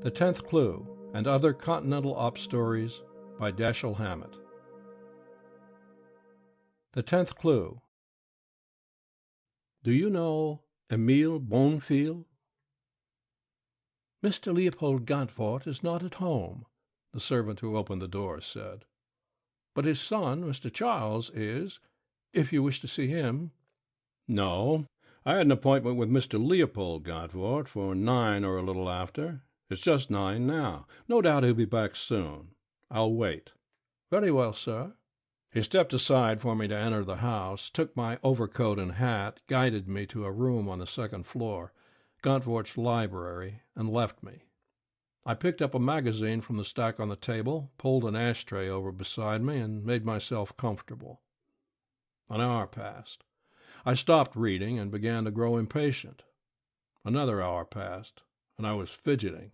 The Tenth Clew and Other Continental Op Stories by Dashiell Hammett. The Tenth Clew. Do you know Emile Bonfils? Mr. Leopold Gantvoort is not at home, the servant who opened the door said. But his son, Mr. Charles, is, if you wish to see him. No, I had an appointment with Mr. Leopold Gantvoort for 9 or a little after. It's just 9 now. No doubt he'll be back soon. I'll wait. Very well, sir. He stepped aside for me to enter the house, took my overcoat and hat, guided me to a room on the second floor, Gantvoort's library, and left me. I picked up a magazine from the stack on the table, pulled an ashtray over beside me, and made myself comfortable. An hour passed. I stopped reading and began to grow impatient. Another hour passed, and I was fidgeting.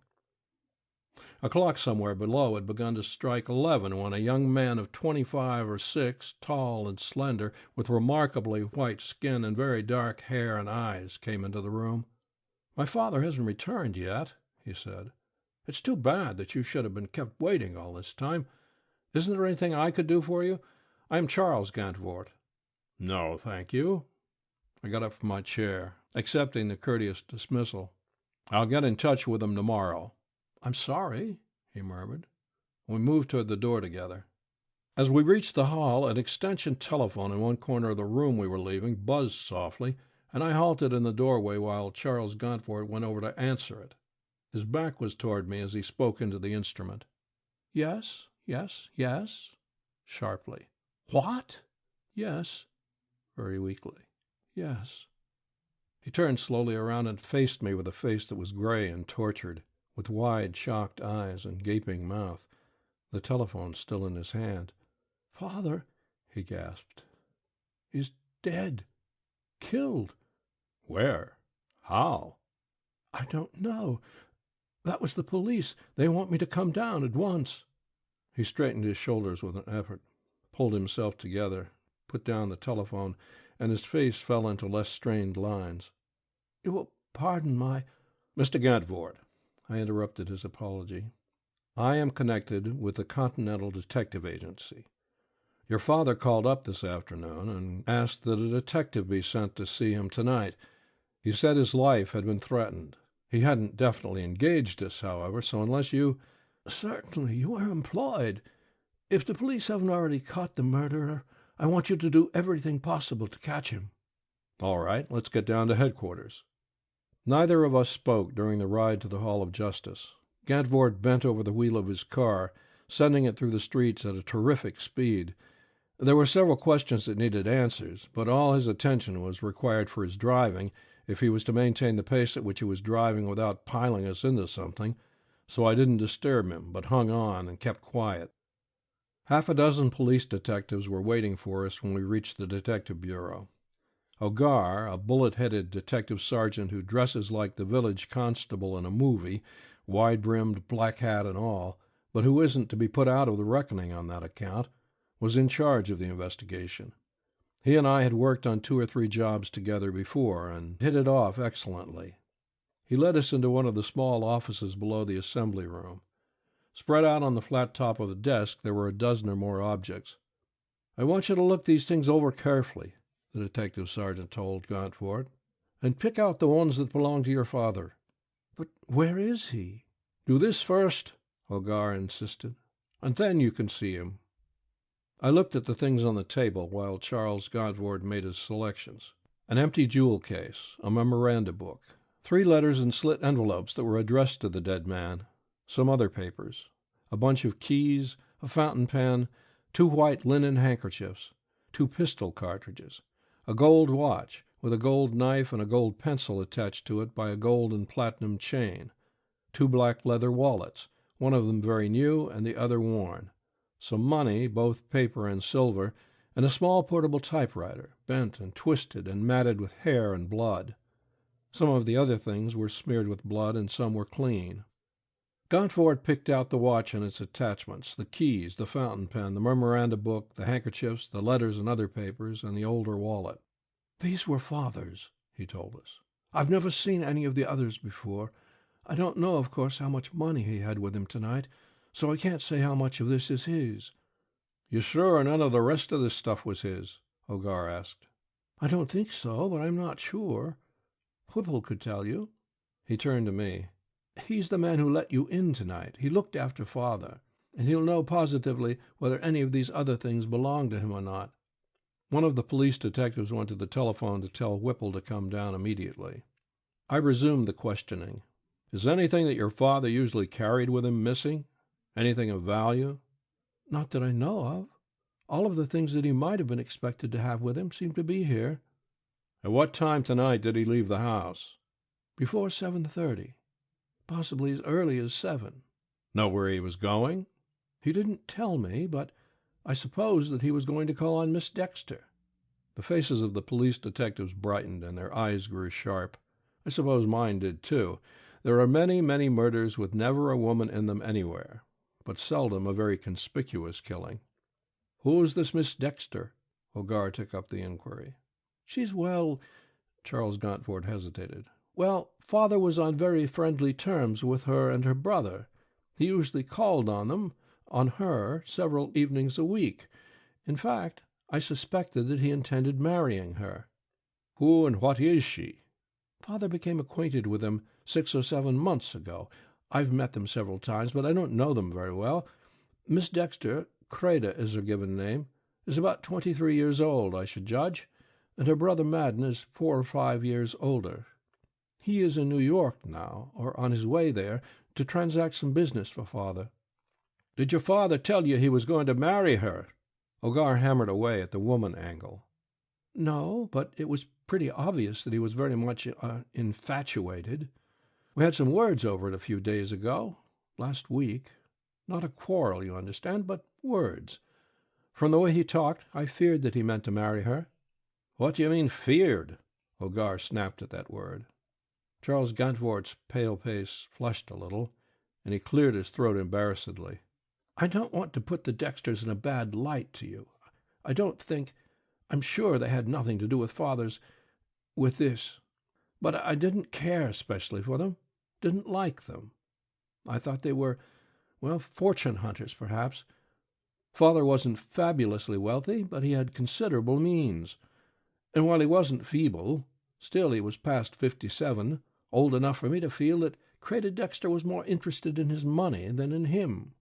A clock somewhere below had begun to strike 11 when a young man of 25 or 6, tall and slender, with remarkably white skin and very dark hair and eyes, came into the room. "My father hasn't returned yet," he said. "It's too bad that you should have been kept waiting all this time. Isn't there anything I could do for you? I am Charles Gantvoort." "No, thank you." I got up from my chair, accepting the courteous dismissal. "I'll get in touch with him tomorrow." "I'm sorry," he murmured. We moved toward the door together. As we reached the hall, an extension telephone in one corner of the room we were leaving buzzed softly, and I halted in the doorway while Charles Gantvoort went over to answer it. His back was toward me as he spoke into the instrument. "Yes, yes, yes," sharply. "What?" "Yes," very weakly. "Yes." He turned slowly around and faced me with a face that was gray and tortured, with wide, shocked eyes and gaping mouth, the telephone still in his hand. "Father," he gasped, "is dead. Killed." "Where? How?" "I don't know. That was the police. They want me to come down at once." He straightened his shoulders with an effort, pulled himself together, put down the telephone, and his face fell into less strained lines. "You will pardon my—" "Mr. Gantvoort," I interrupted his apology, "I am connected with the Continental Detective Agency. Your father called up this afternoon and asked that a detective be sent to see him tonight. He said his life had been threatened. He hadn't definitely engaged us, however, so unless you—" "Certainly, you are employed. If the police haven't already caught the murderer, I want you to do everything possible to catch him." "All right, let's get down to headquarters." Neither of us spoke during the ride to the Hall of Justice. Gantvoort bent over the wheel of his car, sending it through the streets at a terrific speed. There were several questions that needed answers, but all his attention was required for his driving if he was to maintain the pace at which he was driving without piling us into something, so I didn't disturb him, but hung on and kept quiet. Half a dozen police detectives were waiting for us when we reached the detective bureau. Ogar, a bullet-headed detective sergeant who dresses like the village constable in a movie, wide-brimmed black hat and all, but who isn't to be put out of the reckoning on that account, was in charge of the investigation. He and I had worked on 2 or 3 jobs together before and hit it off excellently. He led us into one of the small offices below the assembly room. Spread out on the flat top of the desk there were a dozen or more objects. "I want you to look these things over carefully," the detective sergeant told Gantvoort, "and pick out the ones that belong to your father." "But where is he?" "Do this first," Ogar insisted, "and then you can see him." I looked at the things on the table while Charles Gantvoort made his selections. An empty jewel case, a memoranda book, 3 letters in slit envelopes that were addressed to the dead man, some other papers, a bunch of keys, a fountain pen, 2 white linen handkerchiefs, 2 pistol cartridges, a gold watch with a gold knife and a gold pencil attached to it by a gold and platinum chain, 2 black leather wallets, one of them very new and the other worn, some money, both paper and silver, and a small portable typewriter, bent and twisted and matted with hair and blood. Some of the other things were smeared with blood and some were clean. Gantvoort picked out the watch and its attachments, the keys, the fountain pen, the memoranda book, the handkerchiefs, the letters and other papers, and the older wallet. "These were father's," he told us. "I've never seen any of the others before. I don't know, of course, how much money he had with him tonight, so I can't say how much of this is his." "You sure none of the rest of this stuff was his?" Hogar asked. "I don't think so, but I'm not sure. Whipple could tell you." He turned to me. "He's the man who let you in tonight. He looked after Father, and he'll know positively whether any of these other things belong to him or not." One of the police detectives went to the telephone to tell Whipple to come down immediately. I resumed the questioning. "Is anything that your father usually carried with him missing? Anything of value?" "Not that I know of. All of the things that he might have been expected to have with him seem to be here." "At what time tonight did he leave the house?" "Before 7:30. Possibly as early as 7. "Know where he was going?" "He didn't tell me, but I suppose that he was going to call on Miss Dexter." The faces of the police detectives brightened and their eyes grew sharp. I suppose mine did, too. There are many, many murders with never a woman in them anywhere, but seldom a very conspicuous killing. "Who is this Miss Dexter?" Hogar took up the inquiry. "She's, well—" Charles Gauntford hesitated. "Well, Father was on very friendly terms with her and her brother. He usually called on her, several evenings a week. In fact, I suspected that he intended marrying her." "Who and what is she?" "Father became acquainted with them 6 or 7 months ago. I've met them several times, but I don't know them very well. Miss Dexter, Creda is her given name, is about 23 years old, I should judge, and her brother Madden is 4 or 5 years older. He is in New York now, or on his way there, to transact some business for Father." "Did your father tell you he was going to marry her?" Hogar hammered away at the woman angle. "No, but it was pretty obvious that he was very much infatuated. We had some words over it a few days ago, last week. Not a quarrel, you understand, but words. From the way he talked, I feared that he meant to marry her." "What do you mean, feared?" Hogar snapped at that word. Charles Gauntford's pale face flushed a little, and he cleared his throat embarrassedly. "I don't want to put the Dexters in a bad light to you. I'm sure they had nothing to do with with this. But I didn't care especially for them, didn't like them. I thought they were, fortune hunters, perhaps. Father wasn't fabulously wealthy, but he had considerable means. And while he wasn't feeble, still he was past 57, old enough for me to feel that Creda Dexter was more interested in his money than in him."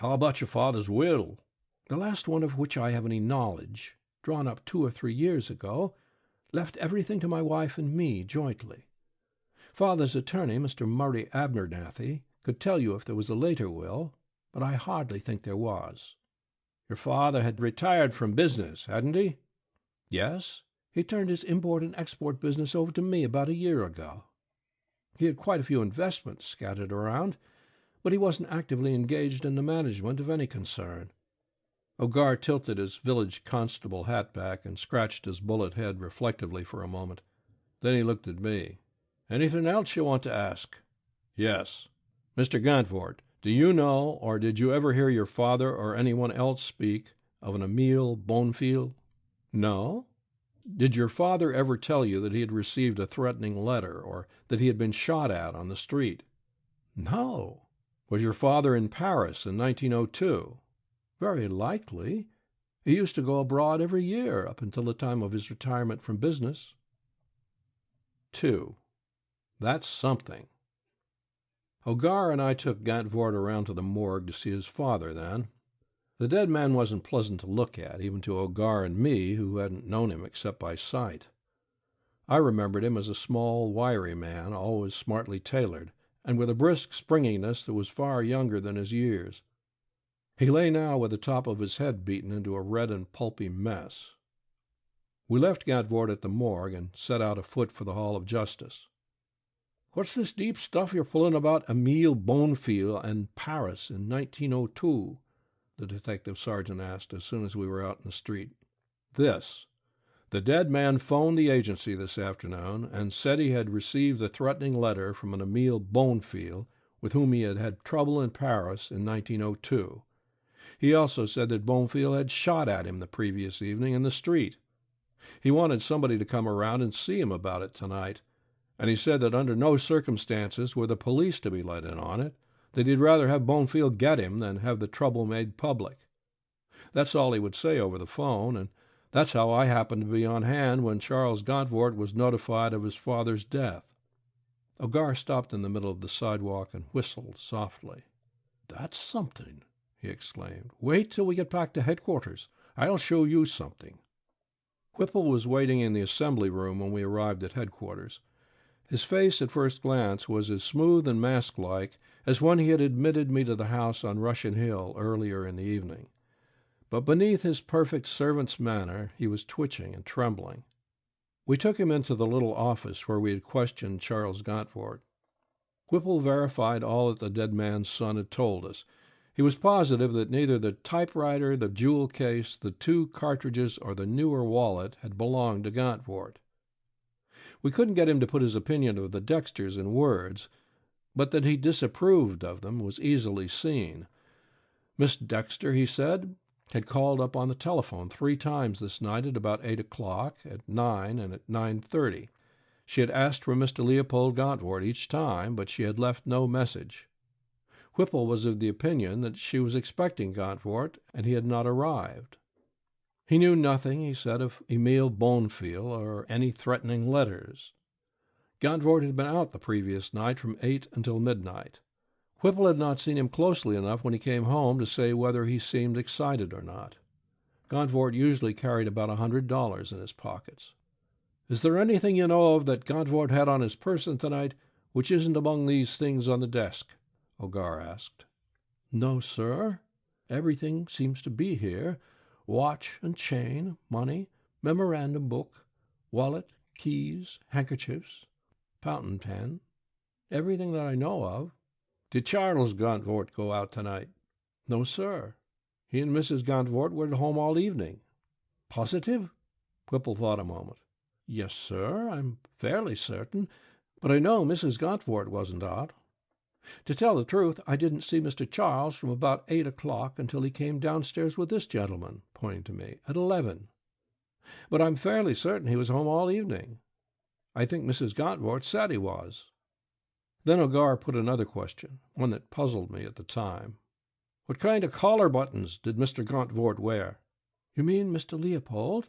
"How about your father's will?" "The last one of which I have any knowledge, drawn up 2 or 3 years ago, left everything to my wife and me jointly. Father's attorney, Mr. Murray Abernathy, could tell you if there was a later will, but I hardly think there was." "Your father had retired from business, hadn't he?" "Yes. He turned his import and export business over to me about a year ago. He had quite a few investments scattered around, but he wasn't actively engaged in the management of any concern." Hogar tilted his village constable hat back and scratched his bullet head reflectively for a moment. Then he looked at me. "Anything else you want to ask?" "Yes. Mr. Gauntford, do you know, or did you ever hear your father or anyone else speak of an Emile Bonfield?" "No." "Did your father ever tell you that he had received a threatening letter, or that he had been shot at on the street?" "No." "Was your father in Paris in 1902? "Very likely. He used to go abroad every year up until the time of his retirement from business." 2. That's something. Hogar and I took Gauntford around to the morgue to see his father then. The dead man wasn't pleasant to look at, even to Hogar and me, who hadn't known him except by sight. I remembered him as a small, wiry man, always smartly tailored, and with a brisk springiness that was far younger than his years. He lay now with the top of his head beaten into a red and pulpy mess. We left Gauntford at the morgue and set out afoot for the Hall of Justice. "What's this deep stuff you're pulling about Emile Bonfield and Paris in 1902? The detective sergeant asked as soon as we were out in the street. "This. The dead man phoned the agency this afternoon and said he had received a threatening letter from an Emile Bonfield with whom he had had trouble in Paris in 1902. He also said that Bonfield had shot at him the previous evening in the street. He wanted somebody to come around and see him about it tonight, and he said that under no circumstances were the police to be let in on it, that he'd rather have Bonefield get him than have the trouble made public. That's all he would say over the phone, and that's how I happened to be on hand when Charles Gauntfort was notified of his father's death." Ogar stopped in the middle of the sidewalk and whistled softly. "That's something," he exclaimed. "Wait till we get back to headquarters. I'll show you something." Whipple was waiting in the assembly room when we arrived at headquarters. His face at first glance was as smooth and mask-like as when he had admitted me to the house on Russian Hill earlier in the evening. But beneath his perfect servant's manner he was twitching and trembling. We took him into the little office where we had questioned Charles Gauntfort. Whipple verified all that the dead man's son had told us. He was positive that neither the typewriter, the jewel case, the 2 cartridges, or the newer wallet had belonged to Gauntfort. We couldn't get him to put his opinion of the Dexters in words, but that he disapproved of them was easily seen. Miss Dexter, he said, had called up on the telephone 3 times this night at about 8 o'clock, at 9, and at 9:30. She had asked for Mr. Leopold Gauntfort each time, but she had left no message. Whipple was of the opinion that she was expecting Gauntfort, and he had not arrived. He knew nothing, he said, of Emile Bonefield or any threatening letters. Gauntfort had been out the previous night from 8 until midnight. Whipple had not seen him closely enough when he came home to say whether he seemed excited or not. Gauntfort usually carried about $100 in his pockets. "Is there anything you know of that Gauntfort had on his person tonight which isn't among these things on the desk?" Ogar asked. "No, sir. Everything seems to be here. Watch and chain, money, memorandum book, wallet, keys, handkerchiefs, fountain pen, everything that I know of." "Did Charles Gauntfort go out tonight?" "No, sir. He and Mrs. Gauntfort were at home all evening." "Positive?" Whipple thought a moment. "Yes, sir, I'm fairly certain, but I know Mrs. Gauntfort wasn't out. To tell the truth, I didn't see Mr. Charles from about 8 o'clock until he came downstairs with this gentleman," pointing to me, "at 11. But I'm fairly certain he was home all evening. I think Mrs. Gauntfort said he was." Then Ogar put another question, one that puzzled me at the time. "What kind of collar buttons did Mr. Gauntfort wear?" "You mean Mr. Leopold?"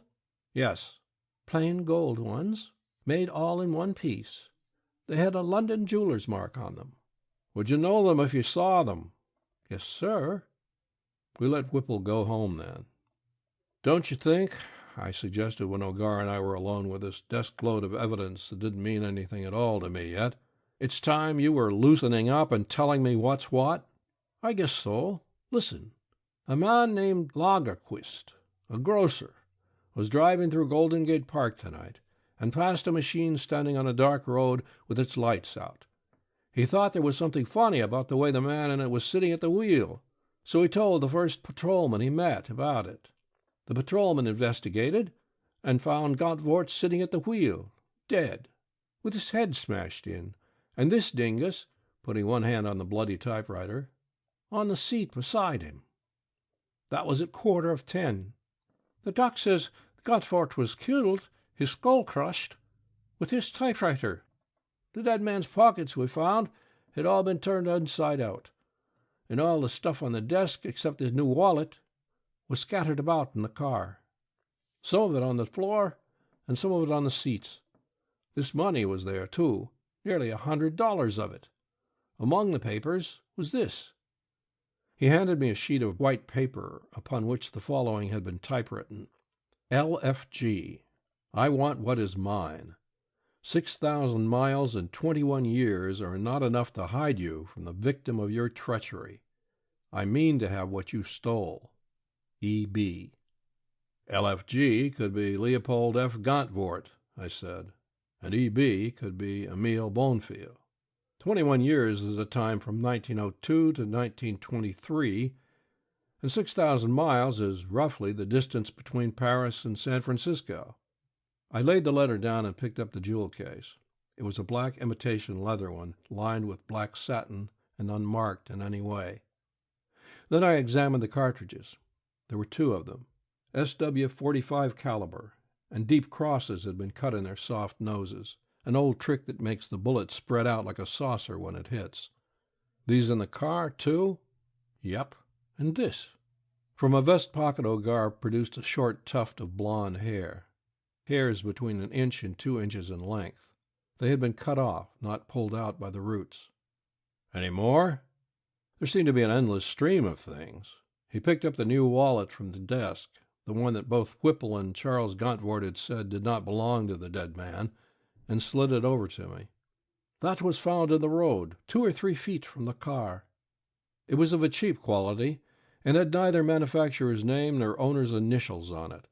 "Yes." "Plain gold ones, made all in one piece. They had a London jeweler's mark on them." "Would you know them if you saw them?" "Yes, sir." We let Whipple go home then. "Don't you think," I suggested when Ogar and I were alone with this desk-load of evidence that didn't mean anything at all to me yet, "it's time you were loosening up and telling me what's what?" "I guess so. Listen. A man named Lagerquist, a grocer, was driving through Golden Gate Park tonight and passed a machine standing on a dark road with its lights out. He thought there was something funny about the way the man in it was sitting at the wheel, so he told the first patrolman he met about it. The patrolman investigated and found Gauntfort sitting at the wheel, dead, with his head smashed in, and this dingus," putting one hand on the bloody typewriter, "on the seat beside him. That was at 10:15. The doc says Gauntfort was killed, his skull crushed, with his typewriter. The dead man's pockets we found had all been turned inside out, and all the stuff on the desk, except his new wallet, was scattered about in the car. Some of it on the floor, and some of it on the seats. This money was there, too, nearly $100 of it. Among the papers was this." He handed me a sheet of white paper upon which the following had been typewritten: "LFG. I want what is mine. 6,000 miles and 21 years are not enough to hide you from the victim of your treachery. I mean to have what you stole. E.B." "LFG could be Leopold F. Gauntfort," I said, "and E.B. could be Emile Bonefield. 21 years is the time from 1902 to 1923, and 6,000 miles is roughly the distance between Paris and San Francisco." I laid the letter down and picked up the jewel case. It was a black imitation leather one, lined with black satin and unmarked in any way. Then I examined the cartridges. There were 2 of them, SW.45 caliber, and deep crosses had been cut in their soft noses, an old trick that makes the bullet spread out like a saucer when it hits. These in the car, too? Yep. And this. From a vest pocket, Ogar produced a short tuft of blonde hair. Hairs between 1 inch and 2 inches in length. They had been cut off, not pulled out by the roots. Any more? There seemed to be an endless stream of things. He picked up the new wallet from the desk, the one that both Whipple and Charles Gauntfort had said did not belong to the dead man, and slid it over to me. That was found in the road, 2 or 3 feet from the car. It was of a cheap quality, and had neither manufacturer's name nor owner's initials on it.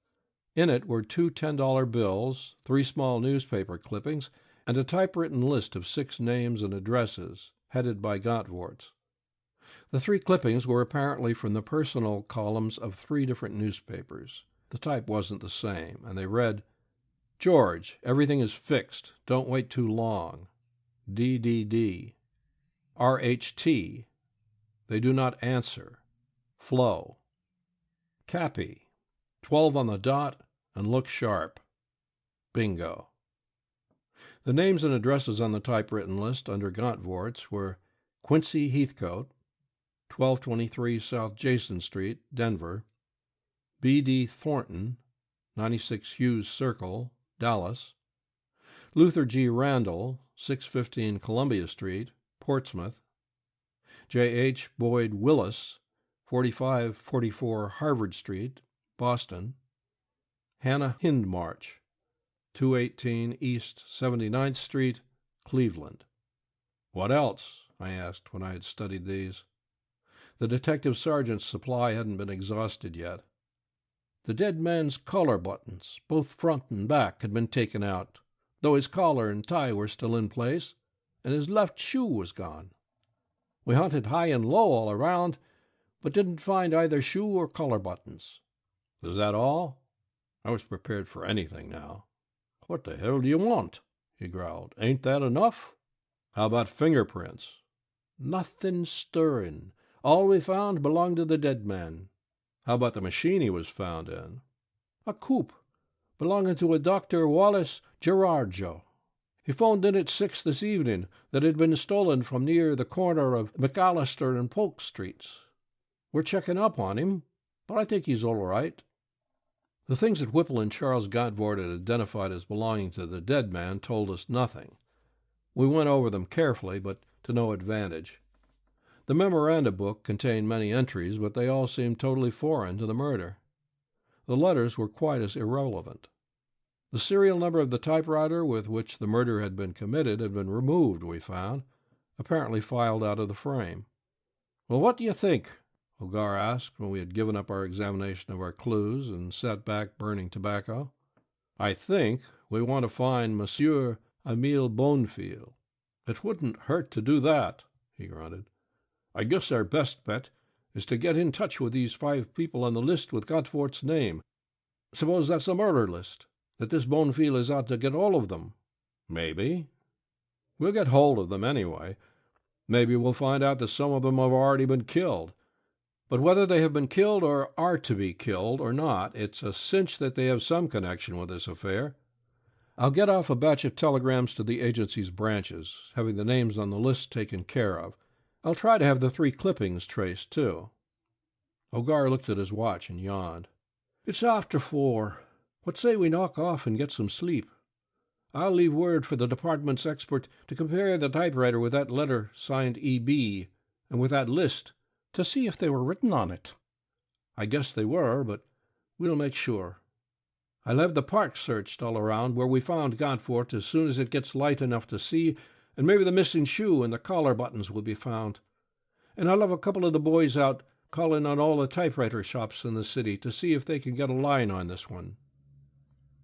In it were 2 $10 bills, 3 small newspaper clippings, and a typewritten list of 6 names and addresses, headed by Gauntfort's. The 3 clippings were apparently from the personal columns of 3 different newspapers. The type wasn't the same, and they read, "George, everything is fixed. Don't wait too long. DDD. RHT. They do not answer. Flo. Cappy. 12 on the dot, and look sharp. Bingo." The names and addresses on the typewritten list under Gauntfort's were Quincy Heathcote, 1223 South Jason Street, Denver; B.D. Thornton, 96 Hughes Circle, Dallas; Luther G. Randall, 615 Columbia Street, Portsmouth; J.H. Boyd Willis, 4544 Harvard Street, Boston; Hannah Hindmarch, 218 East 79th Street, Cleveland. "What else?" I asked when I had studied these. The detective sergeant's supply hadn't been exhausted yet. The dead man's collar buttons, both front and back, had been taken out, though his collar and tie were still in place, and his left shoe was gone. We hunted high and low all around, but didn't find either shoe or collar buttons. "Is that all?" I was prepared for anything now. "What the hell do you want?" he growled. "Ain't that enough?" "How about fingerprints?" "Nothing stirring. All we found belonged to the dead man." "How about the machine he was found in?" "A coupe, belonging to a Dr. Wallace Gerardo. He phoned in at 6 this evening that it had been stolen from near the corner of McAllister and Polk Streets. We're checking up on him, but I think he's all right." The things that Whipple and Charles Gauntfort had identified as belonging to the dead man told us nothing. We went over them carefully, but to no advantage. The memoranda book contained many entries, but they all seemed totally foreign to the murder. The letters were quite as irrelevant. The serial number of the typewriter with which the murder had been committed had been removed, we found, apparently filed out of the frame. "Well, what do you think?" Ogar asked when we had given up our examination of our clues and sat back burning tobacco. "I think we want to find Monsieur Emile Bonnefield." "It wouldn't hurt to do that," he grunted. "I guess our best bet is to get in touch with these 5 people on the list with Gauntfort's name. Suppose that's a murder list, that this Bonnefield is out to get all of them." "Maybe. We'll get hold of them anyway. Maybe we'll find out that some of them have already been killed. But whether they have been killed or are to be killed or not, it's a cinch that they have some connection with this affair. I'll get off a batch of telegrams to the agency's branches, having the names on the list taken care of. I'll try to have the 3 clippings traced, too." Ogar looked at his watch and yawned. "It's after 4. What say we knock off and get some sleep? I'll leave word for the department's expert to compare the typewriter with that letter signed E.B. and with that list to see if they were written on it. I guess they were, but we'll make sure. I'll have the park searched all around where we found Gauntfort as soon as it gets light enough to see, and maybe the missing shoe and the collar buttons will be found. And I'll have a couple of the boys out calling on all the typewriter shops in the city to see if they can get a line on this one."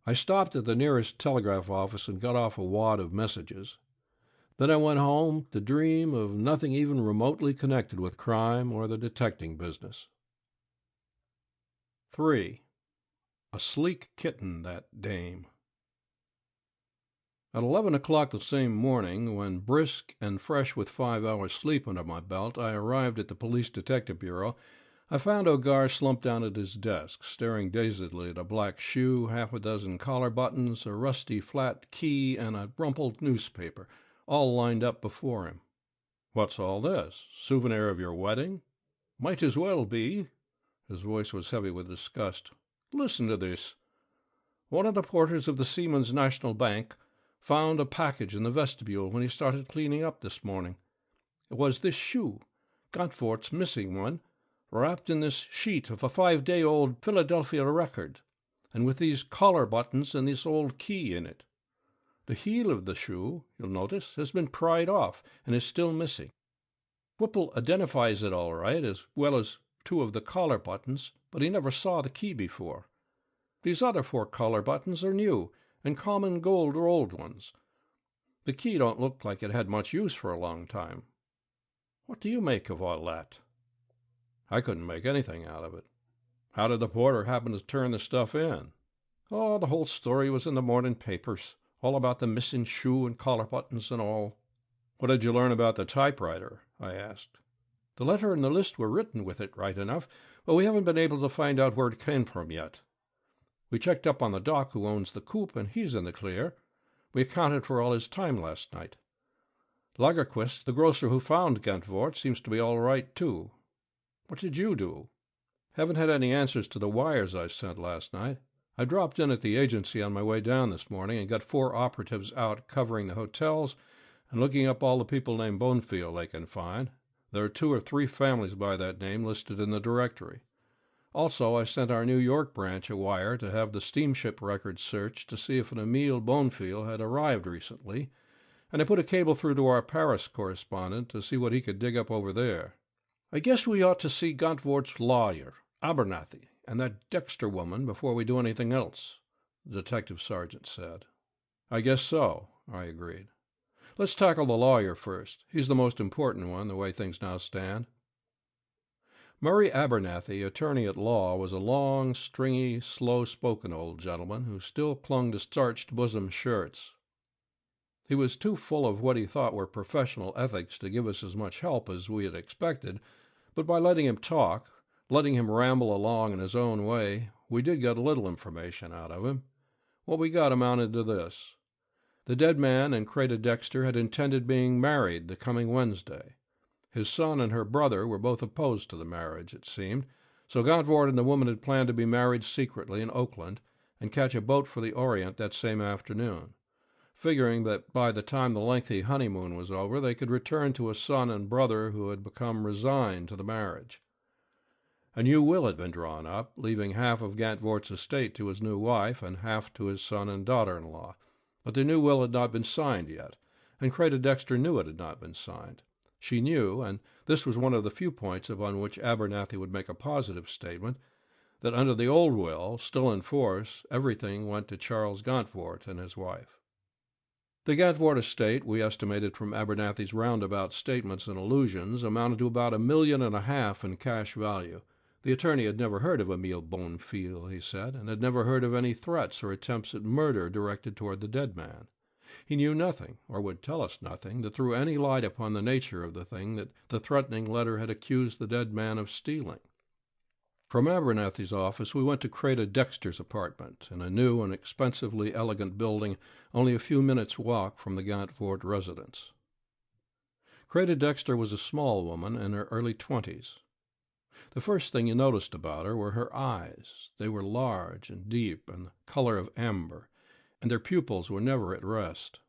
I stopped at the nearest telegraph office and got off a wad of messages. Then I went home to dream of nothing even remotely connected with crime or the detecting business. 3. A sleek kitten, that dame. At 11 o'clock the same morning, when brisk and fresh with 5 hours' sleep under my belt, I arrived at the Police Detective Bureau, I found O'Gar slumped down at his desk, staring dazedly at a black shoe, half a dozen collar buttons, a rusty flat key, and a rumpled newspaper, all lined up before him. "What's all this? Souvenir of your wedding?" "Might as well be." His voice was heavy with disgust. "Listen to this. One of the porters of the Seamen's National Bank found a package in the vestibule when he started cleaning up this morning. It was this shoe, Gauntfort's missing one, wrapped in this sheet of a 5-day-old Philadelphia record, and with these collar buttons and this old key in it. The heel of the shoe, you'll notice, has been pried off and is still missing. Whipple identifies it all right, as well as 2 of the collar buttons, but he never saw the key before. These other 4 collar buttons are new, and common gold rolled ones. The key don't look like it had much use for a long time. What do you make of all that?" I couldn't make anything out of it. "How did the porter happen to turn the stuff in?" "Oh, the whole story was in the morning papers, all about the missing shoe and collar buttons and all." "What did you learn about the typewriter?" I asked. "The letter and the list were written with it, right enough, but we haven't been able to find out where it came from yet. We checked up on the doc who owns the coop, and he's in the clear. We accounted for all his time last night. Lagerquist, the grocer who found Gauntfort, seems to be all right, too. What did you do?" "Haven't had any answers to the wires I sent last night. I dropped in at the agency on my way down this morning and got 4 operatives out covering the hotels and looking up all the people named Bonefield they can find. There are 2 or 3 families by that name listed in the directory. Also, I sent our New York branch a wire to have the steamship records searched to see if an Emile Bonefield had arrived recently, and I put a cable through to our Paris correspondent to see what he could dig up over there. I guess we ought to see Gauntfort's lawyer, Abernathy, and that Dexter woman before we do anything else," the detective sergeant said. "I guess so," I agreed. "Let's tackle the lawyer first. He's the most important one, the way things now stand." Murray Abernathy, attorney at law, was a long, stringy, slow-spoken old gentleman who still clung to starched bosom shirts. He was too full of what he thought were professional ethics to give us as much help as we had expected, but by letting him talk, letting him ramble along in his own way, we did get a little information out of him. What we got amounted to this. The dead man and Creta Dexter had intended being married the coming Wednesday. His son and her brother were both opposed to the marriage, it seemed, so Gauntfort and the woman had planned to be married secretly in Oakland and catch a boat for the Orient that same afternoon, figuring that by the time the lengthy honeymoon was over, they could return to a son and brother who had become resigned to the marriage. A new will had been drawn up, leaving half of Gauntfort's estate to his new wife and half to his son and daughter-in-law, but the new will had not been signed yet, and Creta Dexter knew it had not been signed. She knew, and this was one of the few points upon which Abernathy would make a positive statement, that under the old will, still in force, everything went to Charles Gauntfort and his wife. The Gauntfort estate, we estimated from Abernathy's roundabout statements and allusions, amounted to about $1.5 million in cash value. The attorney had never heard of Emile Bonefield, he said, and had never heard of any threats or attempts at murder directed toward the dead man. He knew nothing, or would tell us nothing, that threw any light upon the nature of the thing that the threatening letter had accused the dead man of stealing. From Abernathy's office we went to Creta Dexter's apartment, in a new and expensively elegant building only a few minutes' walk from the Gauntfort residence. Creta Dexter was a small woman in her early 20s. The first thing you noticed about her were her eyes. They were large and deep and the color of amber, and their pupils were never at rest.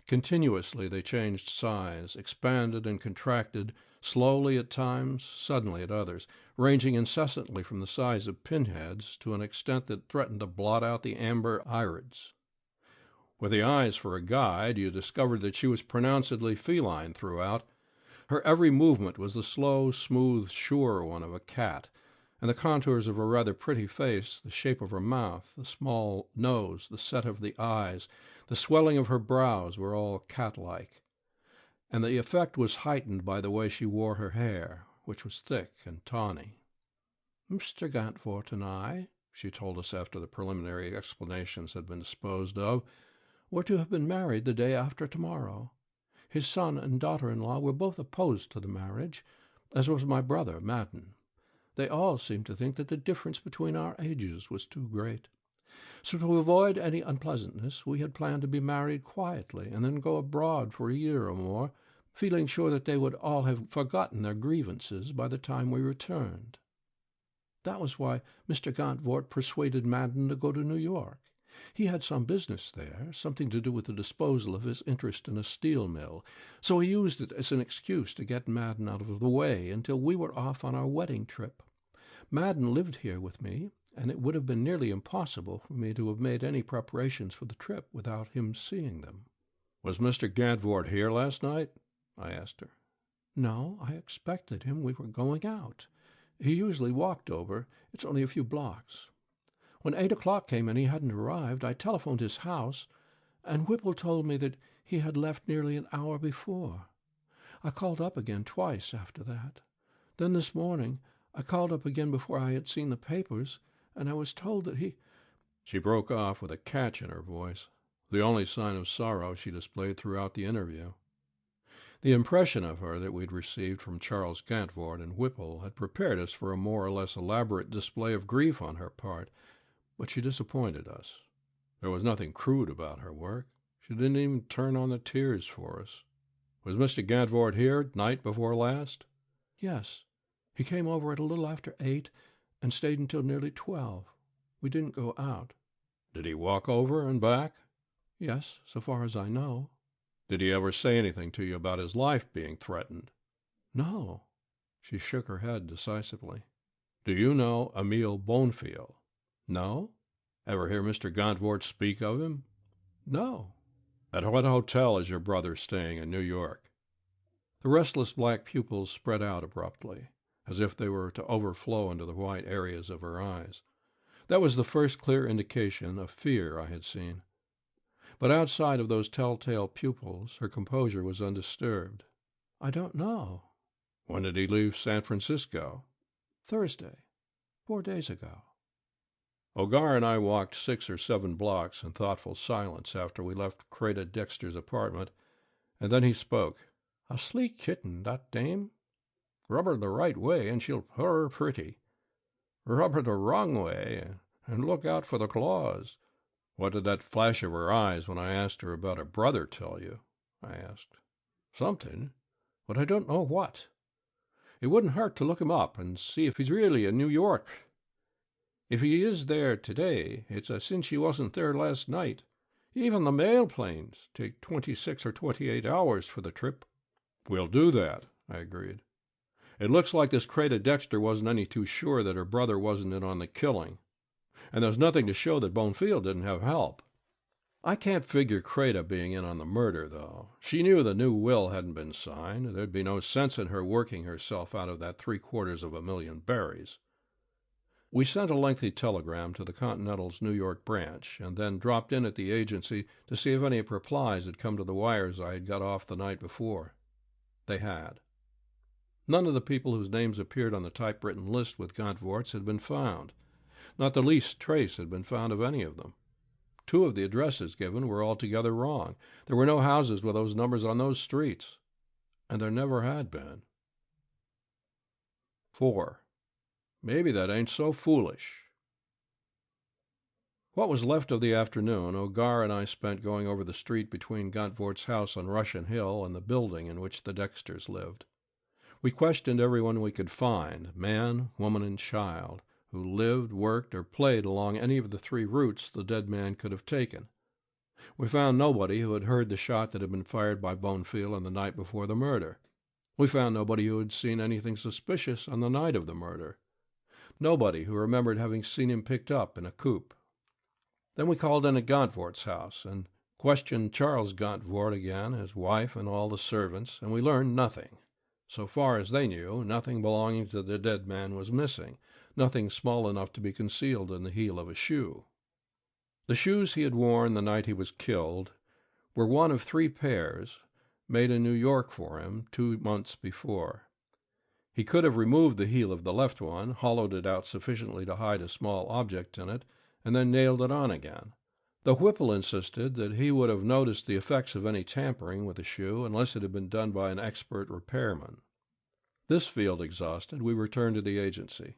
Continuously they changed size, expanded and contracted, slowly at times, suddenly at others, ranging incessantly from the size of pinheads to an extent that threatened to blot out the amber irids. With the eyes for a guide, you discovered that she was pronouncedly feline throughout. Her every movement was the slow, smooth, sure one of a cat, and the contours of her rather pretty face, the shape of her mouth, the small nose, the set of the eyes, the swelling of her brows were all cat-like, and the effect was heightened by the way she wore her hair, which was thick and tawny. "Mr. Gauntfort and I," she told us after the preliminary explanations had been disposed of, "were to have been married the day after tomorrow. His son and daughter-in-law were both opposed to the marriage, as was my brother, Madden. They all seemed to think that the difference between our ages was too great. So to avoid any unpleasantness, we had planned to be married quietly and then go abroad for a year or more, feeling sure that they would all have forgotten their grievances by the time we returned. That was why Mr. Gantvort persuaded Madden to go to New York. He had some business there, something to do with the disposal of his interest in a steel mill, so he used it as an excuse to get Madden out of the way until we were off on our wedding trip. Madden lived here with me, and it would have been nearly impossible for me to have made any preparations for the trip without him seeing them. "Was Mr. Gantvort here last night?" I asked her. "No, I expected him. We were going out. He usually walked over. It's only a few blocks. When 8 o'clock came and he hadn't arrived, I telephoned his house, and Whipple told me that he had left nearly an hour before. I called up again twice after that. Then this morning I called up again before I had seen the papers, and I was told that he—" She broke off with a catch in her voice, the only sign of sorrow she displayed throughout the interview. The impression of her that we'd received from Charles Gantvort and Whipple had prepared us for a more or less elaborate display of grief on her part, but she disappointed us. There was nothing crude about her work. She didn't even turn on the tears for us. "Was Mr. Gantvort here night before last?" "Yes. He came over at a little after 8 and stayed until nearly 12. We didn't go out." "Did he walk over and back?" "Yes, so far as I know." "Did he ever say anything to you about his life being threatened?" "No." She shook her head decisively. "Do you know Emile Bonfield?" "No." "Ever hear Mr. Gantvort speak of him?" "No." "At what hotel is your brother staying in New York?" The restless black pupils spread out abruptly, as if they were to overflow into the white areas of her eyes. That was the first clear indication of fear I had seen. But outside of those telltale pupils, her composure was undisturbed. "I don't know." "When did he leave San Francisco?" "Thursday, 4 days ago." Ogar and I walked 6 or 7 blocks in thoughtful silence after we left Creta Dexter's apartment, and then he spoke. "A sleek kitten, that dame. Rub her the right way, and she'll purr pretty. Rub her the wrong way, and look out for the claws." "What did that flash of her eyes when I asked her about her brother tell you?" I asked. "Something, but I don't know what. It wouldn't hurt to look him up and see if he's really in New York. If he is there today, it's a cinch he wasn't there last night. Even the mail planes take 26 or 28 hours for the trip." "We'll do that," I agreed. "It looks like this Creta Dexter wasn't any too sure that her brother wasn't in on the killing. And there's nothing to show that Bonfield didn't have help. I can't figure Creta being in on the murder, though. She knew the new will hadn't been signed. There'd be no sense in her working herself out of that $750,000 berries." We sent a lengthy telegram to the Continental's New York branch, and then dropped in at the agency to see if any replies had come to the wires I had got off the night before. They had. None of the people whose names appeared on the typewritten list with Gantvort's had been found. Not the least trace had been found of any of them. 2 of the addresses given were altogether wrong. There were no houses with those numbers on those streets, and there never had been. 4. Maybe that ain't so foolish. What was left of the afternoon, Ogar and I spent going over the street between Gantvort's house on Russian Hill and the building in which the Dexters lived. We questioned everyone we could find, man, woman, and child, who lived, worked, or played along any of the 3 routes the dead man could have taken. We found nobody who had heard the shot that had been fired by Bonfield on the night before the murder. We found nobody who had seen anything suspicious on the night of the murder. Nobody who remembered having seen him picked up in a coupe. Then we called in at Gantvort's house and questioned Charles Gantvort again, his wife, and all the servants, and we learned nothing. So far as they knew, nothing belonging to the dead man was missing, nothing small enough to be concealed in the heel of a shoe. The shoes he had worn the night he was killed were one of 3 pairs made in New York for him 2 months before. He could have removed the heel of the left one, hollowed it out sufficiently to hide a small object in it, and then nailed it on again. The Whipple insisted that he would have noticed the effects of any tampering with the shoe unless it had been done by an expert repairman. This field exhausted, we returned to the agency.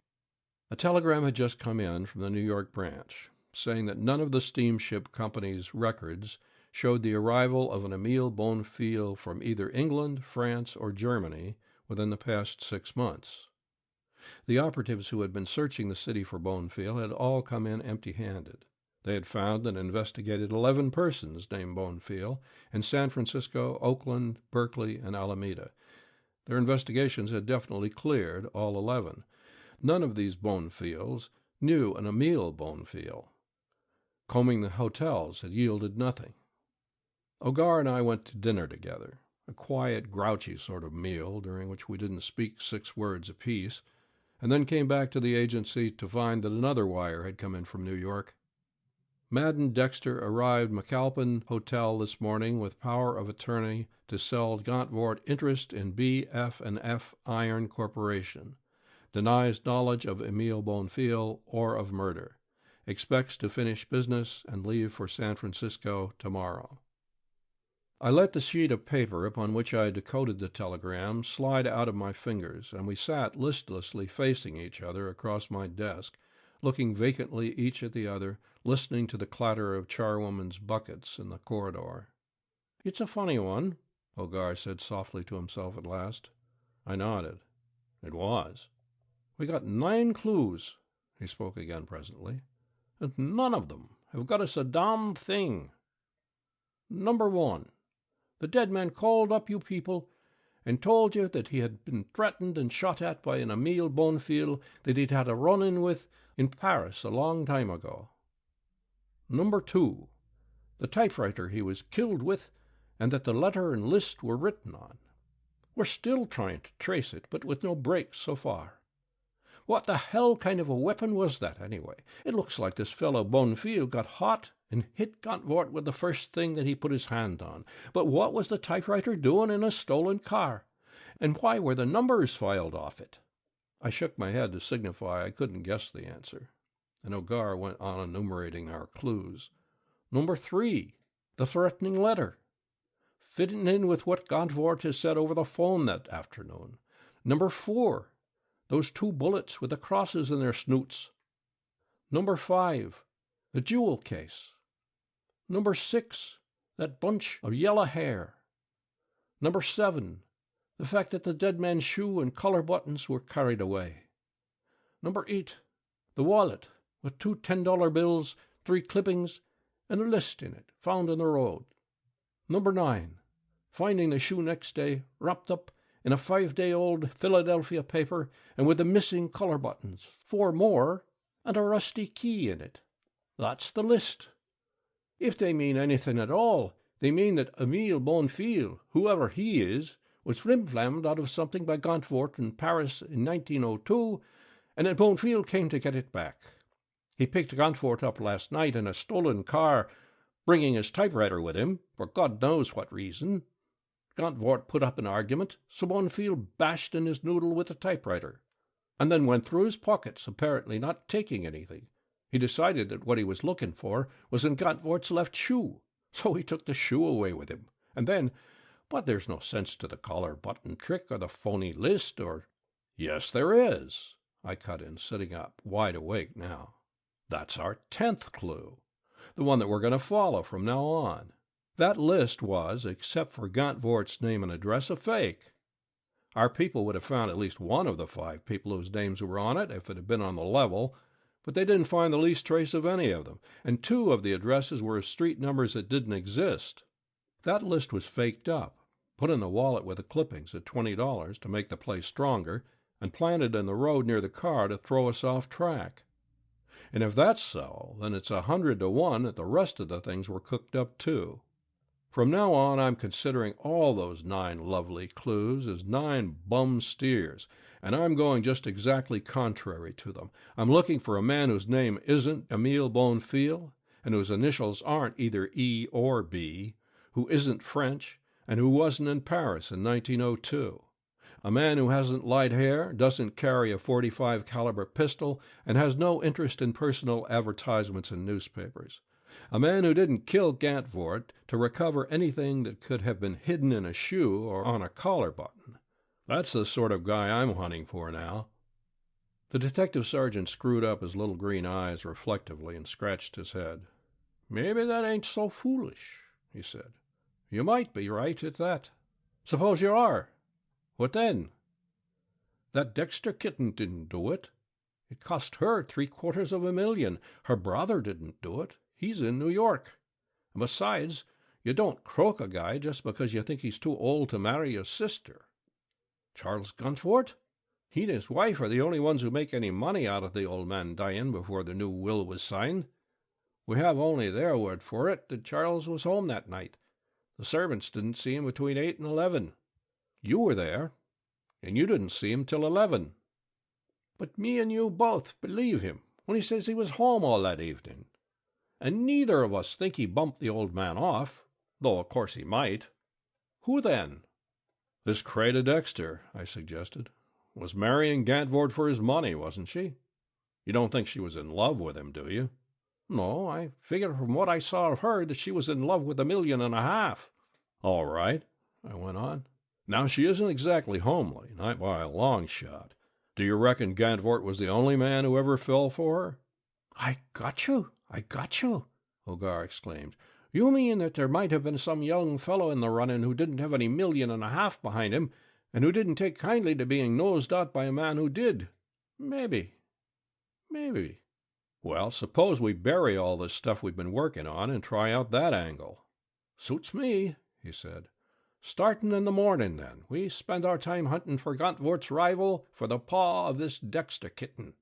A telegram had just come in from the New York branch, saying that none of the steamship company's records showed the arrival of an Emile Bonfil from either England, France, or Germany within the past 6 months. The operatives who had been searching the city for Bonfil had all come in empty-handed. They had found and investigated 11 persons named Bonfil in San Francisco, Oakland, Berkeley, and Alameda. Their investigations had definitely cleared all 11. None of these Bonfils knew an Emile Bonfil. Combing the hotels had yielded nothing. Ogar and I went to dinner together, a quiet, grouchy sort of meal during which we didn't speak 6 words apiece, and then came back to the agency to find that another wire had come in from New York. Madden Dexter arrived McAlpin Hotel this morning with power of attorney to sell Gantvort interest in B.F.&F Iron Corporation. Denies knowledge of Emile Bonfil or of murder. Expects to finish business and leave for San Francisco tomorrow. I let the sheet of paper upon which I had decoded the telegram slide out of my fingers, and we sat listlessly facing each other across my desk, looking vacantly each at the other, listening to the clatter of charwomen's buckets in the corridor. "It's a funny one," Ogar said softly to himself at last. I nodded. It was. "We got 9 clues," he spoke again presently, "and none of them have got us a damned thing. Number 1. The dead man called up you people and told you that he had been threatened and shot at by an Emile Bonfil that he'd had a run-in with in Paris a long time ago. Number 2. The typewriter he was killed with and that the letter and list were written on. We're still trying to trace it, but with no breaks so far. What the hell kind of a weapon was that, anyway? It looks like this fellow Bonfil got hot and hit Gantvort with the first thing that he put his hand on. But what was the typewriter doing in a stolen car? And why were the numbers filed off it?" I shook my head to signify I couldn't guess the answer, and Ogar went on enumerating our clues. Number 3, the threatening letter, fitting in with what Gantvort has said over the phone that afternoon. Number 4, those 2 bullets with the crosses in their snoots. Number 5, the jewel case. Number 6, that bunch of yellow hair. Number 7, the fact that the dead man's shoe and collar buttons were carried away. Number 8, the wallet with 2 $10 bills, 3 clippings, and a list in it found on the road. Number 9, finding the shoe next day wrapped up in a 5-day-old Philadelphia paper and with the missing collar buttons, 4 more, and a rusty key in it. That's the list. If they mean anything at all, they mean that Emile Bonfil, whoever he is, was flim-flammed out of something by Gantvort in Paris in 1902, and that Bonfil came to get it back. He picked Gantvort up last night in a stolen car, bringing his typewriter with him, for God knows what reason. Gantvort put up an argument, so Bonfil bashed in his noodle with the typewriter, and then went through his pockets, apparently not taking anything. He decided that what he was looking for was in Gantvort's left shoe, so he took the shoe away with him, and then— but there's no sense to the collar button trick or the phony list or— "Yes, there is," I cut in, sitting up, wide awake now. "That's our 10th clue, the one that we're going to follow from now on. That list was, except for Gantvort's name and address, a fake. Our people would have found at least one of the 5 people whose names were on it if it had been on the level, but they didn't find the least trace of any of them, and 2 of the addresses were street numbers that didn't exist. That list was faked up, put in the wallet with the clippings at $20 to make the place stronger, and planted in the road near the car to throw us off track. And if that's so, then it's 100 to 1 that the rest of the things were cooked up too. From now on, I'm considering all those 9 lovely clues as 9 bum steers, and I'm going just exactly contrary to them. I'm looking for a man whose name isn't Emile Bonfil, and whose initials aren't either E or B, who isn't French, and who wasn't in Paris in 1902. A man who hasn't light hair, doesn't carry a .45 caliber pistol, and has no interest in personal advertisements in newspapers. A man who didn't kill Gantvort to recover anything that could have been hidden in a shoe or on a collar button. That's the sort of guy I'm hunting for now. The detective sergeant screwed up his little green eyes reflectively and scratched his head. "Maybe that ain't so foolish," he said. "You might be right at that. Suppose you are. What then? That Dexter kitten didn't do it. It cost her $750,000. Her brother didn't do it. He's in New York. And besides, you don't croak a guy just because you think he's too old to marry your sister. Charles Guntfort? He and his wife are the only ones who make any money out of the old man dying before the new will was signed. We have only their word for it that Charles was home that night. The servants didn't see him between 8 and 11. You were there, and you didn't see him till 11. But me and you both believe him when he says he was home all that evening. And neither of us think he bumped the old man off, though of course he might. Who then?" "This Creda Dexter," I suggested, "was marrying Gantvort for his money, wasn't she? You don't think she was in love with him, do you?" "No, I figure from what I saw of her that she was in love with $1.5 million. "All right," I went on. "Now she isn't exactly homely, not by a long shot. Do you reckon Gantvort was the only man who ever fell for her?" I got you, Hogar exclaimed. "You mean that there might have been some young fellow in the running who didn't have any $1.5 million behind him, and who didn't take kindly to being nosed out by a man who did? Maybe. Well, suppose we bury all this stuff we've been working on and try out that angle." "Suits me," he said. "Starting in the morning, then, we spend our time hunting for Gantvort's rival for the paw of this Dexter kitten."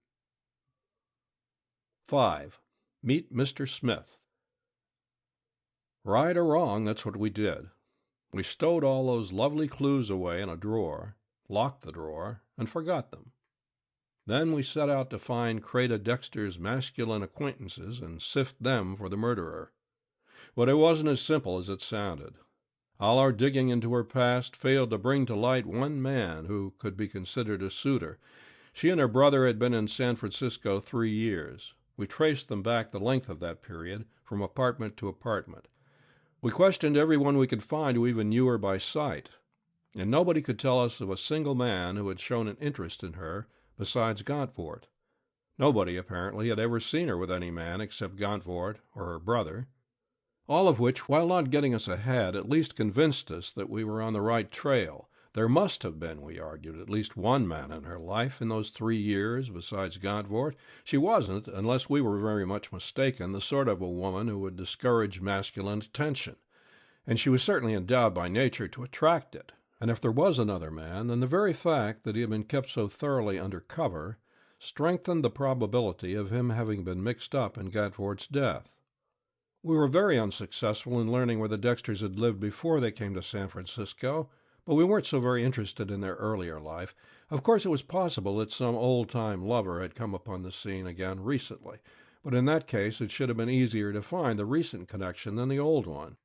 5. Meet Mr. Smith. Right or wrong, that's what we did. We stowed all those lovely clues away in a drawer, locked the drawer, and forgot them. Then we set out to find Creda Dexter's masculine acquaintances and sift them for the murderer. But it wasn't as simple as it sounded. All our digging into her past failed to bring to light one man who could be considered a suitor. She and her brother had been in San Francisco 3 years. We traced them back the length of that period, from apartment to apartment. We questioned everyone we could find who even knew her by sight, and nobody could tell us of a single man who had shown an interest in her besides Gantvort. Nobody, apparently, had ever seen her with any man except Gantvort or her brother. All of which, while not getting us ahead, at least convinced us that we were on the right trail. There must have been, we argued, at least one man in her life in those 3 years besides Gantvort. She wasn't, unless we were very much mistaken, the sort of a woman who would discourage masculine attention. And she was certainly endowed by nature to attract it. And if there was another man, then the very fact that he had been kept so thoroughly under cover strengthened the probability of him having been mixed up in Gantvort's death. We were very unsuccessful in learning where the Dexters had lived before they came to San Francisco, but we weren't so very interested in their earlier life. Of course, it was possible that some old-time lover had come upon the scene again recently, but in that case it should have been easier to find the recent connection than the old one.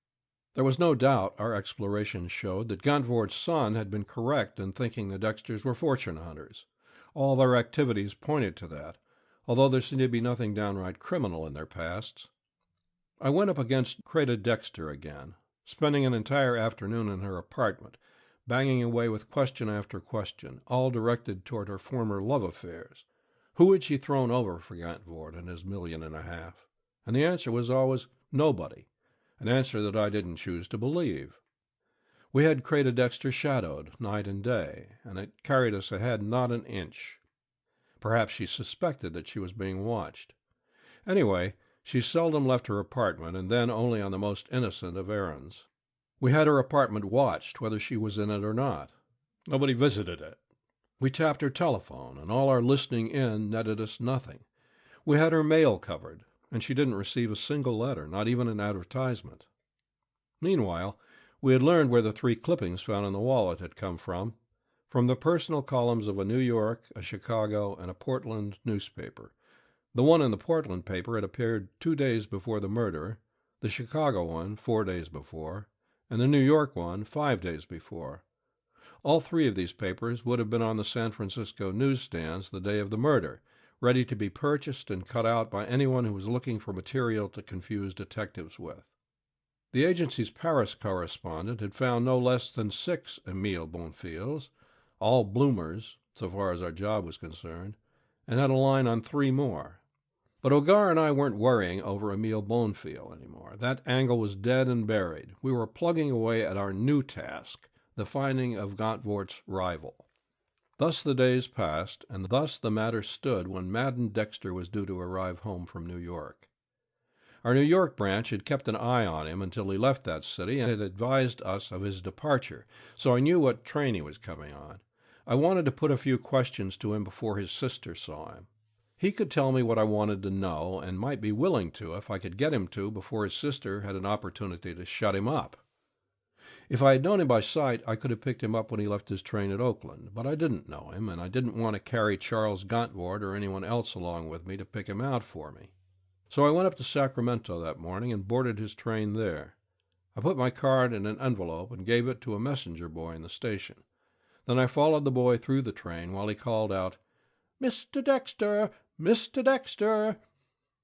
There was no doubt, our exploration showed, that Gantvort's son had been correct in thinking the Dexters were fortune hunters. All their activities pointed to that, although there seemed to be nothing downright criminal in their pasts. I went up against Creda Dexter again, spending an entire afternoon in her apartment, banging away with question after question, all directed toward her former love affairs. Who had she thrown over for Gantvort and his $1.5 million? And the answer was always nobody, an answer that I didn't choose to believe. We had Creda Dexter shadowed night and day, and it carried us ahead not an inch. Perhaps she suspected that she was being watched. Anyway, she seldom left her apartment, and then only on the most innocent of errands. We had her apartment watched, whether she was in it or not. Nobody visited it. We tapped her telephone, and all our listening in netted us nothing. We had her mail covered, and she didn't receive a single letter, not even an advertisement. Meanwhile, we had learned where the 3 clippings found in the wallet had come from the personal columns of a New York, a Chicago, and a Portland newspaper. The one in the Portland paper had appeared 2 days before the murder, the Chicago one 4 days before, and the New York one 5 days before. All 3 of these papers would have been on the San Francisco newsstands the day of the murder, ready to be purchased and cut out by anyone who was looking for material to confuse detectives with. The agency's Paris correspondent had found no less than 6 Émile Bonfils, all bloomers, so far as our job was concerned, and had a line on 3 more. But O'Gar and I weren't worrying over Emile Bonefil anymore. That angle was dead and buried. We were plugging away at our new task, the finding of Gauntvort's rival. Thus the days passed, and thus the matter stood when Madden Dexter was due to arrive home from New York. Our New York branch had kept an eye on him until he left that city and had advised us of his departure, so I knew what train he was coming on. I wanted to put a few questions to him before his sister saw him. He could tell me what I wanted to know, and might be willing to if I could get him to before his sister had an opportunity to shut him up. If I had known him by sight, I could have picked him up when he left his train at Oakland, but I didn't know him, and I didn't want to carry Charles Gauntwort or anyone else along with me to pick him out for me. So I went up to Sacramento that morning and boarded his train there. I put my card in an envelope and gave it to a messenger boy in the station. Then I followed the boy through the train while he called out, "Mr. Dexter! Mr. Dexter!"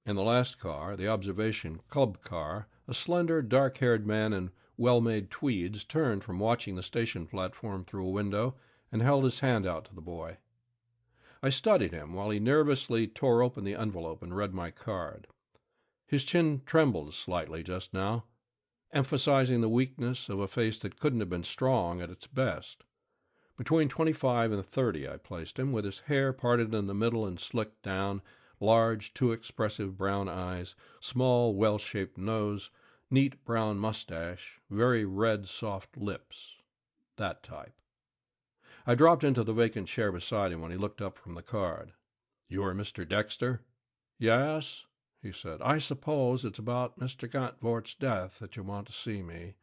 In the last car, the observation club car, a slender, dark-haired man in well-made tweeds turned from watching the station platform through a window and held his hand out to the boy. I studied him while he nervously tore open the envelope and read my card. His chin trembled slightly just now, emphasizing the weakness of a face that couldn't have been strong at its best. Between 25 and 30 I placed him, with his hair parted in the middle and slicked down, large, too expressive brown eyes, small, well-shaped nose, neat brown mustache, very red, soft lips. That type. I dropped into the vacant chair beside him when he looked up from the card. "You are Mr. Dexter?" "Yes," he said. "I suppose it's about Mr. Gauntvort's death that you want to see me."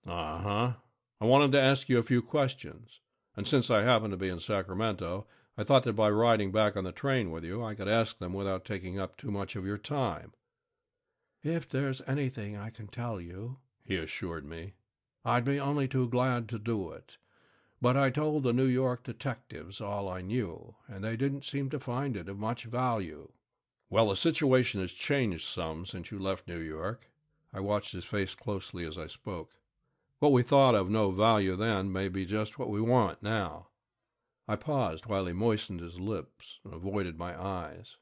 "Uh-huh. I wanted to ask you a few questions. And since I happen to be in Sacramento, I thought that by riding back on the train with you, I could ask them without taking up too much of your time." "If there's anything I can tell you," he assured me, "I'd be only too glad to do it. But I told the New York detectives all I knew, and they didn't seem to find it of much value." "Well, the situation has changed some since you left New York." I watched his face closely as I spoke. "What we thought of no value then may be just what we want now." I paused while he moistened his lips and avoided my eyes.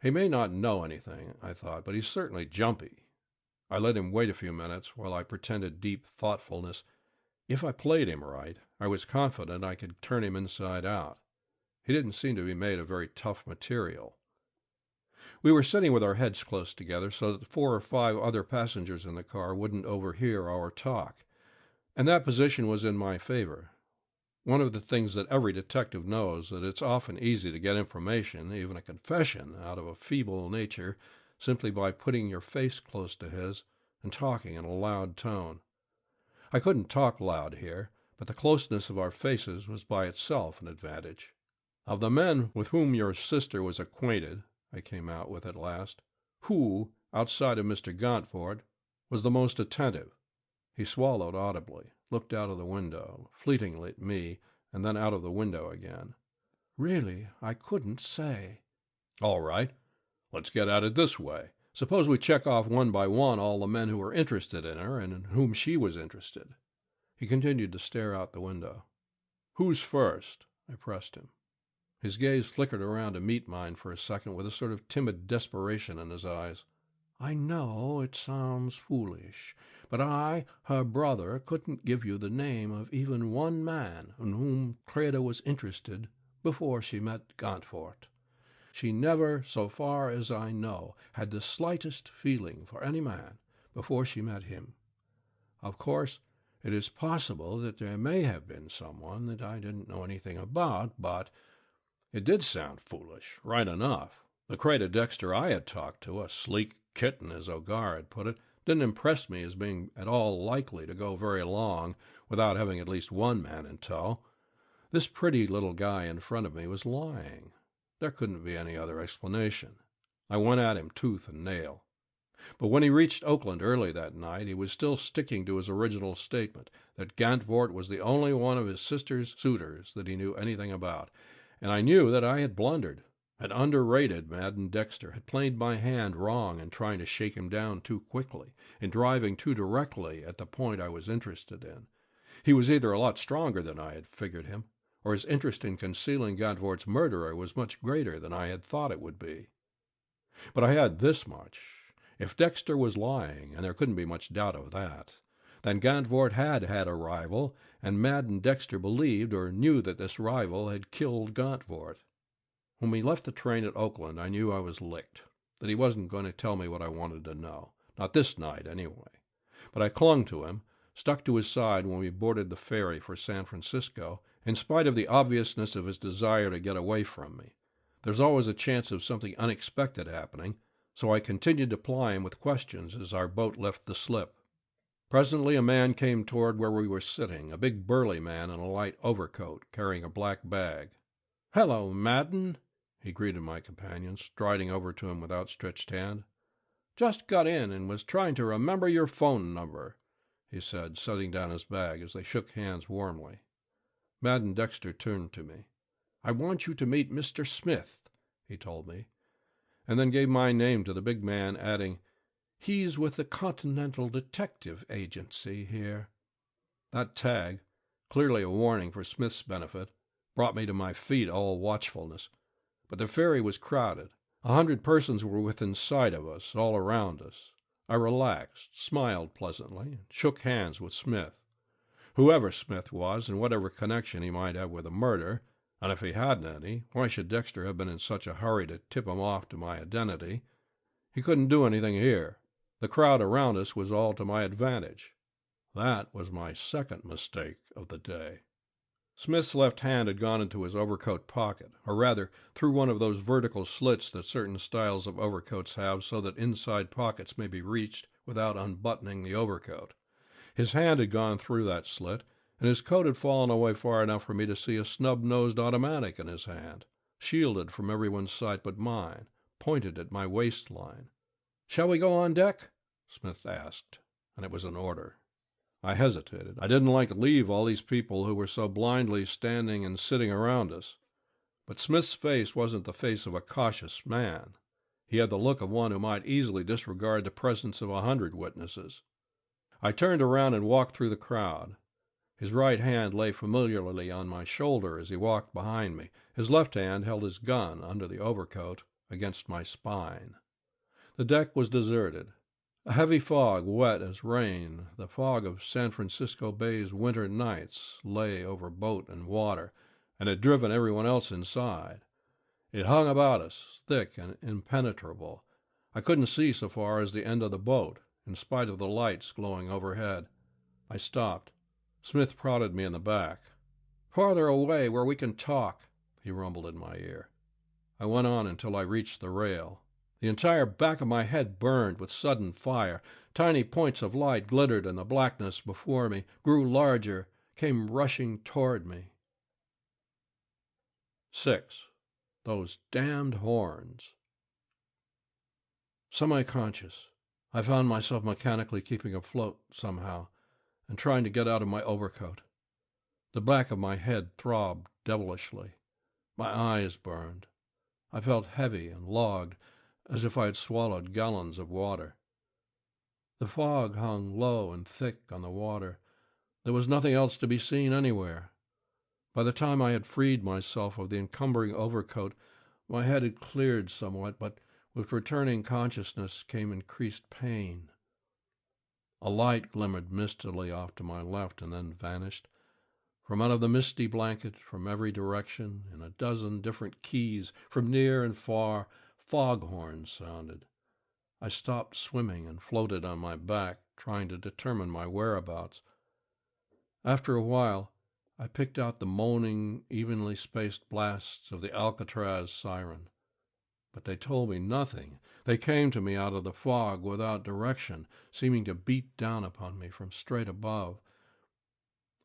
He may not know anything, I thought, but he's certainly jumpy. I let him wait a few minutes while I pretended deep thoughtfulness. If I played him right, I was confident I could turn him inside out. He didn't seem to be made of very tough material. We were sitting with our heads close together so that 4 or 5 other passengers in the car wouldn't overhear our talk, and that position was in my favor. One of the things that every detective knows, that it's often easy to get information, even a confession, out of a feeble nature simply by putting your face close to his and talking in a loud tone. I couldn't talk loud here, but the closeness of our faces was by itself an advantage. "Of the men with whom your sister was acquainted," I came out with at last, "who, outside of Mr. Gauntfort, was the most attentive?" He swallowed audibly, looked out of the window, fleetingly at me, and then out of the window again. "Really, I couldn't say." "All right. Let's get at it this way. Suppose we check off one by one all the men who were interested in her and in whom she was interested." He continued to stare out the window. "Who's first?" I pressed him. His gaze flickered around to meet mine for a second with a sort of timid desperation in his eyes. "I know it sounds foolish, but I, her brother, couldn't give you the name of even one man in whom Creda was interested before she met Gauntfort. She never, so far as I know, had the slightest feeling for any man before she met him. Of course, it is possible that there may have been someone that I didn't know anything about, but—" It did sound foolish, right enough. The Creda Dexter I had talked to, a sleek kitten, as O'Gar had put it, didn't impress me as being at all likely to go very long without having at least one man in tow. This pretty little guy in front of me was lying. There couldn't be any other explanation. I went at him tooth and nail. But when he reached Oakland early that night, he was still sticking to his original statement that Gauntfort was the only one of his sister's suitors that he knew anything about, and I knew that I had blundered, had underrated Madden Dexter, had played my hand wrong in trying to shake him down too quickly, in driving too directly at the point I was interested in. He was either a lot stronger than I had figured him, or his interest in concealing Gonfort's murderer was much greater than I had thought it would be. But I had this much. If Dexter was lying, and there couldn't be much doubt of that, then Gonfort had had a rival, and Madden Dexter believed or knew that this rival had killed Gonfort. When we left the train at Oakland, I knew I was licked, that he wasn't going to tell me what I wanted to know. Not this night, anyway. But I clung to him, stuck to his side when we boarded the ferry for San Francisco, in spite of the obviousness of his desire to get away from me. There's always a chance of something unexpected happening, so I continued to ply him with questions as our boat left the slip. Presently a man came toward where we were sitting, a big burly man in a light overcoat, carrying a black bag. "Hello, Madden," he greeted my companion, striding over to him with outstretched hand. "Just got in and was trying to remember your phone number," he said, setting down his bag as they shook hands warmly. Madden Dexter turned to me. "I want you to meet Mr. Smith," he told me, and then gave my name to the big man, adding, "He's with the Continental Detective Agency here." That tag, clearly a warning for Smith's benefit, brought me to my feet, all watchfulness. But the ferry was crowded. 100 persons were within sight of us, all around us. I relaxed, smiled pleasantly, and shook hands with Smith. Whoever Smith was, and whatever connection he might have with the murder, and if he hadn't any, why should Dexter have been in such a hurry to tip him off to my identity? He couldn't do anything here. The crowd around us was all to my advantage. That was my second mistake of the day. Smith's left hand had gone into his overcoat pocket, or rather, through one of those vertical slits that certain styles of overcoats have so that inside pockets may be reached without unbuttoning the overcoat. His hand had gone through that slit, and his coat had fallen away far enough for me to see a snub-nosed automatic in his hand, shielded from everyone's sight but mine, pointed at my waistline. "Shall we go on deck?" Smith asked, and it was an order. I hesitated. I didn't like to leave all these people who were so blindly standing and sitting around us. But Smith's face wasn't the face of a cautious man. He had the look of one who might easily disregard the presence of 100 witnesses. I turned around and walked through the crowd. His right hand lay familiarly on my shoulder as he walked behind me. His left hand held his gun under the overcoat against my spine. The deck was deserted. A heavy fog, wet as rain, the fog of San Francisco Bay's winter nights, lay over boat and water, and had driven everyone else inside. It hung about us, thick and impenetrable. I couldn't see so far as the end of the boat, in spite of the lights glowing overhead. I stopped. Smith prodded me in the back. "Farther away, where we can talk," he rumbled in my ear. I went on until I reached the rail. The entire back of my head burned with sudden fire. Tiny points of light glittered in the blackness before me, grew larger, came rushing toward me. 6. Those damned horns. Semi-conscious, I found myself mechanically keeping afloat somehow, and trying to get out of my overcoat. The back of my head throbbed devilishly. My eyes burned. I felt heavy and logged, as if I had swallowed gallons of water. The fog hung low and thick on the water. There was nothing else to be seen anywhere. By the time I had freed myself of the encumbering overcoat, my head had cleared somewhat, but with returning consciousness came increased pain. A light glimmered mistily off to my left and then vanished. From out of the misty blanket, from every direction, in a dozen different keys, from near and far, foghorns sounded. I stopped swimming and floated on my back, trying to determine my whereabouts. After a while, I picked out the moaning, evenly spaced blasts of the Alcatraz siren. But they told me nothing. They came to me out of the fog without direction, seeming to beat down upon me from straight above.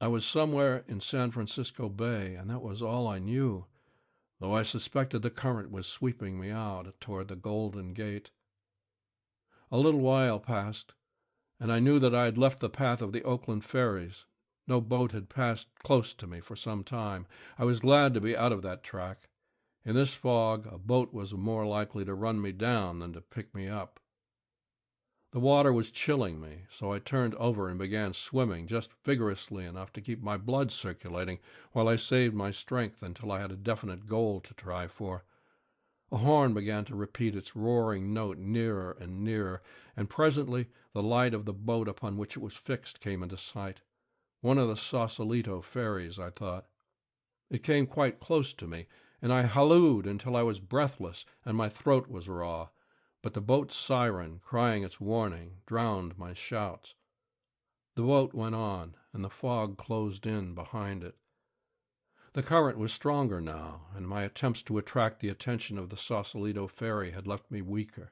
I was somewhere in San Francisco Bay, and that was all I knew, though I suspected the current was sweeping me out toward the Golden Gate. A little while passed, and I knew that I had left the path of the Oakland ferries. No boat had passed close to me for some time. I was glad to be out of that track. In this fog, a boat was more likely to run me down than to pick me up. The water was chilling me, so I turned over and began swimming just vigorously enough to keep my blood circulating while I saved my strength until I had a definite goal to try for. A horn began to repeat its roaring note nearer and nearer, and presently the light of the boat upon which it was fixed came into sight. One of the Sausalito ferries, I thought. It came quite close to me, and I hallooed until I was breathless and my throat was raw. But the boat's siren, crying its warning, drowned my shouts. The boat went on, and the fog closed in behind it. The current was stronger now, and my attempts to attract the attention of the Sausalito ferry had left me weaker.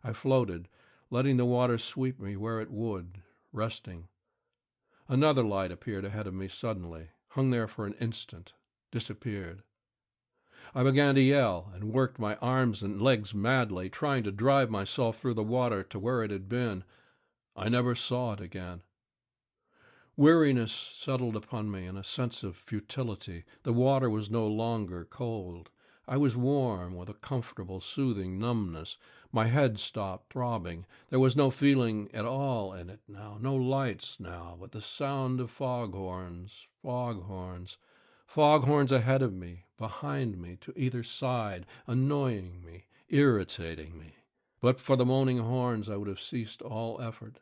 I floated, letting the water sweep me where it would, resting. Another light appeared ahead of me suddenly, hung there for an instant, disappeared. I began to yell and worked my arms and legs madly, trying to drive myself through the water to where it had been. I never saw it again. Weariness settled upon me and a sense of futility. The water was no longer cold. I was warm with a comfortable, soothing numbness. My head stopped throbbing. There was no feeling at all in it now, no lights now, but the sound of foghorns, foghorns ahead of me, behind me, to either side, annoying me, irritating me. But for the moaning horns I would have ceased all effort.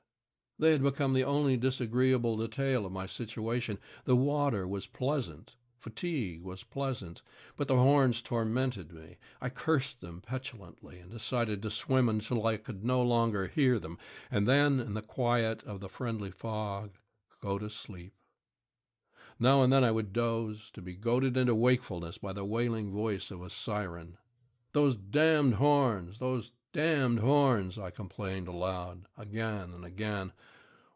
They had become the only disagreeable detail of my situation. The water was pleasant, fatigue was pleasant, but the horns tormented me. I cursed them petulantly and decided to swim until I could no longer hear them, and then, in the quiet of the friendly fog, go to sleep. Now and then I would doze, to be goaded into wakefulness by the wailing voice of a siren. "Those damned horns! Those damned horns!" I complained aloud, again and again.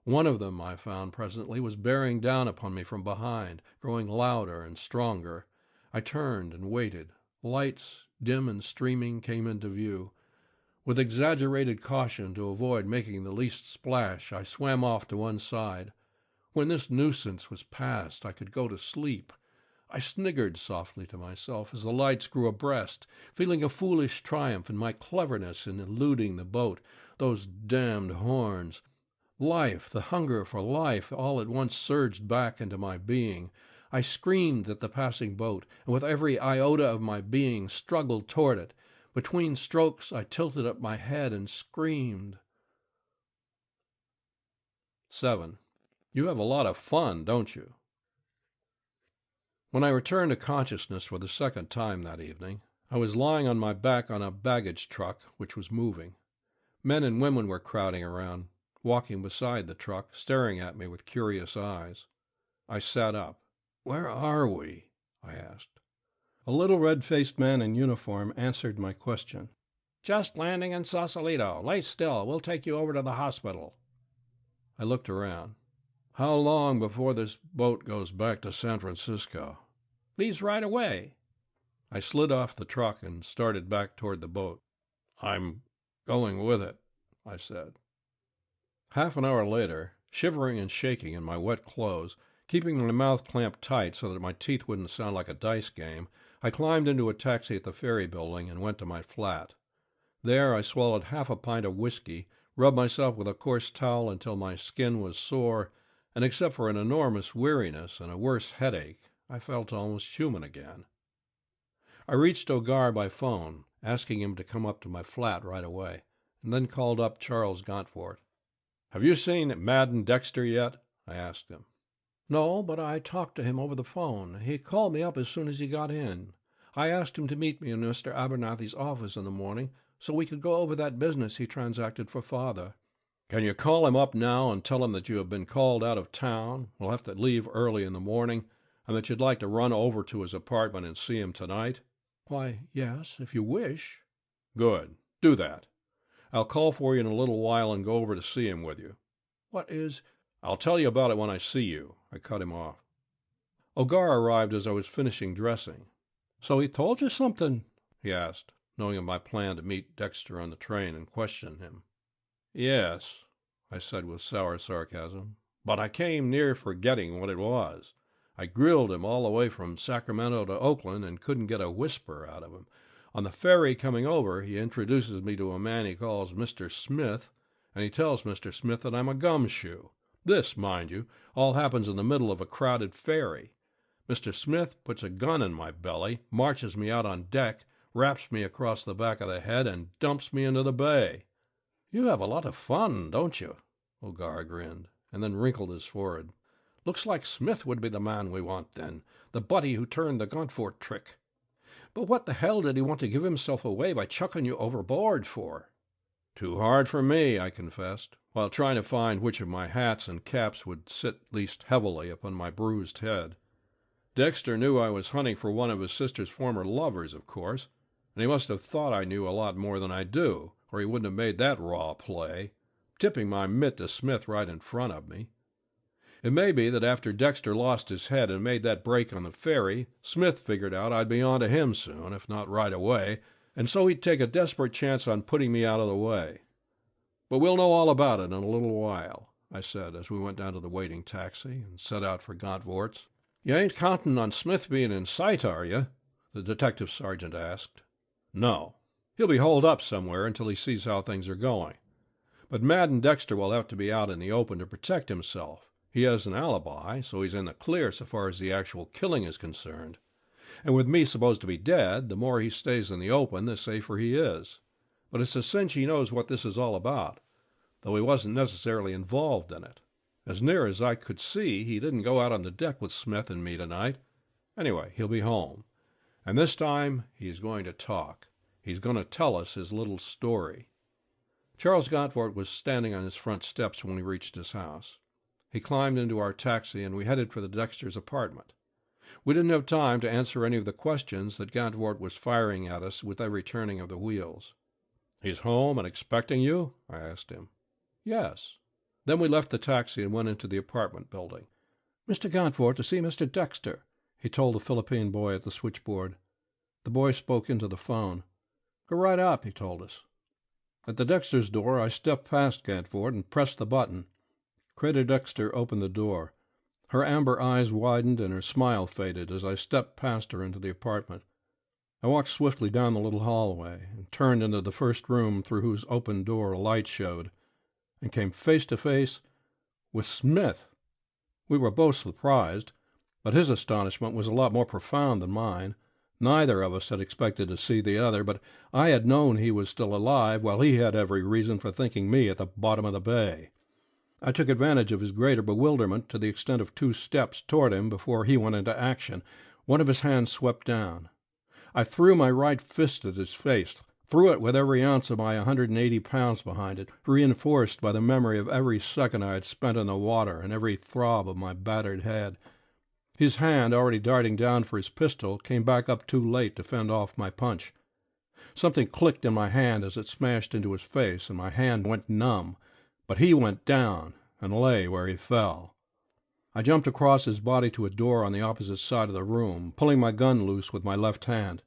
One of them, I found presently, was bearing down upon me from behind, growing louder and stronger. I turned and waited. Lights, dim and streaming, came into view. With exaggerated caution to avoid making the least splash, I swam off to one side. When this nuisance was past, I could go to sleep. I sniggered softly to myself as the lights grew abreast, feeling a foolish triumph in my cleverness in eluding the boat. Those damned horns! Life, the hunger for life, all at once surged back into my being. I screamed at the passing boat, and with every iota of my being struggled toward it. Between strokes I tilted up my head and screamed. 7. You have a lot of fun, don't you? When I returned to consciousness for the second time that evening, I was lying on my back on a baggage truck which was moving. Men and women were crowding around, walking beside the truck, staring at me with curious eyes. I sat up. "Where are we?" I asked. A little red-faced man in uniform answered my question. "Just landing in Sausalito. Lay still. We'll take you over to the hospital." I looked around. "How long before this boat goes back to San Francisco?" "Leaves right away." I slid off the truck and started back toward the boat. "I'm going with it," I said. Half an hour later, shivering and shaking in my wet clothes, keeping my mouth clamped tight so that my teeth wouldn't sound like a dice game, I climbed into a taxi at the ferry building and went to my flat. There I swallowed half a pint of whiskey, rubbed myself with a coarse towel until my skin was sore, and except for an enormous weariness and a worse headache, I felt almost human again. I reached Ogar by phone, asking him to come up to my flat right away, and then called up Charles Gauntfort. "Have you seen Madden Dexter yet?" I asked him. "No, but I talked to him over the phone. He called me up as soon as he got in. I asked him to meet me in Mr. Abernathy's office in the morning so we could go over that business he transacted for Father." "Can you call him up now and tell him that you have been called out of town, will have to leave early in the morning, and that you'd like to run over to his apartment and see him tonight?" "Why, yes, if you wish." "Good. Do that. I'll call for you in a little while and go over to see him with you." "What is—" "I'll tell you about it when I see you." I cut him off. Ogar arrived as I was finishing dressing. "So he told you something?" he asked, knowing of my plan to meet Dexter on the train and question him. "Yes," I said with sour sarcasm, "but I came near forgetting what it was. I grilled him all the way from Sacramento to Oakland and couldn't get a whisper out of him. On the ferry coming over, he introduces me to a man he calls Mr. Smith, and he tells Mr. Smith that I'm a gumshoe. This, mind you, all happens in the middle of a crowded ferry. Mr. Smith puts a gun in my belly, marches me out on deck, raps me across the back of the head, and dumps me into the bay. You have a lot of fun, don't you? O'Gar grinned, and then wrinkled his forehead. Looks like Smith would be the man we want, then, the buddy who turned the Gauntfort trick. But what the hell did he want to give himself away by chucking you overboard for? Too hard for me, I confessed, while trying to find which of my hats and caps would sit least heavily upon my bruised head. Dexter knew I was hunting for one of his sister's former lovers, of course, and he must have thought I knew a lot more than I do, or he wouldn't have made that raw play, tipping my mitt to Smith right in front of me. It may be that after Dexter lost his head and made that break on the ferry, Smith figured out I'd be on to him soon, if not right away, and so he'd take a desperate chance on putting me out of the way. But we'll know all about it in a little while, I said as we went down to the waiting taxi and set out for Gauntvort's. You ain't counting on Smith being in sight, are you? The detective sergeant asked. No. He'll be holed up somewhere until he sees how things are going. But Madden Dexter will have to be out in the open to protect himself. He has an alibi, so he's in the clear so far as the actual killing is concerned. And with me supposed to be dead, the more he stays in the open, the safer he is. But it's a cinch he knows what this is all about, though he wasn't necessarily involved in it. As near as I could see, he didn't go out on the deck with Smith and me tonight. Anyway, he'll be home. And this time, he's going to talk. He's going to tell us his little story. Charles Gauntfort was standing on his front steps when we reached his house. He climbed into our taxi, and we headed for the Dexter's apartment. We didn't have time to answer any of the questions that Gauntfort was firing at us with every turning of the wheels. He's home and expecting you? I asked him. Yes. Then we left the taxi and went into the apartment building. Mr. Gauntfort to see Mr. Dexter, he told the Philippine boy at the switchboard. The boy spoke into the phone. Go right up, he told us. At the Dexter's door, I stepped past Gauntfort and pressed the button. Creda Dexter opened the door. Her amber eyes widened and her smile faded as I stepped past her into the apartment. I walked swiftly down the little hallway and turned into the first room through whose open door a light showed, and came face to face with Smith. We were both surprised, but his astonishment was a lot more profound than mine. Neither of us had expected to see the other, but I had known he was still alive, while he had every reason for thinking me at the bottom of the bay. I took advantage of his greater bewilderment to the extent of 2 steps toward him before he went into action. One of his hands swept down. I threw my right fist at his face, threw it with every ounce of my 180 pounds behind it, reinforced by the memory of every second I had spent in the water and every throb of my battered head. His hand, already darting down for his pistol, came back up too late to fend off my punch. Something clicked in my hand as it smashed into his face, and my hand went numb. But he went down and lay where he fell. I jumped across his body to a door on the opposite side of the room, pulling my gun loose with my left hand.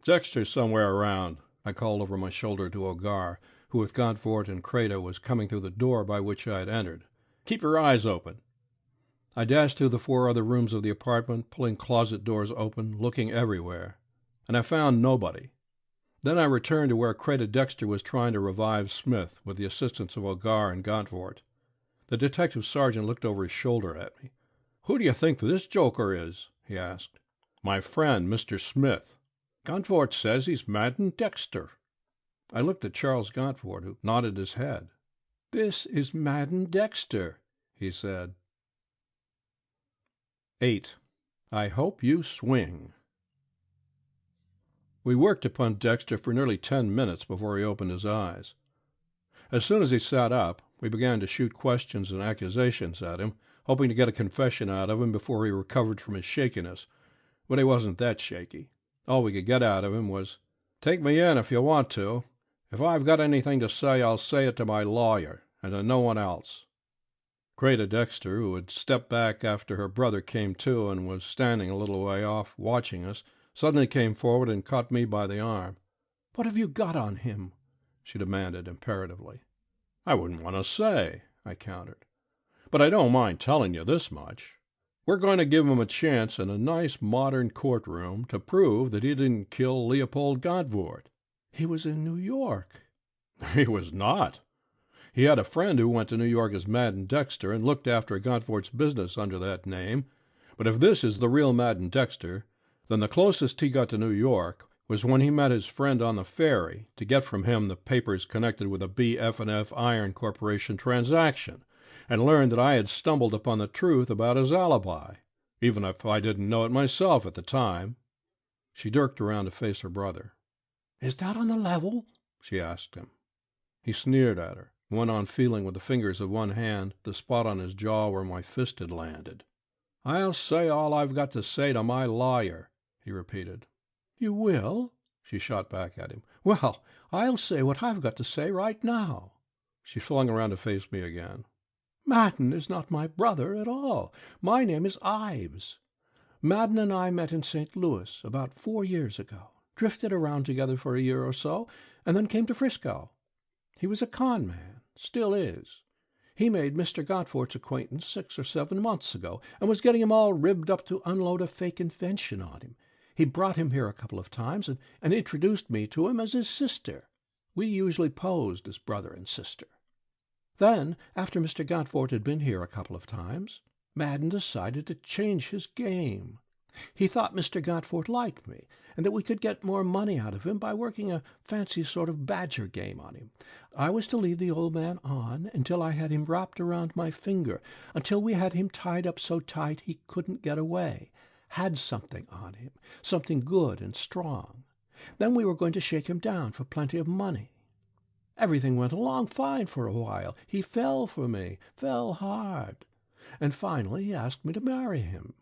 Dexter's somewhere around, I called over my shoulder to O'Gar, who with Gauntfort and Creda was coming through the door by which I had entered. Keep your eyes open. I dashed through the 4 other rooms of the apartment, pulling closet doors open, looking everywhere, and I found nobody. Then I returned to where Creda Dexter was trying to revive Smith with the assistance of O'Gar and Gauntfort. The detective sergeant looked over his shoulder at me. Who do you think this joker is? He asked. My friend, Mr. Smith. Gauntfort says he's Madden Dexter. I looked at Charles Gauntfort, who nodded his head. This is Madden Dexter, he said. 8. I hope you swing. We worked upon Dexter for nearly 10 minutes before he opened his eyes. As soon as he sat up, we began to shoot questions and accusations at him, hoping to get a confession out of him before he recovered from his shakiness. But he wasn't that shaky. All we could get out of him was, take me in if you want to. If I've got anything to say, I'll say it to my lawyer, and to no one else. Creda Dexter, who had stepped back after her brother came to and was standing a little way off watching us, suddenly came forward and caught me by the arm. What have you got on him? She demanded imperatively. I wouldn't want to say, I countered. But I don't mind telling you this much. We're going to give him a chance in a nice modern courtroom to prove that he didn't kill Leopold Gauntfort. He was in New York. He was not. He had a friend who went to New York as Madden Dexter and looked after Gauntfort's business under that name. But if this is the real Madden Dexter, then the closest he got to New York was when he met his friend on the ferry to get from him the papers connected with a B.F.F. Iron Corporation transaction, and learned that I had stumbled upon the truth about his alibi, even if I didn't know it myself at the time. She jerked around to face her brother. "Is that on the level?" she asked him. He sneered at her, and went on feeling with the fingers of one hand the spot on his jaw where my fist had landed. "I'll say all I've got to say to my lawyer," he repeated. "You will?" she shot back at him. "Well, I'll say what I've got to say right now." She flung around to face me again. "Madden is not my brother at all. My name is Ives. Madden and I met in St. Louis about 4 years ago, drifted around together for a year or so, and then came to Frisco. He was a con man, still is. He made Mr. Gauntfort's acquaintance 6 or 7 months ago, and was getting him all ribbed up to unload a fake invention on him. He brought him here a couple of times and introduced me to him as his sister. We usually posed as brother and sister. Then, after Mr. Gauntfort had been here a couple of times, Madden decided to change his game. He thought Mr. Gauntfort liked me, and that we could get more money out of him by working a fancy sort of badger game on him. I was to lead the old man on until I had him wrapped around my finger, until we had him tied up so tight he couldn't get away, had something on him, something good and strong. Then we were going to shake him down for plenty of money. Everything went along fine for a while. He fell for me, fell hard. And finally he asked me to marry him.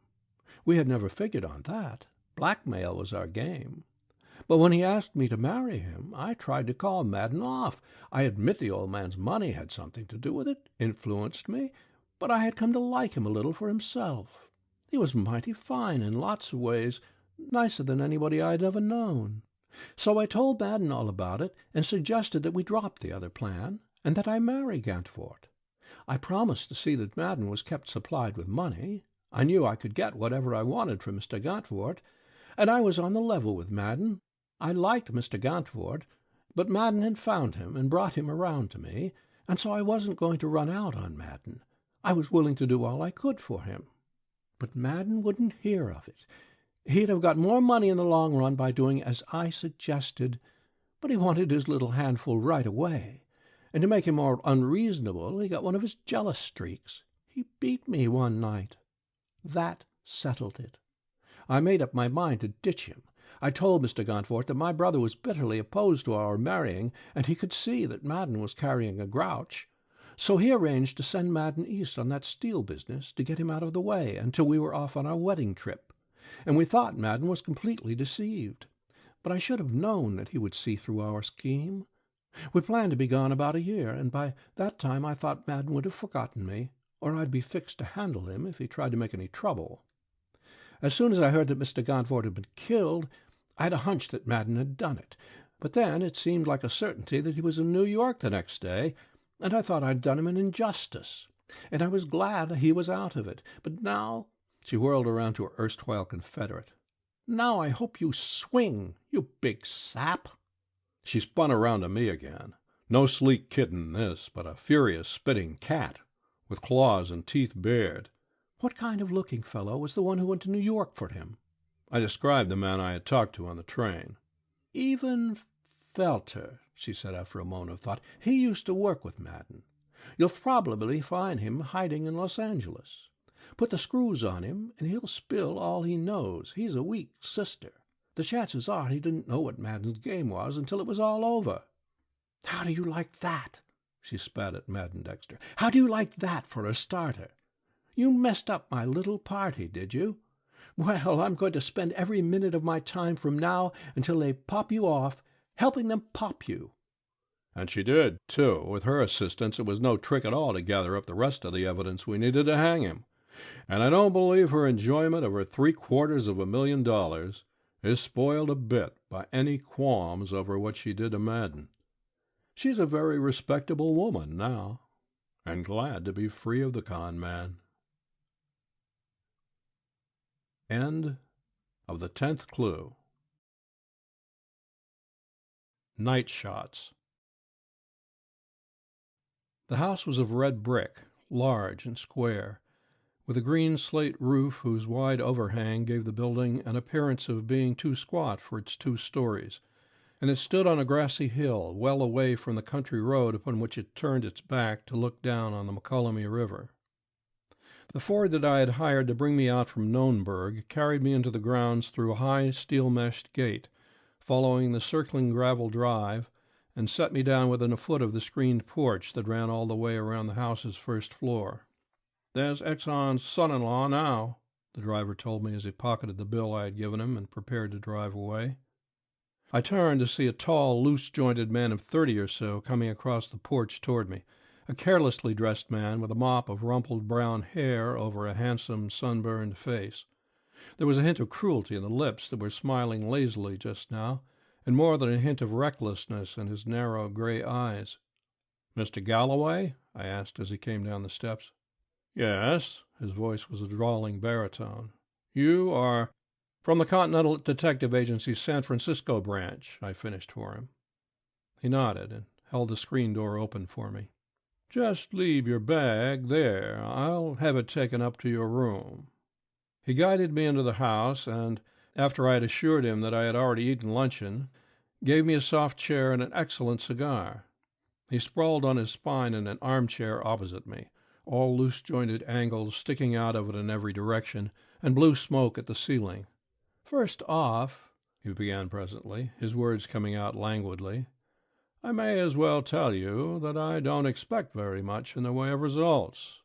We had never figured on that. Blackmail was our game. But when he asked me to marry him, I tried to call Madden off. I admit the old man's money had something to do with it, influenced me, but I had come to like him a little for himself. He was mighty fine in lots of ways, nicer than anybody I'd ever known. So I told Madden all about it and suggested that we drop the other plan and that I marry Gauntfort. I promised to see that Madden was kept supplied with money. I knew I could get whatever I wanted from Mr. Gauntfort, and I was on the level with Madden. I liked Mr. Gauntfort, but Madden had found him and brought him around to me, and so I wasn't going to run out on Madden. I was willing to do all I could for him. But Madden wouldn't hear of it. He'd have got more money in the long run by doing as I suggested, but he wanted his little handful right away, and to make him more unreasonable, he got one of his jealous streaks. He beat me one night. That settled it. I made up my mind to ditch him. I told Mr. Gauntfort that my brother was bitterly opposed to our marrying, and he could see that Madden was carrying a grouch. So he arranged to send Madden east on that steel business to get him out of the way until we were off on our wedding trip. And we thought Madden was completely deceived. But I should have known that he would see through our scheme. We planned to be gone about a year, and by that time I thought Madden would have forgotten me, or I'd be fixed to handle him if he tried to make any trouble. As soon as I heard that Mr. Gauntfort had been killed, I had a hunch that Madden had done it. But then it seemed like a certainty that he was in New York the next day, and I thought I'd done him an injustice, and I was glad he was out of it. But now— she whirled around to her erstwhile confederate. "Now I hope you swing, you big sap." She spun around to me again. No sleek kitten this, but a furious spitting cat, with claws and teeth bared. "What kind of looking fellow was the one who went to New York for him?" I described the man I had talked to on the train. "Even Felter," she said after a moment of thought. "He used to work with Madden. You'll probably find him hiding in Los Angeles. Put the screws on him, and he'll spill all he knows. He's a weak sister. The chances are he didn't know what Madden's game was until it was all over." "How do you like that?" she spat at Madden Dexter. "How do you like that for a starter? You messed up my little party, did you? Well, I'm going to spend every minute of my time from now until they pop you off, helping them pop you." And she did, too. With her assistance, it was no trick at all to gather up the rest of the evidence we needed to hang him. And I don't believe her enjoyment of her $750,000 is spoiled a bit by any qualms over what she did to Madden. She's a very respectable woman now, and glad to be free of the con man. End of the 10th Clew. Night Shots. The house was of red brick, large and square, with a green slate roof whose wide overhang gave the building an appearance of being too squat for its 2 stories, and it stood on a grassy hill, well away from the country road upon which it turned its back to look down on the McCullamy River. The Ford that I had hired to bring me out from Nonnberg carried me into the grounds through a high steel-meshed gate, following the circling gravel drive, and set me down within a foot of the screened porch that ran all the way around the house's first floor. "There's Exxon's son-in-law now," the driver told me as he pocketed the bill I had given him and prepared to drive away. I turned to see a tall, loose-jointed man of 30 or so coming across the porch toward me, a carelessly dressed man with a mop of rumpled brown hair over a handsome, sunburned face. There was a hint of cruelty in the lips that were smiling lazily just now, and more than a hint of recklessness in his narrow gray eyes. "Mr. Galloway?" I asked as he came down the steps. "Yes." His voice was a drawling baritone. "You are—" "From the Continental Detective Agency San Francisco branch," I finished for him. He nodded and held the screen door open for me. "Just leave your bag there. I'll have it taken up to your room." He guided me into the house, and, after I had assured him that I had already eaten luncheon, gave me a soft chair and an excellent cigar. He sprawled on his spine in an armchair opposite me, all loose-jointed angles sticking out of it in every direction, and blue smoke at the ceiling. "First off," he began presently, his words coming out languidly, "I may as well tell you that I don't expect very much in the way of results.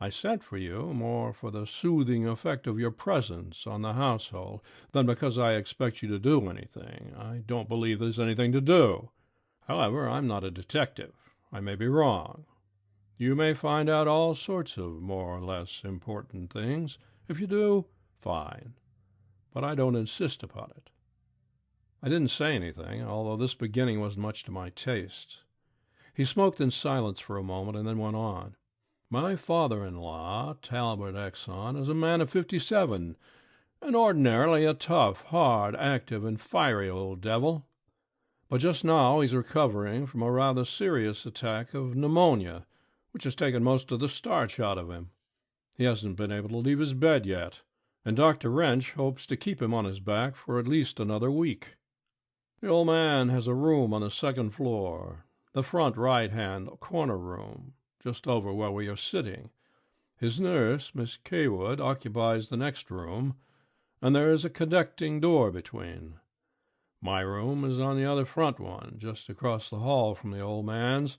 I sent for you more for the soothing effect of your presence on the household than because I expect you to do anything. I don't believe there's anything to do. However, I'm not a detective. I may be wrong. You may find out all sorts of more or less important things. If you do, fine. But I don't insist upon it." I didn't say anything, although this beginning wasn't much to my taste. He smoked in silence for a moment and then went on. "My father-in-law, Talbot Exxon, is a man of 57, and ordinarily a tough, hard, active, and fiery old devil. But just now he's recovering from a rather serious attack of pneumonia, which has taken most of the starch out of him. He hasn't been able to leave his bed yet, and Dr. Wrench hopes to keep him on his back for at least another week. The old man has a room on the 2nd floor, the front right-hand corner room, just over where we are sitting. His nurse, Miss Cawood, occupies the next room, and there is a connecting door between. My room is on the other front one, just across the hall from the old man's,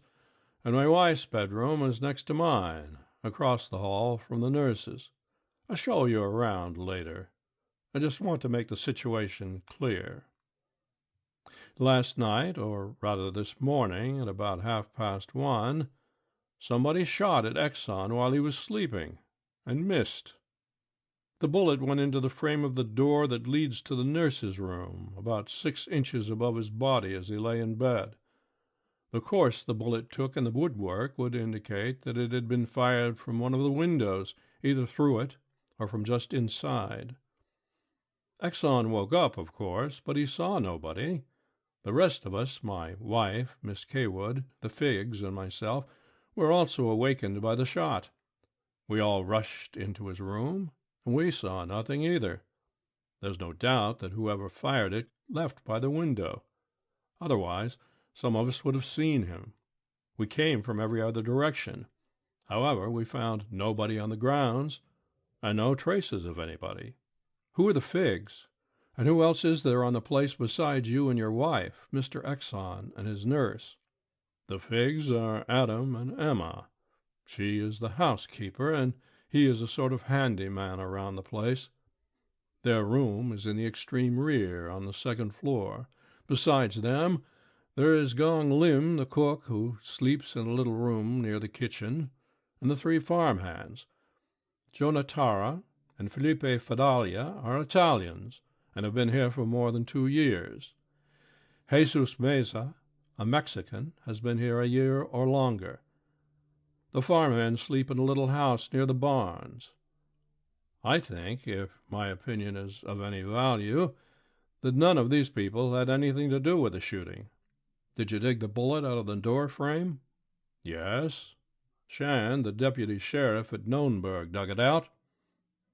and my wife's bedroom is next to mine, across the hall from the nurse's. I'll show you around later. I just want to make the situation clear. Last night, or rather this morning, at about 1:30, somebody shot at Exxon while he was sleeping, and missed. The bullet went into the frame of the door that leads to the nurse's room, about 6 inches above his body as he lay in bed. The course the bullet took in the woodwork would indicate that it had been fired from one of the windows, either through it or from just inside. Exxon woke up, of course, but he saw nobody. The rest of us, my wife, Miss Cawood, the Figs, and myself, were also awakened by the shot. We all rushed into his room, and we saw nothing either. There's no doubt that whoever fired it left by the window. Otherwise, some of us would have seen him. We came from every other direction. However, we found nobody on the grounds, and no traces of anybody. Who are the Figs? And who else is there on the place besides you and your wife, Mr. Exxon, and his nurse?" "The Figs are Adam and Emma. She is the housekeeper, and he is a sort of handyman around the place. Their room is in the extreme rear, on the 2nd floor. Besides them, there is Gong Lim, the cook, who sleeps in a little room near the kitchen, and the 3 farmhands. Jonatara and Felipe Fadalia are Italians, and have been here for more than 2 years. Jesus Meza, a Mexican, has been here a year or longer. The farmhands sleep in a little house near the barns. I think, if my opinion is of any value, that none of these people had anything to do with the shooting. Did you dig the bullet out of the door frame?" Yes. Shand, the deputy sheriff at Nurnberg, dug it out.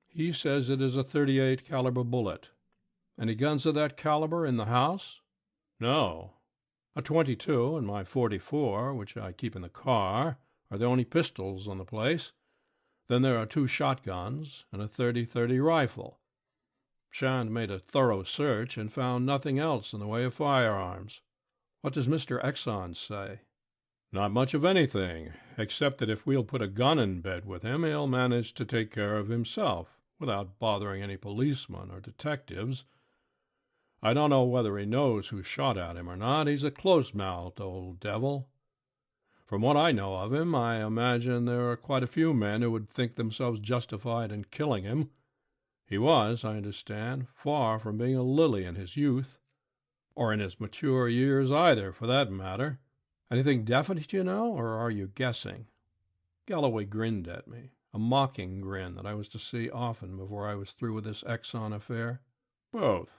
He says it is a .38 caliber bullet. Any guns of that caliber in the house? No. A .22 and my .44, which I keep in the car, are the only pistols on the place. Then there are 2 shotguns and a .30-30 rifle. Shand made a thorough search and found nothing else in the way of firearms. What does Mr. Exon say? Not much of anything, except that if we'll put a gun in bed with him, he'll manage to take care of himself without bothering any policemen or detectives. I don't know whether he knows who shot at him or not. He's a close-mouthed old devil. From what I know of him, I imagine there are quite a few men who would think themselves justified in killing him. He was, I understand, far from being a lily in his youth, or in his mature years either, for that matter. Anything definite, you know, or are you guessing? Galloway grinned at me, a mocking grin that I was to see often before I was through with this Exon affair. Both,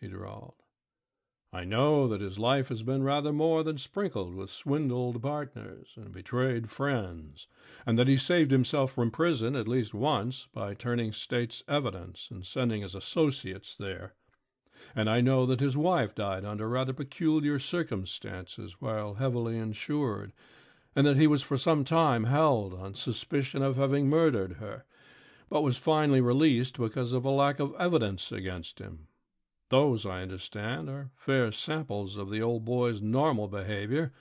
he drawled. I know that his life has been rather more than sprinkled with swindled partners and betrayed friends, and that he saved himself from prison at least once by turning state's evidence and sending his associates there. And I know that his wife died under rather peculiar circumstances while heavily insured, and that he was for some time held on suspicion of having murdered her, but was finally released because of a lack of evidence against him. Those, I understand, are fair samples of the old boy's normal behavior,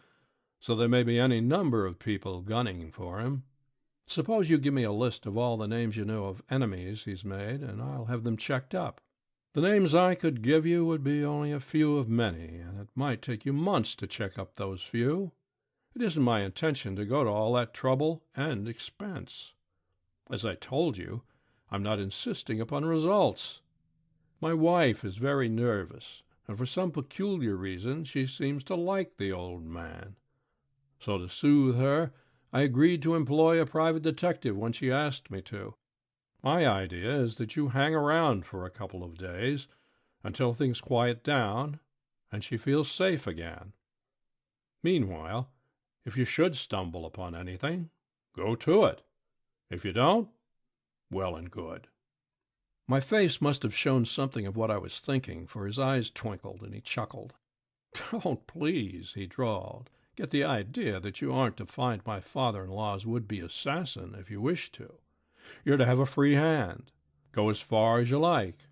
so there may be any number of people gunning for him. Suppose you give me a list of all the names you know of enemies he's made, and I'll have them checked up. The names I could give you would be only a few of many, and it might take you months to check up those few. It isn't my intention to go to all that trouble and expense. As I told you, I'm not insisting upon results. My wife is very nervous, and for some peculiar reason she seems to like the old man. So to soothe her, I agreed to employ a private detective when she asked me to. My idea is that you hang around for a couple of days until things quiet down and she feels safe again. Meanwhile, if you should stumble upon anything, go to it. If you don't, well and good. My face must have shown something of what I was thinking, for his eyes twinkled and he chuckled. Don't, please, he drawled, get the idea that you aren't to find my father-in-law's would-be assassin if you wish to. You're to have a free hand. Go as far as you like,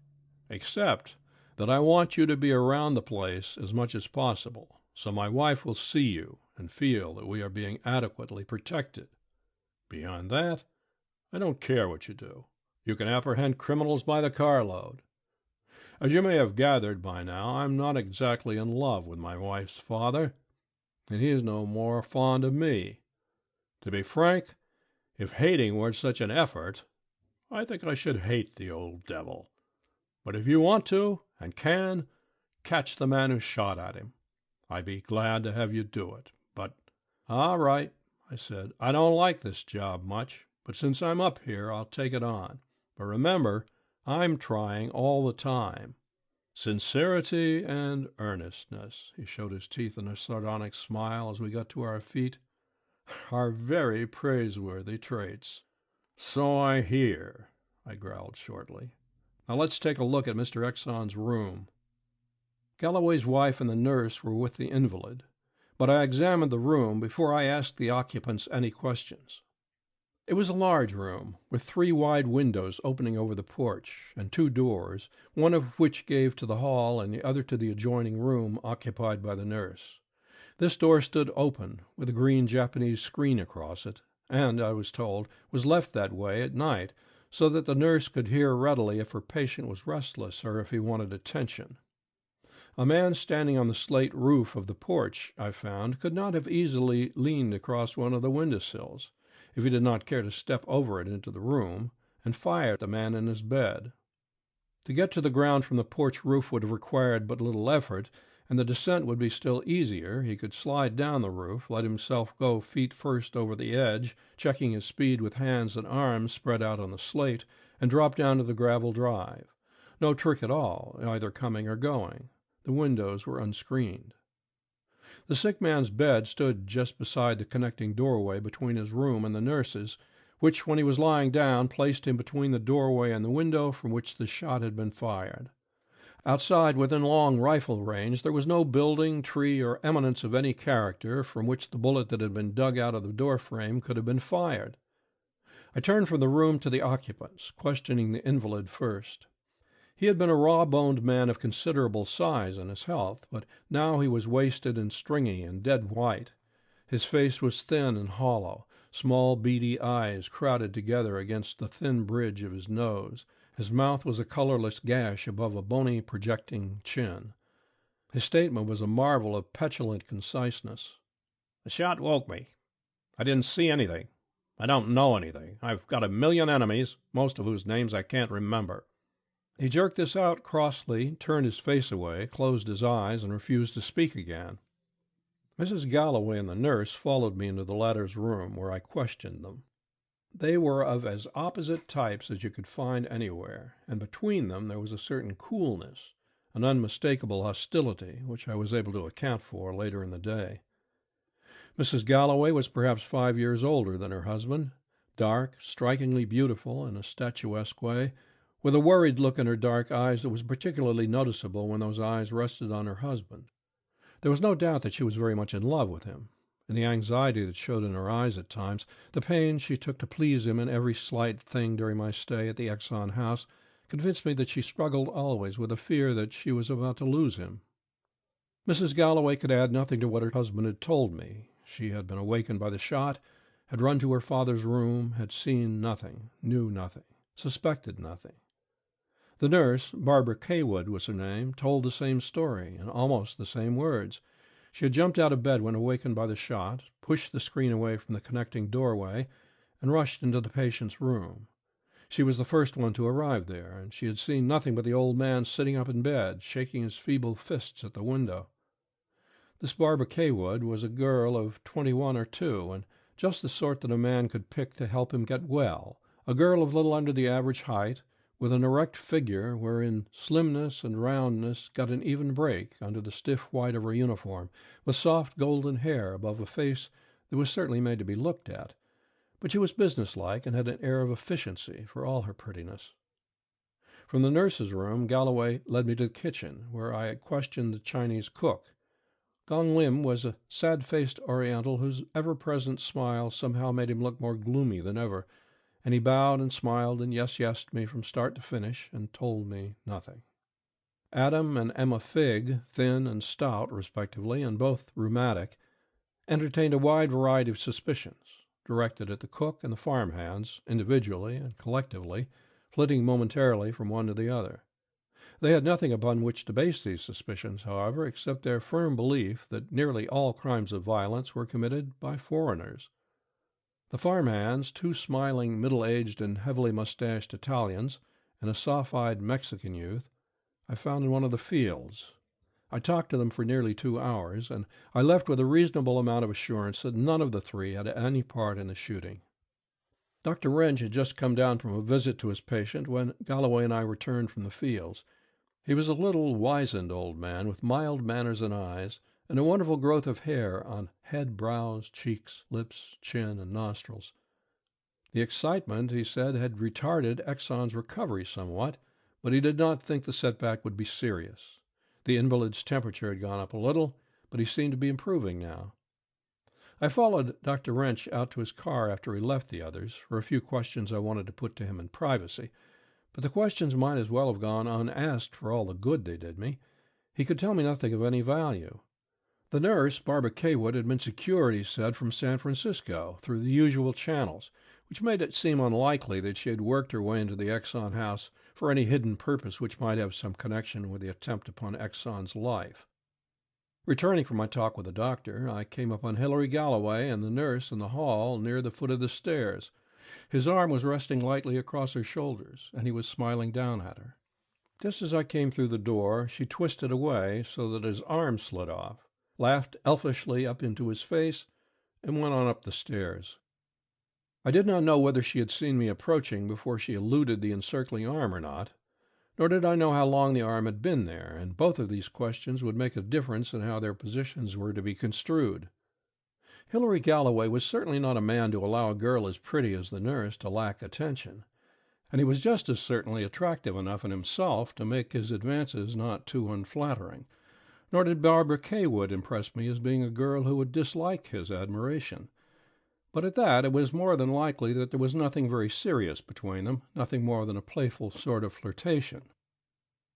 except that I want you to be around the place as much as possible, so my wife will see you and feel that we are being adequately protected. Beyond that, I don't care what you do. You can apprehend criminals by the carload. As you may have gathered by now, I'm not exactly in love with my wife's father, and he is no more fond of me. To be frank, if hating were such an effort, I think I should hate the old devil. But if you want to, and can, catch the man who shot at him. I'd be glad to have you do it, but— All right, I said. I don't like this job much, but since I'm up here, I'll take it on. But remember, I'm trying all the time. Sincerity and earnestness, he showed his teeth in a sardonic smile as we got to our feet, are very praiseworthy traits. So I hear, I growled shortly. Now let's take a look at Mr. Exon's room. Galloway's wife and the nurse were with the invalid, but I examined the room before I asked the occupants any questions. It was a large room, with 3 wide windows opening over the porch, and 2 doors, one of which gave to the hall and the other to the adjoining room occupied by the nurse. This door stood open, with a green Japanese screen across it, and, I was told, was left that way at night, so that the nurse could hear readily if her patient was restless or if he wanted attention. A man standing on the slate roof of the porch, I found, could not have easily leaned across one of the window-sills, if he did not care to step over it into the room, and fire at the man in his bed. To get to the ground from the porch roof would have required but little effort, and the descent would be still easier. He could slide down the roof, let himself go feet first over the edge, checking his speed with hands and arms spread out on the slate, and drop down to the gravel drive. No trick at all, either coming or going. The windows were unscreened. The sick man's bed stood just beside the connecting doorway between his room and the nurse's, which, when he was lying down, placed him between the doorway and the window from which the shot had been fired. Outside, within long rifle range, there was no building, tree, or eminence of any character from which the bullet that had been dug out of the door frame could have been fired. I turned from the room to the occupants, questioning the invalid first. He had been a raw-boned man of considerable size in his health, but now he was wasted and stringy and dead white. His face was thin and hollow, small beady eyes crowded together against the thin bridge of his nose. His mouth was a colorless gash above a bony, projecting chin. His statement was a marvel of petulant conciseness. "The shot woke me. I didn't see anything. I don't know anything. I've got a million enemies, most of whose names I can't remember." He jerked this out crossly, turned his face away, closed his eyes, and refused to speak again. Mrs. Galloway and the nurse followed me into the latter's room, where I questioned them. They were of as opposite types as you could find anywhere, and between them there was a certain coolness, an unmistakable hostility, which I was able to account for later in the day. Mrs. Galloway was perhaps 5 years older than her husband, dark, strikingly beautiful in a statuesque way, with a worried look in her dark eyes that was particularly noticeable when those eyes rested on her husband. There was no doubt that she was very much in love with him, and the anxiety that showed in her eyes at times, the pains she took to please him in every slight thing during my stay at the Exon house, convinced me that she struggled always with a fear that she was about to lose him. Mrs. Galloway could add nothing to what her husband had told me. She had been awakened by the shot, had run to her father's room, had seen nothing, knew nothing, suspected nothing. The nurse, Barbara Cawood was her name, told the same story in almost the same words. She had jumped out of bed when awakened by the shot, pushed the screen away from the connecting doorway, and rushed into the patient's room. She was the first one to arrive there, and she had seen nothing but the old man sitting up in bed, shaking his feeble fists at the window. This Barbara Cawood was a girl of 21 or 22, and just the sort that a man could pick to help him get well, a girl of little under the average height, with an erect figure wherein slimness and roundness got an even break under the stiff white of her uniform, with soft golden hair above a face that was certainly made to be looked at. But she was businesslike and had an air of efficiency for all her prettiness. From the nurse's room, Galloway led me to the kitchen, where I had questioned the Chinese cook. Gong Lim was a sad-faced Oriental whose ever-present smile somehow made him look more gloomy than ever, and he bowed and smiled and yes-yesed me from start to finish and told me nothing. Adam and Emma Figg, thin and stout respectively, and both rheumatic, entertained a wide variety of suspicions, directed at the cook and the farm hands, individually and collectively, flitting momentarily from one to the other. They had nothing upon which to base these suspicions, however, except their firm belief that nearly all crimes of violence were committed by foreigners. The farm hands, 2 smiling, middle-aged and heavily mustached Italians, and a soft-eyed Mexican youth, I found in one of the fields. I talked to them for nearly 2 hours, and I left with a reasonable amount of assurance that none of the 3 had any part in the shooting. Dr. Wrench had just come down from a visit to his patient when Galloway and I returned from the fields. He was a little, wizened old man with mild manners and eyes, and a wonderful growth of hair on head, brows, cheeks, lips, chin, and nostrils. The excitement, he said, had retarded Exon's recovery somewhat, but he did not think the setback would be serious. The invalid's temperature had gone up a little, but he seemed to be improving now. I followed Dr. Wrench out to his car after he left the others for a few questions I wanted to put to him in privacy, but the questions might as well have gone unasked for all the good they did me. He could tell me nothing of any value. The nurse, Barbara Cawood, had been secured, he said, from San Francisco through the usual channels, which made it seem unlikely that she had worked her way into the Exon house for any hidden purpose which might have some connection with the attempt upon Exon's life. Returning from my talk with the doctor, I came upon Hilary Galloway and the nurse in the hall near the foot of the stairs. His arm was resting lightly across her shoulders, and he was smiling down at her. Just as I came through the door, she twisted away so that his arm slid off, laughed elfishly up into his face, and went on up the stairs. I did not know whether she had seen me approaching before she eluded the encircling arm or not. nor did I know how long the arm had been there, and both of these questions would make a difference in how their positions were to be construed. Hilary Galloway was certainly not a man to allow a girl as pretty as the nurse to lack attention, and he was just as certainly attractive enough in himself to make his advances not too unflattering. Nor did Barbara Kaywood impress me as being a girl who would dislike his admiration. But at that, it was more than likely that there was nothing very serious between them, nothing more than a playful sort of flirtation.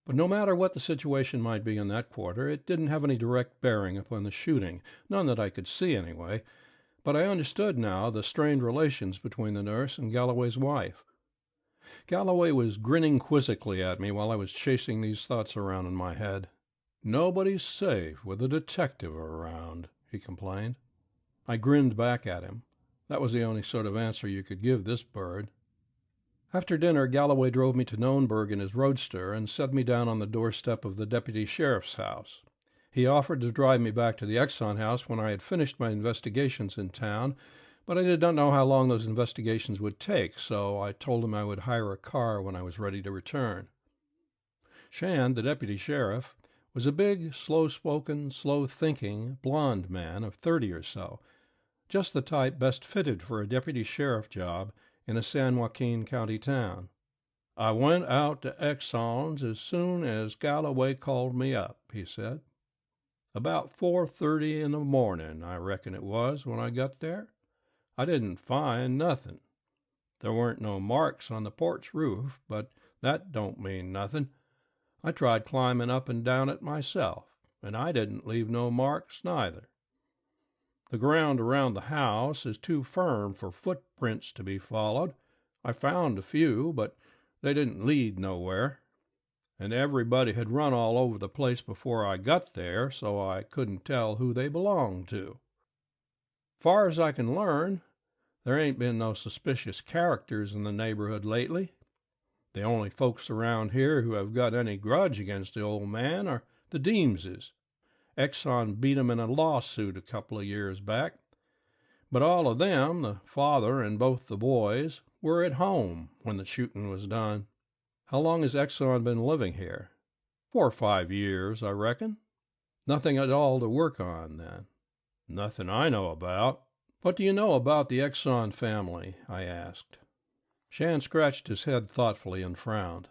But no matter what the situation might be in that quarter, it didn't have any direct bearing upon the shooting, none that I could see anyway. But I understood now the strained relations between the nurse and Galloway's wife. Galloway was grinning quizzically at me while I was chasing these thoughts around in my head. "Nobody's safe with a detective around," he complained. I grinned back at him. That was the only sort of answer you could give this bird. After dinner, Galloway drove me to Nonberg in his roadster and set me down on the doorstep of the deputy sheriff's house. He offered to drive me back to the Exxon house when I had finished my investigations in town, but I did not know how long those investigations would take, so I told him I would hire a car when I was ready to return. Shand, the deputy sheriff, was a big, slow-spoken, slow-thinking, blond man of 30 or so, just the type best fitted for a deputy sheriff job in a San Joaquin County town. "I went out to Exxon's as soon as Galloway called me up," he said. "About 4:30 in the morning, I reckon it was, when I got there. I didn't find nothing. There weren't no marks on the porch roof, but that don't mean nothing. I tried climbing up and down it myself, and I didn't leave no marks neither. The ground around the house is too firm for footprints to be followed. I found a few, but they didn't lead nowhere. And everybody had run all over the place before I got there, so I couldn't tell who they belonged to. Far as I can learn, there ain't been no suspicious characters in the neighborhood lately. The only folks around here who have got any grudge against the old man are the Dainses. Exxon beat 'em in a lawsuit a couple of years back. But all of them, the father and both the boys, were at home when the shooting was done." "How long has Exxon been living here?" "4 or 5 years, I reckon." "Nothing at all to work on, then?" "Nothing I know about." "What do you know about the Exxon family?" I asked. Shand scratched his head thoughtfully and frowned.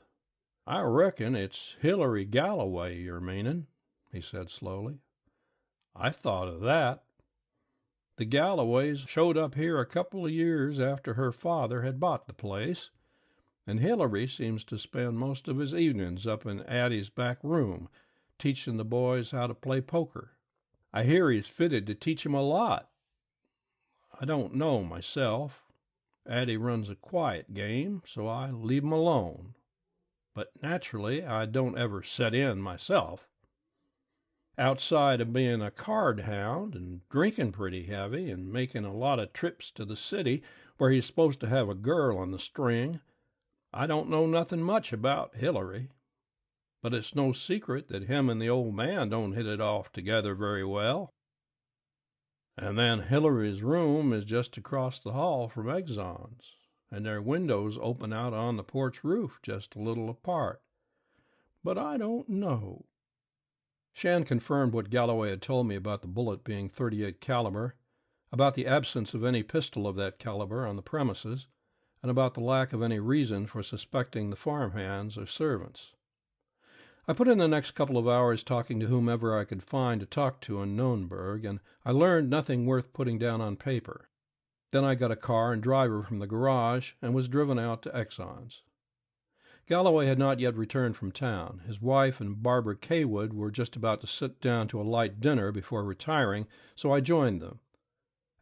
"I reckon it's Hilary Galloway you're meanin'," he said slowly. "I thought of that. The Galloways showed up here a couple of years after her father had bought the place, and Hilary seems to spend most of his evenings up in Addie's back room, teaching the boys how to play poker. I hear he's fitted to teach 'em a lot. I don't know myself. Addie runs a quiet game, so I leave 'em alone. But naturally, I don't ever set in myself. Outside of being a card hound and drinking pretty heavy and making a lot of trips to the city where he's supposed to have a girl on the string, I don't know nothing much about Hilary. But it's no secret that him and the old man don't hit it off together very well. And then Hilary's room is just across the hall from Exxon's, and their windows open out on the porch roof just a little apart. But I don't know." Shand confirmed what Galloway had told me about the bullet being .38 caliber, about the absence of any pistol of that caliber on the premises, and about the lack of any reason for suspecting the farm hands or servants. I put in the next couple of hours talking to whomever I could find to talk to in Nonberg, and I learned nothing worth putting down on paper. Then I got a car and driver from the garage and was driven out to Exxon's. Galloway had not yet returned from town. His wife and Barbara Kaywood were just about to sit down to a light dinner before retiring, so I joined them.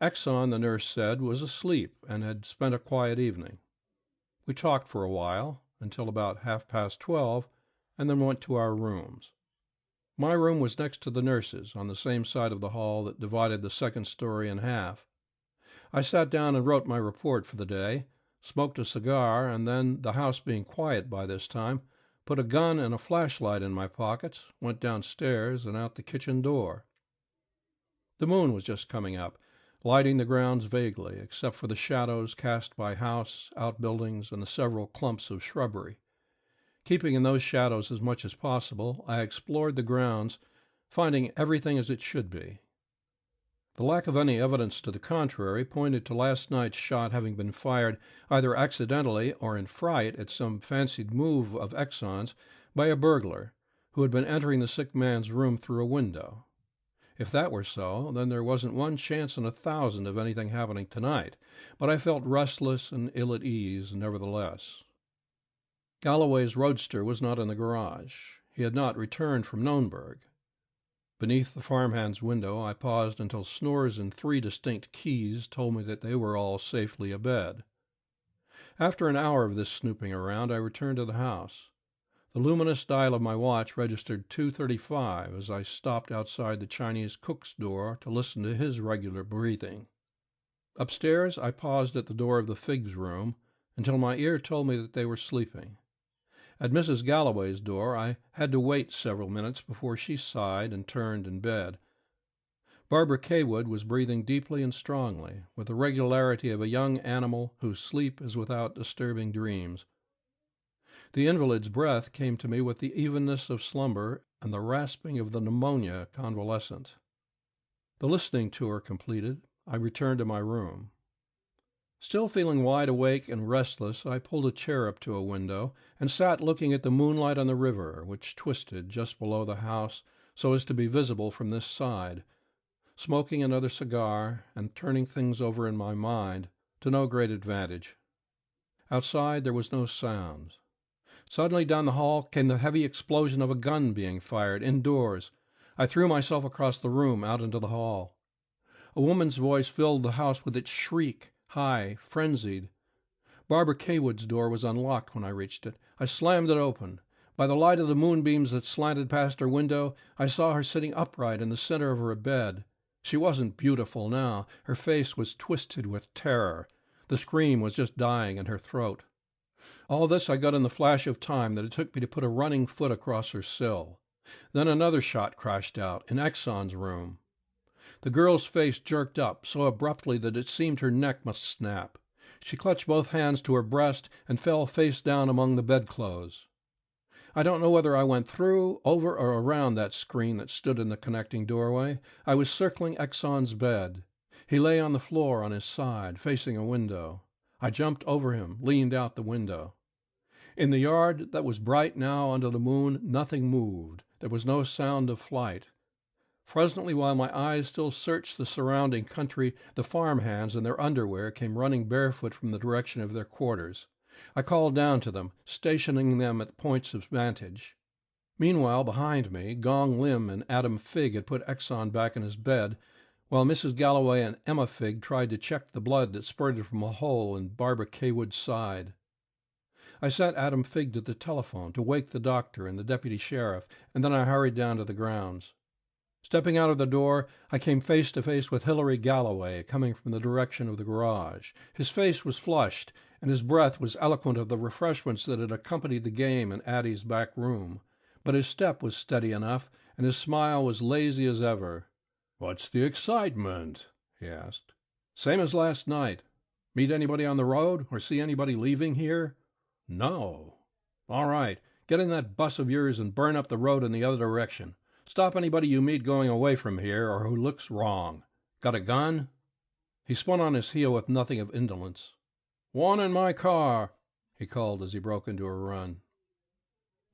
Exxon, the nurse said, was asleep and had spent a quiet evening. We talked for a while, until about 12:30, and then went to our rooms. My room was next to the nurse's, on the same side of the hall that divided the second story in half. I sat down and wrote my report for the day, smoked a cigar, and then, the house being quiet by this time, put a gun and a flashlight in my pockets, went downstairs and out the kitchen door. The moon was just coming up, lighting the grounds vaguely, except for the shadows cast by house, outbuildings, and the several clumps of shrubbery. Keeping in those shadows as much as possible, I explored the grounds, finding everything as it should be. The lack of any evidence to the contrary pointed to last night's shot having been fired either accidentally or in fright at some fancied move of Exxon's by a burglar who had been entering the sick man's room through a window. If that were so, then there wasn't one chance in 1,000 of anything happening tonight, but I felt restless and ill at ease nevertheless. Galloway's roadster was not in the garage. He had not returned from Nürnberg. Beneath the farmhand's window I paused until snores in 3 distinct keys told me that they were all safely abed. After an hour of this snooping around, I returned to the house. The luminous dial of my watch registered 2:35 as I stopped outside the Chinese cook's door to listen to his regular breathing. Upstairs, I paused at the door of the Figs' room until my ear told me that they were sleeping. At Mrs. Galloway's door, I had to wait several minutes before she sighed and turned in bed. Barbara Cawood was breathing deeply and strongly, with the regularity of a young animal whose sleep is without disturbing dreams. The invalid's breath came to me with the evenness of slumber and the rasping of the pneumonia convalescent. The listening tour completed, I returned to my room. Still feeling wide awake and restless, I pulled a chair up to a window and sat looking at the moonlight on the river, which twisted just below the house so as to be visible from this side, smoking another cigar and turning things over in my mind to no great advantage. Outside there was no sound. Suddenly down the hall came the heavy explosion of a gun being fired indoors. I threw myself across the room out into the hall. A woman's voice filled the house with its shriek, high, frenzied. Barbara Cawood's door was unlocked when I reached it. I slammed it open. By the light of the moonbeams that slanted past her window, I saw her sitting upright in the center of her bed. She wasn't beautiful now. Her face was twisted with terror. The scream was just dying in her throat. All this I got in the flash of time that it took me to put a running foot across her sill. Then another shot crashed out in Exxon's room. The girl's face jerked up so abruptly that it seemed her neck must snap. She clutched both hands to her breast and fell face down among the bedclothes. I don't know whether I went through, over, or around that screen that stood in the connecting doorway. I was circling Exxon's bed. He lay on the floor on his side, facing a window. I jumped over him, leaned out the window. In the yard that was bright now under the moon, nothing moved. There was no sound of flight. Presently, while my eyes still searched the surrounding country, the farmhands in their underwear came running barefoot from the direction of their quarters. I called down to them, stationing them at points of vantage. Meanwhile, behind me, Gong Lim and Adam Fig had put Exxon back in his bed, while Mrs. Galloway and Emma Fig tried to check the blood that spurted from a hole in Barbara Cawood's side. I sent Adam Fig to the telephone to wake the doctor and the deputy sheriff, and then I hurried down to the grounds. Stepping out of the door, I came face to face with Hilary Galloway, coming from the direction of the garage. His face was flushed, and his breath was eloquent of the refreshments that had accompanied the game in Addie's back room. But his step was steady enough, and his smile was lazy as ever. "What's the excitement?" he asked. "Same as last night. Meet anybody on the road, or see anybody leaving here?" "No." "All right. Get in that bus of yours and burn up the road in the other direction. Stop anybody you meet going away from here or who looks wrong. Got a gun?" He spun on his heel with nothing of indolence. "One in my car," he called as he broke into a run.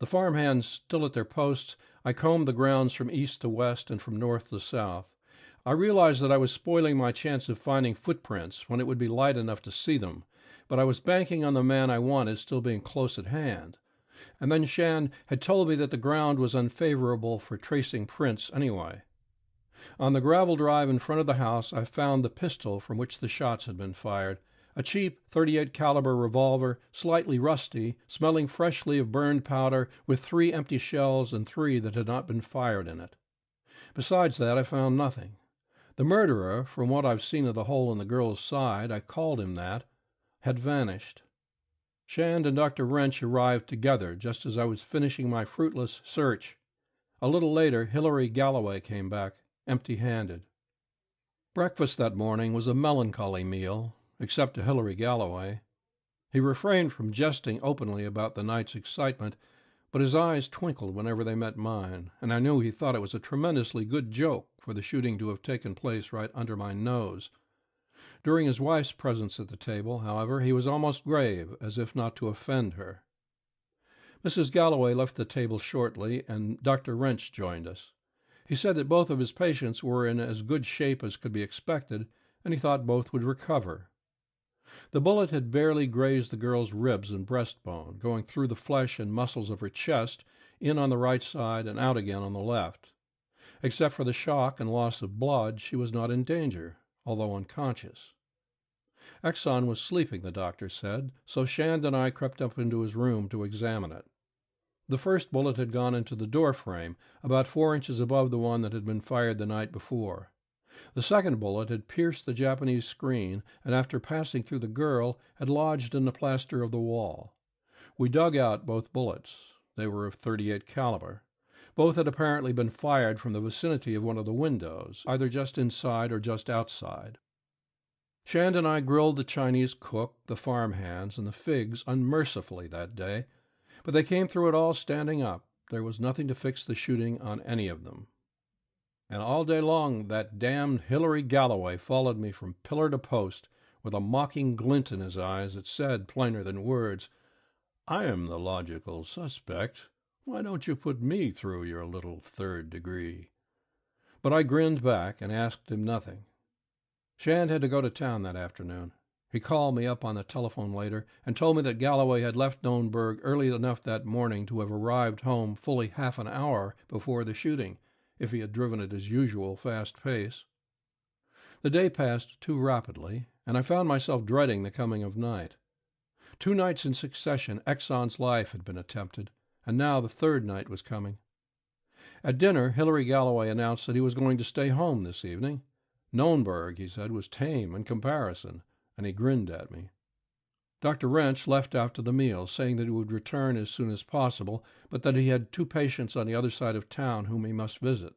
The farmhands still at their posts, I combed the grounds from east to west and from north to south. I realized that I was spoiling my chance of finding footprints when it would be light enough to see them, but I was banking on the man I wanted still being close at hand. And then Shand had told me that the ground was unfavorable for tracing prints anyway. On the gravel drive in front of the house, I found the pistol from which the shots had been fired, a cheap .38 caliber revolver, slightly rusty, smelling freshly of burned powder, with 3 empty shells and 3 that had not been fired in it. Besides that, I found nothing. The murderer, from what I've seen of the hole in the girl's side, I called him that, had vanished. Shand and Dr. Wrench arrived together just as I was finishing my fruitless search. A little later, Hilary Galloway came back, empty-handed. Breakfast that morning was a melancholy meal, except to Hilary Galloway. He refrained from jesting openly about the night's excitement, but his eyes twinkled whenever they met mine, and I knew he thought it was a tremendously good joke for the shooting to have taken place right under my nose. During his wife's presence at the table, however, he was almost grave, as if not to offend her. Mrs. Galloway left the table shortly, and Dr. Wrench joined us. He said that both of his patients were in as good shape as could be expected, and he thought both would recover. The bullet had barely grazed the girl's ribs and breastbone, going through the flesh and muscles of her chest, in on the right side and out again on the left. Except for the shock and loss of blood, she was not in danger, although unconscious. Exxon was sleeping, the doctor said, so Shand and I crept up into his room to examine it. The first bullet had gone into the door frame, about 4 inches above the one that had been fired the night before. The second bullet had pierced the Japanese screen, and after passing through the girl, had lodged in the plaster of the wall. We dug out both bullets. They were of .38 caliber. Both had apparently been fired from the vicinity of one of the windows, either just inside or just outside. Shand and I grilled the Chinese cook, the farm hands, and the Figs unmercifully that day, but they came through it all standing up. There was nothing to fix the shooting on any of them. And all day long that damned Hilary Galloway followed me from pillar to post, with a mocking glint in his eyes that said, plainer than words, "I am the logical suspect. Why don't you put me through your little 3rd degree?" But I grinned back and asked him nothing. Shand had to go to town that afternoon. He called me up on the telephone later and told me that Galloway had left Nonberg early enough that morning to have arrived home fully half an hour before the shooting, if he had driven at his usual fast pace. The day passed too rapidly, and I found myself dreading the coming of night. 2 nights in succession Exxon's life had been attempted, and now the 3rd night was coming. At dinner, Hilary Galloway announced that he was going to stay home this evening. Nonberg, he said, was tame in comparison, and he grinned at me. Dr. Wrench left after the meal, saying that he would return as soon as possible, but that he had 2 patients on the other side of town whom he must visit.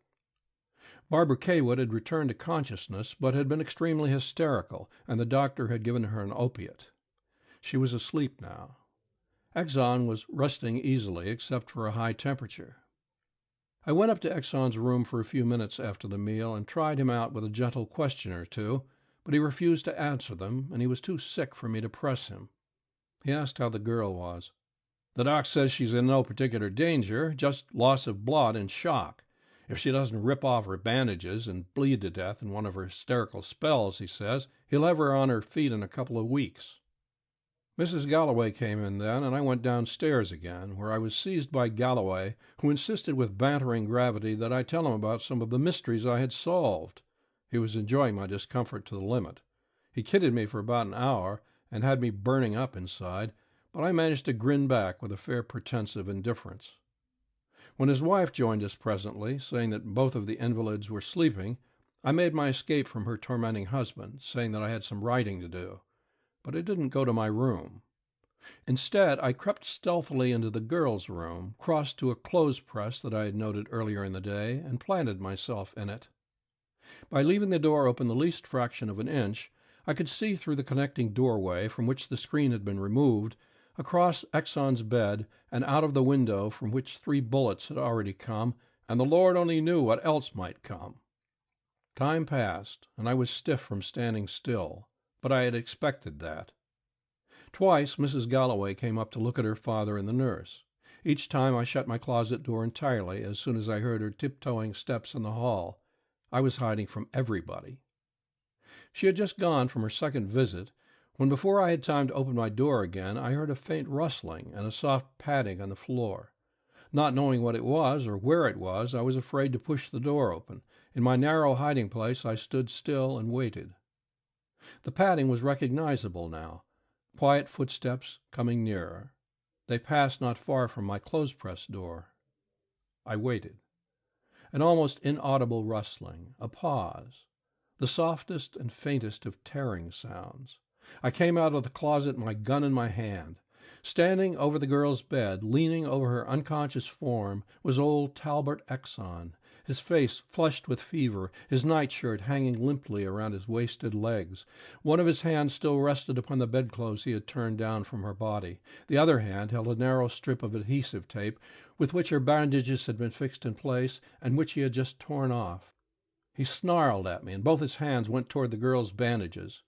Barbara Kaywood had returned to consciousness, but had been extremely hysterical, and the doctor had given her an opiate. She was asleep now. Exxon was resting easily, except for a high temperature. I went up to Exxon's room for a few minutes after the meal and tried him out with a gentle question or two, but he refused to answer them, and he was too sick for me to press him. He asked how the girl was. "The doc says she's in no particular danger, just loss of blood and shock. If she doesn't rip off her bandages and bleed to death in one of her hysterical spells, he says, he'll have her on her feet in a couple of weeks." Mrs. Galloway came in then, and I went downstairs again, where I was seized by Galloway, who insisted with bantering gravity that I tell him about some of the mysteries I had solved. He was enjoying my discomfort to the limit. He kidded me for about an hour, and had me burning up inside, but I managed to grin back with a fair pretense of indifference. When his wife joined us presently, saying that both of the invalids were sleeping, I made my escape from her tormenting husband, saying that I had some writing to do. But I didn't go to my room. Instead, I crept stealthily into the girls' room, crossed to a clothes press that I had noted earlier in the day, and planted myself in it. By leaving the door open the least fraction of an inch, I could see through the connecting doorway, from which the screen had been removed, across Exxon's bed, and out of the window from which 3 bullets had already come, and the Lord only knew what else might come. Time passed, and I was stiff from standing still, but I had expected that. Twice Mrs. Galloway came up to look at her father and the nurse. Each time I shut my closet door entirely as soon as I heard her tiptoeing steps in the hall. I was hiding from everybody. She had just gone from her second visit, when before I had time to open my door again, I heard a faint rustling and a soft padding on the floor. Not knowing what it was or where it was, I was afraid to push the door open. In my narrow hiding place, I stood still and waited. The padding was recognizable now. Quiet footsteps coming nearer. They passed not far from my clothes-press door. I waited. An almost inaudible rustling, a pause, the softest and faintest of tearing sounds. I came out of the closet, my gun in my hand. Standing over the girl's bed, leaning over her unconscious form, was old Talbot Exxon, his face flushed with fever, his nightshirt hanging limply around his wasted legs. One of his hands still rested upon the bedclothes he had turned down from her body. The other hand held a narrow strip of adhesive tape, with which her bandages had been fixed in place and which he had just torn off. He snarled at me, and both his hands went toward the girl's bandages.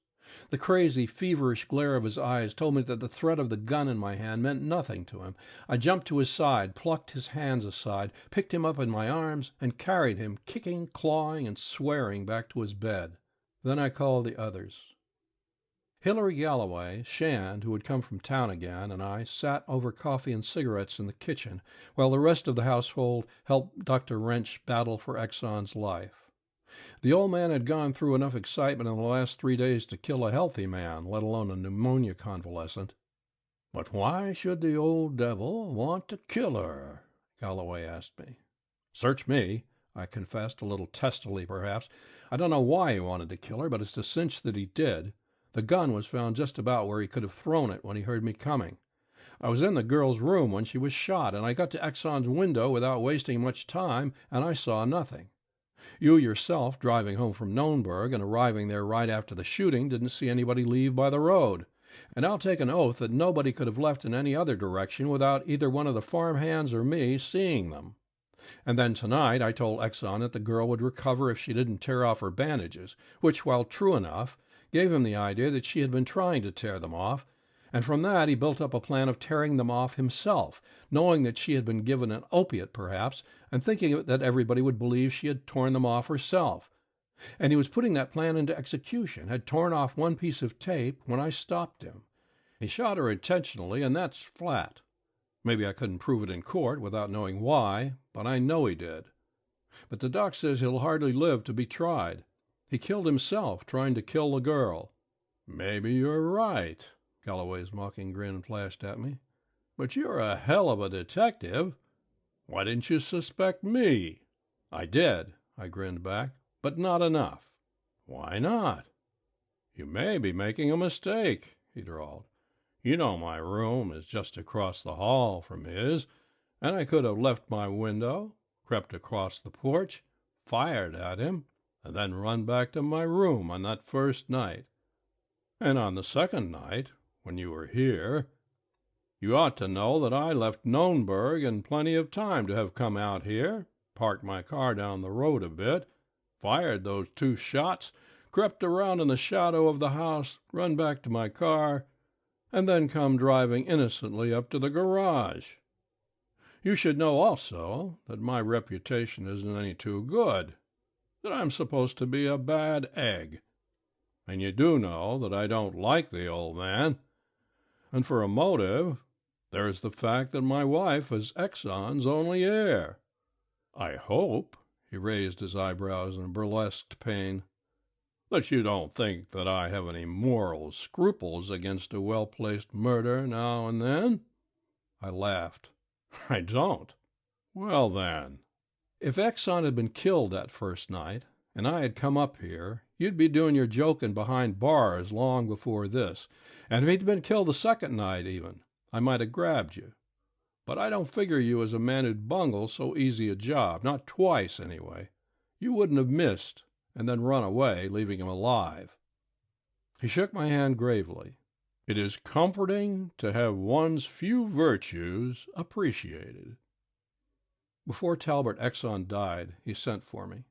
The crazy, feverish glare of his eyes told me that the threat of the gun in my hand meant nothing to him. I jumped to his side, plucked his hands aside, picked him up in my arms, and carried him, kicking, clawing, and swearing, back to his bed. Then I called the others. Hilary Galloway, Shand, who had come from town again, and I sat over coffee and cigarettes in the kitchen, while the rest of the household helped Dr. Wrench battle for Exxon's life. The old man had gone through enough excitement in the last 3 days to kill a healthy man, let alone a pneumonia convalescent. "But why should the old devil want to kill her?" Galloway asked me. "Search me," I confessed, a little testily perhaps. "I don't know why he wanted to kill her, but it's a cinch that he did. The gun was found just about where he could have thrown it when he heard me coming. I was in the girl's room when she was shot, and I got to Exxon's window without wasting much time, and I saw nothing. You yourself, driving home from Nürnberg and arriving there right after the shooting, didn't see anybody leave by the road. And I'll take an oath that nobody could have left in any other direction without either one of the farm hands or me seeing them. And then tonight I told Exxon that the girl would recover if she didn't tear off her bandages, which, while true enough, gave him the idea that she had been trying to tear them off, and from that he built up a plan of tearing them off himself, knowing that she had been given an opiate perhaps, and thinking that everybody would believe she had torn them off herself. And he was putting that plan into execution, had torn off one piece of tape when I stopped him. He shot her intentionally, and that's flat. Maybe I couldn't prove it in court without knowing why, but I know he did. But the doc says he'll hardly live to be tried. He killed himself trying to kill the girl." "Maybe you're right." Galloway's mocking grin flashed at me. "But you're a hell of a detective. Why didn't you suspect me?" "I did," I grinned back, "but not enough." "Why not?" "You may be making a mistake," he drawled. "You know my room is just across the hall from his, and I could have left my window, crept across the porch, fired at him, and then run back to my room on that first night. And on the second night, when you were here, you ought to know that I left Nürnberg in plenty of time to have come out here, parked my car down the road a bit, fired those 2 shots, crept around in the shadow of the house, run back to my car, and then come driving innocently up to the garage. You should know also that my reputation isn't any too good, that I'm supposed to be a bad egg. And you do know that I don't like the old man. And for a motive, there's the fact that my wife is Exxon's only heir. I hope," he raised his eyebrows in burlesque pain, "that you don't think that I have any moral scruples against a well-placed murder now and then?" I laughed. "I don't." "Well, then, if Exxon had been killed that first night, and I had come up here, you'd be doing your joking behind bars long before this. And if he'd been killed the second night even, I might have grabbed you. But I don't figure you as a man who'd bungle so easy a job, not twice anyway. You wouldn't have missed and then run away, leaving him alive." He shook my hand gravely. "It is comforting to have one's few virtues appreciated." Before Talbot Exxon died, he sent for me.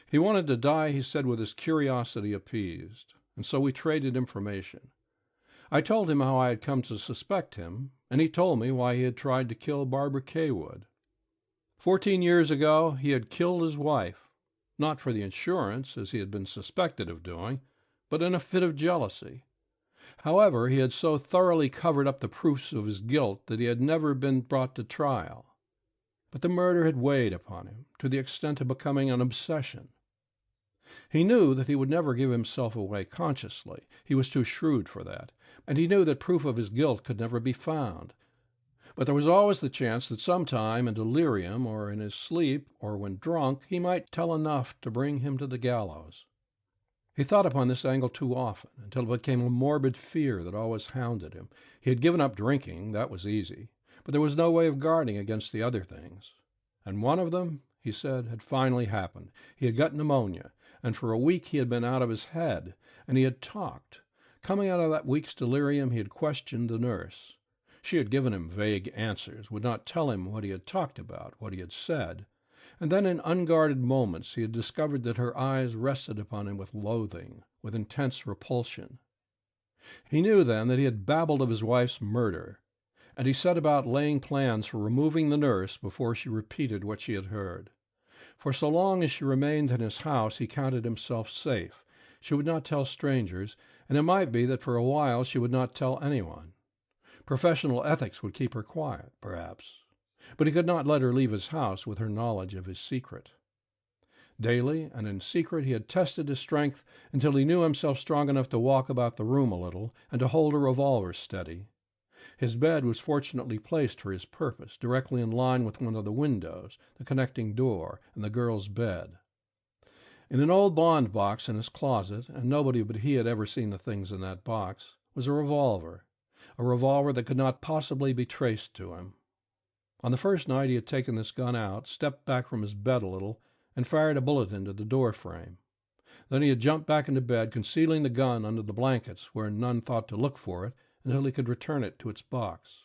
He wanted to die, he said, with his curiosity appeased, and so we traded information. I told him how I had come to suspect him, and he told me why he had tried to kill Barbara Cawood. 14 years ago he had killed his wife, not for the insurance, as he had been suspected of doing, but in a fit of jealousy. However, he had so thoroughly covered up the proofs of his guilt that he had never been brought to trial. But the murder had weighed upon him to the extent of becoming an obsession. He knew that he would never give himself away consciously. He was too shrewd for that, and he knew that proof of his guilt could never be found. But there was always the chance that sometime in delirium or in his sleep or when drunk he might tell enough to bring him to the gallows. He thought upon this angle too often, until it became a morbid fear that always hounded him. He had given up drinking, that was easy, but there was no way of guarding against the other things. And one of them, he said, had finally happened. He had got pneumonia, and for a week he had been out of his head, and he had talked. Coming out of that week's delirium, he had questioned the nurse. She had given him vague answers, would not tell him what he had talked about, what he had said, and then in unguarded moments he had discovered that her eyes rested upon him with loathing, with intense repulsion. He knew then that he had babbled of his wife's murder, and he set about laying plans for removing the nurse before she repeated what she had heard. For so long as she remained in his house he counted himself safe. She would not tell strangers, and it might be that for a while she would not tell anyone. Professional ethics would keep her quiet, perhaps, but he could not let her leave his house with her knowledge of his secret. Daily and in secret he had tested his strength until he knew himself strong enough to walk about the room a little and to hold a revolver steady. His bed was fortunately placed for his purpose, directly in line with one of the windows, the connecting door, and the girl's bed. In an old bond box in his closet, and nobody but he had ever seen the things in that box, was a revolver that could not possibly be traced to him. On the first night he had taken this gun out, stepped back from his bed a little, and fired a bullet into the door frame. Then he had jumped back into bed, concealing the gun under the blankets, where none thought to look for it, until he could return it to its box.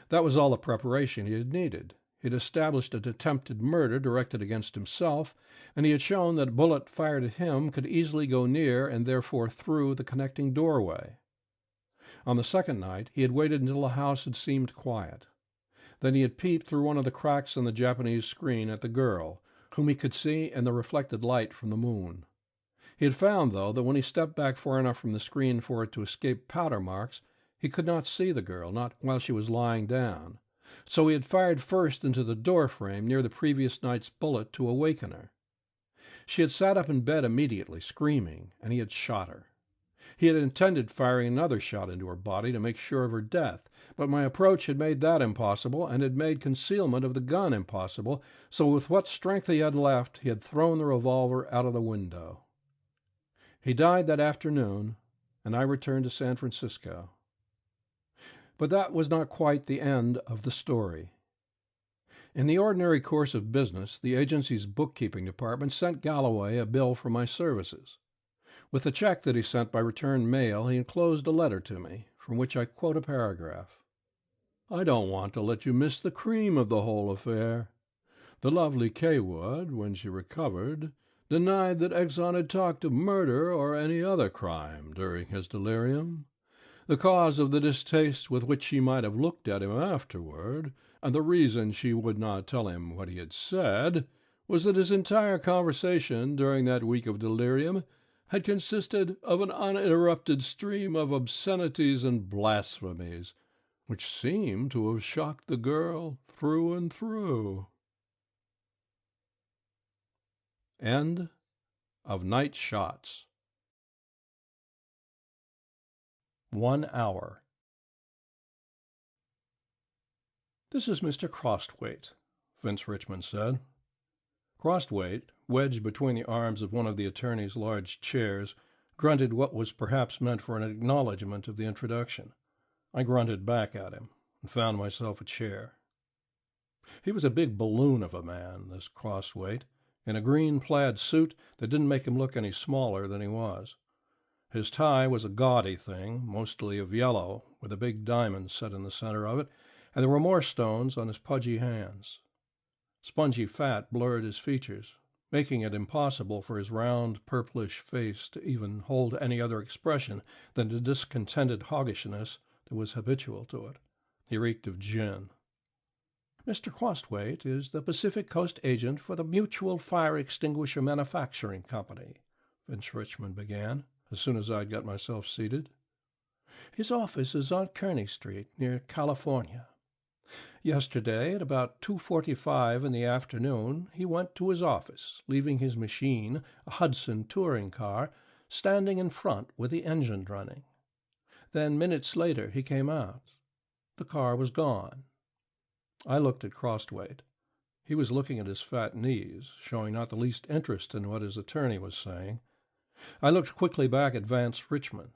That was all the preparation he had needed. He had established an attempted murder directed against himself, and he had shown that a bullet fired at him could easily go near and therefore through the connecting doorway. On the second night he had waited until the house had seemed quiet. Then he had peeped through one of the cracks in the Japanese screen at the girl, whom he could see in the reflected light from the moon. He had found, though, that when he stepped back far enough from the screen for it to escape powder marks, he could not see the girl, not while she was lying down. So he had fired first into the door frame near the previous night's bullet to awaken her. She had sat up in bed immediately, screaming, and he had shot her. He had intended firing another shot into her body to make sure of her death, but my approach had made that impossible and had made concealment of the gun impossible, so with what strength he had left, he had thrown the revolver out of the window. He died that afternoon, and I returned to San Francisco. But that was not quite the end of the story. In the ordinary course of business, the agency's bookkeeping department sent Galloway a bill for my services. With the check that he sent by return mail, he enclosed a letter to me, from which I quote a paragraph. "I don't want to let you miss the cream of the whole affair. The lovely Cawood, when she recovered, denied that Exxon had talked of murder or any other crime during his delirium. The cause of the distaste with which she might have looked at him afterward, and the reason she would not tell him what he had said, was that his entire conversation during that week of delirium had consisted of an uninterrupted stream of obscenities and blasphemies, which seemed to have shocked the girl through and through." End of Night Shots. 1 hour. "This is Mr. Crosthwaite," Vince Richmond said. Crosthwaite, wedged between the arms of one of the attorney's large chairs, grunted what was perhaps meant for an acknowledgment of the introduction. I grunted back at him and found myself a chair. He was a big balloon of a man, this Crosthwaite, in a green plaid suit that didn't make him look any smaller than he was. His tie was a gaudy thing, mostly of yellow, with a big diamond set in the center of it, and there were more stones on his pudgy hands. Spongy fat blurred his features, making it impossible for his round, purplish face to even hold any other expression than the discontented hoggishness that was habitual to it. He reeked of gin. "Mr. Crosthwaite is the Pacific Coast agent for the Mutual Fire Extinguisher Manufacturing Company," Vince Richmond began, as soon as I'd got myself seated. "His office is on Kearny Street, near California. Yesterday, at about 2:45 in the afternoon, he went to his office, leaving his machine, a Hudson touring car, standing in front with the engine running. Then minutes later he came out. The car was gone." I looked at Crosthwaite. He was looking at his fat knees, showing not the least interest in what his attorney was saying. I looked quickly back at Vance Richmond.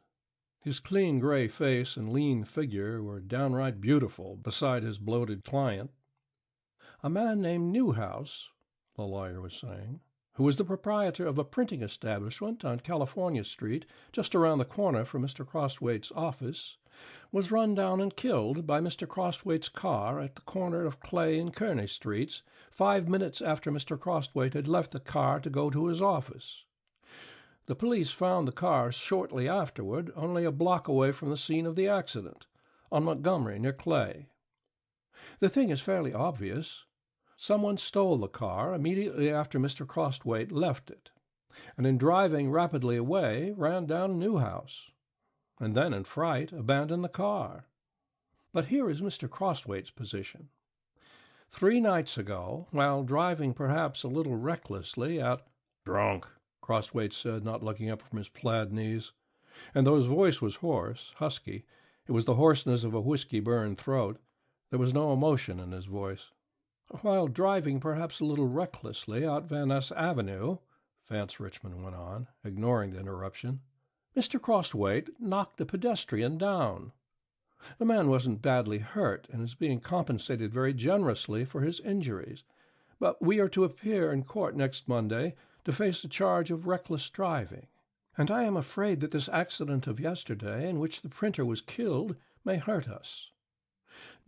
His clean gray face and lean figure were downright beautiful beside his bloated client. "A man named Newhouse," the lawyer was saying, who was the proprietor of a printing establishment on California Street, just around the corner from Mr. Crosthwaite's office, was run down and killed by Mr. Crosthwaite's car at the corner of Clay and Kearney Streets 5 minutes after Mr. Crosthwaite had left the car to go to his office. The police found the car shortly afterward, only a block away from the scene of the accident, on Montgomery near Clay. The thing is fairly obvious. Someone stole the car immediately after Mr. Crosthwaite left it, and in driving rapidly away ran down Newhouse, and then in fright abandoned the car. But here is Mr. Crosthwaite's position. 3 nights ago, while driving perhaps a little recklessly out— "Drunk," Crosthwaite said, not looking up from his plaid knees, and though his voice was hoarse, husky, it was the hoarseness of a whiskey-burned throat. There was no emotion in his voice. "While driving perhaps a little recklessly out Van Ness Avenue," Vance Richmond went on, ignoring the interruption, "Mr. Crosthwaite knocked a pedestrian down. The man wasn't badly hurt and is being compensated very generously for his injuries, but we are to appear in court next Monday to face a charge of reckless driving, and I am afraid that this accident of yesterday, in which the printer was killed, may hurt us.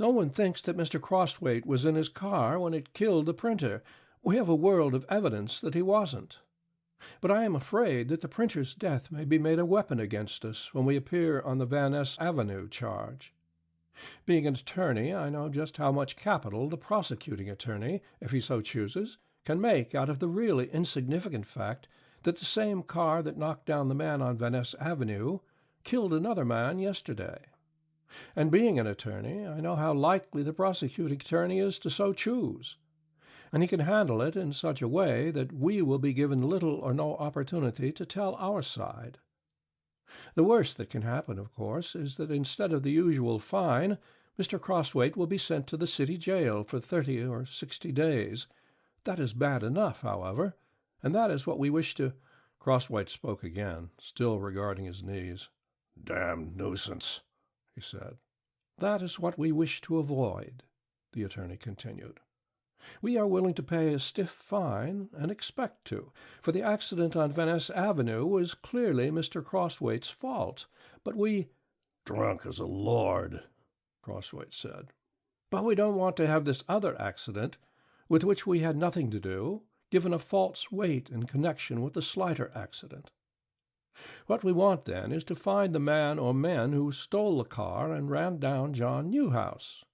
No one thinks that Mr. Crosthwaite was in his car when it killed the printer. We have a world of evidence that he wasn't. But I am afraid that the printer's death may be made a weapon against us when we appear on the Van Ness Avenue charge. Being an attorney, I know just how much capital the prosecuting attorney, if he so chooses, can make out of the really insignificant fact that the same car that knocked down the man on Van Ness Avenue killed another man yesterday. And being an attorney, I know how likely the prosecuting attorney is to so choose, and he can handle it in such a way that we will be given little or no opportunity to tell our side. The worst that can happen, of course, is that instead of the usual fine, Mr. Crosthwaite will be sent to the city jail for 30 or 60 days. That is bad enough, however, and that is what we wish to—" Crosthwaite spoke again, still regarding his knees. "Damned nuisance," he said. "That is what we wish to avoid," the attorney continued. "We are willing to pay a stiff fine, and expect to, for the accident on Van Ness Avenue was clearly Mr. Crosthwaite's fault, but we—" "Drunk as a lord," Crosthwaite said. "But we don't want to have this other accident, with which we had nothing to do, given a false weight in connection with the slighter accident. What we want, then, is to find the man or men who stole the car and ran down John Newhouse.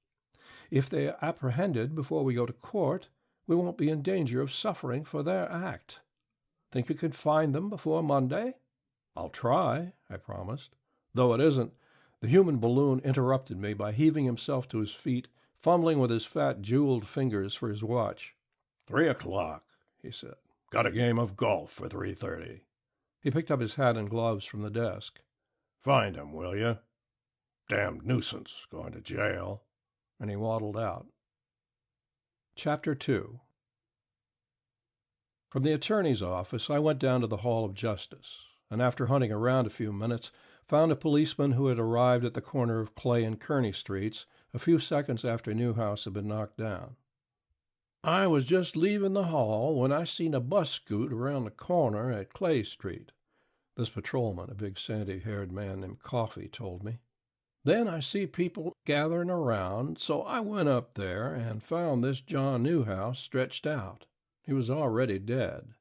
If they are apprehended before we go to court, we won't be in danger of suffering for their act. Think you can find them before Monday?" "I'll try," I promised. "Though it isn't—" The human balloon interrupted me by heaving himself to his feet, fumbling with his fat, jeweled fingers for his watch. 3 o'clock, he said. "Got a game of golf for 3:30. He picked up his hat and gloves from the desk. "Find him, will you? Damned nuisance, going to jail." And he waddled out. Chapter 2. From the attorney's office I went down to the Hall of Justice, and after hunting around a few minutes, found a policeman who had arrived at the corner of Clay and Kearney Streets a few seconds after Newhouse had been knocked down. "I was just leaving the hall when I seen a bus scoot around the corner at Clay Street," this patrolman, a big sandy-haired man named Coffey, told me. "Then I see people gathering around, so I went up there and found this John Newhouse stretched out. He was already dead.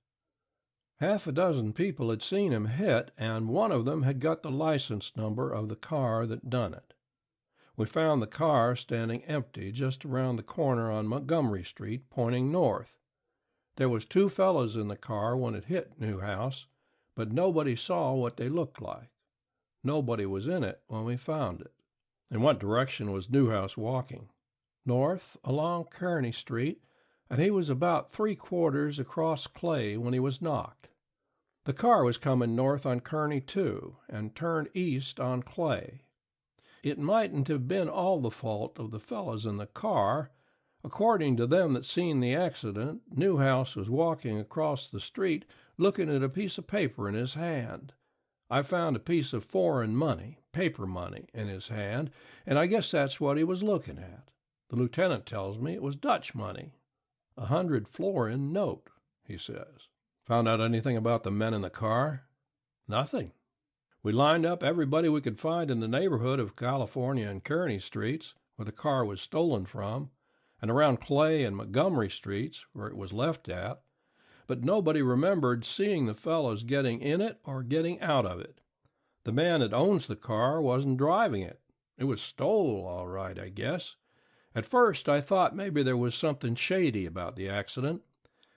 Half a dozen people had seen him hit, and one of them had got the license number of the car that done it. We found the car standing empty just around the corner on Montgomery Street, pointing north. There was 2 fellows in the car when it hit Newhouse, but nobody saw what they looked like. Nobody was in it when we found it." "In what direction was Newhouse walking?" "North, along Kearney Street, and he was about 3/4 across Clay when he was knocked. The car was coming north on Kearney, too, and turned east on Clay. It mightn't have been all the fault of the fellows in the car. According to them that seen the accident, Newhouse was walking across the street looking at a piece of paper in his hand. I found a piece of foreign money, paper money, in his hand, and I guess that's what he was looking at. The lieutenant tells me it was Dutch money. 100 florin note, he says." Found out anything about the men in the car? Nothing. We lined up everybody we could find in the neighborhood of California and Kearny Streets, where the car was stolen from, and around Clay and Montgomery Streets, where it was left at, but nobody remembered seeing the fellows getting in it or getting out of it. The man that owns the car wasn't driving it. It was stole, all right, I guess. At first, I thought maybe there was something shady about the accident.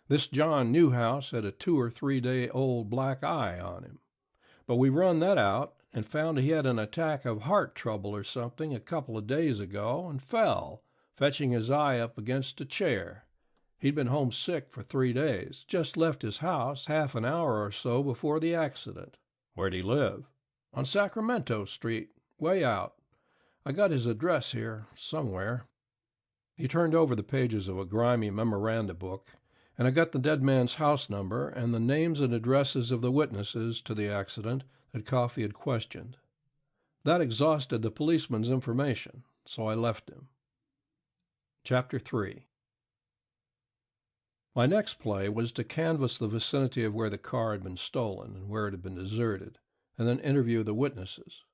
This John Newhouse had a 2 or 3 day old black eye on him. But we run that out and found he had an attack of heart trouble or something a couple of days ago and fell, fetching his eye up against a chair. He'd been homesick for 3 days, just left his house half an hour or so before the accident. Where'd he live? On Sacramento Street, way out. I got his address here, somewhere. He turned over the pages of a grimy memoranda book, and I got the dead man's house number and the names and addresses of the witnesses to the accident that Coffey had questioned. That exhausted the policeman's information, so I left him. Chapter 3. My next play was to canvass the vicinity of where the car had been stolen and where it had been deserted, and then interview the witnesses.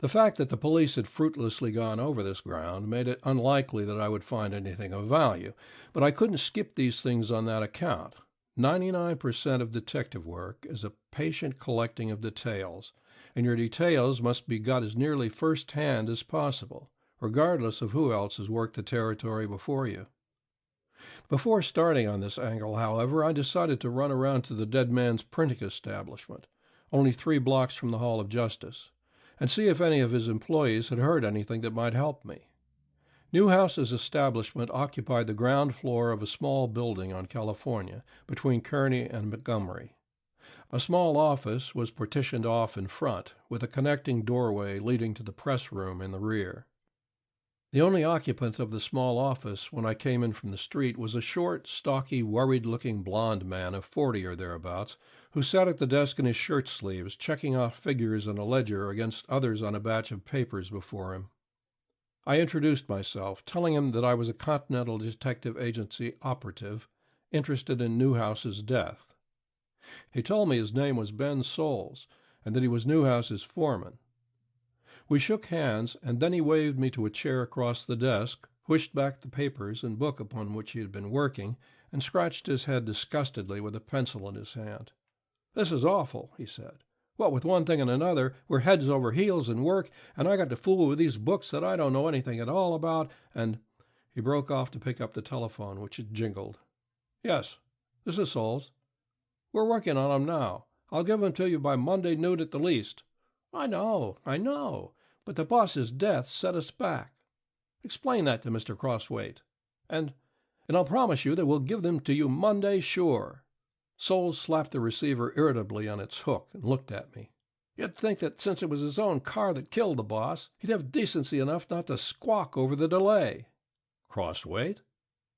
The fact that the police had fruitlessly gone over this ground made it unlikely that I would find anything of value, but I couldn't skip these things on that account. 99% of detective work is a patient collecting of details, and your details must be got as nearly first-hand as possible, regardless of who else has worked the territory before you. Before starting on this angle, however, I decided to run around to the dead man's printing establishment, only 3 blocks from the Hall of Justice, and see if any of his employees had heard anything that might help me. Newhouse's establishment occupied the ground floor of a small building on California, between Kearny and Montgomery. A small office was partitioned off in front, with a connecting doorway leading to the press room in the rear. The only occupant of the small office when I came in from the street was a short, stocky, worried-looking blond man of 40 or thereabouts, who sat at the desk in his shirt sleeves, checking off figures in a ledger against others on a batch of papers before him. I introduced myself, telling him that I was a Continental Detective Agency operative, interested in Newhouse's death. He told me his name was Ben Soules, and that he was Newhouse's foreman. We shook hands, and then he waved me to a chair across the desk, pushed back the papers and book upon which he had been working, and scratched his head disgustedly with a pencil in his hand. "This is awful," he said. "What with one thing and another, we're heads over heels in work, and I got to fool with these books that I don't know anything at all about, and—" He broke off to pick up the telephone, which had jingled. "Yes, this is Soules. We're working on 'em now. I'll give 'em to you by Monday noon at the least." I know, but the boss's death set us back. Explain that to Mr. Crosswaite. And I'll promise you that we'll give them to you Monday, sure." Soules slapped the receiver irritably on its hook and looked at me. "You'd think that since it was his own car that killed the boss, he'd have decency enough not to squawk over the delay." "Crosswaite?"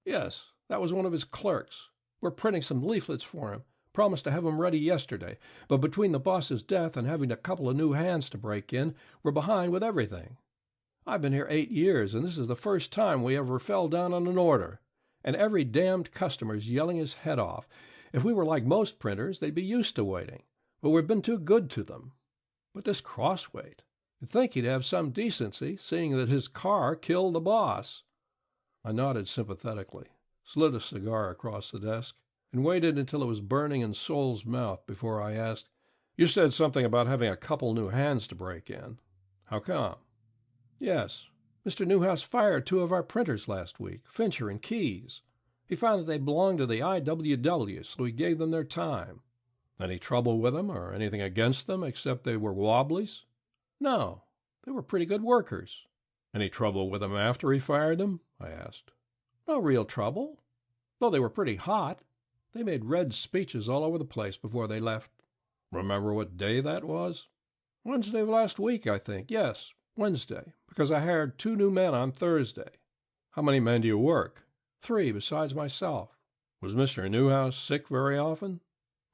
"Yes, that was one of his clerks. We're printing some leaflets for him. Promised to have 'em ready yesterday, but between the boss's death and having a couple of new hands to break in, we're behind with everything. I've been here 8 years, and this is the first time we ever fell down on an order. And every damned customer's yelling his head off. If we were like most printers, they'd be used to waiting, but we've been too good to them. But this Crosswaite, you'd think he'd have some decency, seeing that his car killed the boss." I nodded sympathetically, slid a cigar across the desk, and waited until it was burning in Soules' mouth before I asked, "You said something about having a couple new hands to break in. How come?" "Yes. Mr. Newhouse fired 2 of our printers last week, Fincher and Keyes. He found that they belonged to the IWW, so he gave them their time." "Any trouble with them or anything against them except they were wobblies?" "No. They were pretty good workers." "Any trouble with them after he fired them?" I asked. "No real trouble, though they were pretty hot. They made red speeches all over the place before they left." "Remember what day that was?" "Wednesday of last week, I think. Yes, Wednesday, because I hired 2 new men on Thursday." "How many men do you work?" 3 besides myself." "Was Mr. Newhouse sick very often?"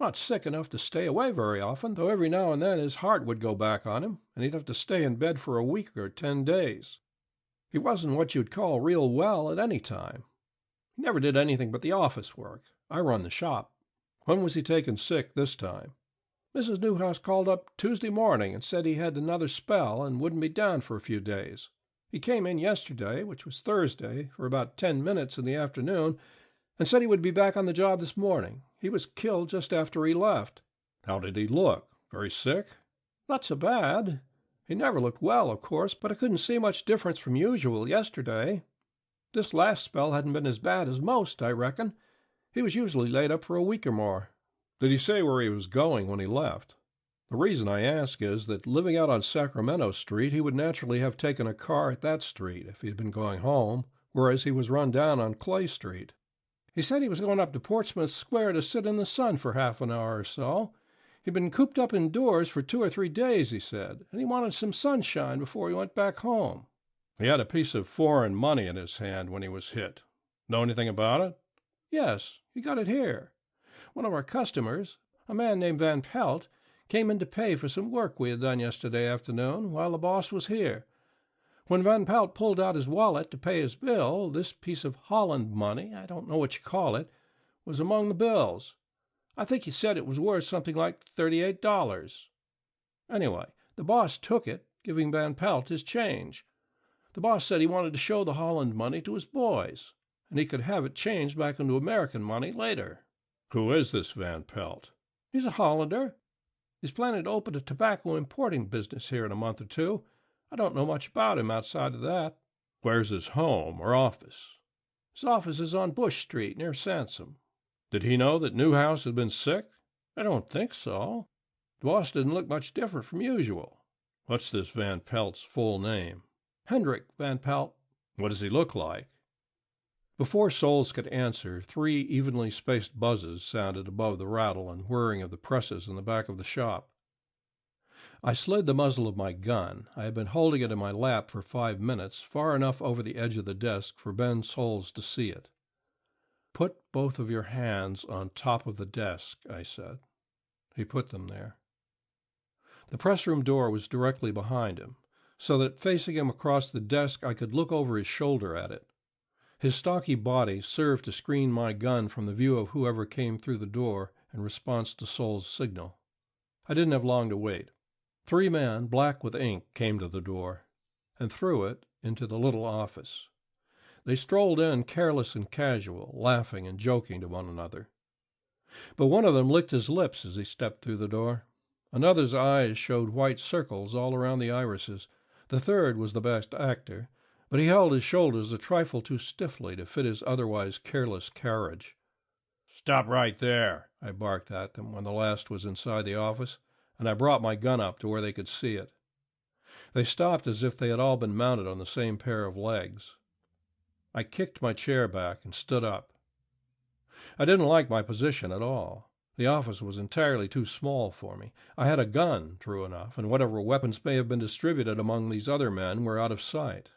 "Not sick enough to stay away very often, though every now and then his heart would go back on him, and he'd have to stay in bed for a week or 10 days. He wasn't what you'd call real well at any time. He never did anything but the office work. I run the shop." When was he taken sick this time? Mrs. Newhouse called up Tuesday morning and said he had another spell and wouldn't be down for a few days. He came in yesterday, which was Thursday, for about 10 minutes in the afternoon, and said he would be back on the job this morning. He was killed just after he left. How did he look? Very sick? Not so bad. He never looked well, of course, but I couldn't see much difference from usual yesterday. This last spell hadn't been as bad as most, I reckon. He was usually laid up for a week or more. Did he say where he was going when he left? The reason I ask is that living out on Sacramento Street, he would naturally have taken a car at that street if he had been going home, whereas he was run down on Clay Street. He said he was going up to Portsmouth Square to sit in the sun for half an hour or so. He'd been cooped up indoors for 2 or 3 days, he said, and he wanted some sunshine before he went back home. He had a piece of foreign money in his hand when he was hit. Know anything about it? Yes, he got it here. One of our customers, a man named Van Pelt, came in to pay for some work we had done yesterday afternoon while the boss was here. When Van Pelt pulled out his wallet to pay his bill, this piece of Holland money, I don't know what you call it, was among the bills. I think he said it was worth something like $38. Anyway, the boss took it, giving Van Pelt his change. The boss said he wanted to show the Holland money to his boys, and he could have it changed back into American money later. Who is this Van Pelt? He's a Hollander. He's planning to open a tobacco importing business here in a month or 2. I don't know much about him outside of that. Where's his home or office? His office is on Bush Street, near Sansom. Did he know that Newhouse had been sick? I don't think so. The boss didn't look much different from usual. What's this Van Pelt's full name? Hendrik Van Pelt. What does he look like? Before Souls could answer, 3 evenly spaced buzzes sounded above the rattle and whirring of the presses in the back of the shop. I slid the muzzle of my gun. I had been holding it in my lap for 5 minutes, far enough over the edge of the desk for Ben Souls to see it. "Put both of your hands on top of the desk," I said. He put them there. The press-room door was directly behind him, so that facing him across the desk I could look over his shoulder at it. His stocky body served to screen my gun from the view of whoever came through the door in response to Souls' signal. I didn't have long to wait. 3 men, black with ink, came to the door, and through it into the little office. They strolled in careless and casual, laughing and joking to one another. But one of them licked his lips as he stepped through the door. Another's eyes showed white circles all around the irises. The third was the best actor, but he held his shoulders a trifle too stiffly to fit his otherwise careless carriage. "Stop right there," I barked at them when the last was inside the office, and I brought my gun up to where they could see it. They stopped as if they had all been mounted on the same pair of legs. I kicked my chair back and stood up. I didn't like my position at all. The office was entirely too small for me. I had a gun, true enough, and whatever weapons may have been distributed among these other men were out of sight.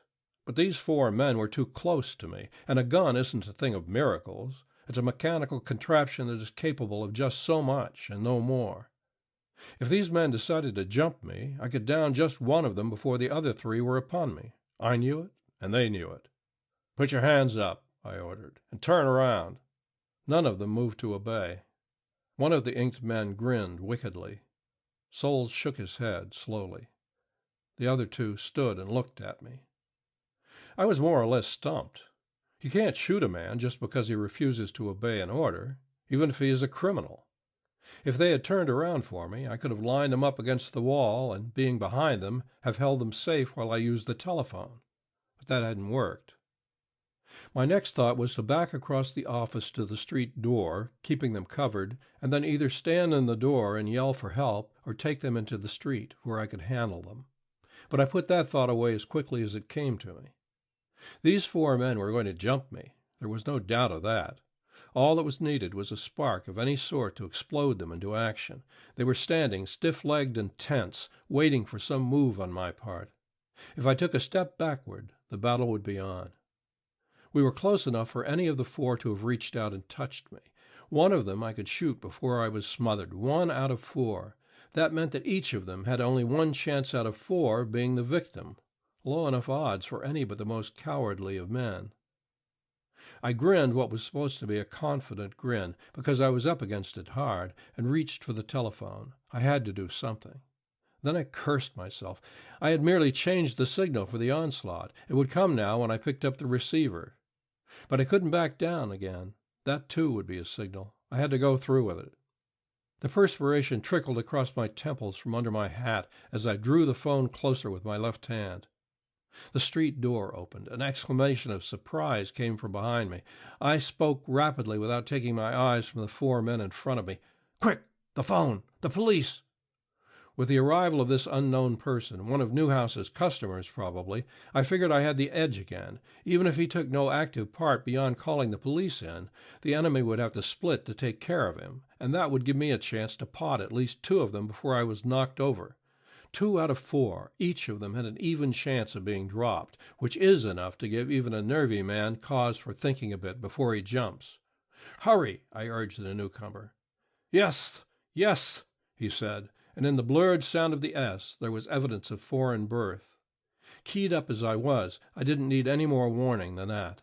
But these 4 men were too close to me, and a gun isn't a thing of miracles. It's a mechanical contraption that is capable of just so much and no more. If these men decided to jump me, I could down just one of them before the other 3 were upon me. I knew it, and they knew it. "Put your hands up," I ordered, "and turn around." None of them moved to obey. One of the inked men grinned wickedly. Souls shook his head slowly. The other 2 stood and looked at me. I was more or less stumped. You can't shoot a man just because he refuses to obey an order, even if he is a criminal. If they had turned around for me, I could have lined them up against the wall and, being behind them, have held them safe while I used the telephone. But that hadn't worked. My next thought was to back across the office to the street door, keeping them covered, and then either stand in the door and yell for help or take them into the street, where I could handle them. But I put that thought away as quickly as it came to me. These 4 men were going to jump me. There was no doubt of that. All that was needed was a spark of any sort to explode them into action. They were standing stiff-legged and tense, waiting for some move on my part. If I took a step backward, the battle would be on. We were close enough for any of the 4 to have reached out and touched me. One of them I could shoot before I was smothered. 1 out of 4. That meant that each of them had only 1 chance out of 4 of being the victim. Low enough odds for any but the most cowardly of men. I grinned what was supposed to be a confident grin, because I was up against it hard, and reached for the telephone. I had to do something. Then I cursed myself. I had merely changed the signal for the onslaught. It would come now when I picked up the receiver. But I couldn't back down again. That, too, would be a signal. I had to go through with it. The perspiration trickled across my temples from under my hat as I drew the phone closer with my left hand. The street door opened. An exclamation of surprise came from behind me. I spoke rapidly without taking my eyes from the four men in front of me. "Quick! The phone! The police!" With the arrival of this unknown person, one of Newhouse's customers probably, I figured I had the edge again. Even if he took no active part beyond calling the police in, the enemy would have to split to take care of him, and that would give me a chance to pot at least two of them before I was knocked over. 2 out of 4, each of them had an even chance of being dropped, which is enough to give even a nervy man cause for thinking a bit before he jumps. "Hurry," I urged the newcomer. "Yes, yes," he said, and in the blurred sound of the S there was evidence of foreign birth. Keyed up as I was, I didn't need any more warning than that.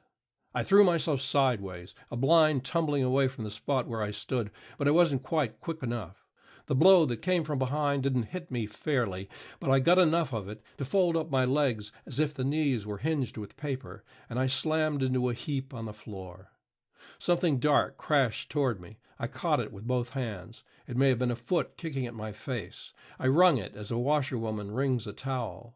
I threw myself sideways, a blind tumbling away from the spot where I stood, but I wasn't quite quick enough. The blow that came from behind didn't hit me fairly, but I got enough of it to fold up my legs as if the knees were hinged with paper, and I slammed into a heap on the floor. Something dark crashed toward me. I caught it with both hands. It may have been a foot kicking at my face. I wrung it as a washerwoman wrings a towel.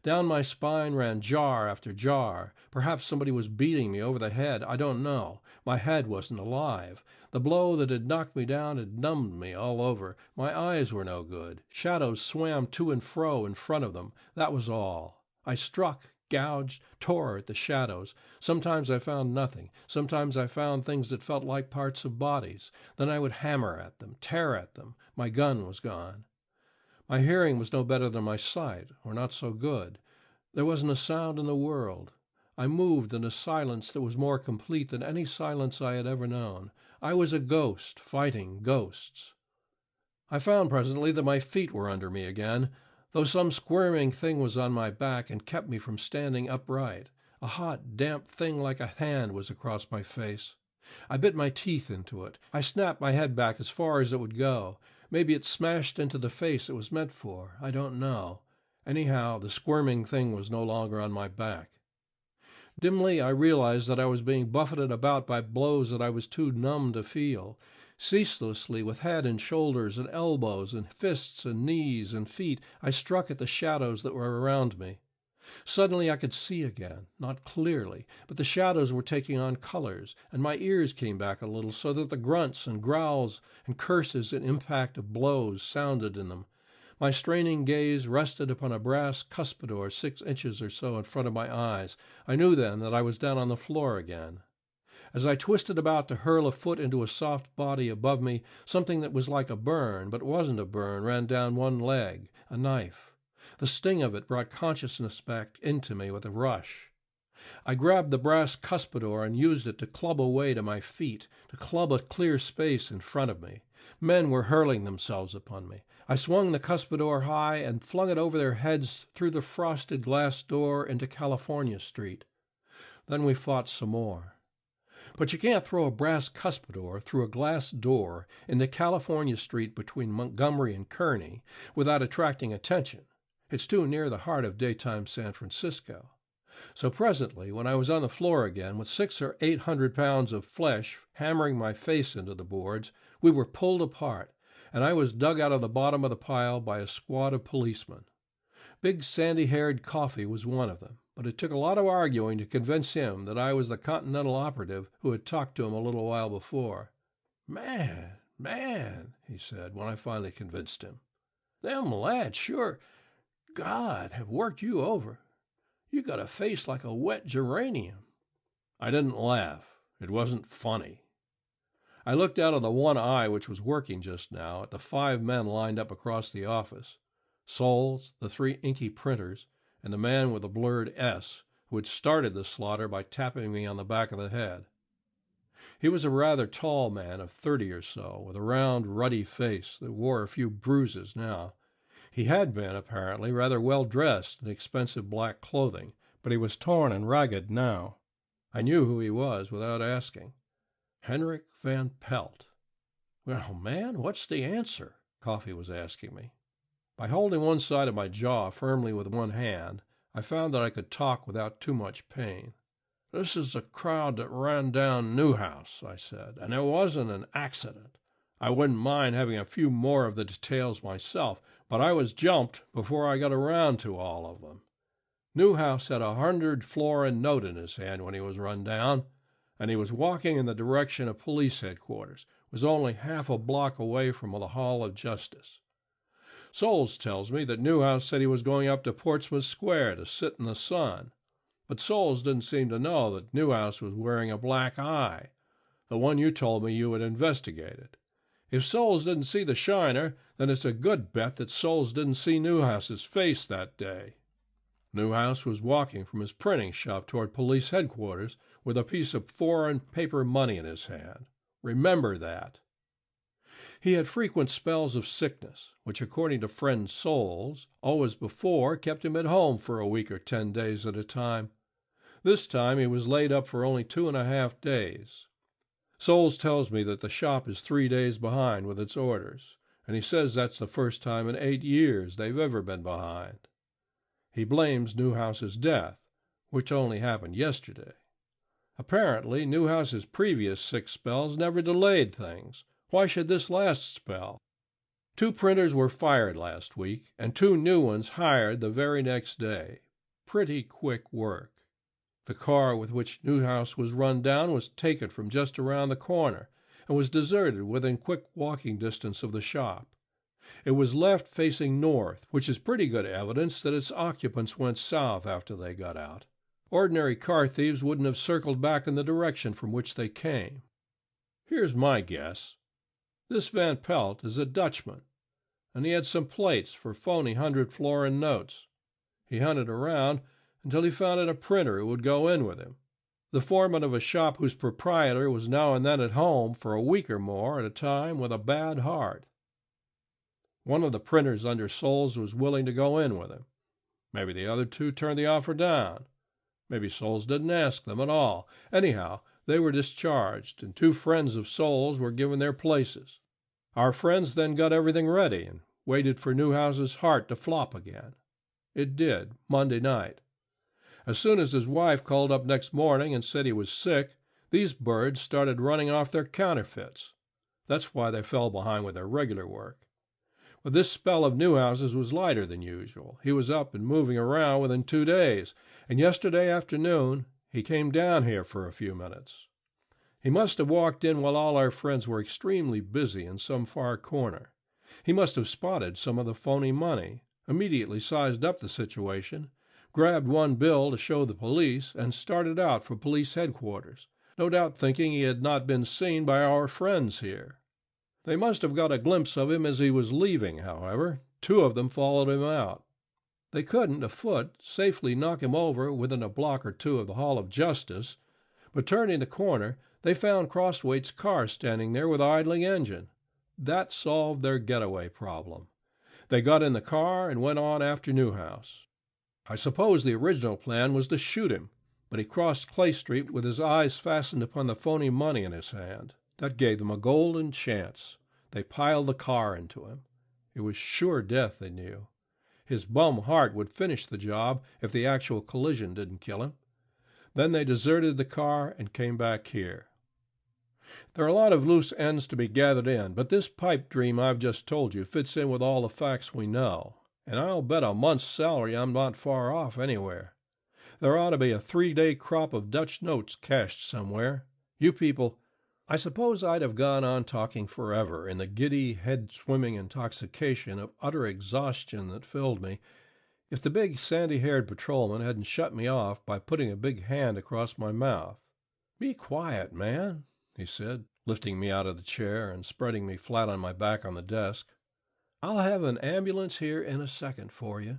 Down my spine ran jar after jar. Perhaps somebody was beating me over the head. I don't know. My head wasn't alive. The blow that had knocked me down had numbed me all over. My eyes were no good. Shadows swam to and fro in front of them. That was all. I struck, gouged, tore at the shadows. Sometimes I found nothing. Sometimes I found things that felt like parts of bodies. Then I would hammer at them, tear at them. My gun was gone. My hearing was no better than my sight, or not so good. There wasn't a sound in the world. I moved in a silence that was more complete than any silence I had ever known. I was a ghost fighting ghosts. I found presently that my feet were under me again, though some squirming thing was on my back and kept me from standing upright. A hot, damp thing like a hand was across my face. I bit my teeth into it. I snapped my head back as far as it would go. Maybe it smashed into the face it was meant for. I don't know. Anyhow, the squirming thing was no longer on my back. Dimly, I realized that I was being buffeted about by blows that I was too numb to feel. Ceaselessly, with head and shoulders and elbows and fists and knees and feet, I struck at the shadows that were around me. Suddenly I could see again, not clearly, but the shadows were taking on colors, and my ears came back a little so that the grunts and growls and curses and impact of blows sounded in them. My straining gaze rested upon a brass cuspidor 6 inches or so in front of my eyes. I knew then that I was down on the floor again. As I twisted about to hurl a foot into a soft body above me, something that was like a burn, but wasn't a burn, ran down one leg, a knife. The sting of it brought consciousness back into me with a rush. I grabbed the brass cuspidor and used it to club a way to my feet, to club a clear space in front of me. Men were hurling themselves upon me. I swung the cuspidor high and flung it over their heads through the frosted glass door into California Street. Then we fought some more. But you can't throw a brass cuspidor through a glass door into California Street between Montgomery and Kearny without attracting attention. It's too near the heart of daytime San Francisco. So presently, when I was on the floor again, with 600 or 800 pounds of flesh hammering my face into the boards, we were pulled apart, and I was dug out of the bottom of the pile by a squad of policemen. Big sandy-haired Coffee was one of them, but it took a lot of arguing to convince him that I was the Continental operative who had talked to him a little while before. Man, he said, when I finally convinced him. Them lads sure, God, have worked you over. You got a face like a wet geranium. I didn't laugh. It wasn't funny. I looked out of the one eye which was working just now at the 5 men lined up across the office. Souls, the 3 inky printers, and the man with the blurred S, who had started the slaughter by tapping me on the back of the head. He was a rather tall man of 30 or so, with a round, ruddy face that wore a few bruises now. He had been, apparently, rather well dressed in expensive black clothing, but he was torn and ragged now. I knew who he was without asking. Henrik Van Pelt. Well, man, what's the answer? Coffee was asking me. By holding one side of my jaw firmly with one hand, I found that I could talk without too much pain. This is the crowd that ran down Newhouse, I said, and it wasn't an accident. I wouldn't mind having a few more of the details myself, but I was jumped before I got around to all of them. Newhouse had 100 florin note in his hand when he was run down, and he was walking in the direction of police headquarters, was only half a block away from the Hall of Justice. Soules tells me that Newhouse said he was going up to Portsmouth Square to sit in the sun, but Soules didn't seem to know that Newhouse was wearing a black eye, the one you told me you had investigated. If Soules didn't see the shiner, then it's a good bet that Soules didn't see Newhouse's face that day. Newhouse was walking from his printing shop toward police headquarters with a piece of foreign paper money in his hand. Remember that. He had frequent spells of sickness, which, according to friend Soules, always before kept him at home for a week or 10 days at a time. This time he was laid up for only 2.5 days. Soules tells me that the shop is 3 days behind with its orders, and he says that's the first time in 8 years they've ever been behind. He blames Newhouse's death, which only happened yesterday. Apparently, Newhouse's previous sick spells never delayed things. Why should this last spell? 2 printers were fired last week, and 2 new ones hired the very next day. Pretty quick work. The car with which Newhouse was run down was taken from just around the corner, and was deserted within quick walking distance of the shop. It was left facing north, which is pretty good evidence that its occupants went south after they got out. Ordinary car thieves wouldn't have circled back in the direction from which they came. Here's my guess. This Van Pelt is a Dutchman, and he had some plates for phony 100 florin notes. He hunted around until he found a printer who would go in with him, the foreman of a shop whose proprietor was now and then at home for a week or more at a time with a bad heart. One of the printers under Soules was willing to go in with him. Maybe the other 2 turned the offer down. Maybe Soules didn't ask them at all. Anyhow, they were discharged, and 2 friends of Soules were given their places. Our friends then got everything ready and waited for Newhouse's heart to flop again. It did, Monday night. As soon as his wife called up next morning and said he was sick, these birds started running off their counterfeits. That's why they fell behind with their regular work. But this spell of Newhouse's was lighter than usual. He was up and moving around within 2 days, and yesterday afternoon he came down here for a few minutes. He must have walked in while all our friends were extremely busy in some far corner. He must have spotted some of the phony money, immediately sized up the situation, grabbed 1 bill to show the police, and started out for police headquarters, no doubt thinking he had not been seen by our friends here. They must have got a glimpse of him as he was leaving, however. 2 of them followed him out. They couldn't, afoot, safely knock him over within a block or 2 of the Hall of Justice, but turning the corner, they found Crosswaite's car standing there with idling engine. That solved their getaway problem. They got in the car and went on after Newhouse. I suppose the original plan was to shoot him, but he crossed Clay Street with his eyes fastened upon the phony money in his hand. That gave them a golden chance. They piled the car into him. It was sure death, they knew. His bum heart would finish the job if the actual collision didn't kill him. Then they deserted the car and came back here. There are a lot of loose ends to be gathered in, but this pipe dream I've just told you fits in with all the facts we know, and I'll bet a month's salary I'm not far off anywhere. There ought to be a 3-day crop of Dutch notes cached somewhere. You people, I suppose I'd have gone on talking forever in the giddy, head-swimming intoxication of utter exhaustion that filled me, if the big sandy-haired patrolman hadn't shut me off by putting a big hand across my mouth. "Be quiet, man," he said, lifting me out of the chair and spreading me flat on my back on the desk. "I'll have an ambulance here in a second for you."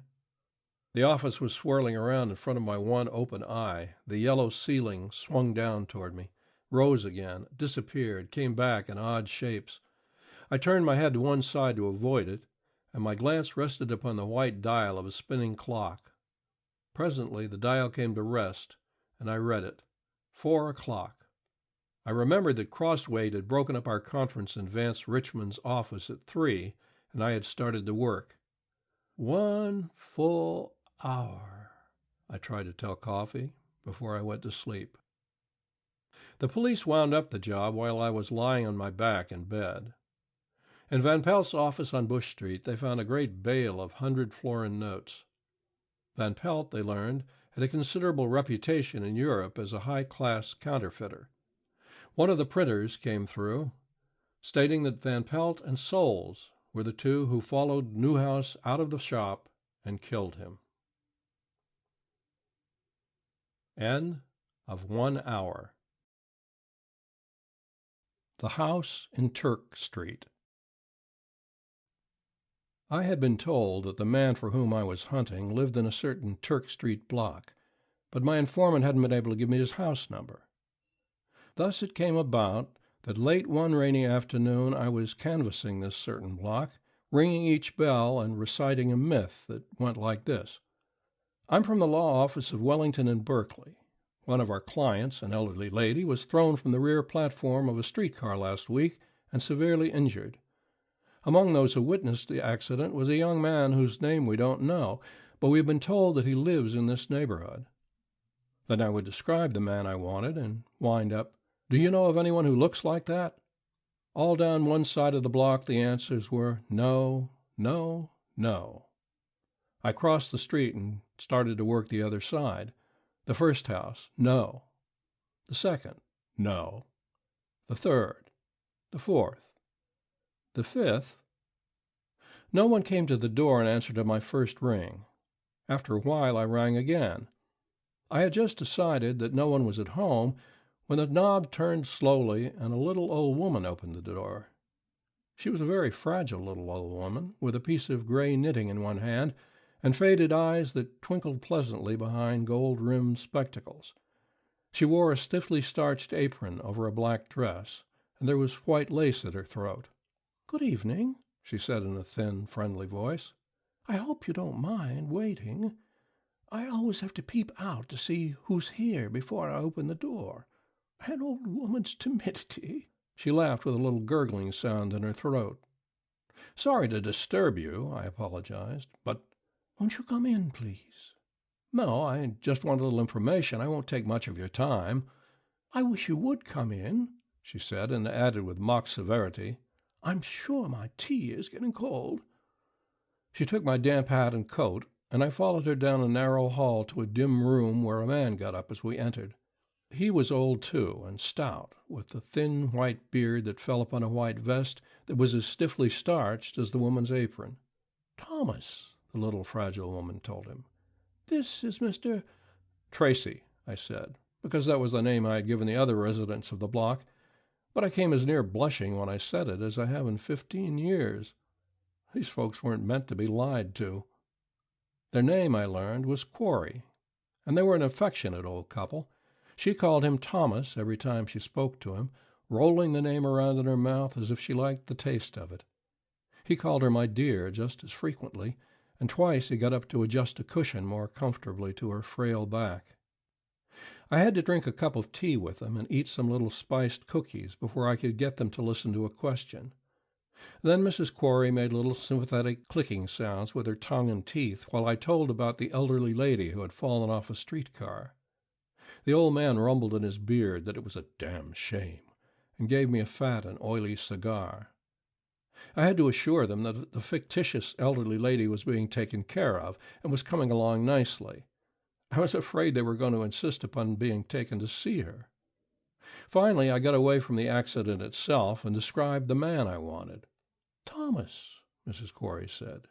The office was swirling around in front of my one open eye. The yellow ceiling swung down toward me, rose again, disappeared, came back in odd shapes. I turned my head to one side to avoid it, and my glance rested upon the white dial of a spinning clock. Presently the dial came to rest, and I read it. 4 o'clock. I remembered that Crosswaite had broken up our conference in Vance Richmond's office at 3, and I had started to work. 1 full hour, I tried to tell Coffee before I went to sleep. The police wound up the job while I was lying on my back in bed. In Van Pelt's office on Bush Street, they found a great bale of 100-florin notes. Van Pelt, they learned, had a considerable reputation in Europe as a high-class counterfeiter. One of the printers came through, stating that Van Pelt and Soles were the two who followed Newhouse out of the shop and killed him. End of 1 hour. The House in Turk Street. I had been told that the man for whom I was hunting lived in a certain Turk Street block, but my informant hadn't been able to give me his house number. Thus it came about that late one rainy afternoon I was canvassing this certain block, ringing each bell and reciting a myth that went like this. I'm from the law office of Wellington and Berkeley. One of our clients, an elderly lady, was thrown from the rear platform of a streetcar last week and severely injured. Among those who witnessed the accident was a young man whose name we don't know, but we have been told that he lives in this neighborhood. Then I would describe the man I wanted and wind up, do you know of anyone who looks like that? All down one side of the block the answers were no, no, no. I crossed the street and started to work the other side. The first house, no. The second, no. The third. The fourth. The fifth. No one came to the door in answer to my first ring. After a while I rang again. I had just decided that no one was at home when the knob turned slowly and a little old woman opened the door. She was a very fragile little old woman, with a piece of gray knitting in one hand and faded eyes that twinkled pleasantly behind gold-rimmed spectacles. She wore a stiffly starched apron over a black dress, and there was white lace at her throat. "Good evening," she said in a thin, friendly voice. "I hope you don't mind waiting. I always have to peep out to see who's here before I open the door. An old woman's timidity." She laughed with a little gurgling sound in her throat. "Sorry to disturb you," I apologized, "but—" "Won't you come in, please?" "No, I just want a little information. I won't take much of your time." "I wish you would come in," she said, and added with mock severity, "I'm sure my tea is getting cold." She took my damp hat and coat, and I followed her down a narrow hall to a dim room where a man got up as we entered. He was old, too, and stout, with a thin white beard that fell upon a white vest that was as stiffly starched as the woman's apron. "Thomas," the little fragile woman told him. "This is Mr. "Tracy," I said, because that was the name I had given the other residents of the block, but I came as near blushing when I said it as I have in 15 years. These folks weren't meant to be lied to. Their name, I learned, was Quarry, and they were an affectionate old couple. She called him Thomas every time she spoke to him, rolling the name around in her mouth as if she liked the taste of it. He called her my dear just as frequently, and twice he got up to adjust a cushion more comfortably to her frail back. I had to drink a cup of tea with them and eat some little spiced cookies before I could get them to listen to a question. Then Mrs. Quarry made little sympathetic clicking sounds with her tongue and teeth while I told about the elderly lady who had fallen off a streetcar. The old man rumbled in his beard that it was a damn shame, and gave me a fat and oily cigar. I had to assure them that the fictitious elderly lady was being taken care of and was coming along nicely. I was afraid they were going to insist upon being taken to see her. Finally, I got away from the accident itself and described the man I wanted. "Thomas," Mrs. Quarry said,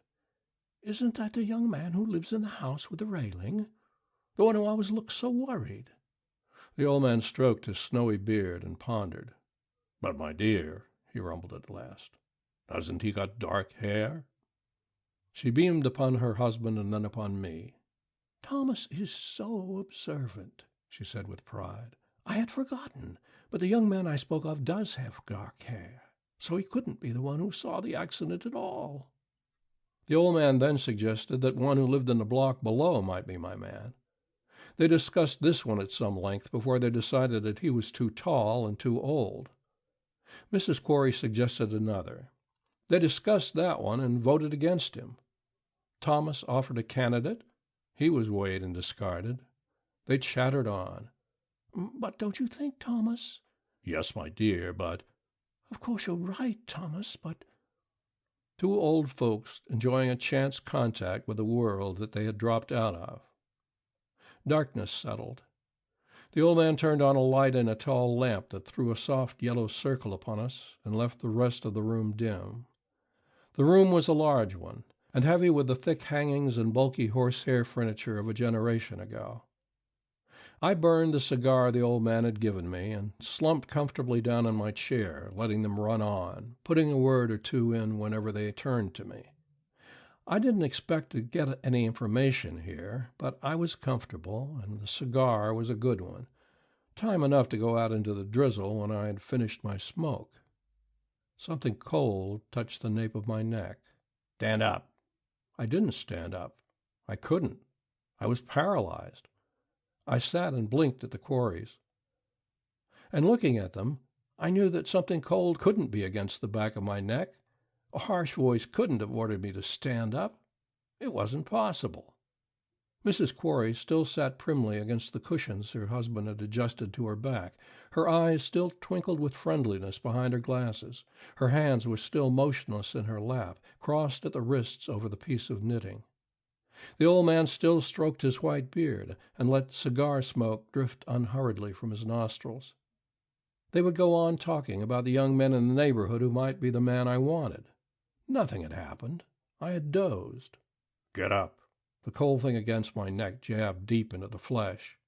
"isn't that the young man who lives in the house with the railing? The one who always looks so worried?" The old man stroked his snowy beard and pondered. "But, my dear," he rumbled at last, "hasn't he got dark hair?" She beamed upon her husband and then upon me. "Thomas is so observant," she said with pride. "I had forgotten, but the young man I spoke of does have dark hair, so he couldn't be the one who saw the accident at all." The old man then suggested that one who lived in the block below might be my man. They discussed this one at some length before they decided that he was too tall and too old. Mrs. Quarry suggested another. They discussed that one and voted against him. Thomas offered a candidate. He was weighed and discarded. They chattered on. "But don't you think, Thomas?" "Yes, my dear, but—" "Of course you're right, Thomas, but—" Two old folks enjoying a chance contact with a world that they had dropped out of. Darkness settled. The old man turned on a light in a tall lamp that threw a soft yellow circle upon us and left the rest of the room dim. The room was a large one, and heavy with the thick hangings and bulky horsehair furniture of a generation ago. I burned the cigar the old man had given me and slumped comfortably down in my chair, letting them run on, putting a word or two in whenever they turned to me. I didn't expect to get any information here, but I was comfortable, and the cigar was a good one. Time enough to go out into the drizzle when I had finished my smoke. Something cold touched the nape of my neck. "Stand up." I didn't stand up. I couldn't. I was paralyzed. I sat and blinked at the Quarries. And looking at them, I knew that something cold couldn't be against the back of my neck. A harsh voice couldn't have ordered me to stand up. It wasn't possible. Mrs. Quarry still sat primly against the cushions her husband had adjusted to her back. Her eyes still twinkled with friendliness behind her glasses. Her hands were still motionless in her lap, crossed at the wrists over the piece of knitting. The old man still stroked his white beard and let cigar smoke drift unhurriedly from his nostrils. They would go on talking about the young men in the neighborhood who might be the man I wanted. Nothing had happened. I had dozed. "Get up." The cold thing against my neck jabbed deep into the flesh.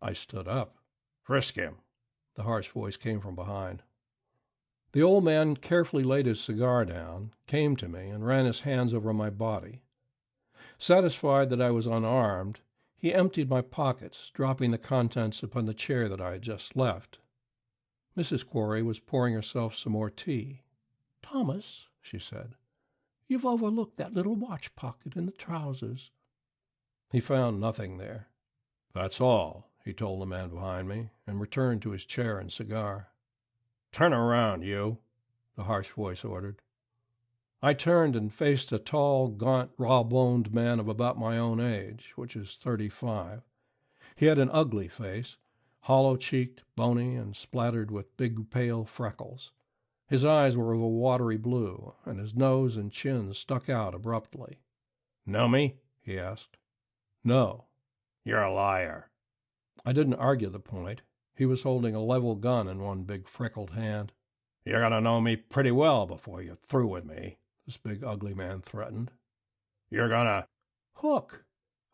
I stood up. "Frisk him." The harsh voice came from behind. The old man carefully laid his cigar down, came to me, and ran his hands over my body. Satisfied that I was unarmed, he emptied my pockets, dropping the contents upon the chair that I had just left. Mrs. Quarry was pouring herself some more tea. "Thomas," she said, "you've overlooked that little watch pocket in the trousers." He found nothing there. "That's all," he told the man behind me, and returned to his chair and cigar. "Turn around, you," the harsh voice ordered. I turned and faced a tall, gaunt, raw-boned man of about my own age, which is 35. He had an ugly face, hollow-cheeked, bony, and splattered with big, pale freckles. His eyes were of a watery blue, and his nose and chin stuck out abruptly. "Know me?" he asked. "No." "You're a liar." I didn't argue the point. He was holding a level gun in one big freckled hand. "You're going to know me pretty well before you're through with me," this big, ugly man threatened. "You're going to—" "Hook!"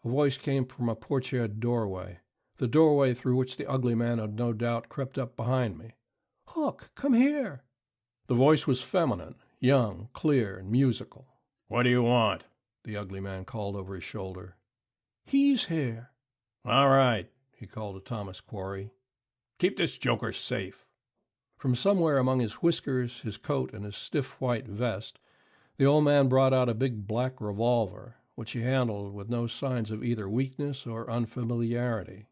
A voice came from a porch-yard doorway, the doorway through which the ugly man had no doubt crept up behind me. "Hook, come here!" The voice was feminine, young, clear, and musical. "What do you want?" the ugly man called over his shoulder. "He's here." "All right," he called to Thomas Quarry. "Keep this joker safe." From somewhere among his whiskers, his coat, and his stiff white vest, the old man brought out a big black revolver, which he handled with no signs of either weakness or unfamiliarity.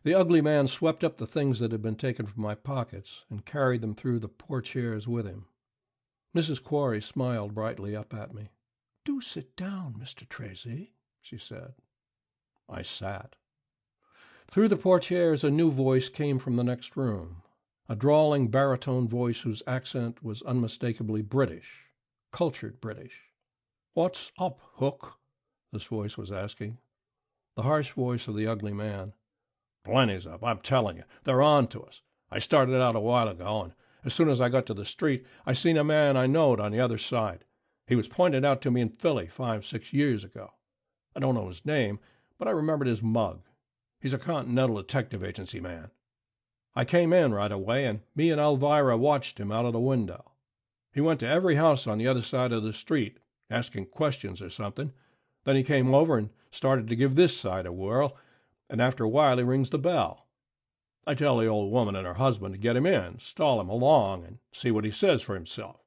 The ugly man swept up the things that had been taken from my pockets and carried them through the portieres with him. Mrs. Quarry smiled brightly up at me. "Do sit down, Mr. Tracy," she said. I sat. Through the portieres a new voice came from the next room, a drawling baritone voice whose accent was unmistakably British, cultured British. "What's up, Hook?" this voice was asking. The harsh voice of the ugly man. "Plenty's up, I'm telling you. They're on to us. I started out a while ago, and as soon as I got to the street, I seen a man I knowed on the other side. He was pointed out to me in Philly 5-6 years ago. I don't know his name, but I remembered his mug. He's a Continental Detective Agency man. I came in right away, and me and Elvira watched him out of the window. He went to every house on the other side of the street, asking questions or something. Then he came over and started to give this side a whirl, and after a while he rings the bell. I tell the old woman and her husband to get him in, stall him along, and see what he says for himself.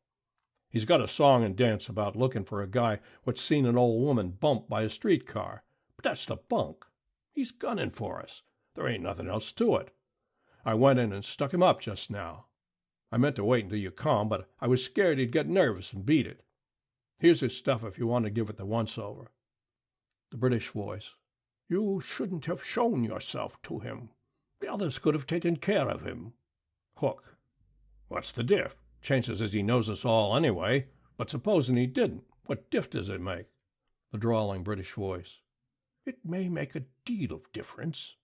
He's got a song and dance about looking for a guy what's seen an old woman bumped by a streetcar, but that's the bunk. He's gunning for us. There ain't nothing else to it. I went in and stuck him up just now. I meant to wait until you come, but I was scared he'd get nervous and beat it. Here's his stuff if you want to give it the once-over. The British voice. You shouldn't have shown yourself to him. The others could have taken care of him. Hook. What's the diff? Chances is he knows us all anyway, but supposing he didn't, what diff does it make? The drawling British voice. It may make a deal of difference.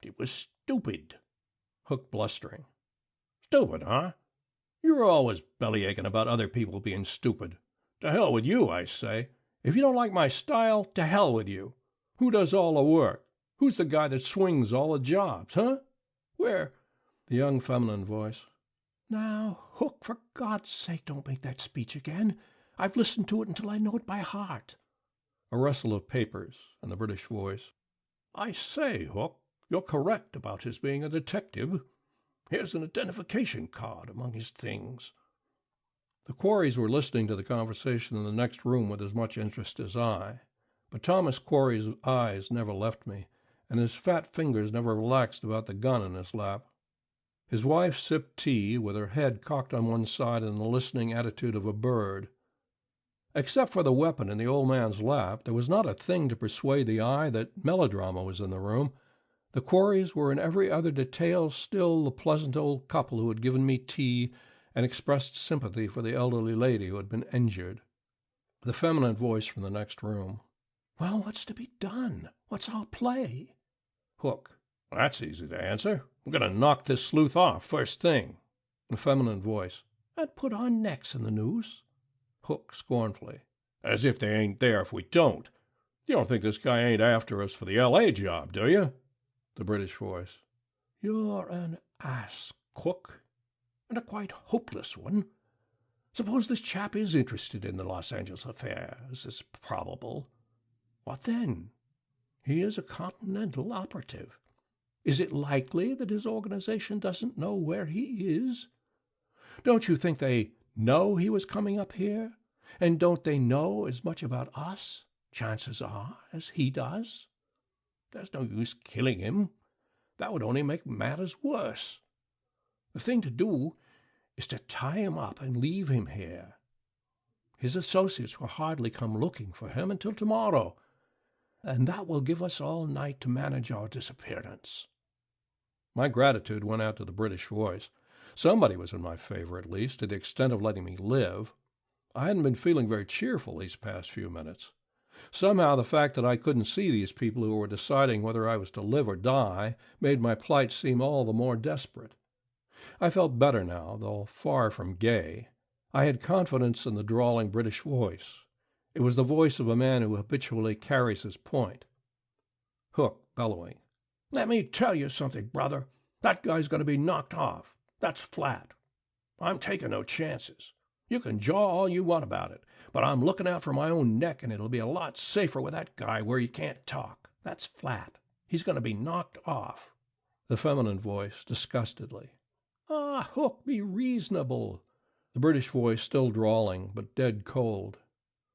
It was stupid. Hook blustering. Stupid, huh? You're always bellyaching about other people being stupid. To hell with you, I say. If you don't like my style, to hell with you. Who does all the work? Who's the guy that swings all the jobs, huh? Where? The young feminine voice. Now, Hook, for God's sake, don't make that speech again. I've listened to it until I know it by heart. A rustle of papers, and the British voice. I say, Hook, you're correct about his being a detective. Here's an identification card among his things. The Quarries were listening to the conversation in the next room with as much interest as I, but Thomas Quarry's eyes never left me, and his fat fingers never relaxed about the gun in his lap. His wife sipped tea, with her head cocked on one side in the listening attitude of a bird. Except for the weapon in the old man's lap, there was not a thing to persuade the eye that melodrama was in the room. The Quarries were in every other detail still the pleasant old couple who had given me tea and expressed sympathy for the elderly lady who had been injured. The feminine voice from the next room. Well, what's to be done? What's our play? Hook. That's easy to answer. We're going to knock this sleuth off first thing. The feminine voice. And put our necks in the noose. Hook scornfully. As if they ain't there if we don't. You don't think this guy ain't after us for the L.A. job, do you? The British voice. You're an ass, Hook, and a quite hopeless one. Suppose this chap is interested in the Los Angeles affair, as is probable. What then? He is a Continental operative. Is it likely that his organization doesn't know where he is? Don't you think they know he was coming up here? And don't they know as much about us, chances are, as he does? There's no use killing him. That would only make matters worse. The thing to do is to tie him up and leave him here. His associates will hardly come looking for him until tomorrow, and that will give us all night to manage our disappearance. My gratitude went out to the British voice. Somebody was in my favor, at least, to the extent of letting me live. I hadn't been feeling very cheerful these past few minutes. Somehow the fact that I couldn't see these people who were deciding whether I was to live or die made my plight seem all the more desperate. I felt better now, though far from gay. I had confidence in the drawling British voice. It was the voice of a man who habitually carries his point. Hook, bellowing. Let me tell you something, brother. That guy's going to be knocked off. That's flat. I'm taking no chances. You can jaw all you want about it, but I'm looking out for my own neck, and it'll be a lot safer with that guy where you can't talk. That's flat. He's going to be knocked off. The feminine voice, disgustedly. Ah, Hook, be reasonable. The British voice, still drawling, but dead cold.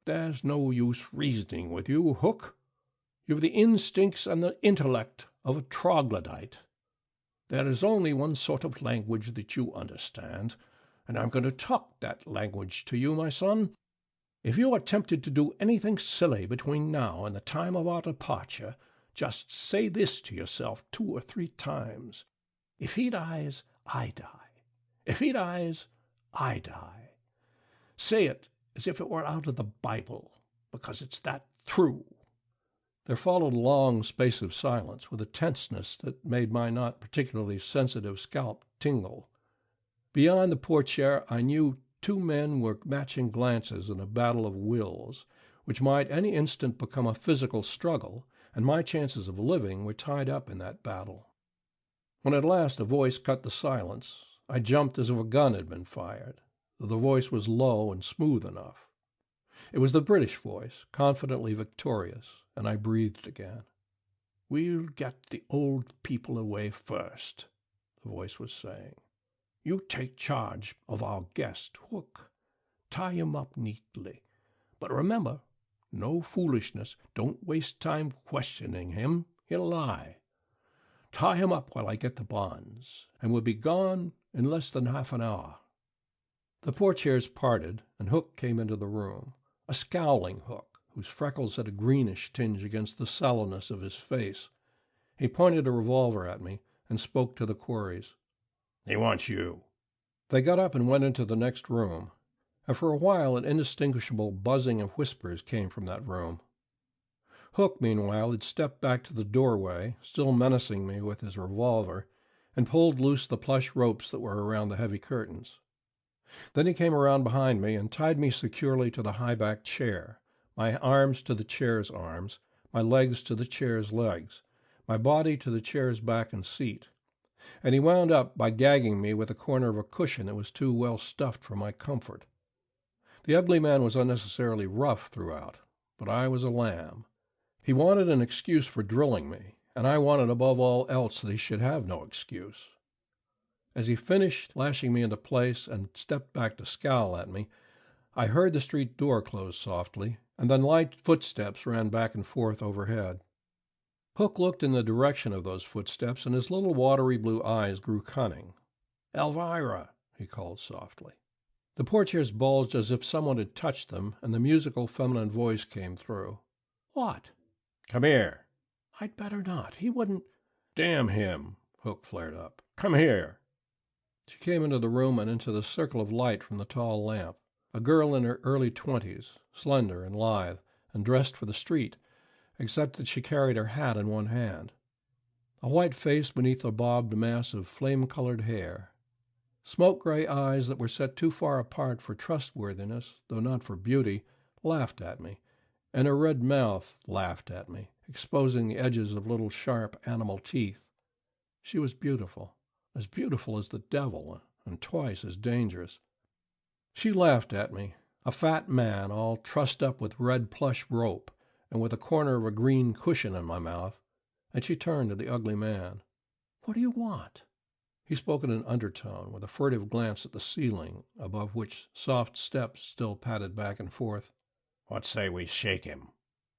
There's no use reasoning with you, Hook. You've the instincts and the intellect of a troglodyte. There is only one sort of language that you understand, and I'm going to talk that language to you, my son. If you are tempted to do anything silly between now and the time of our departure, just say this to yourself 2 or 3 times. If he dies, I die. If he dies, I die. Say it as if it were out of the Bible, because it's that true. There followed a long space of silence, with a tenseness that made my not particularly sensitive scalp tingle. Beyond the portiere I knew 2 men were matching glances in a battle of wills, which might any instant become a physical struggle, and my chances of living were tied up in that battle. When at last a voice cut the silence, I jumped as if a gun had been fired, though the voice was low and smooth enough. It was the British voice, confidently victorious, and I breathed again. We'll get the old people away first, the voice was saying. You take charge of our guest, Hook. Tie him up neatly. But remember, no foolishness. Don't waste time questioning him. He'll lie. Tie him up while I get the bonds, and we'll be gone in less than half an hour." The portieres parted, and Hook came into the room, a scowling Hook, whose freckles had a greenish tinge against the sallowness of his face. He pointed a revolver at me and spoke to the quarries. "He wants you." They got up and went into the next room, and for a while an indistinguishable buzzing of whispers came from that room. Hook, meanwhile, had stepped back to the doorway, still menacing me with his revolver, and pulled loose the plush ropes that were around the heavy curtains. Then he came around behind me and tied me securely to the high-backed chair, my arms to the chair's arms, my legs to the chair's legs, my body to the chair's back and seat, and he wound up by gagging me with a corner of a cushion that was too well stuffed for my comfort. The ugly man was unnecessarily rough throughout, but I was a lamb. He wanted an excuse for drilling me, and I wanted above all else that he should have no excuse. As he finished lashing me into place and stepped back to scowl at me, I heard the street door close softly, and then light footsteps ran back and forth overhead. Hook looked in the direction of those footsteps, and his little watery blue eyes grew cunning. "Elvira," he called softly. The portieres bulged as if someone had touched them, and the musical feminine voice came through. "What?" "Come here." "I'd better not. He wouldn't—" "Damn him," Hook flared up. "Come here." She came into the room and into the circle of light from the tall lamp, a girl in her early 20s, slender and lithe, and dressed for the street, except that she carried her hat in one hand. A white face beneath a bobbed mass of flame-colored hair. Smoke-gray eyes that were set too far apart for trustworthiness, though not for beauty, laughed at me, and her red mouth laughed at me, exposing the edges of little sharp animal teeth. She was beautiful as the devil, and twice as dangerous. She laughed at me, a fat man all trussed up with red plush rope, and with a corner of a green cushion in my mouth, and she turned to the ugly man. "What do you want?" He spoke in an undertone, with a furtive glance at the ceiling, above which soft steps still padded back and forth. "What say we shake him?"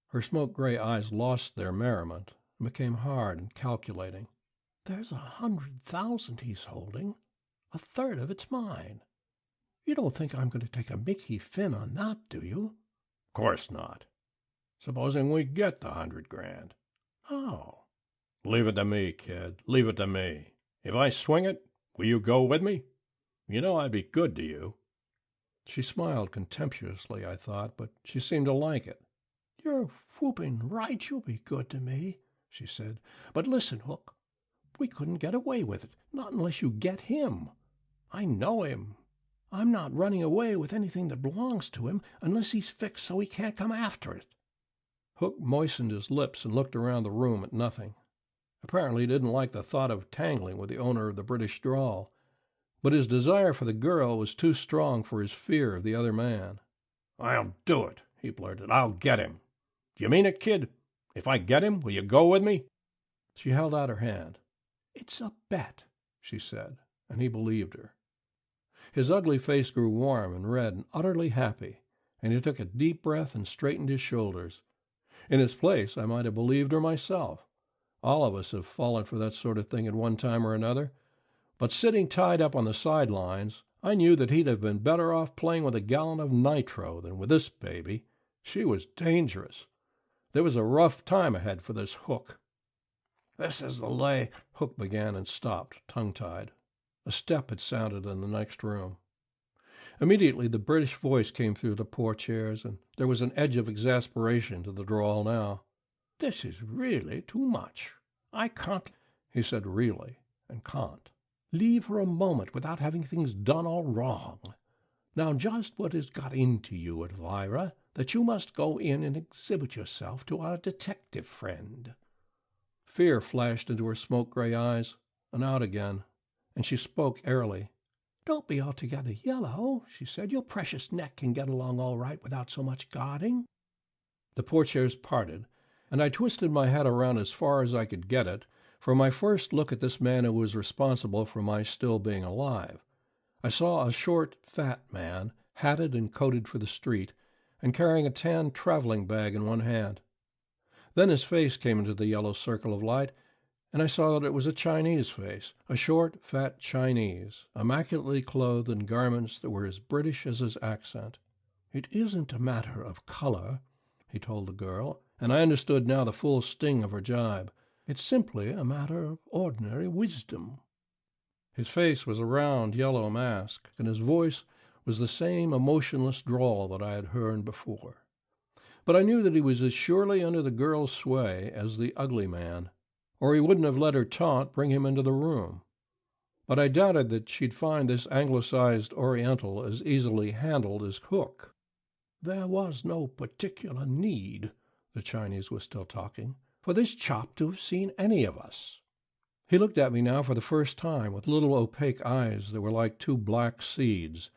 Her smoke-gray eyes lost their merriment and became hard and calculating. "There's 100,000 he's holding. 1/3 of it's mine. You don't think I'm going to take a Mickey Finn on that, do you?" "Course not. Supposing we get the 100 grand?" "How?" "Leave it to me, kid. Leave it to me. If I swing it, will you go with me? You know I'd be good to you." She smiled contemptuously, I thought, but she seemed to like it. "You're whooping right you'll be good to me," she said. "But listen, Hook, we couldn't get away with it, not unless you get him. I know him. I'm not running away with anything that belongs to him unless he's fixed so he can't come after it." Hook moistened his lips and looked around the room at nothing. Apparently he didn't like the thought of tangling with the owner of the British drawl, but his desire for the girl was too strong for his fear of the other man. "I'll do it," he blurted. "I'll get him. Do you mean it, kid? If I get him, will you go with me?" She held out her hand. "It's a bet," she said, and he believed her. His ugly face grew warm and red and utterly happy, and he took a deep breath and straightened his shoulders. In his place, I might have believed her myself. All of us have fallen for that sort of thing at one time or another. But sitting tied up on the sidelines, I knew that he'd have been better off playing with a gallon of nitro than with this baby. She was dangerous. There was a rough time ahead for this Hook. "This is the lay—" Hook began and stopped, tongue-tied. A step had sounded in the next room. Immediately the British voice came through the portieres, and there was an edge of exasperation to the drawl now. "This is really too much. I can't—" He said really and can't. "Leave for a moment without having things done all wrong. Now just what has got into you, Elvira, that you must go in and exhibit yourself to our detective friend?" Fear flashed into her smoke-gray eyes and out again, and she spoke airily. "Don't be altogether yellow," she said. "Your precious neck can get along all right without so much guarding." The portieres parted, and I twisted my head around as far as I could get it for my first look at this man who was responsible for my still being alive. I saw a short, fat man, hatted and coated for the street, and carrying a tan traveling bag in one hand. Then his face came into the yellow circle of light, and I saw that it was a Chinese face, a short, fat Chinese, immaculately clothed in garments that were as British as his accent. "It isn't a matter of color," he told the girl, and I understood now the full sting of her jibe. "It's simply a matter of ordinary wisdom." His face was a round, yellow mask, and his voice was the same emotionless drawl that I had heard before. But I knew that he was as surely under the girl's sway as the ugly man, or he wouldn't have let her taunt bring him into the room. But I doubted that she'd find this anglicized Oriental as easily handled as Hook. "There was no particular need," the Chinese was still talking, "for this chap to have seen any of us." He looked at me now for the first time with little opaque eyes that were like two black seeds.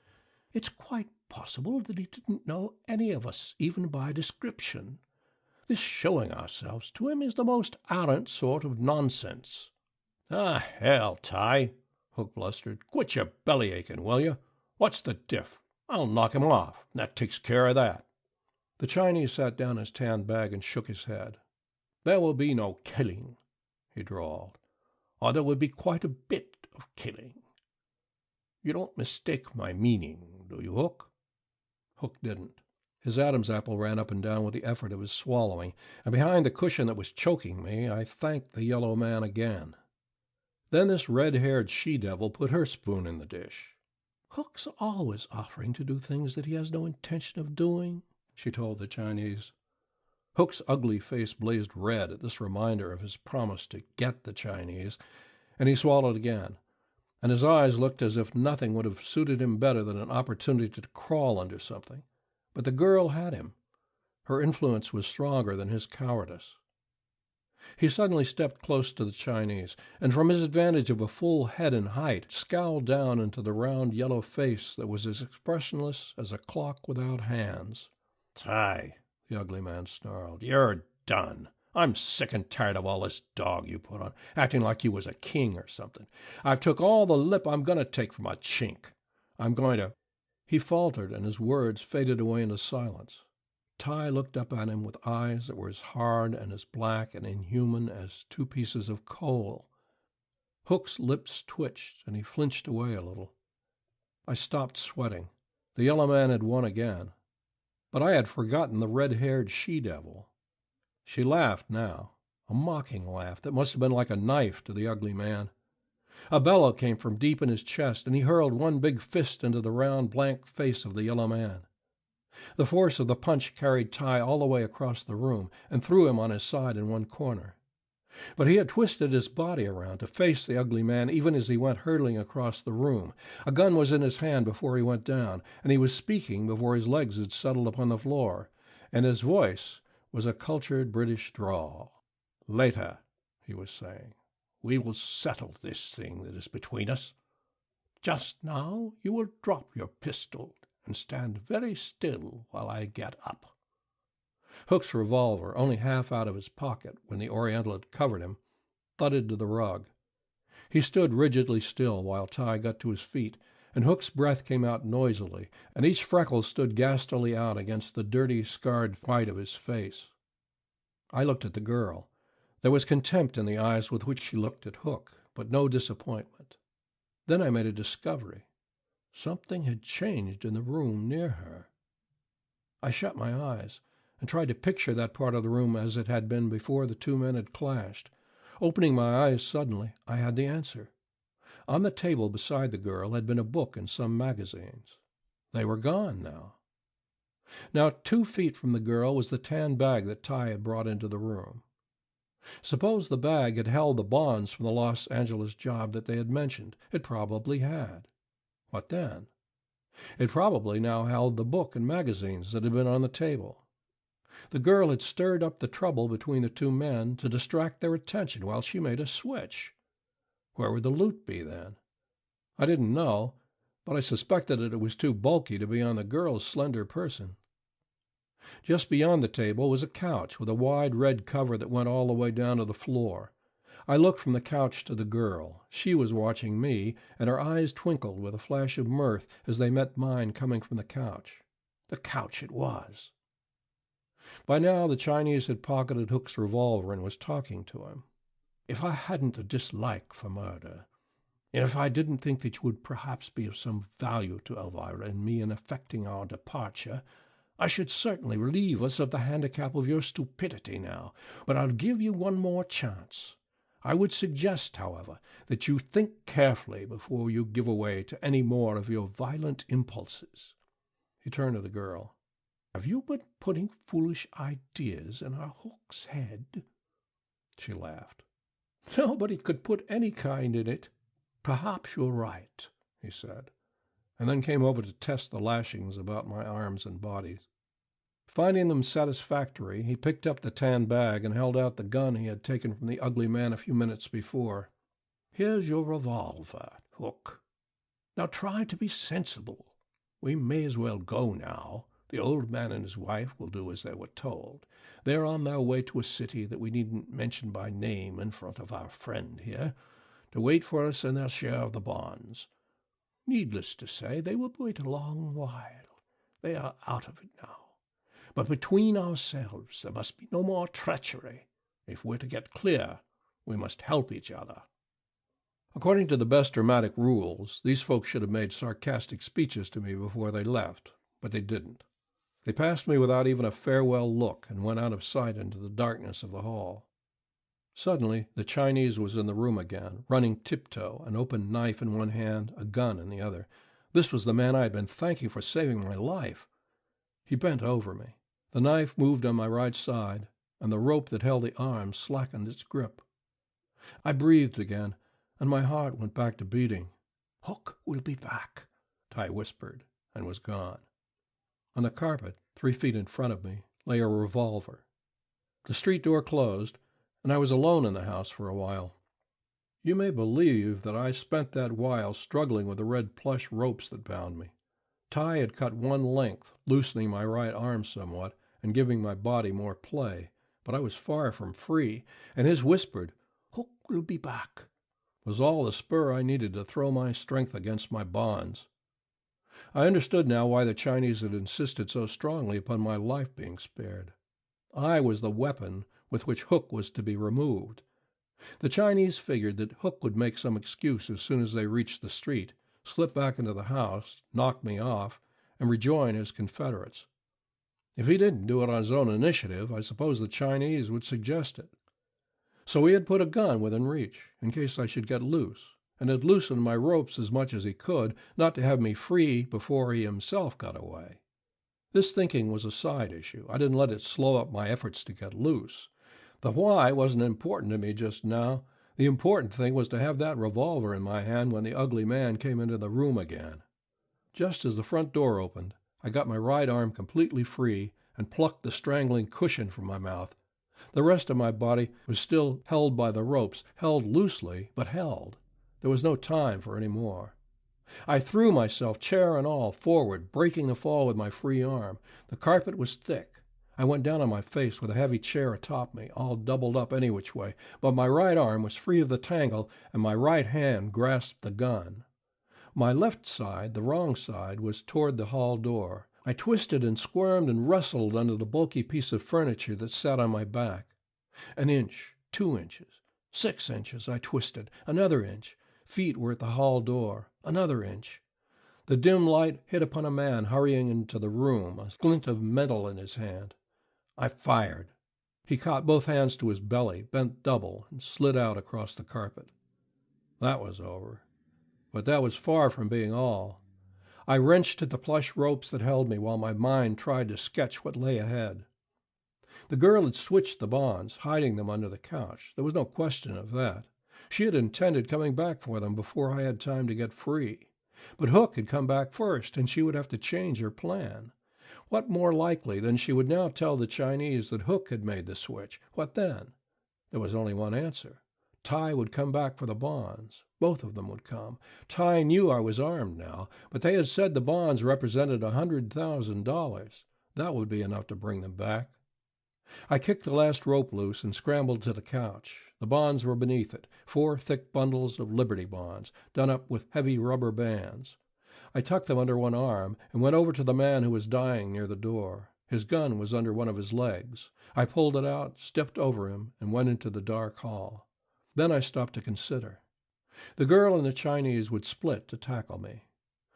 "It's quite possible that he didn't know any of us, even by description. This showing ourselves to him is the most arrant sort of nonsense." "Ah, hell, Ty," Hook blustered. "Quit your belly aching, will you? What's the diff? I'll knock him off, and that takes care of that." The Chinese sat down his tan bag and shook his head. "There will be no killing," he drawled, "or there will be quite a bit of killing. You don't mistake my meaning, do you, Hook?" Hook didn't. His Adam's apple ran up and down with the effort of his swallowing, and behind the cushion that was choking me, I thanked the yellow man again. Then this red-haired she-devil put her spoon in the dish. "Hook's always offering to do things that he has no intention of doing," she told the Chinese. Hook's ugly face blazed red at this reminder of his promise to get the Chinese, and he swallowed again, and his eyes looked as if nothing would have suited him better than an opportunity to crawl under something. But the girl had him. Her influence was stronger than his cowardice. He suddenly stepped close to the Chinese, and from his advantage of a full head and height, scowled down into the round yellow face that was as expressionless as a clock without hands. "Ty," the ugly man snarled, "you're done. I'm sick and tired of all this dog you put on, acting like you was a king or something. I've took all the lip I'm going to take from a chink. I'm going to—" He faltered, and his words faded away into silence. Ty looked up at him with eyes that were as hard and as black and inhuman as two pieces of coal. Hook's lips twitched, and he flinched away a little. I stopped sweating. The yellow man had won again. But I had forgotten the red-haired she-devil. She laughed now, a mocking laugh that must have been like a knife to the ugly man. A bellow came from deep in his chest, and he hurled one big fist into the round, blank face of the yellow man. The force of the punch carried Ty all the way across the room and threw him on his side in one corner. But he had twisted his body around to face the ugly man even as he went hurtling across the room. A gun was in his hand before he went down, and he was speaking before his legs had settled upon the floor, and his voice was a cultured British drawl. "Later," he was saying, "we will settle this thing that is between us. Just now you will drop your pistol and stand very still while I get up." Hook's revolver, only half out of his pocket when the Oriental had covered him, thudded to the rug. He stood rigidly still while Ty got to his feet, and Hook's breath came out noisily, and each freckle stood ghastly out against the dirty, scarred white of his face. I looked at the girl. There was contempt in the eyes with which she looked at Hook, but no disappointment. Then I made a discovery. Something had changed in the room near her. I shut my eyes and tried to picture that part of the room as it had been before the two men had clashed. Opening my eyes suddenly, I had the answer. On the table beside the girl had been a book and some magazines. They were gone now. Now 2 feet from the girl was the tan bag that Ty had brought into the room. Suppose the bag had held the bonds from the Los Angeles job that they had mentioned. It probably had. What then? It probably now held the book and magazines that had been on the table. The girl had stirred up the trouble between the two men to distract their attention while she made a switch. Where would the loot be then? I didn't know, but I suspected that it was too bulky to be on the girl's slender person. Just beyond the table was a couch with a wide red cover that went all the way down to the floor. I looked from the couch to the girl. She was watching me, and her eyes twinkled with a flash of mirth as they met mine coming from the couch. The couch it was. By now the Chinese had pocketed Hook's revolver and was talking to him. "If I hadn't a dislike for murder, and if I didn't think that you would perhaps be of some value to Elvira and me in effecting our departure, I should certainly relieve us of the handicap of your stupidity now. But I'll give you one more chance. I would suggest, however, that you think carefully before you give way to any more of your violent impulses." He turned to the girl. "Have you been putting foolish ideas in our Hook's head?" She laughed. "Nobody could put any kind in it." "Perhaps you're right," he said, and then came over to test the lashings about my arms and body. Finding them satisfactory, he picked up the tan bag and held out the gun he had taken from the ugly man a few minutes before. "Here's your revolver, Hook. Now try to be sensible. We may as well go now. The old man and his wife will do as they were told. They're on their way to a city that we needn't mention by name in front of our friend here, to wait for us in their share of the bonds. Needless to say, they will wait a long while. They are out of it now. But between ourselves there must be no more treachery. If we're to get clear, we must help each other." According to the best dramatic rules, these folks should have made sarcastic speeches to me before they left, but they didn't. They passed me without even a farewell look and went out of sight into the darkness of the hall. Suddenly the Chinese was in the room again, running tiptoe, an open knife in one hand, a gun in the other. This was the man I had been thanking for saving my life. He bent over me. The knife moved on my right side, and the rope that held the arms slackened its grip. I breathed again, and my heart went back to beating. "Hook will be back," Ty whispered, and was gone. On the carpet, 3 feet in front of me, lay a revolver. The street door closed, and I was alone in the house for a while. You may believe that I spent that while struggling with the red plush ropes that bound me. Ty had cut one length, loosening my right arm somewhat and giving my body more play, but I was far from free, and his whispered, "Hook will be back," was all the spur I needed to throw my strength against my bonds. I understood now why the Chinese had insisted so strongly upon my life being spared. I was the weapon with which Hook was to be removed. The Chinese figured that Hook would make some excuse as soon as they reached the street, slip back into the house, knock me off, and rejoin his confederates. If he didn't do it on his own initiative, I suppose the Chinese would suggest it. So he had put a gun within reach, in case I should get loose, and had loosened my ropes as much as he could, not to have me free before he himself got away. This thinking was a side issue. I didn't let it slow up my efforts to get loose. The why wasn't important to me just now. The important thing was to have that revolver in my hand when the ugly man came into the room again. Just as the front door opened, I got my right arm completely free and plucked the strangling cushion from my mouth. The rest of my body was still held by the ropes, held loosely, but held. There was no time for any more. I threw myself, chair and all, forward, breaking the fall with my free arm. The carpet was thick. I went down on my face with a heavy chair atop me, all doubled up any which way, but my right arm was free of the tangle, and my right hand grasped the gun. My left side, the wrong side, was toward the hall door. I twisted and squirmed and wrestled under the bulky piece of furniture that sat on my back. 1 inch, 2 inches, 6 inches I twisted, another inch. Feet were at the hall door, another inch. The dim light hit upon a man hurrying into the room, a glint of metal in his hand. I fired. He caught both hands to his belly, bent double, and slid out across the carpet. That was over. But that was far from being all. I wrenched at the plush ropes that held me while my mind tried to sketch what lay ahead. The girl had switched the bonds, hiding them under the couch. There was no question of that. She had intended coming back for them before I had time to get free. But Hook had come back first, and she would have to change her plan. What more likely than she would now tell the Chinese that Hook had made the switch? What then? There was only one answer. Ty would come back for the bonds. Both of them would come. Ty knew I was armed now, but they had said the bonds represented $100,000. That would be enough to bring them back. I kicked the last rope loose and scrambled to the couch. The bonds were beneath it, 4 thick bundles of Liberty bonds, done up with heavy rubber bands. I tucked them under one arm and went over to the man who was dying near the door. His gun was under one of his legs. I pulled it out, stepped over him, and went into the dark hall. Then I stopped to consider. The girl and the Chinese would split to tackle me.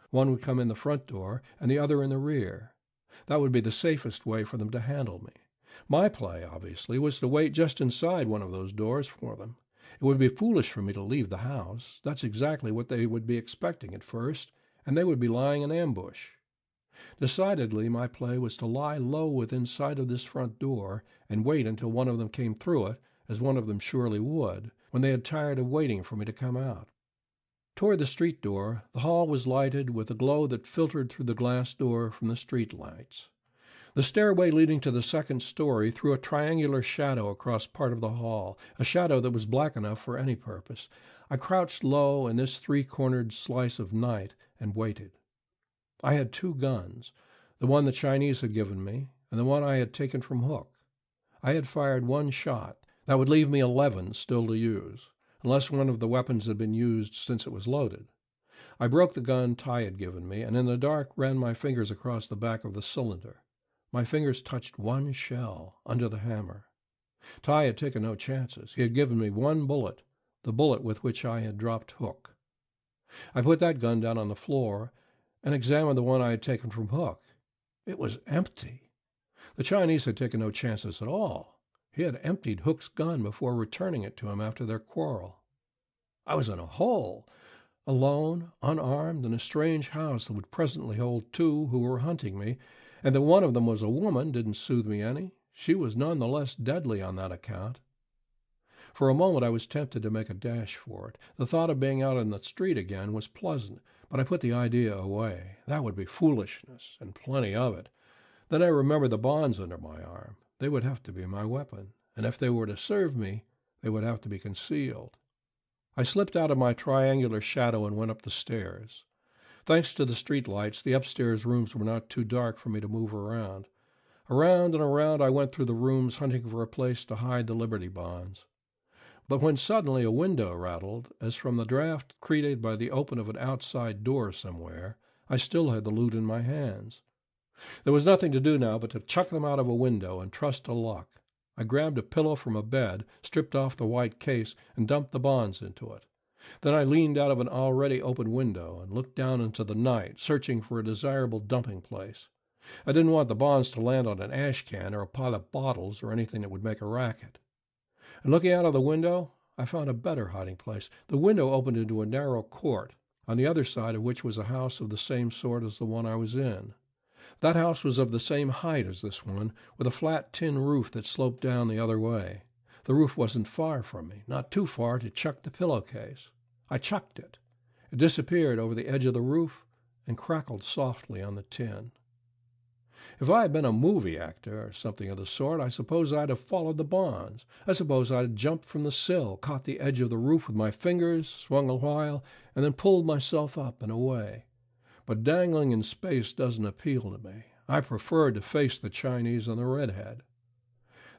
One would come in the front door and the other in the rear. That would be the safest way for them to handle me. My play, obviously, was to wait just inside one of those doors for them. It would be foolish for me to leave the house. That's exactly what they would be expecting at first, and they would be lying in ambush. Decidedly, my play was to lie low within sight of this front door and wait until one of them came through it, as one of them surely would, when they had tired of waiting for me to come out. Toward the street door, the hall was lighted with a glow that filtered through the glass door from the street lights. The stairway leading to the second story threw a triangular shadow across part of the hall, a shadow that was black enough for any purpose. I crouched low in this three-cornered slice of night and waited. I had 2 guns, the one the Chinese had given me and the one I had taken from Hook. I had fired 1 shot. That would leave me 11 still to use, unless one of the weapons had been used since it was loaded. I broke the gun Ty had given me, and in the dark ran my fingers across the back of the cylinder. My fingers touched 1 shell under the hammer. Ty had taken no chances. He had given me 1 bullet, the bullet with which I had dropped Hook. I put that gun down on the floor and examined the one I had taken from Hook. It was empty. The Chinese had taken no chances at all. He had emptied Hook's gun before returning it to him after their quarrel. I was in a hole, alone, unarmed, in a strange house that would presently hold 2 who were hunting me, and that one of them was a woman didn't soothe me any. She was none the less deadly on that account. For a moment I was tempted to make a dash for it. The thought of being out in the street again was pleasant, but I put the idea away. That would be foolishness, and plenty of it. Then I remembered the bonds under my arm. They would have to be my weapon, and if they were to serve me, they would have to be concealed. I slipped out of my triangular shadow and went up the stairs. Thanks to the street lights, the upstairs rooms were not too dark for me to move around. Around and around I went through the rooms, hunting for a place to hide the Liberty bonds. But when suddenly a window rattled, as from the draught created by the open of an outside door somewhere, I still had the loot in my hands. There was nothing to do now but to chuck them out of a window and trust to luck. I grabbed a pillow from a bed, stripped off the white case, and dumped the bonds into it. Then I leaned out of an already open window and looked down into the night, searching for a desirable dumping place. I didn't want the bonds to land on an ash can or a pile of bottles or anything that would make a racket. And looking out of the window, I found a better hiding place. The window opened into a narrow court, on the other side of which was a house of the same sort as the one I was in. That house was of the same height as this one, with a flat tin roof that sloped down the other way. The roof wasn't far from me, not too far to chuck the pillowcase. I chucked it. It disappeared over the edge of the roof and crackled softly on the tin. If I had been a movie actor or something of the sort, I suppose I'd have followed the bonds. I suppose I'd have jumped from the sill, caught the edge of the roof with my fingers, swung a while, and then pulled myself up and away. But dangling in space doesn't appeal to me. I preferred to face the Chinese and the redhead.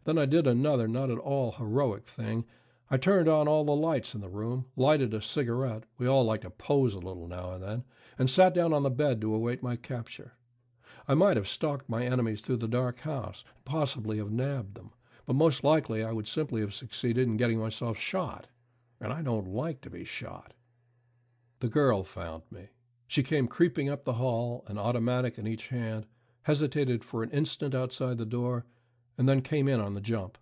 Then I did another not at all heroic thing. I turned on all the lights in the room, lighted a cigarette — we all like to pose a little now and then — and sat down on the bed to await my capture. I might have stalked my enemies through the dark house, and possibly have nabbed them, but most likely I would simply have succeeded in getting myself shot, and I don't like to be shot. The girl found me. She came creeping up the hall, an automatic in each hand, hesitated for an instant outside the door, and then came in on the jump.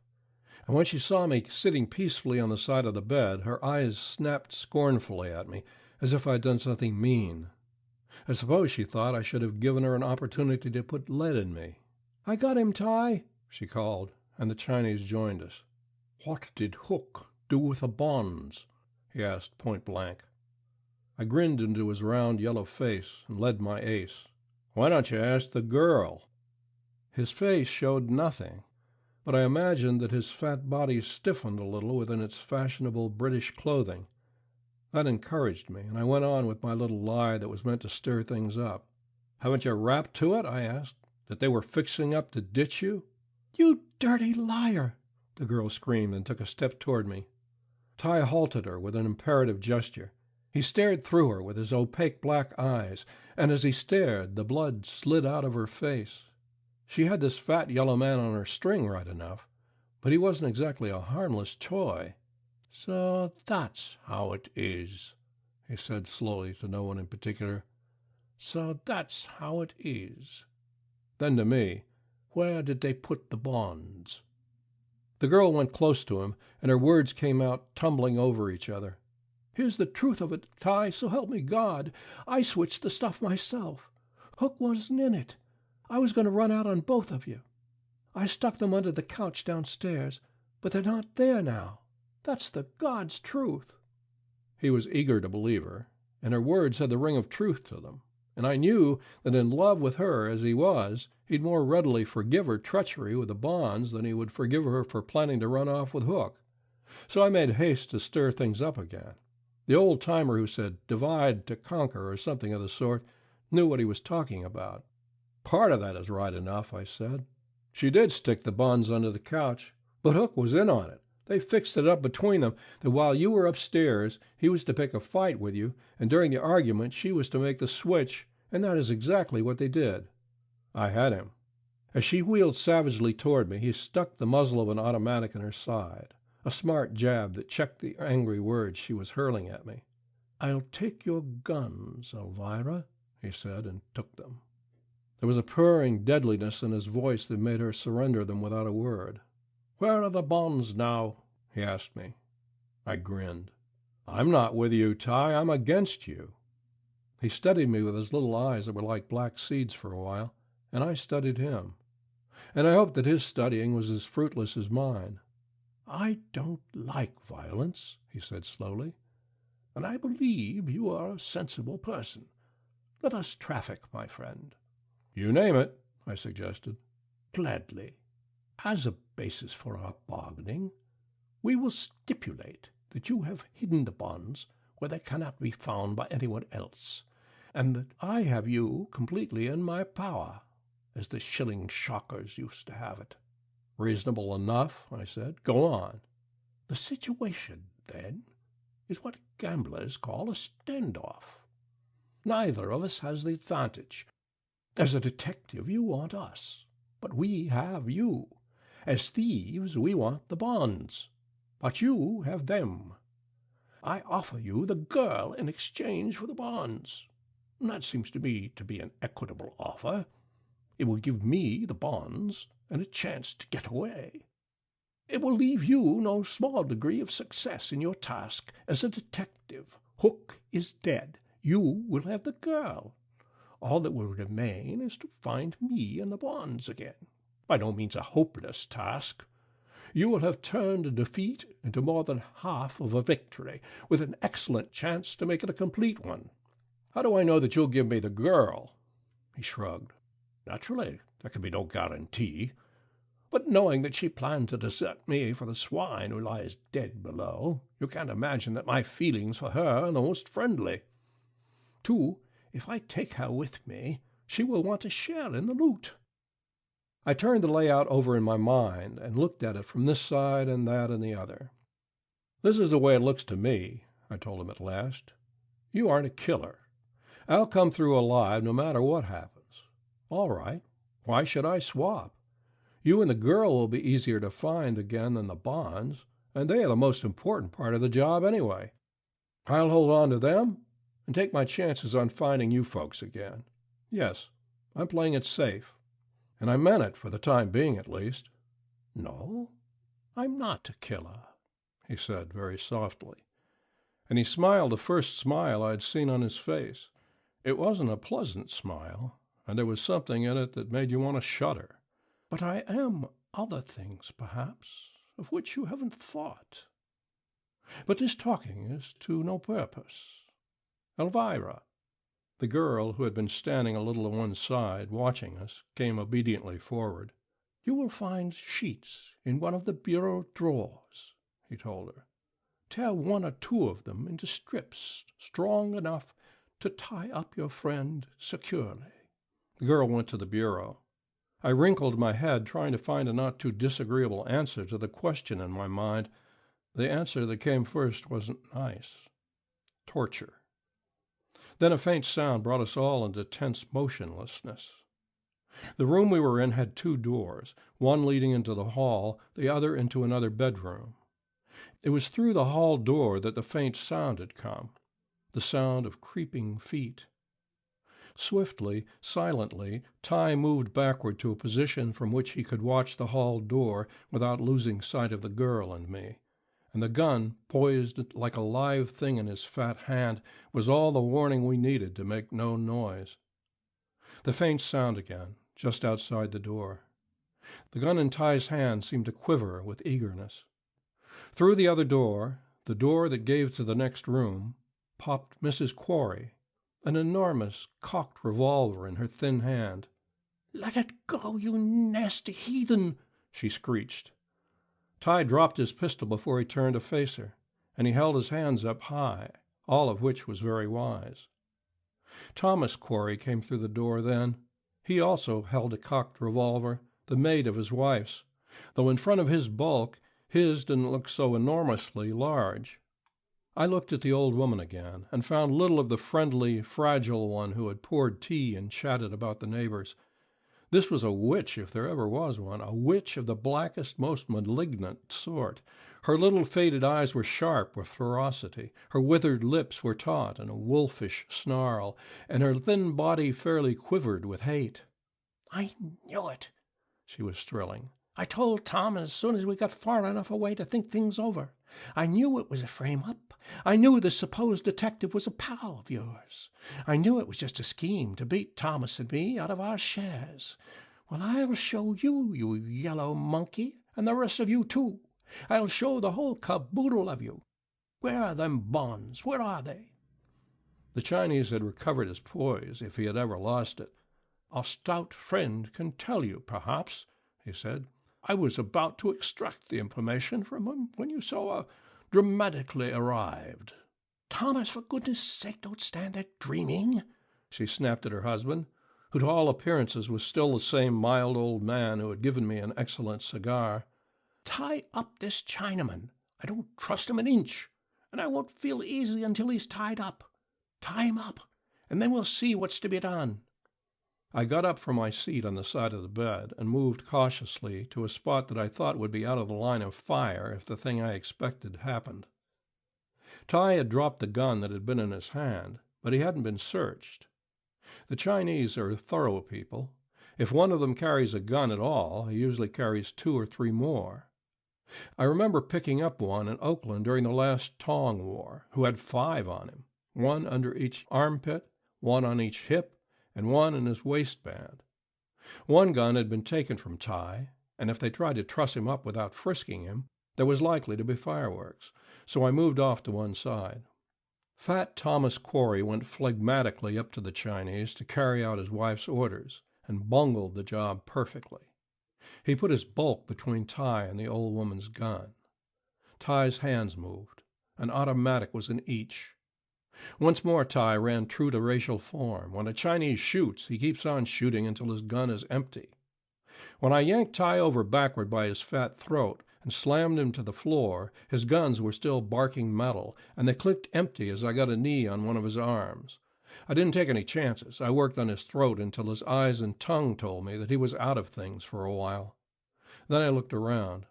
And when she saw me sitting peacefully on the side of the bed, her eyes snapped scornfully at me, as if I'd done something mean. I suppose she thought I should have given her an opportunity to put lead in me. "I got him, Ty," she called, and the Chinese joined us. "What did Hook do with the bonds?" he asked point blank. I grinned into his round yellow face and led my ace. "Why don't you ask the girl?" His face showed nothing, but I imagined that his fat body stiffened a little within its fashionable British clothing. That encouraged me, and I went on with my little lie that was meant to stir things up. "Haven't you rapped to it?" I asked. "That they were fixing up to ditch you?" "You dirty liar!" the girl screamed and took a step toward me. Ty halted her with an imperative gesture. He stared through her with his opaque black eyes, and as he stared, the blood slid out of her face. She had this fat yellow man on her string right enough, but he wasn't exactly a harmless toy. "So that's how it is," he said slowly to no one in particular. "So that's how it is." Then to me, "Where did they put the bonds?" the girl went close to him, and her words came out tumbling over each other. "Here's the truth of it, Ty, so help me God. I switched the stuff myself. Hook wasn't in it. I was going to run out on both of you. I stuck them under the couch downstairs, but they're not there now. That's the God's truth." He was eager to believe her, and her words had the ring of truth to them, and I knew that in love with her as he was, he'd more readily forgive her treachery with the bonds than he would forgive her for planning to run off with Hook. So I made haste to stir things up again. The old-timer who said divide to conquer or something of the sort knew what he was talking about. "Part of that is right enough," I said. "She did stick the bonds under the couch, but Hook was in on it. They fixed it up between them that while you were upstairs, he was to pick a fight with you, and during the argument she was to make the switch, and that is exactly what they did." I had him. As she wheeled savagely toward me, he stuck the muzzle of an automatic in her side, a smart jab that checked the angry words she was hurling at me. "I'll take your guns, Elvira," he said, and took them. There was a purring deadliness in his voice that made her surrender them without a word. "Where are the bonds now?" he asked me. I grinned. "I'm not with you, Ty. I'm against you." He studied me with his little eyes that were like black seeds for a while, and I studied him. And I hoped that his studying was as fruitless as mine. "I don't like violence," he said slowly, "and I believe you are a sensible person. Let us traffic, my friend." "You name it," I suggested. "Gladly. As a basis for our bargaining, we will stipulate that you have hidden the bonds where they cannot be found by anyone else, and that I have you completely in my power, as the shilling shockers used to have it." "Reasonable enough," I said. "Go on." "The situation, then, is what gamblers call a stand-off. Neither of us has the advantage. As a detective, you want us, but we have you. As thieves, we want the bonds, but you have them. I offer you the girl in exchange for the bonds. That seems to me to be an equitable offer. It will give me the bonds and a chance to get away. It will leave you no small degree of success in your task as a detective. Hook is dead. You will have the girl. All that will remain is to find me and the bonds again. By no means a hopeless task. You will have turned a defeat into more than half of a victory, with an excellent chance to make it a complete one." "How do I know that you'll give me the girl?" He shrugged. "Naturally, there can be no guarantee. But knowing that she planned to desert me for the swine who lies dead below, you can't imagine that my feelings for her are the most friendly. Too, if I take her with me, she will want to share in the loot." I turned the layout over in my mind and looked at it from this side and that and the other. "This is the way it looks to me," I told him at last. "You aren't a killer. I'll come through alive no matter what happens. All right. Why should I swap? You and the girl will be easier to find again than the bonds, and they are the most important part of the job anyway. I'll hold on to them and take my chances on finding you folks again. Yes, I'm playing it safe. And I meant it for the time being, at least." "No, I'm not a killer," he said very softly. And he smiled the first smile I'd seen on his face. It wasn't a pleasant smile, and there was something in it that made you want to shudder. "But I am other things, perhaps, of which you haven't thought. But this talking is to no purpose. Elvira." The girl, who had been standing a little to one side, watching us, came obediently forward. "You will find sheets in one of the bureau drawers," he told her. "Tear one or two of them into strips strong enough to tie up your friend securely." The girl went to the bureau. I wrinkled my head, trying to find a not too disagreeable answer to the question in my mind. The answer that came first wasn't nice. Torture. Then a faint sound brought us all into tense motionlessness. The room we were in had two doors, one leading into the hall, the other into another bedroom. It was through the hall door that the faint sound had come, the sound of creeping feet. Swiftly, silently, Ty moved backward to a position from which he could watch the hall door without losing sight of the girl and me, and the gun, poised like a live thing in his fat hand, was all the warning we needed to make no noise. The faint sound again, just outside the door. The gun in Ty's hand seemed to quiver with eagerness. Through the other door, the door that gave to the next room, popped Mrs. Quarry, an enormous cocked revolver in her thin hand. "Let it go, you nasty heathen!" she screeched. Ty dropped his pistol before he turned to face her, and he held his hands up high, all of which was very wise. Thomas Quarry came through the door then. He also held a cocked revolver, the mate of his wife's, though in front of his bulk, his didn't look so enormously large. I looked at the old woman again, and found little of the friendly, fragile one who had poured tea and chatted about the neighbors. This was a witch, if there ever was one, a witch of the blackest, most malignant sort. Her little faded eyes were sharp with ferocity, her withered lips were taut in a wolfish snarl, and her thin body fairly quivered with hate. "I knew it," she was thrilling. "I told Tom as soon as we got far enough away to think things over. I knew it was a frame-up. I knew the supposed detective was a pal of yours. I knew it was just a scheme to beat Thomas and me out of our shares. Well, I'll show you, you yellow monkey, and the rest of you, too. I'll show the whole caboodle of you. Where are them bonds? Where are they?" The Chinese had recovered his poise, if he had ever lost it. "A stout friend can tell you, perhaps," he said. "I was about to extract the information from him when you so dramatically arrived." "Thomas, for goodness' sake, don't stand there dreaming," she snapped at her husband, who to all appearances was still the same mild old man who had given me an excellent cigar. "Tie up this Chinaman. I don't trust him an inch, and I won't feel easy until he's tied up. Tie him up, and then we'll see what's to be done." I got up from my seat on the side of the bed and moved cautiously to a spot that I thought would be out of the line of fire if the thing I expected happened. Ty had dropped the gun that had been in his hand, but he hadn't been searched. The Chinese are thorough people. If one of them carries a gun at all, he usually carries 2 or 3 more. I remember picking up one in Oakland during the last Tong War, who had 5 on him, one under each armpit, one on each hip, and one in his waistband. One gun had been taken from Ty, and if they tried to truss him up without frisking him, there was likely to be fireworks, so I moved off to one side. Fat Thomas Quarry went phlegmatically up to the Chinese to carry out his wife's orders, and bungled the job perfectly. He put his bulk between Ty and the old woman's gun. Ty's hands moved. An automatic was in each. Once more Ty ran true to racial form. When a Chinese shoots, he keeps on shooting until his gun is empty. When I yanked Ty over backward by his fat throat and slammed him to the floor, his guns were still barking metal, and they clicked empty as I got a knee on one of his arms. I didn't take any chances. I worked on his throat until his eyes and tongue told me that he was out of things for a while. Then I looked around.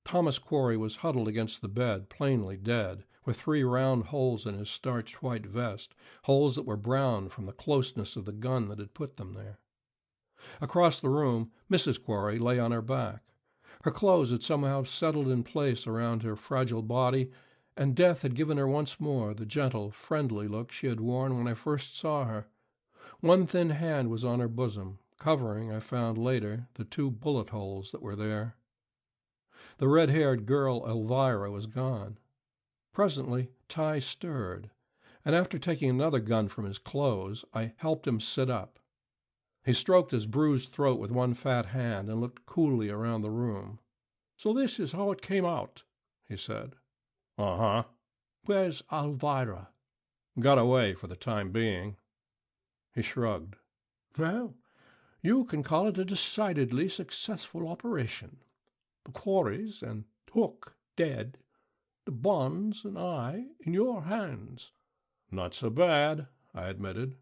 Thomas Quarry was huddled against the bed, plainly dead, with 3 round holes in his starched white vest, holes that were brown from the closeness of the gun that had put them there. Across the room, Mrs. Quarry lay on her back. Her clothes had somehow settled in place around her fragile body, and death had given her once more the gentle, friendly look she had worn when I first saw her. One thin hand was on her bosom, covering, I found later, the 2 bullet holes that were there. The red-haired girl Elvira was gone. Presently Ty stirred, and after taking another gun from his clothes, I helped him sit up. He stroked his bruised throat with one fat hand and looked coolly around the room. "So this is how it came out," he said. "Uh-huh." "Where's Elvira?" "Got away for the time being." He shrugged. "Well, you can call it a decidedly successful operation. The Quarries and Turk dead, the bonds and I in your hands." "Not so bad," I admitted.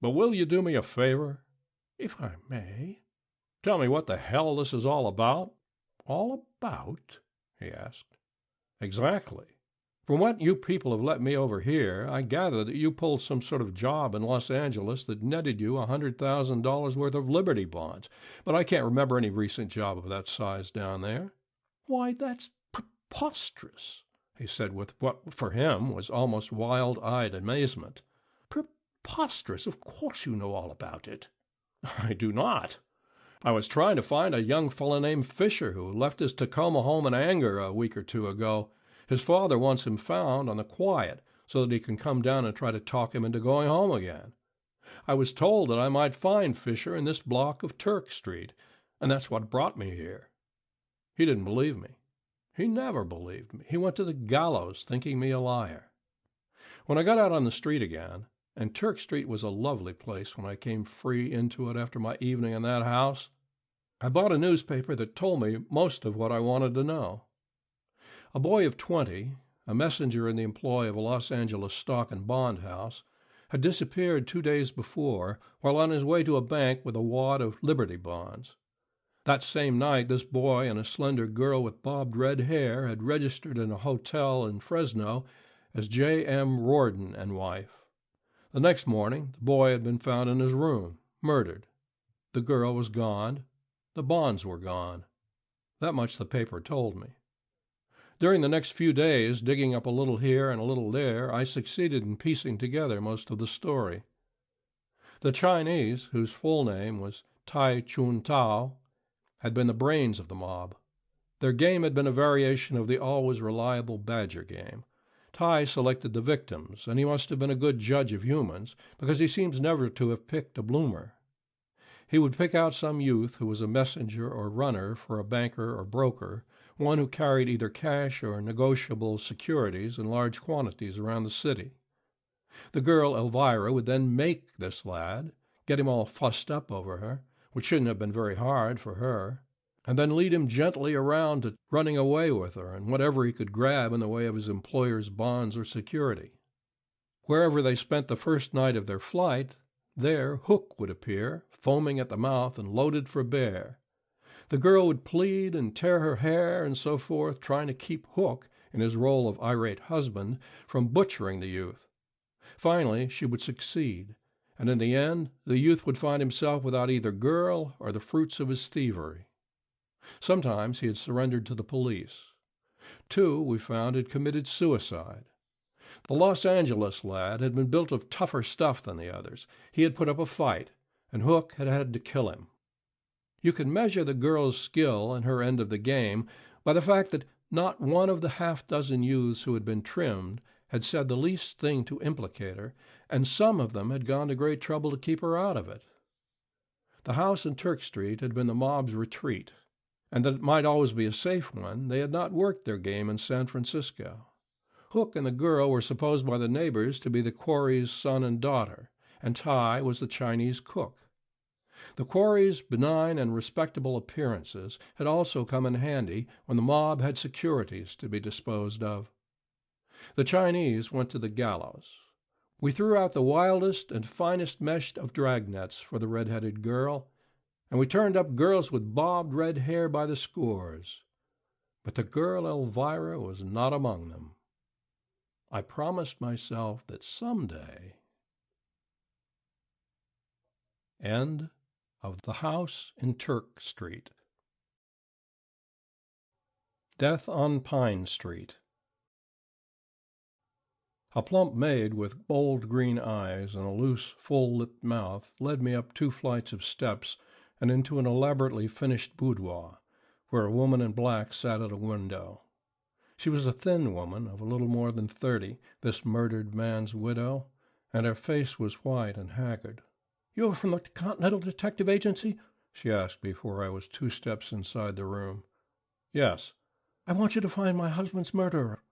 "But will you do me a favor?" "If I may, tell me what the hell this is all about." "All about?" he asked. "Exactly. From what you people have let me overhear, I gather that you pulled some sort of job in Los Angeles that netted you $100,000 worth of Liberty bonds, but I can't remember any recent job of that size down there." "Why, that's preposterous," he said with what, for him, was almost wild-eyed amazement. "Preposterous! Of course you know all about it." "I do not. I was trying to find a young fellow named Fisher who left his Tacoma home in anger a week or two ago. His father wants him found on the quiet so that he can come down and try to talk him into going home again. I was told that I might find Fisher in this block of Turk Street, and that's what brought me here." He didn't believe me. He never believed me. He went to the gallows thinking me a liar. When I got out on the street again, and Turk Street was a lovely place when I came free into it after my evening in that house, I bought a newspaper that told me most of what I wanted to know. A boy of 20, a messenger in the employ of a Los Angeles stock and bond house, had disappeared 2 days before while on his way to a bank with a wad of Liberty bonds. That same night this boy and a slender girl with bobbed red hair had registered in a hotel in Fresno as J. M. Riordan and wife. The next morning the boy had been found in his room, murdered. The girl was gone. The bonds were gone. That much the paper told me. During the next few days, digging up a little here and a little there, I succeeded in piecing together most of the story. The Chinese, whose full name was Tai Chun Tao, had been the brains of the mob. Their game had been a variation of the always reliable badger game. Tai selected the victims, and he must have been a good judge of humans, because he seems never to have picked a bloomer. He would pick out some youth who was a messenger or runner for a banker or broker, one who carried either cash or negotiable securities in large quantities around the city. The girl Elvira would then make this lad, get him all fussed up over her, which shouldn't have been very hard for her, and then lead him gently around to running away with her and whatever he could grab in the way of his employer's bonds or security. Wherever they spent the first night of their flight, there Hook would appear, foaming at the mouth and loaded for bear. The girl would plead and tear her hair and so forth, trying to keep Hook, in his role of irate husband, from butchering the youth. Finally, she would succeed, and in the end the youth would find himself without either girl or the fruits of his thievery. Sometimes he had surrendered to the police. 2, we found, had committed suicide. The Los Angeles lad had been built of tougher stuff than the others. He had put up a fight, and Hook had had to kill him. You can measure the girl's skill in her end of the game by the fact that not one of the half-dozen youths who had been trimmed had said the least thing to implicate her, and some of them had gone to great trouble to keep her out of it. The house in Turk Street had been the mob's retreat, and that it might always be a safe one, they had not worked their game in San Francisco. Hook and the girl were supposed by the neighbors to be the quarry's son and daughter, and Tai was the Chinese cook. The quarry's benign and respectable appearances had also come in handy when the mob had securities to be disposed of. The Chinese went to the gallows. We threw out the wildest and finest meshed of dragnets for the red-headed girl, and we turned up girls with bobbed red hair by the scores. But the girl Elvira was not among them. I promised myself that someday... End of The House in Turk Street. Death on Pine Street. A plump maid with bold green eyes and a loose, full-lipped mouth led me up 2 flights of steps and into an elaborately finished boudoir, where a woman in black sat at a window. She was a thin woman of a little more than 30, this murdered man's widow, and her face was white and haggard. "You are from the Continental Detective Agency?" she asked before I was 2 steps inside the room. "Yes." "I want you to find my husband's murderer."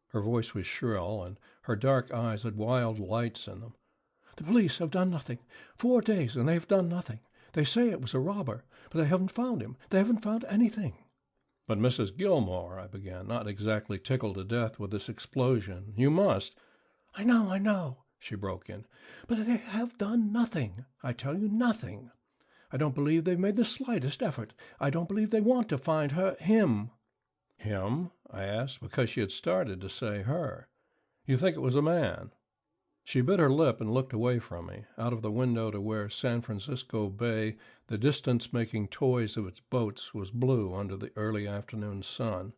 Her voice was shrill, and her dark eyes had wild lights in them. "The police have done nothing. 4 days, and they have done nothing. They say it was a robber, but they haven't found him. They haven't found anything." "But Mrs. Gilmore," I began, not exactly tickled to death with this explosion, "you must—" I know," she broke in, "but they have done nothing. I tell you, nothing. I don't believe they've made the slightest effort. I don't believe they want to find him." "Him?" I asked, because she had started to say her. "You think it was a man?" She bit her lip and looked away from me, out of the window to where San Francisco Bay, the distance making toys of its boats, was blue under the early afternoon sun.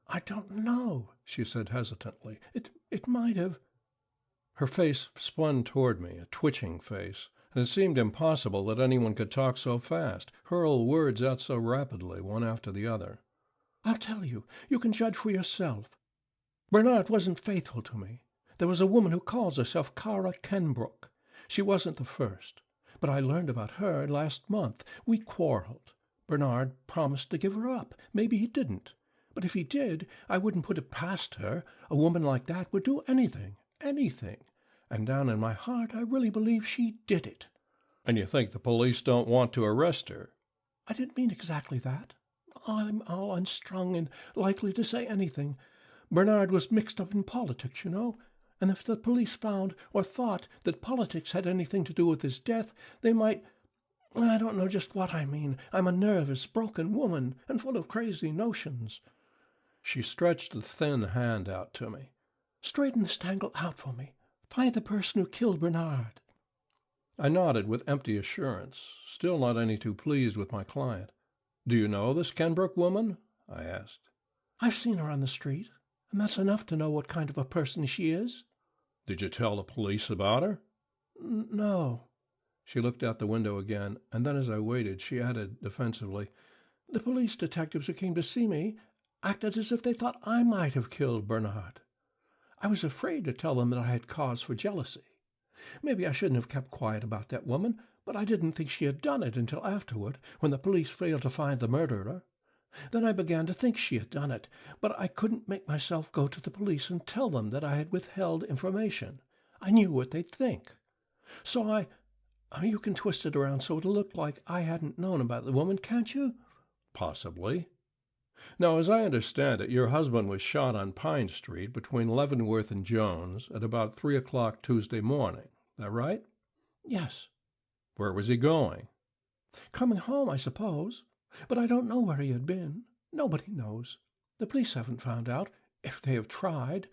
"I don't know," she said hesitantly. It might have—" Her face spun toward me, a twitching face, and it seemed impossible that anyone could talk so fast, hurl words out so rapidly, one after the other. "I'll tell you. You can judge for yourself. Bernard wasn't faithful to me. There was a woman who calls herself Kara Kenbrook. She wasn't the first, but I learned about her last month. We quarreled. Bernard promised to give her up. Maybe he didn't. But if he did, I wouldn't put it past her. A woman like that would do anything. And down in my heart, I really believe she did it." "And you think the police don't want to arrest her?" "I didn't mean exactly that. I'm all unstrung and likely to say anything. Bernard was mixed up in politics, you know. And if the police found or thought that politics had anything to do with his death, they might—I don't know just what I mean. I'm a nervous, broken woman and full of crazy notions." She stretched a thin hand out to me. "Straighten this tangle out for me. Find the person who killed Bernard." I nodded with empty assurance, still not any too pleased with my client. "Do you know this Kenbrook woman?" I asked. "I've seen her on the street, and that's enough to know what kind of a person she is." "Did you tell the police about her?" "No." She looked out the window again, and then as I waited, she added defensively, "The police detectives who came to see me acted as if they thought I might have killed Bernard. I was afraid to tell them that I had cause for jealousy. Maybe I shouldn't have kept quiet about that woman, but I didn't think she had done it until afterward, when the police failed to find the murderer. Then I began to think she had done it, but I couldn't make myself go to the police and tell them that I had withheld information. I knew what they'd think. So you can twist it around so it'll look like I hadn't known about the woman, can't you?" "Possibly. Now, as I understand it, your husband was shot on Pine Street between Leavenworth and Jones at about 3 o'clock Tuesday morning. That right?" "Yes." "Where was he going?" "Coming home, I suppose. But I don't know where he had been. Nobody knows. The police haven't found out, if they have tried.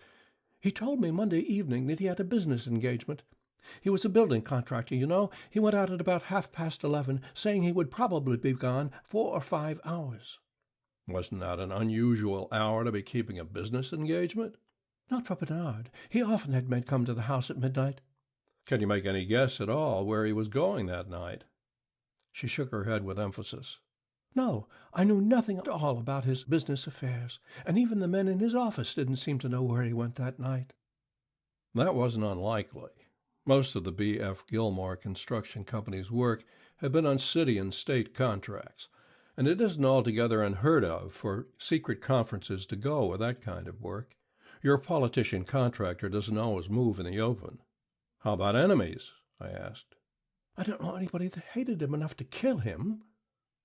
He told me Monday evening that he had a business engagement. He was a building contractor, you know. He went out at about 11:30, saying he would probably be gone 4 or 5 hours. "Wasn't that an unusual hour to be keeping a business engagement?" "Not for Bernard. He often had men come to the house at midnight." "Can you make any guess at all where he was going that night?" She shook her head with emphasis. "No, I knew nothing at all about his business affairs, and even the men in his office didn't seem to know where he went that night." That wasn't unlikely. Most of the B.F. Gilmore Construction Company's work had been on city and state contracts, and it isn't altogether unheard of for secret conferences to go with that kind of work. Your politician contractor doesn't always move in the open. "How about enemies?" I asked. "I don't know anybody that hated him enough to kill him."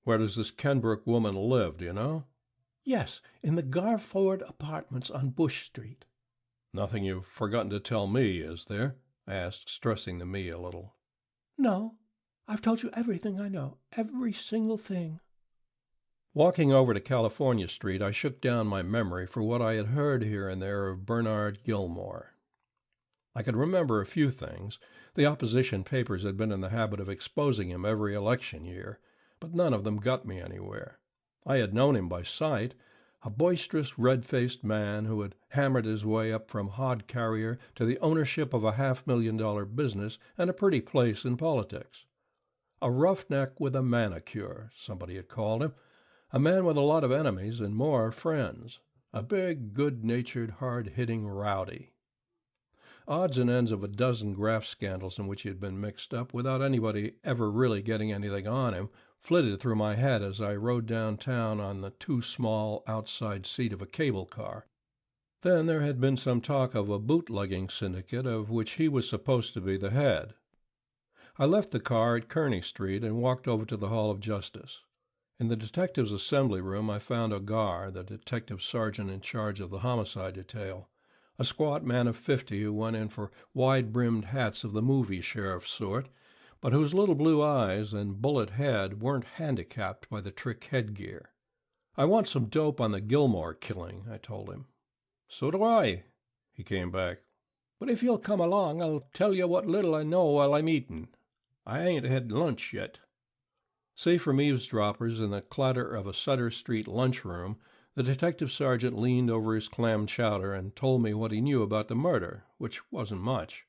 "Where does this Kenbrook woman live, do you know?" "Yes, in the Garford Apartments on Bush Street." "Nothing you've forgotten to tell me, is there?" I asked, stressing the me a little. "No, I've told you everything I know, every single thing." Walking over to California Street, I shook down my memory for what I had heard here and there of Bernard Gilmore. I could remember a few things. The opposition papers had been in the habit of exposing him every election year, but none of them got me anywhere. I had known him by sight, a boisterous, red-faced man who had hammered his way up from hod carrier to the ownership of a $500,000 business and a pretty place in politics. A roughneck with a manicure, somebody had called him, a man with a lot of enemies and more friends, a big, good-natured, hard-hitting rowdy. Odds and ends of a dozen graft scandals in which he had been mixed up, without anybody ever really getting anything on him, flitted through my head as I rode downtown on the too small outside seat of a cable car. Then there had been some talk of a bootlegging syndicate of which he was supposed to be the head. I left the car at Kearny Street and walked over to the Hall of Justice. In the detectives' assembly room I found Agar, the detective sergeant in charge of the homicide detail, a squat man of 50 who went in for wide-brimmed hats of the movie sheriff sort, but whose little blue eyes and bullet head weren't handicapped by the trick headgear. "I want some dope on the Gilmore killing," I told him. "So do I," he came back. "But if you'll come along, I'll tell you what little I know while I'm eating. I ain't had lunch yet." Safe from eavesdroppers in the clatter of a Sutter Street lunchroom, the detective sergeant leaned over his clam chowder and told me what he knew about the murder, which wasn't much.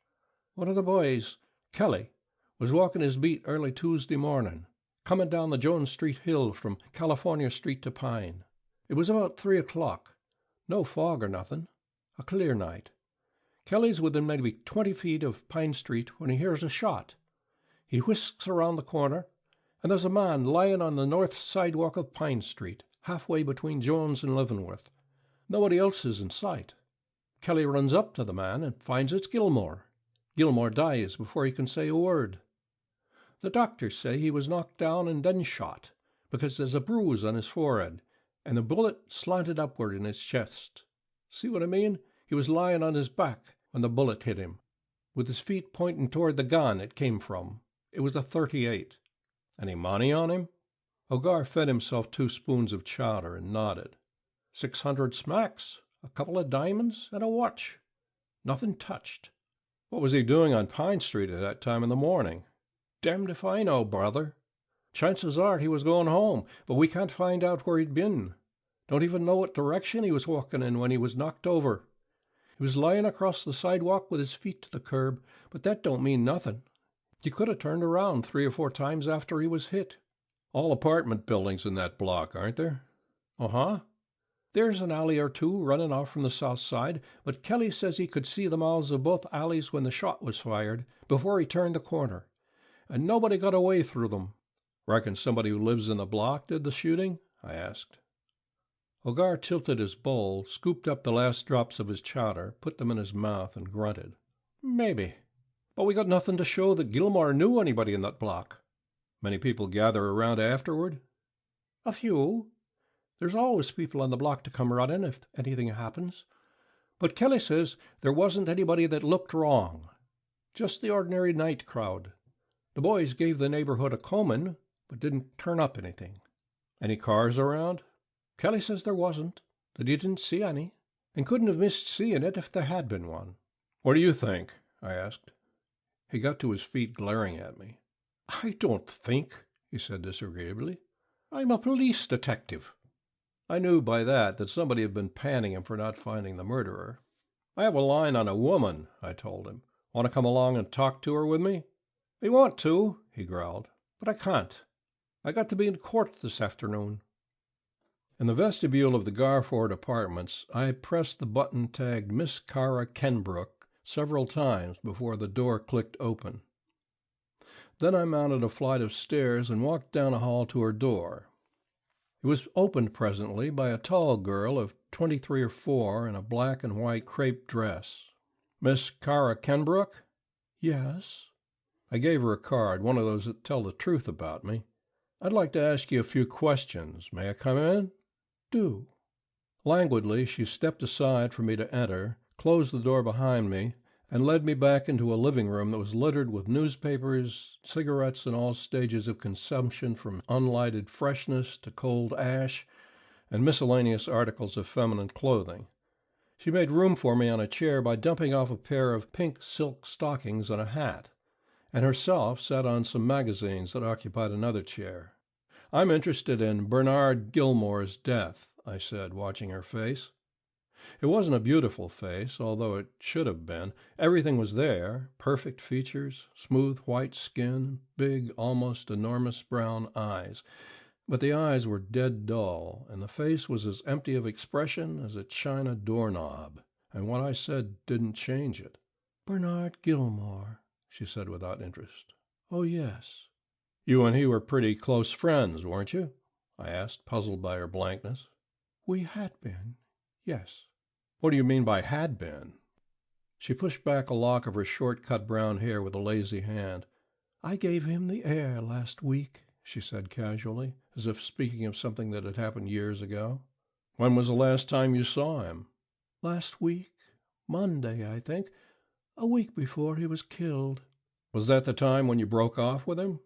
"One of the boys, Kelly, was walking his beat early Tuesday morning, coming down the Jones Street hill from California Street to Pine. It was about 3 o'clock. No fog or nothing. A clear night. Kelly's within maybe 20 feet of Pine Street when he hears a shot. He whisks around the corner, and there's a man lying on the north sidewalk of Pine Street, halfway between Jones and Leavenworth. Nobody else is in sight. Kelly runs up to the man and finds it's Gilmore. Gilmore dies before he can say a word. The doctors say he was knocked down and then shot, because there's a bruise on his forehead, and the bullet slanted upward in his chest. See what I mean? He was lying on his back when the bullet hit him, with his feet pointing toward the gun it came from. It was a .38. Any money on him?" Hogarth fed himself 2 spoons of chowder and nodded. 600 smacks, a couple of diamonds, and a watch. Nothing touched. "What was he doing on Pine Street at that time in the morning?" "Damned if I know, brother. Chances are he was going home, but we can't find out where he'd been. Don't even know what direction he was walking in when he was knocked over. He was lying across the sidewalk with his feet to the curb, but that don't mean nothing. He could have turned around 3 or 4 times after he was hit." "All apartment buildings in that block, aren't there?" "Uh-huh. There's an alley or two running off from the south side, but Kelly says he could see the mouths of both alleys when the shot was fired, before he turned the corner, and nobody got away through them." "Reckon somebody who lives in the block did the shooting?" I asked. Hogarth tilted his bowl, scooped up the last drops of his chowder, put them in his mouth, and grunted. "Maybe. But we got nothing to show that Gilmore knew anybody in that block." "Many people gather around afterward?" "A few. There's always people on the block to come running if anything happens. But Kelly says there wasn't anybody that looked wrong. Just the ordinary night crowd. The boys gave the neighborhood a combing, but didn't turn up anything." "Any cars around?" "Kelly says there wasn't, that he didn't see any, and couldn't have missed seeing it if there had been one." "What do you think?" I asked. He got to his feet, glaring at me. "I don't think," he said disagreeably. "I'm a police detective." I knew by that somebody had been panning him for not finding the murderer. "I have a line on a woman," I told him. "Want to come along and talk to her with me?" "I want to," he growled, "but I can't. I got to be in court this afternoon." In the vestibule of the Garford Apartments, I pressed the button tagged Miss Kara Kenbrook several times before the door clicked open. Then I mounted a flight of stairs and walked down a hall to her door. It was opened presently by a tall girl of 23 or 4 in a black and white crepe dress. "Miss Kara Kenbrook?" "Yes." I gave her a card, one of those that tell the truth about me. "I'd like to ask you a few questions. May I come in?" "Do." Languidly, she stepped aside for me to enter, closed the door behind me, and led me back into a living room that was littered with newspapers, cigarettes in all stages of consumption from unlighted freshness to cold ash, and miscellaneous articles of feminine clothing. She made room for me on a chair by dumping off a pair of pink silk stockings and a hat, and herself sat on some magazines that occupied another chair. "I'm interested in Bernard Gilmore's death," I said, watching her face. It wasn't a beautiful face, although it should have been. Everything was there: perfect features, smooth white skin, big, almost enormous brown eyes. But the eyes were dead dull, and the face was as empty of expression as a china doorknob, and what I said didn't change it. "Bernard Gilmore," she said without interest. "Oh, yes." "You and he were pretty close friends, weren't you?" I asked, puzzled by her blankness. "We had been, yes." "What do you mean by had been?" She pushed back a lock of her short-cut brown hair with a lazy hand. "I gave him the air last week," she said casually, as if speaking of something that had happened years ago. "When was the last time you saw him?" "Last week. Monday, I think. A week before he was killed." Was that the time when you broke off with him?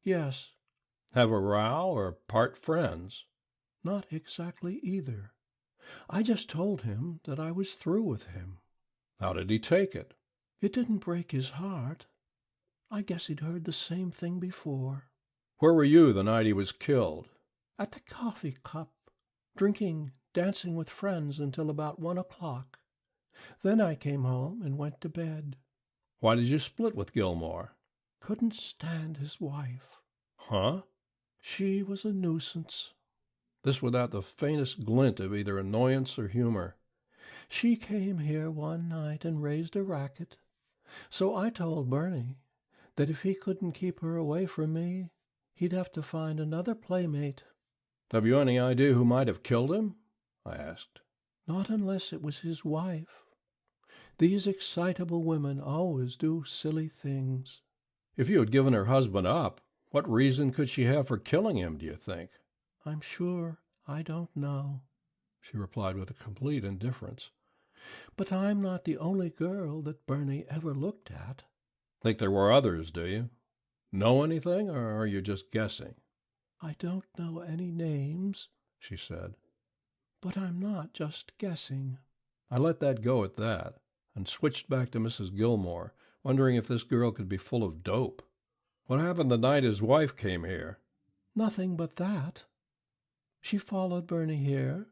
Yes. Have a row or part friends? Not exactly either. I just told him that I was through with him. How did he take it? It didn't break his heart. I guess he'd heard the same thing before. Where were you the night he was killed? At the coffee cup, drinking, dancing with friends until about 1 o'clock. Then I came home and went to bed. Why did you split with Gilmore? Couldn't stand his wife. Huh? She was a nuisance. This without the faintest glint of either annoyance or humor. She came here one night and raised a racket. So I told Bernie that if he couldn't keep her away from me, he'd have to find another playmate. Have you any idea who might have killed him? I asked. Not unless it was his wife. These excitable women always do silly things. If you had given her husband up, what reason could she have for killing him, do you think? I'm sure I don't know, she replied with a complete indifference. But I'm not the only girl that Bernie ever looked at. Think there were others, do you? Know anything, or are you just guessing? I don't know any names, she said, but I'm not just guessing. I let that go at that, and switched back to Mrs. Gilmore, wondering if this girl could be full of dope. What happened the night his wife came here? Nothing but that. She followed Bernie here,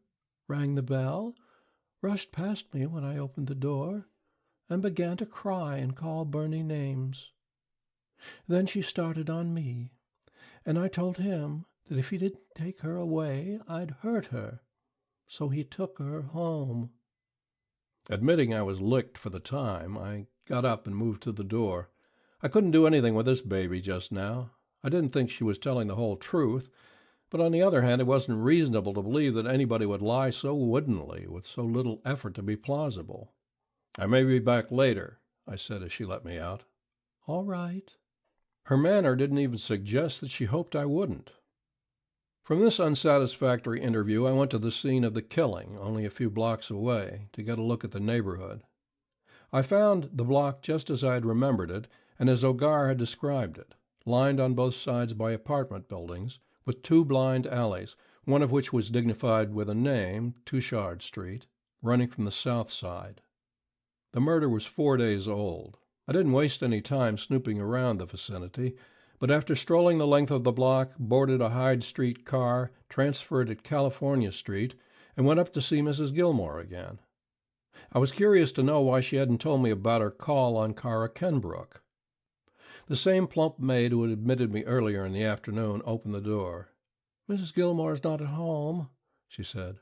rang the bell, rushed past me when I opened the door, and began to cry and call Bernie names. Then she started on me, and I told him that if he didn't take her away, I'd hurt her. So he took her home. Admitting I was licked for the time, I got up and moved to the door. I couldn't do anything with this baby just now. I didn't think she was telling the whole truth, but on the other hand, it wasn't reasonable to believe that anybody would lie so woodenly, with so little effort to be plausible. I may be back later, I said as she let me out. All right. Her manner didn't even suggest that she hoped I wouldn't. From this unsatisfactory interview, I went to the scene of the killing, only a few blocks away, to get a look at the neighborhood. I found the block just as I had remembered it, and as Ogar had described it, lined on both sides by apartment buildings, with two blind alleys, one of which was dignified with a name, Touchard Street, running from the south side. The murder was 4 days old. I didn't waste any time snooping around the vicinity, but after strolling the length of the block, boarded a Hyde Street car, transferred at California Street, and went up to see Mrs. Gilmore again. I was curious to know why she hadn't told me about her call on Kara Kenbrook. The same plump maid who had admitted me earlier in the afternoon opened the door. "Mrs. Gilmore's not at home," she said,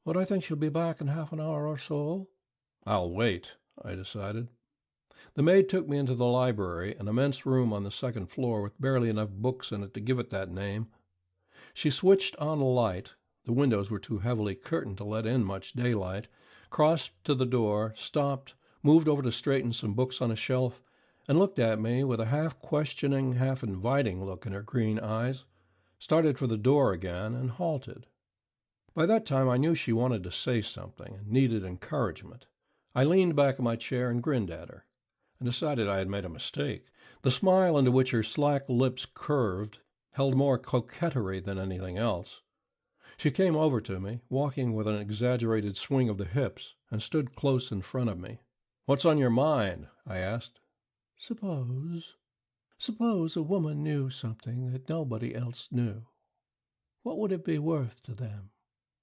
"but I think she'll be back in half an hour or so." I'll wait, I decided. The maid took me into the library, an immense room on the second floor with barely enough books in it to give it that name. She switched on a light. The windows were too heavily curtained to let in much daylight, crossed to the door, stopped, moved over to straighten some books on a shelf, and looked at me with a half-questioning, half-inviting look in her green eyes, started for the door again, and halted. By that time I knew she wanted to say something and needed encouragement. I leaned back in my chair and grinned at her, and decided I had made a mistake. The smile into which her slack lips curved held more coquetry than anything else. She came over to me, walking with an exaggerated swing of the hips, and stood close in front of me. "What's on your mind?" I asked. Suppose a woman knew something that nobody else knew. What would it be worth to them?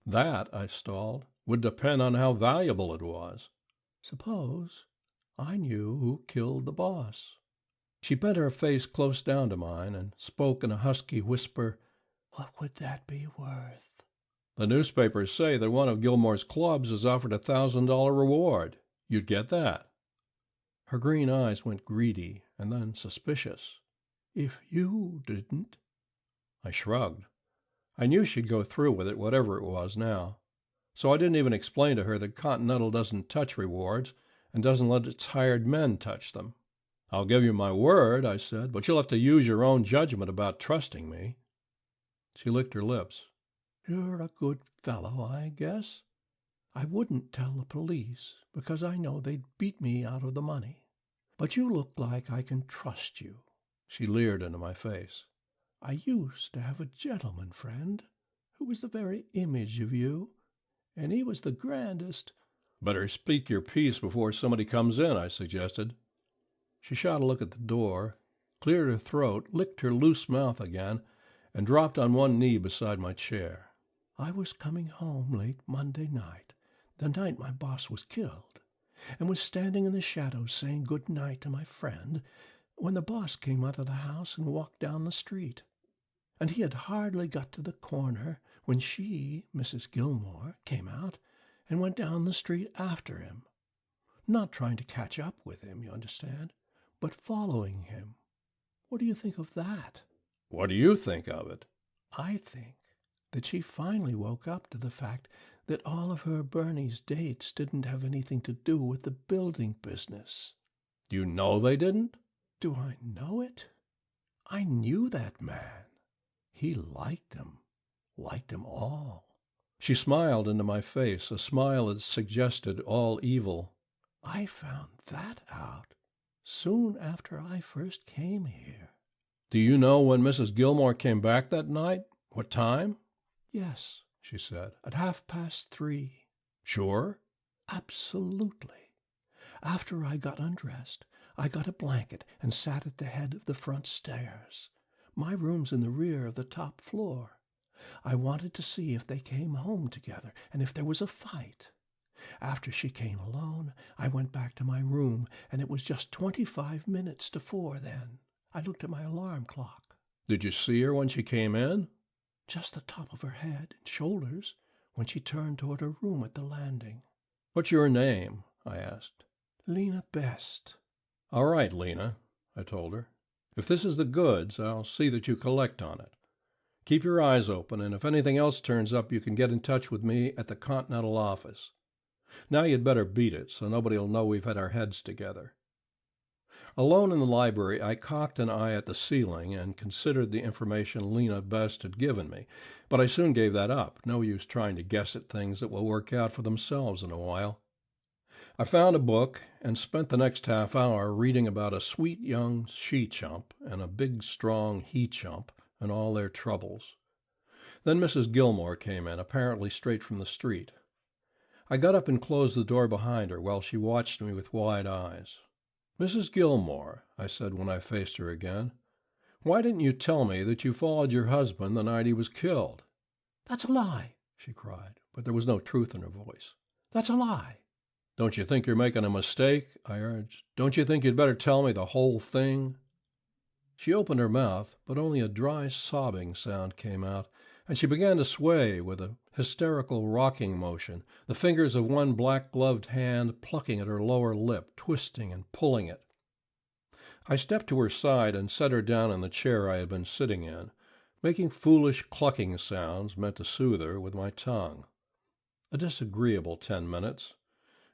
That, I stalled, would depend on how valuable it was. Suppose I knew who killed the boss. She bent her face close down to mine and spoke in a husky whisper. What would that be worth? The newspapers say that one of Gilmore's clubs has offered a $1,000 reward. You'd get that. Her green eyes went greedy and then suspicious. If you didn't? I shrugged. I knew she'd go through with it, whatever it was now. So I didn't even explain to her that Continental doesn't touch rewards and doesn't let its hired men touch them. "I'll give you my word," I said, "but you'll have to use your own judgment about trusting me." She licked her lips. "You're a good fellow, I guess. I wouldn't tell the police, because I know they'd beat me out of the money. But you look like I can trust you." She leered into my face. "I used to have a gentleman friend who was the very image of you, and he was the grandest—" "Better speak your piece before somebody comes in," I suggested. She shot a look at the door, cleared her throat, licked her loose mouth again, and dropped on one knee beside my chair. "I was coming home late Monday night, the night my boss was killed, and was standing in the shadows saying good night to my friend, when the boss came out of the house and walked down the street. And he had hardly got to the corner when she, Mrs. Gilmore, came out and went down the street after him. Not trying to catch up with him, you understand, but following him. What do you think of that?" "What do you think of it?" "I think that she finally woke up to the fact that all of her Bernie's dates didn't have anything to do with the building business." "You know they didn't?" "Do I know it? I knew that man. He liked them all." She smiled into my face, a smile that suggested all evil. "I found that out soon after I first came here." "Do you know when Mrs. Gilmore came back that night? What time?" "Yes," she said, "at 3:30. "Sure?" "Absolutely. After I got undressed, I got a blanket and sat at the head of the front stairs. My room's in the rear of the top floor. I wanted to see if they came home together and if there was a fight. After she came alone, I went back to my room, and it was just 25 minutes to 4 then. I looked at my alarm clock." "Did you see her when she came in?" "Just the top of her head and shoulders when she turned toward her room at the landing." "What's your name?" I asked. "Lena Best." "All right, Lena," I told her. "If this is the goods, I'll see that you collect on it. Keep your eyes open, and if anything else turns up, you can get in touch with me at the Continental office. Now you'd better beat it, so nobody'll know we've had our heads together." Alone in the library, I cocked an eye at the ceiling and considered the information Lena Best had given me, but I soon gave that up. No use trying to guess at things that will work out for themselves in a while. I found a book and spent the next half hour reading about a sweet young she-chump and a big, strong he-chump and all their troubles. Then Mrs. Gilmore came in, apparently straight from the street. I got up and closed the door behind her while she watched me with wide eyes. "Mrs. Gilmore," I said when I faced her again, "why didn't you tell me that you followed your husband the night he was killed?" "That's a lie," she cried, but there was no truth in her voice. "That's a lie." "Don't you think you're making a mistake?" I urged. "Don't you think you'd better tell me the whole thing?" She opened her mouth, but only a dry sobbing sound came out, and she began to sway with a hysterical rocking motion, the fingers of one black-gloved hand plucking at her lower lip, twisting and pulling it. I stepped to her side and set her down in the chair I had been sitting in, making foolish clucking sounds meant to soothe her with my tongue. A disagreeable 10 minutes,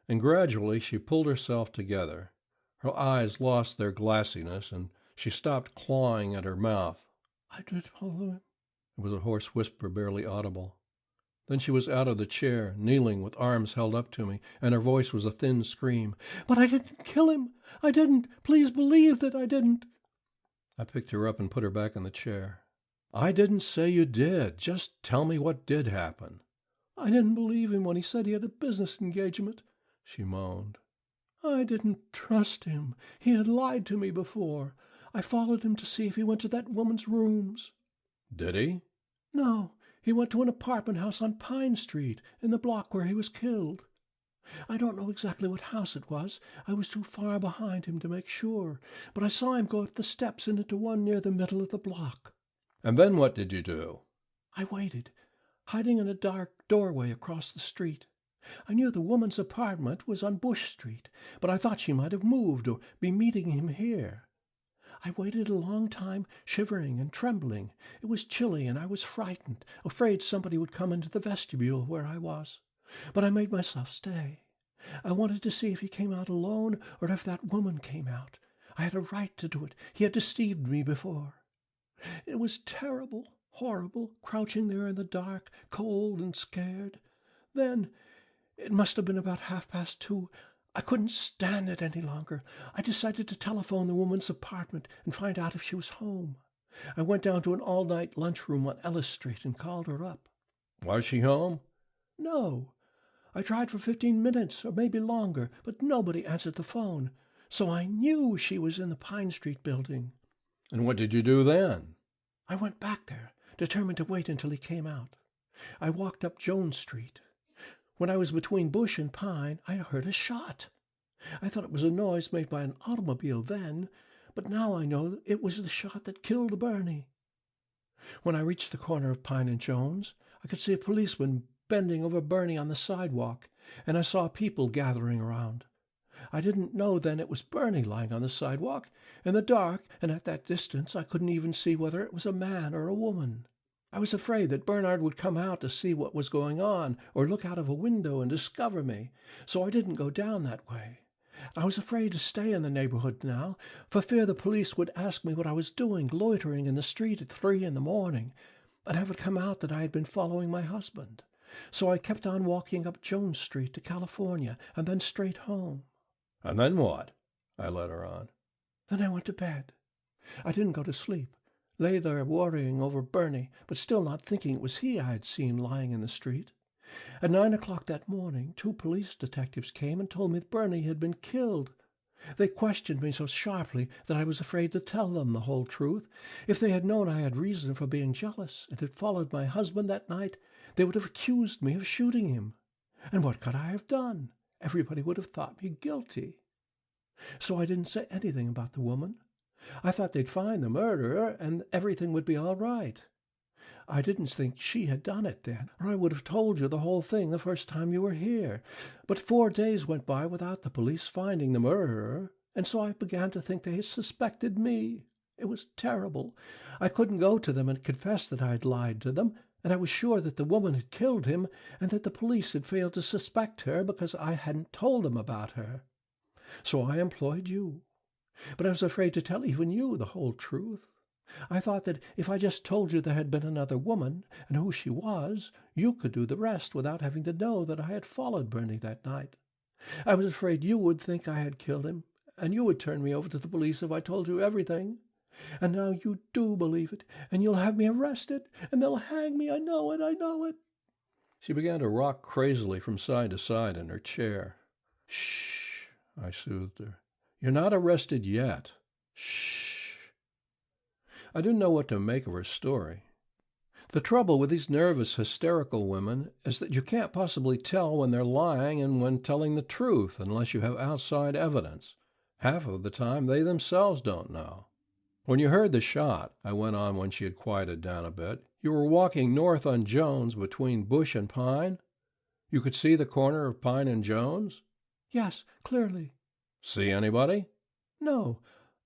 and gradually she pulled herself together. Her eyes lost their glassiness, and she stopped clawing at her mouth. "I did follow him." It was a hoarse whisper, barely audible. Then she was out of the chair, kneeling with arms held up to me, and her voice was a thin scream. "But I didn't kill him. I didn't. Please believe that I didn't." I picked her up and put her back in the chair. "I didn't say you did. Just tell me what did happen." "I didn't believe him when he said he had a business engagement," she moaned. "I didn't trust him. He had lied to me before. I followed him to see if he went to that woman's rooms." "Did he?" "No, he went to an apartment house on Pine Street, in the block where he was killed. I don't know exactly what house it was. I was too far behind him to make sure, but I saw him go up the steps and into one near the middle of the block." "And then what did you do?" "I waited, hiding in a dark doorway across the street. I knew the woman's apartment was on Bush Street, but I thought she might have moved or be meeting him here. I waited a long time, shivering and trembling. It was chilly, and I was frightened, afraid somebody would come into the vestibule where I was. But I made myself stay. I wanted to see if he came out alone or if that woman came out. I had a right to do it. He had deceived me before. It was terrible, horrible, crouching there in the dark, cold and scared. Then, it must have been about 2:30, I couldn't stand it any longer. I decided to telephone the woman's apartment and find out if she was home. I went down to an all-night lunchroom on Ellis Street and called her up. Was she home? No. I tried for 15 minutes, or maybe longer, but nobody answered the phone, so I knew she was in the Pine Street building. And what did you do then? I went back there, determined to wait until he came out. I walked up Jones Street. When I was between Bush and Pine, I heard a shot. I thought it was a noise made by an automobile then, but now I know it was the shot that killed Bernie. When I reached the corner of Pine and Jones, I could see a policeman bending over Bernie on the sidewalk, and I saw people gathering around. I didn't know then it was Bernie lying on the sidewalk, in the dark, and at that distance I couldn't even see whether it was a man or a woman. I was afraid that Bernard would come out to see what was going on, or look out of a window and discover me, so I didn't go down that way. I was afraid to stay in the neighborhood now, for fear the police would ask me what I was doing loitering in the street at 3 in the morning, and have it come out that I had been following my husband. So I kept on walking up Jones Street to California, and then straight home. And then what? I led her on. Then I went to bed. I didn't go to sleep. Lay there worrying over Bernie, but still not thinking it was he I had seen lying in the street. At 9 o'clock that morning, 2 police detectives came and told me that Bernie had been killed. They questioned me so sharply that I was afraid to tell them the whole truth. If they had known I had reason for being jealous and had followed my husband that night, they would have accused me of shooting him. And what could I have done? Everybody would have thought me guilty. So I didn't say anything about the woman. I thought they'd find the murderer and everything would be all right. I didn't think she had done it then, or I would have told you the whole thing the first time you were here. But 4 days went by without the police finding the murderer, and so I began to think they suspected me. It was terrible. I couldn't go to them and confess that I had lied to them, and I was sure that the woman had killed him and that the police had failed to suspect her because I hadn't told them about her. So I employed you. But I was afraid to tell even you the whole truth. I thought that if I just told you there had been another woman, and who she was, you could do the rest without having to know that I had followed Bernie that night. I was afraid you would think I had killed him, and you would turn me over to the police if I told you everything. And now you do believe it, and you'll have me arrested, and they'll hang me. I know it, I know it. She began to rock crazily from side to side in her chair. Shh, I soothed her. You're not arrested yet. Shh. I didn't know what to make of her story. The trouble with these nervous, hysterical women is that you can't possibly tell when they're lying and when telling the truth unless you have outside evidence. Half of the time they themselves don't know. When you heard the shot, I went on when she had quieted down a bit, you were walking north on Jones between Bush and Pine? You could see the corner of Pine and Jones? Yes, clearly. See anybody? No,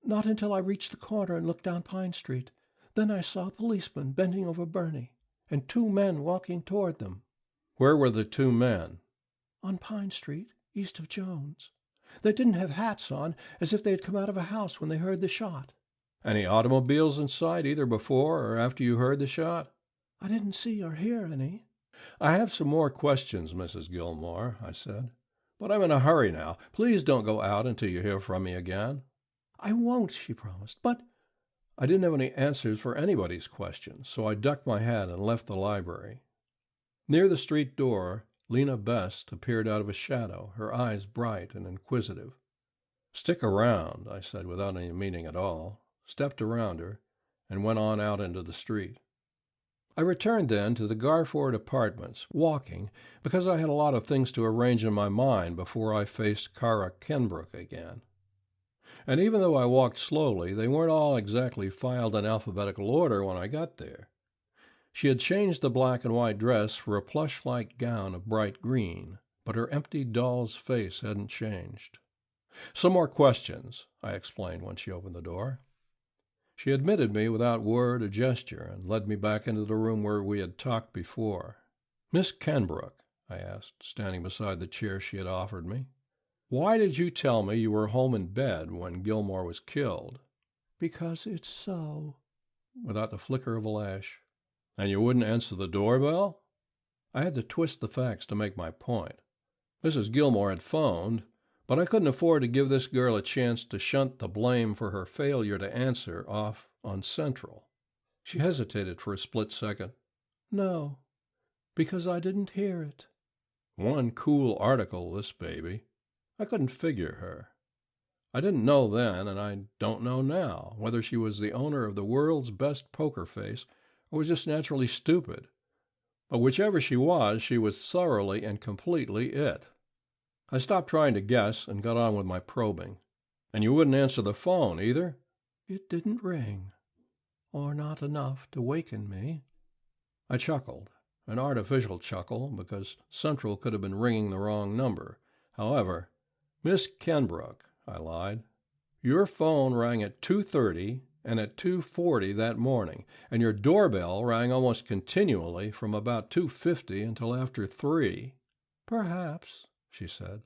not until I reached the corner and looked down Pine Street. Then I saw a policeman bending over Bernie, and 2 men walking toward them. Where were the 2 men? On Pine Street, east of Jones. They didn't have hats on, as if they had come out of a house when they heard the shot. Any automobiles in sight, either before or after you heard the shot? I didn't see or hear any. I have some more questions, Mrs. Gilmore, I said. But I'm in a hurry now. Please don't go out until you hear from me again. I won't, she promised, but... I didn't have any answers for anybody's questions, so I ducked my head and left the library. Near the street door, Lena Best appeared out of a shadow, her eyes bright and inquisitive. Stick around, I said without any meaning at all, stepped around her, and went on out into the street. I returned then to the Garford Apartments, walking, because I had a lot of things to arrange in my mind before I faced Kara Kenbrook again. And even though I walked slowly, they weren't all exactly filed in alphabetical order when I got there. She had changed the black and white dress for a plush-like gown of bright green, but her empty doll's face hadn't changed. Some more questions, I explained when she opened the door. She admitted me without word or gesture and led me back into the room where we had talked before. Miss Kenbrook, I asked, standing beside the chair she had offered me, why did you tell me you were home in bed when Gilmore was killed? Because it's so. Without the flicker of a lash. And you wouldn't answer the doorbell? I had to twist the facts to make my point. Mrs. Gilmore had phoned, But I couldn't afford to give this girl a chance to shunt the blame for her failure to answer off on Central. She hesitated for a split second. "No, because I didn't hear it." One cool article, this baby. I couldn't figure her. I didn't know then, and I don't know now, whether she was the owner of the world's best poker face or was just naturally stupid. But whichever she was thoroughly and completely it. I stopped trying to guess and got on with my probing. "And you wouldn't answer the phone, either?" "It didn't ring, or not enough to waken me." I chuckled, an artificial chuckle, because Central could have been ringing the wrong number. However, "Miss Kenbrook," I lied, "your phone rang at 2:30 and at 2:40 that morning, and your doorbell rang almost continually from about 2:50 until after 3. "Perhaps," she said,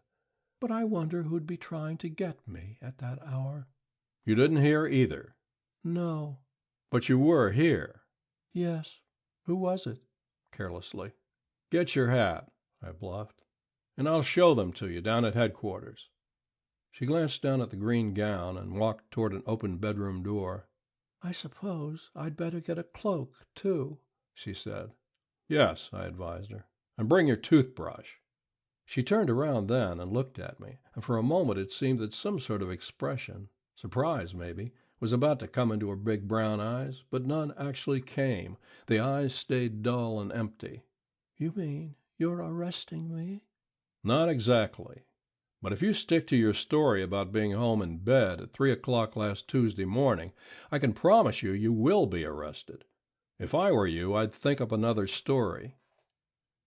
"but I wonder who'd be trying to get me at that hour." "You didn't hear either?" "No." "But you were here?" "Yes. Who was it?" carelessly. "Get your hat," I bluffed, "and I'll show them to you down at headquarters." She glanced down at the green gown and walked toward an open bedroom door. "I suppose I'd better get a cloak, too," she said. "Yes," I advised her, "and bring your toothbrush." She turned around then and looked at me, and for a moment it seemed that some sort of expression, surprise maybe, was about to come into her big brown eyes, but none actually came. The eyes stayed dull and empty. "You mean you're arresting me?" "Not exactly. But if you stick to your story about being home in bed at 3 o'clock last Tuesday morning, I can promise you you will be arrested. If I were you, I'd think up another story."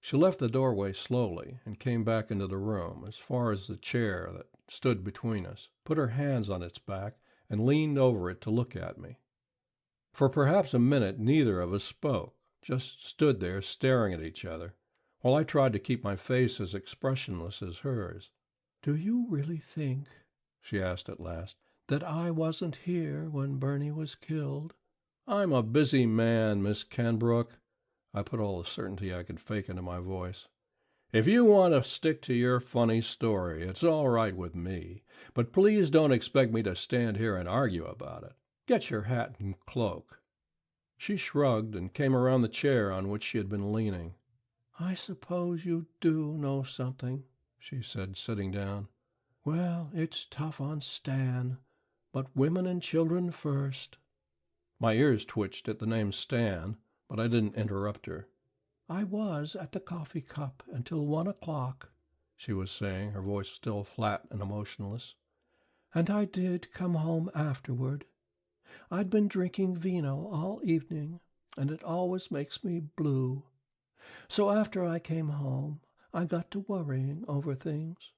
She left the doorway slowly and came back into the room, as far as the chair that stood between us, put her hands on its back, and leaned over it to look at me. For perhaps a minute neither of us spoke, just stood there staring at each other, while I tried to keep my face as expressionless as hers. "Do you really think," she asked at last, "that I wasn't here when Bernie was killed?" "I'm a busy man, Miss Kenbrook." I put all the certainty I could fake into my voice. "If you want to stick to your funny story, it's all right with me. But please don't expect me to stand here and argue about it. Get your hat and cloak." She shrugged and came around the chair on which she had been leaning. "I suppose you do know something," she said, sitting down. "Well, it's tough on Stan, but women and children first." My ears twitched at the name Stan, but I didn't interrupt her. "I was at the coffee cup until 1 o'clock," she was saying, her voice still flat and emotionless. "And I did come home afterward. I'd been drinking vino all evening, and it always makes me blue. So after I came home, I got to worrying over things.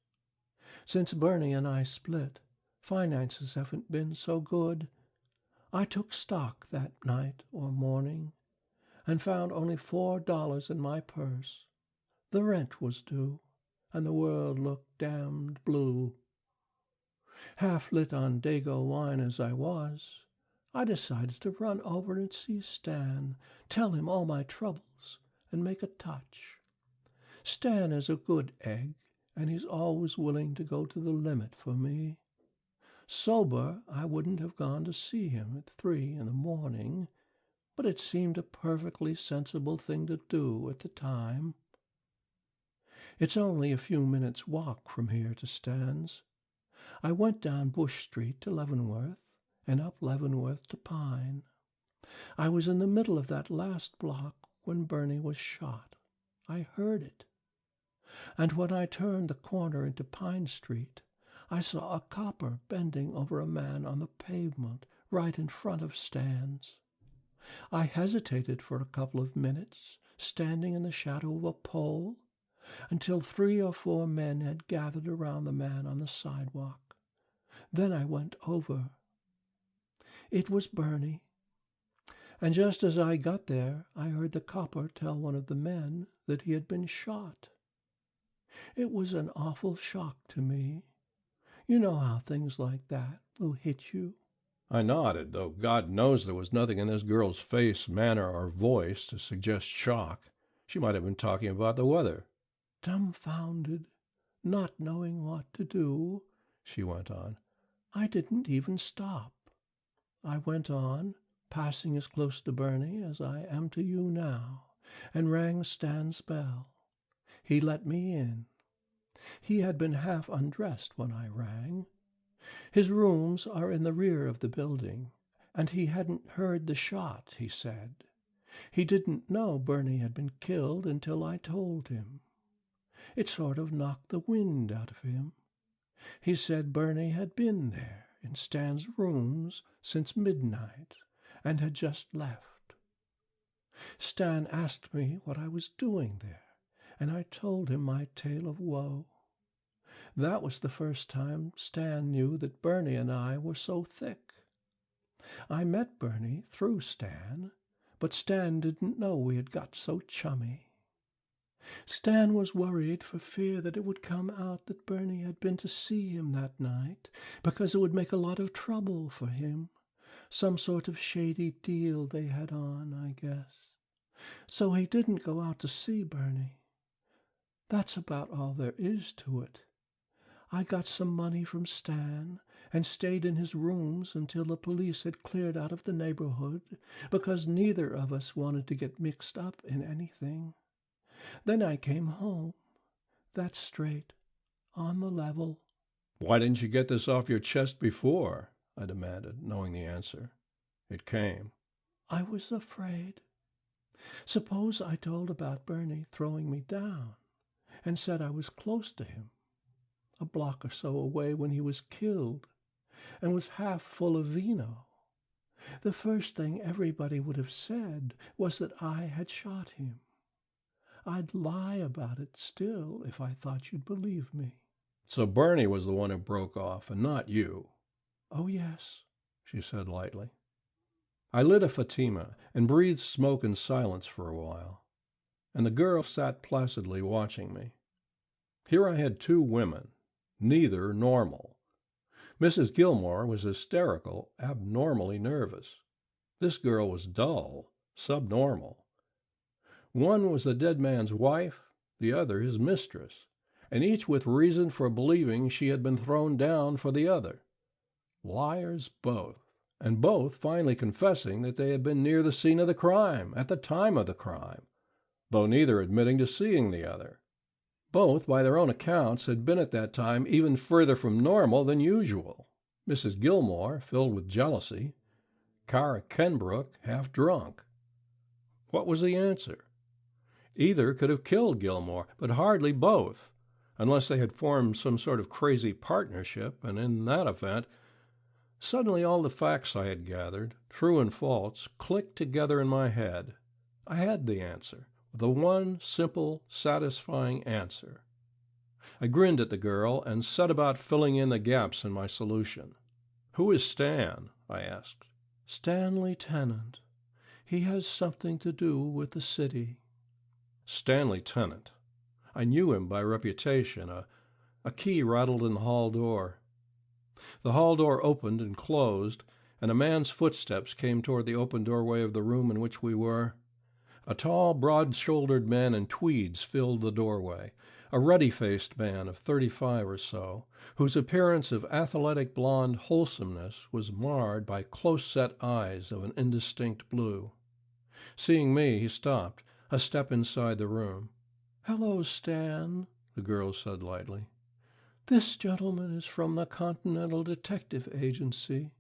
Since Bernie and I split, finances haven't been so good. I took stock that night or morning, and found only $4 in my purse. The rent was due, and the world looked damned blue. Half lit on Dago wine as I was, I decided to run over and see Stan, tell him all my troubles, and make a touch. Stan is a good egg, and he's always willing to go to the limit for me. Sober, I wouldn't have gone to see him at 3 in the morning, but it seemed a perfectly sensible thing to do at the time. It's only a few minutes' walk from here to Stan's. I went down Bush Street to Leavenworth, and up Leavenworth to Pine. I was in the middle of that last block when Bernie was shot. I heard it. And when I turned the corner into Pine Street, I saw a copper bending over a man on the pavement right in front of Stan's. I hesitated for a couple of minutes, standing in the shadow of a pole, until 3 or 4 men had gathered around the man on the sidewalk. Then I went over. It was Bernie. And just as I got there, I heard the copper tell one of the men that he had been shot. It was an awful shock to me. You know how things like that will hit you." I nodded, though God knows there was nothing in this girl's face, manner, or voice to suggest shock. She might have been talking about the weather. "Dumbfounded. Not knowing what to do, she went on, I didn't even stop. I went on, passing as close to Bernie as I am to you now, and rang Stan's bell. He let me in. He had been half undressed when I rang. His rooms are in the rear of the building, and he hadn't heard the shot, he said. He didn't know Bernie had been killed until I told him. It sort of knocked the wind out of him. He said Bernie had been there in Stan's rooms since midnight and had just left. Stan asked me what I was doing there, and I told him my tale of woe. That was the first time Stan knew that Bernie and I were so thick. I met Bernie through Stan, but Stan didn't know we had got so chummy. Stan was worried for fear that it would come out that Bernie had been to see him that night, because it would make a lot of trouble for him. Some sort of shady deal they had on, I guess. So he didn't go out to see Bernie. That's about all there is to it. I got some money from Stan and stayed in his rooms until the police had cleared out of the neighborhood, because neither of us wanted to get mixed up in anything. Then I came home. That's straight, on the level. Why didn't you get this off your chest before? I demanded, knowing the answer. It came. I was afraid. Suppose I told about Bernie throwing me down and said I was close to him, a block or so away when he was killed, and was half full of vino. The first thing everybody would have said was that I had shot him. I'd lie about it still if I thought you'd believe me. So Bernie was the one who broke off, and not you. Oh, yes, she said lightly. I lit a Fatima and breathed smoke in silence for a while, and the girl sat placidly watching me. Here I had two women, neither normal. Mrs. Gilmore was hysterical, abnormally nervous. This girl was dull, subnormal. One was the dead man's wife, the other his mistress, and each with reason for believing she had been thrown down for the other. Liars both, and both finally confessing that they had been near the scene of the crime, at the time of the crime, though neither admitting to seeing the other. Both, by their own accounts, had been at that time even further from normal than usual. Mrs. Gilmore, filled with jealousy, Kara Kenbrook, half drunk. What was the answer? Either could have killed Gilmore, but hardly both, unless they had formed some sort of crazy partnership, and in that event, suddenly all the facts I had gathered, true and false, clicked together in my head. I had the answer, the one simple, satisfying answer. I grinned at the girl and set about filling in the gaps in my solution. "Who is Stan?" I asked. "Stanley Tennant. He has something to do with the city." Stanley Tennant. I knew him by reputation. A key rattled in the hall door. The hall door opened and closed, and a man's footsteps came toward the open doorway of the room in which we were. A tall, broad-shouldered man in tweeds filled the doorway, a ruddy-faced man of 35 or so, whose appearance of athletic blonde wholesomeness was marred by close-set eyes of an indistinct blue. Seeing me, he stopped, a step inside the room. "Hello, Stan," the girl said lightly. "This gentleman is from the Continental Detective Agency.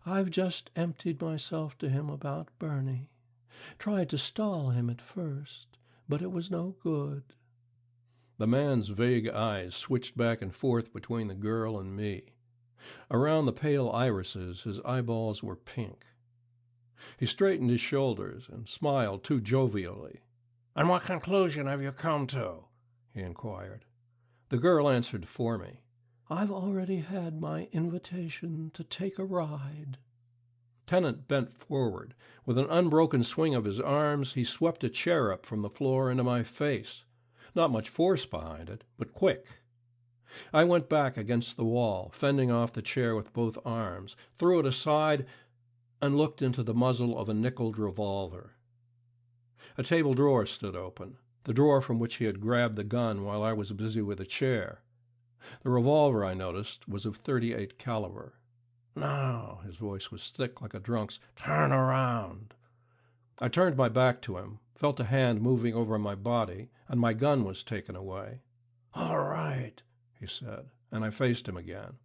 I've just emptied myself to him about Bernie. Tried to stall him at first, but it was no good." The man's vague eyes switched back and forth between the girl and me. Around the pale irises, his eyeballs were pink. He straightened his shoulders and smiled too jovially. "And what conclusion have you come to?" he inquired. The girl answered for me. "I've already had my invitation to take a ride." Tennant bent forward. With an unbroken swing of his arms, he swept a chair up from the floor into my face. Not much force behind it, but quick. I went back against the wall, fending off the chair with both arms, threw it aside, and looked into the muzzle of a nickeled revolver. A table drawer stood open, the drawer from which he had grabbed the gun while I was busy with a chair. The revolver, I noticed, was of .38 caliber. "Now," his voice was thick like a drunk's, "turn around." I turned my back to him, felt a hand moving over my body, and my gun was taken away. "All right," he said, and I faced him again.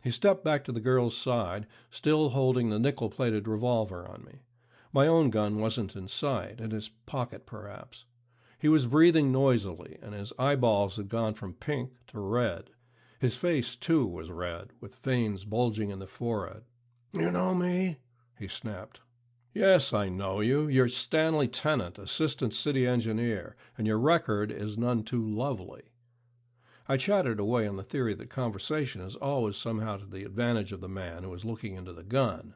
He stepped back to the girl's side, still holding the nickel-plated revolver on me. My own gun wasn't in sight, in his pocket perhaps. He was breathing noisily, and his eyeballs had gone from pink to red. His face, too, was red, with veins bulging in the forehead. "You know me?" he snapped. "Yes, I know you. You're Stanley Tennant, assistant city engineer, and your record is none too lovely." I chatted away on the theory that conversation is always somehow to the advantage of the man who is looking into the gun.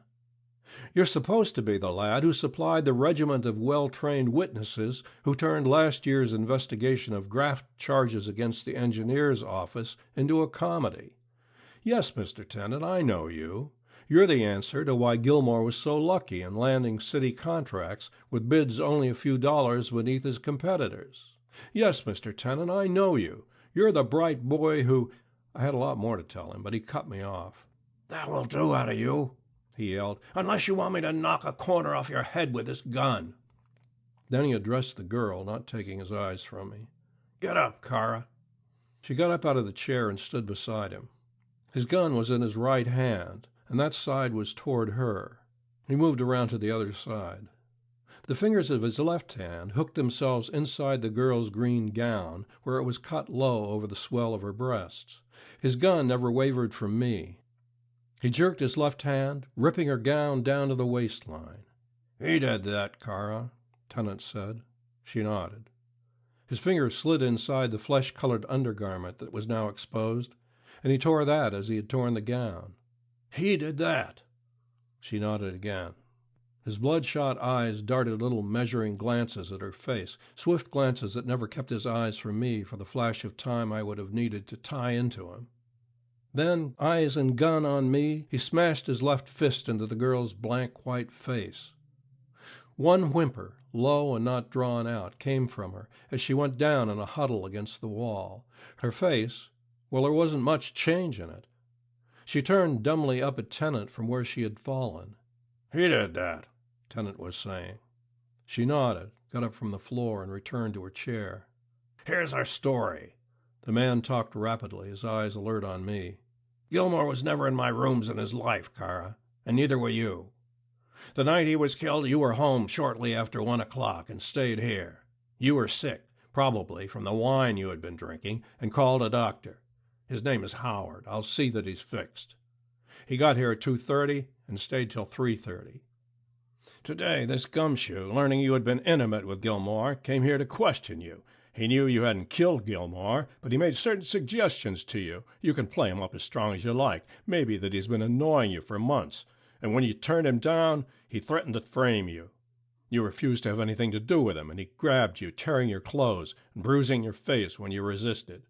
"You're supposed to be the lad who supplied the regiment of well-trained witnesses who turned last year's investigation of graft charges against the engineer's office into a comedy. Yes, Mr. Tennant, I know you. You're the answer to why Gilmore was so lucky in landing city contracts with bids only a few dollars beneath his competitors. Yes, Mr. Tennant, I know you. You're the bright boy who—" I had a lot more to tell him, but he cut me off. "That will do out of you," he yelled, "unless you want me to knock a corner off your head with this gun." Then he addressed the girl, not taking his eyes from me. "Get up, Kara." She got up out of the chair and stood beside him. His gun was in his right hand, and that side was toward her. He moved around to the other side. The fingers of his left hand hooked themselves inside the girl's green gown, where it was cut low over the swell of her breasts. His gun never wavered from me. He jerked his left hand, ripping her gown down to the waistline. "He did that, Kara," Tennant said. She nodded. His fingers slid inside the flesh-colored undergarment that was now exposed, and he tore that as he had torn the gown. "He did that." She nodded again. His bloodshot eyes darted little measuring glances at her face, swift glances that never kept his eyes from me for the flash of time I would have needed to tie into him. Then, eyes and gun on me, he smashed his left fist into the girl's blank white face. One whimper, low and not drawn out, came from her as she went down in a huddle against the wall. Her face, well, there wasn't much change in it. She turned dumbly up at Tennant from where she had fallen. "He did that," Tennant was saying. She nodded, got up from the floor, and returned to her chair. "Here's our story." The man talked rapidly, his eyes alert on me. "Gilmore was never in my rooms in his life, Kara, and neither were you. The night he was killed, you were home shortly after 1 o'clock and stayed here. You were sick, probably from the wine you had been drinking, and called a doctor. His name is Howard. I'll see that he's fixed. He got here at 2:30 and stayed till 3:30. Today, this gumshoe, learning you had been intimate with Gilmore, came here to question you. He knew you hadn't killed Gilmore, but he made certain suggestions to you. You can play him up as strong as you like, maybe that he's been annoying you for months, and when you turned him down, he threatened to frame you. You refused to have anything to do with him, and he grabbed you, tearing your clothes and bruising your face when you resisted.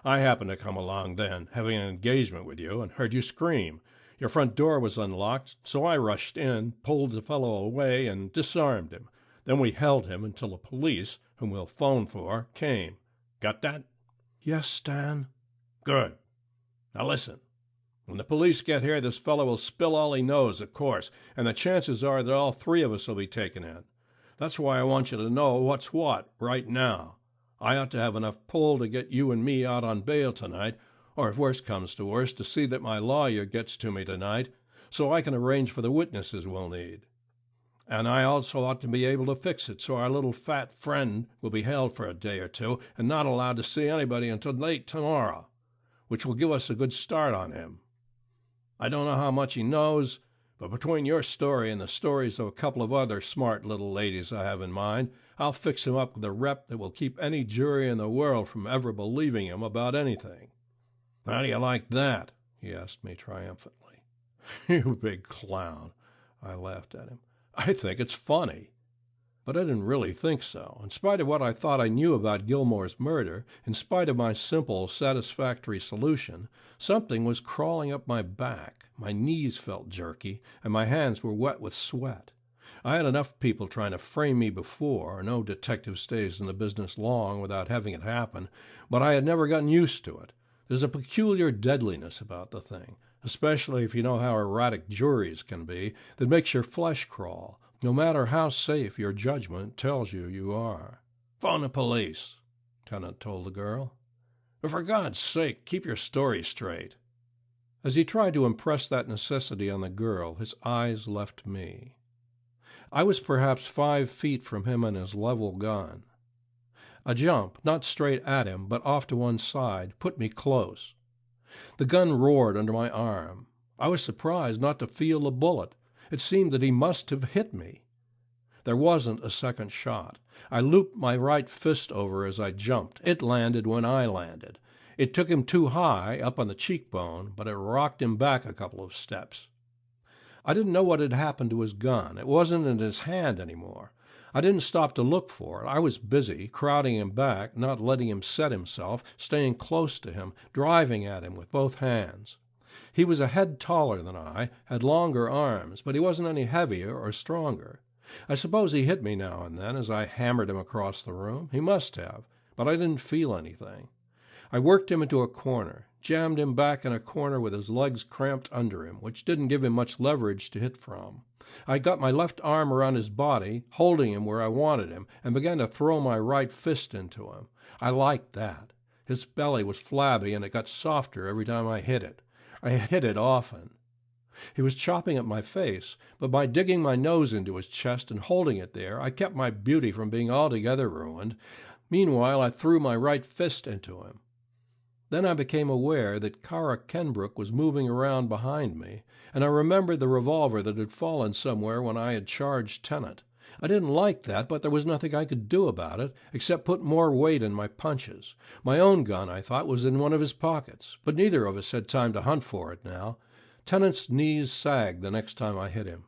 I happened to come along then, having an engagement with you, and heard you scream. Your front door was unlocked, so I rushed in, pulled the fellow away, and disarmed him. Then we held him until the police, whom we'll phone for, came. Got that?" "Yes, Stan." "Good. Now listen. When the police get here, this fellow will spill all he knows, of course, and the chances are that all three of us will be taken in. That's why I want you to know what's what right now. I ought to have enough pull to get you and me out on bail tonight, or if worst comes to worst, to see that my lawyer gets to me tonight, so I can arrange for the witnesses we'll need. And I also ought to be able to fix it so our little fat friend will be held for a day or two and not allowed to see anybody until late tomorrow, which will give us a good start on him. I don't know how much he knows, but between your story and the stories of a couple of other smart little ladies I have in mind, I'll fix him up with a rep that will keep any jury in the world from ever believing him about anything. How do you like that?" he asked me triumphantly. "You big clown," I laughed at him. "I think it's funny." But I didn't really think so. In spite of what I thought I knew about Gilmore's murder, in spite of my simple, satisfactory solution, something was crawling up my back. My knees felt jerky, and my hands were wet with sweat. I had enough people trying to frame me before. No detective stays in the business long without having it happen, but I had never gotten used to it. There's a peculiar deadliness about the thing, especially if you know how erratic juries can be, that makes your flesh crawl, no matter how safe your judgment tells you you are. "Phone the police," Tennant told the girl. "For God's sake, keep your story straight." As he tried to impress that necessity on the girl, his eyes left me. I was perhaps 5 feet from him and his level gun. A jump, not straight at him, but off to one side, put me close. The gun roared under my arm. I was surprised not to feel the bullet. It seemed that he must have hit me. There wasn't a second shot. I looped my right fist over as I jumped. It landed when I landed. It took him too high, up on the cheekbone, but it rocked him back a couple of steps. I didn't know what had happened to his gun. It wasn't in his hand anymore. I didn't stop to look for it. I was busy, crowding him back, not letting him set himself, staying close to him, driving at him with both hands. He was a head taller than I, had longer arms, but he wasn't any heavier or stronger. I suppose he hit me now and then as I hammered him across the room. He must have, but I didn't feel anything. I worked him into a corner, jammed him back in a corner with his legs cramped under him, which didn't give him much leverage to hit from. I got my left arm around his body, holding him where I wanted him, and began to throw my right fist into him. I liked that. His belly was flabby, and it got softer every time I hit it. I hit it often. He was chopping at my face, but by digging my nose into his chest and holding it there, I kept my beauty from being altogether ruined. Meanwhile, I threw my right fist into him. Then I became aware that Kara Kenbrook was moving around behind me, and I remembered the revolver that had fallen somewhere when I had charged Tennant. I didn't like that, but there was nothing I could do about it, except put more weight in my punches. My own gun, I thought, was in one of his pockets, but neither of us had time to hunt for it now. Tennant's knees sagged the next time I hit him.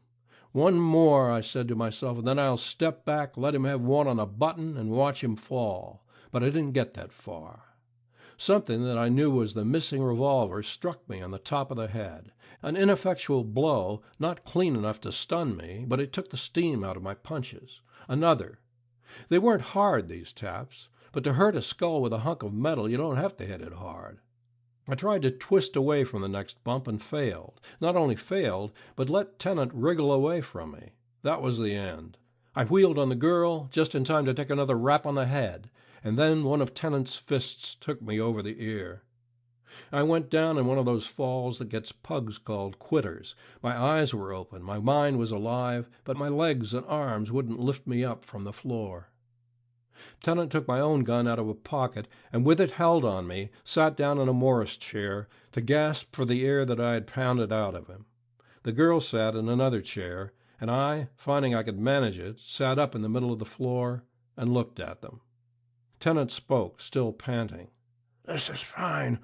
"One more," I said to myself, "and then I'll step back, let him have one on a button, and watch him fall." But I didn't get that far. Something that I knew was the missing revolver struck me on the top of the head. An ineffectual blow, not clean enough to stun me, but it took the steam out of my punches. Another. They weren't hard, these taps, but to hurt a skull with a hunk of metal, you don't have to hit it hard. I tried to twist away from the next bump and failed. Not only failed, but let Tennant wriggle away from me. That was the end. I wheeled on the girl, just in time to take another rap on the head, and then one of Tennant's fists took me over the ear. I went down in one of those falls that gets pugs called quitters. My eyes were open, my mind was alive, but my legs and arms wouldn't lift me up from the floor. Tennant took my own gun out of a pocket, and with it held on me, sat down in a Morris chair to gasp for the air that I had pounded out of him. The girl sat in another chair, and I, finding I could manage it, sat up in the middle of the floor and looked at them. Tennant spoke, still panting. "This is fine.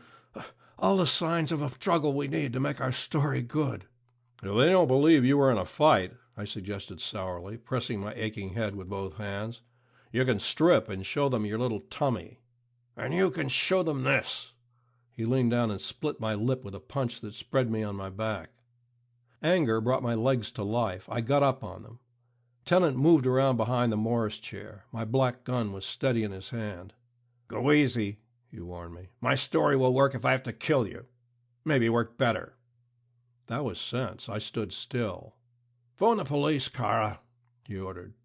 All the signs of a struggle we need to make our story good." "If they don't believe you were in a fight," I suggested sourly, pressing my aching head with both hands, "you can strip and show them your little tummy." "And you can show them this." He leaned down and split my lip with a punch that spread me on my back. Anger brought my legs to life. I got up on them. Tennant moved around behind the Morris chair. My black gun was steady in his hand. "Go easy," he warned me. "My story will work if I have to kill you. Maybe work better." That was sense. I stood still. "Phone the police, Kara," he ordered.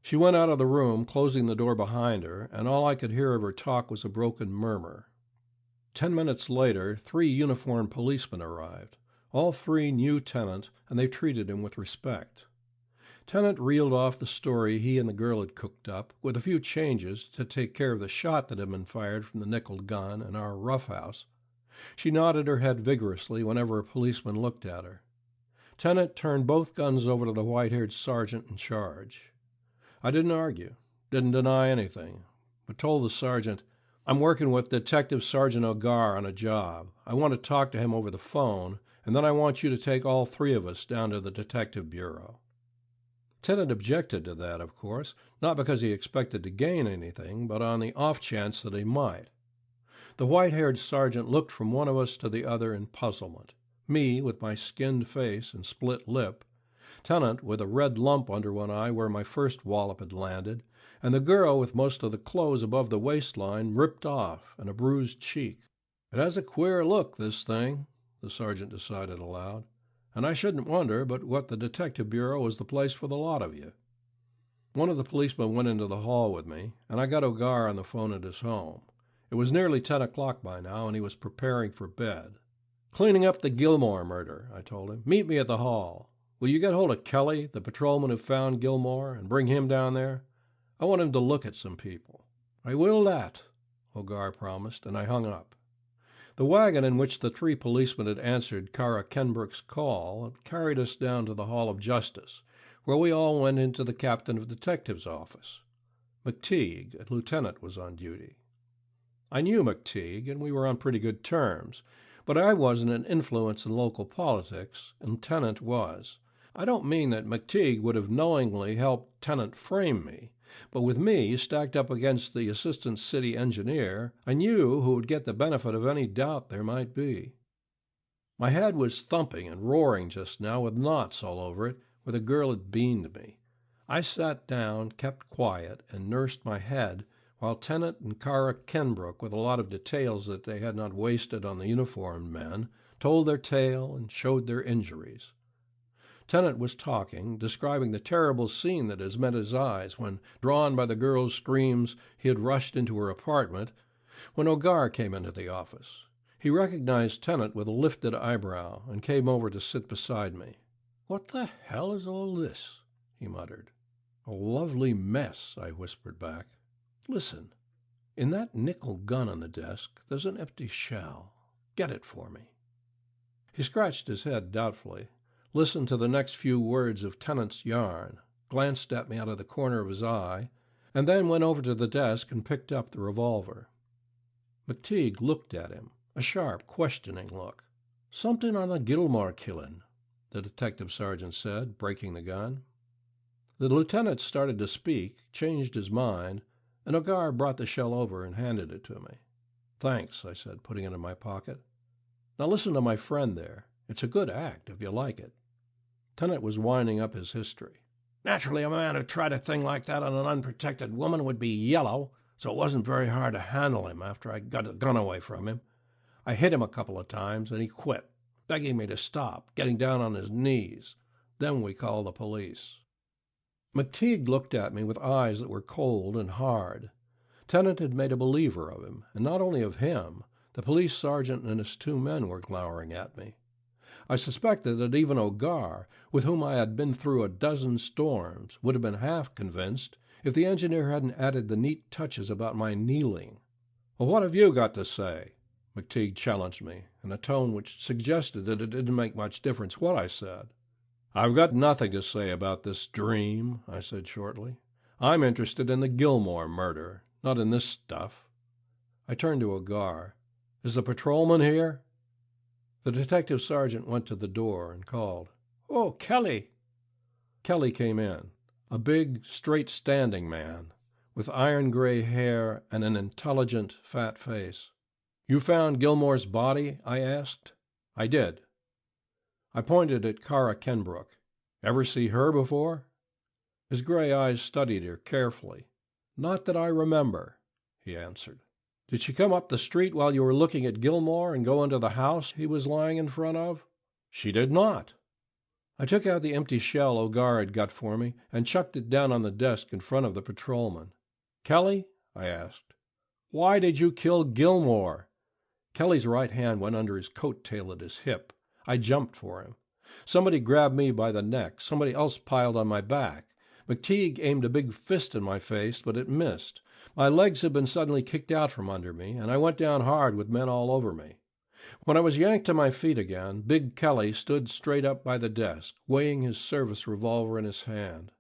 She went out of the room, closing the door behind her, and all I could hear of her talk was a broken murmur. 10 minutes later, 3 uniformed policemen arrived. All 3 knew Tennant, and they treated him with respect. Tennant reeled off the story he and the girl had cooked up, with a few changes to take care of the shot that had been fired from the nickeled gun and our roughhouse. She nodded her head vigorously whenever a policeman looked at her. Tennant turned both guns over to the white-haired sergeant in charge. I didn't argue, didn't deny anything, but told the sergeant, "I'm working with Detective Sergeant O'Gar on a job. I want to talk to him over the phone, and then I want you to take all 3 of us down to the Detective Bureau." Tennant objected to that, of course, not because he expected to gain anything, but on the off chance that he might. The white-haired sergeant looked from one of us to the other in puzzlement, me with my skinned face and split lip, Tennant with a red lump under one eye where my first wallop had landed, and the girl with most of the clothes above the waistline ripped off and a bruised cheek. "It has a queer look, this thing," the sergeant decided aloud, "and I shouldn't wonder but what the Detective Bureau is the place for the lot of you." One of the policemen went into the hall with me, and I got O'Gar on the phone at his home. It was nearly 10 o'clock by now, and he was preparing for bed. "Cleaning up the Gilmore murder," I told him. "Meet me at the hall. Will you get hold of Kelly, the patrolman who found Gilmore, and bring him down there? I want him to look at some people." "I will that," O'Gar promised, and I hung up. The wagon in which the 3 policemen had answered Kara Kenbrook's call carried us down to the Hall of Justice, where we all went into the captain of detective's office. McTeague, a lieutenant, was on duty. I knew McTeague, and we were on pretty good terms, but I wasn't an influence in local politics, and Tennant was. I don't mean that McTeague would have knowingly helped Tennant frame me, but with me stacked up against the assistant city engineer, I knew who would get the benefit of any doubt there might be. My head was thumping and roaring just now with knots all over it where the girl had beamed me. I sat down, kept quiet, and nursed my head while Tennant and Kara Kenbrook, with a lot of details that they had not wasted on the uniformed men, told their tale and showed their injuries. Tennant was talking, describing the terrible scene that had met his eyes when, drawn by the girl's screams, he had rushed into her apartment, when O'Gar came into the office. He recognized Tennant with a lifted eyebrow and came over to sit beside me. "What the hell is all this?" he muttered. "A lovely mess," I whispered back. "Listen, in that nickel gun on the desk, there's an empty shell. Get it for me." He scratched his head doubtfully, listened to the next few words of Tennant's yarn, glanced at me out of the corner of his eye, and then went over to the desk and picked up the revolver. McTeague looked at him, a sharp, questioning look. "Something on the Gilmore killing," the detective sergeant said, breaking the gun. The lieutenant started to speak, changed his mind, and O'Gar brought the shell over and handed it to me. "Thanks," I said, putting it in my pocket. "Now listen to my friend there. It's a good act, if you like it." Tennant was winding up his history. "Naturally, a man who tried a thing like that on an unprotected woman would be yellow, so it wasn't very hard to handle him after I got the gun away from him. I hit him a couple of times, and he quit, begging me to stop, getting down on his knees. Then we called the police." McTeague looked at me with eyes that were cold and hard. Tennant had made a believer of him, and not only of him. The police sergeant and his 2 men were glowering at me. I suspected that even O'Gar, with whom I had been through a dozen storms, would have been half convinced if the engineer hadn't added the neat touches about my kneeling. "Well, what have you got to say?" McTeague challenged me, in a tone which suggested that it didn't make much difference what I said. "I've got nothing to say about this dream," I said shortly. "I'm interested in the Gilmore murder, not in this stuff." I turned to O'Gar. "Is the patrolman here?" The detective sergeant went to the door and called, "Oh, Kelly!" Kelly came in, a big, straight-standing man, with iron-gray hair and an intelligent, fat face. "You found Gilmore's body?" I asked. "I did." I pointed at Kara Kenbrook. "Ever see her before?" His gray eyes studied her carefully. "Not that I remember," he answered. "Did she come up the street while you were looking at Gilmore and go into the house he was lying in front of?" "She did not." I took out the empty shell O'Gar had got for me and chucked it down on the desk in front of the patrolman. "Kelly," I asked, "why did you kill Gilmore?" Kelly's right hand went under his coat tail at his hip. I jumped for him. Somebody grabbed me by the neck. Somebody else piled on my back. McTeague aimed a big fist in my face, but it missed. My legs had been suddenly kicked out from under me, and I went down hard with men all over me. When I was yanked to my feet again, Big Kelly stood straight up by the desk, weighing his service revolver in his hand.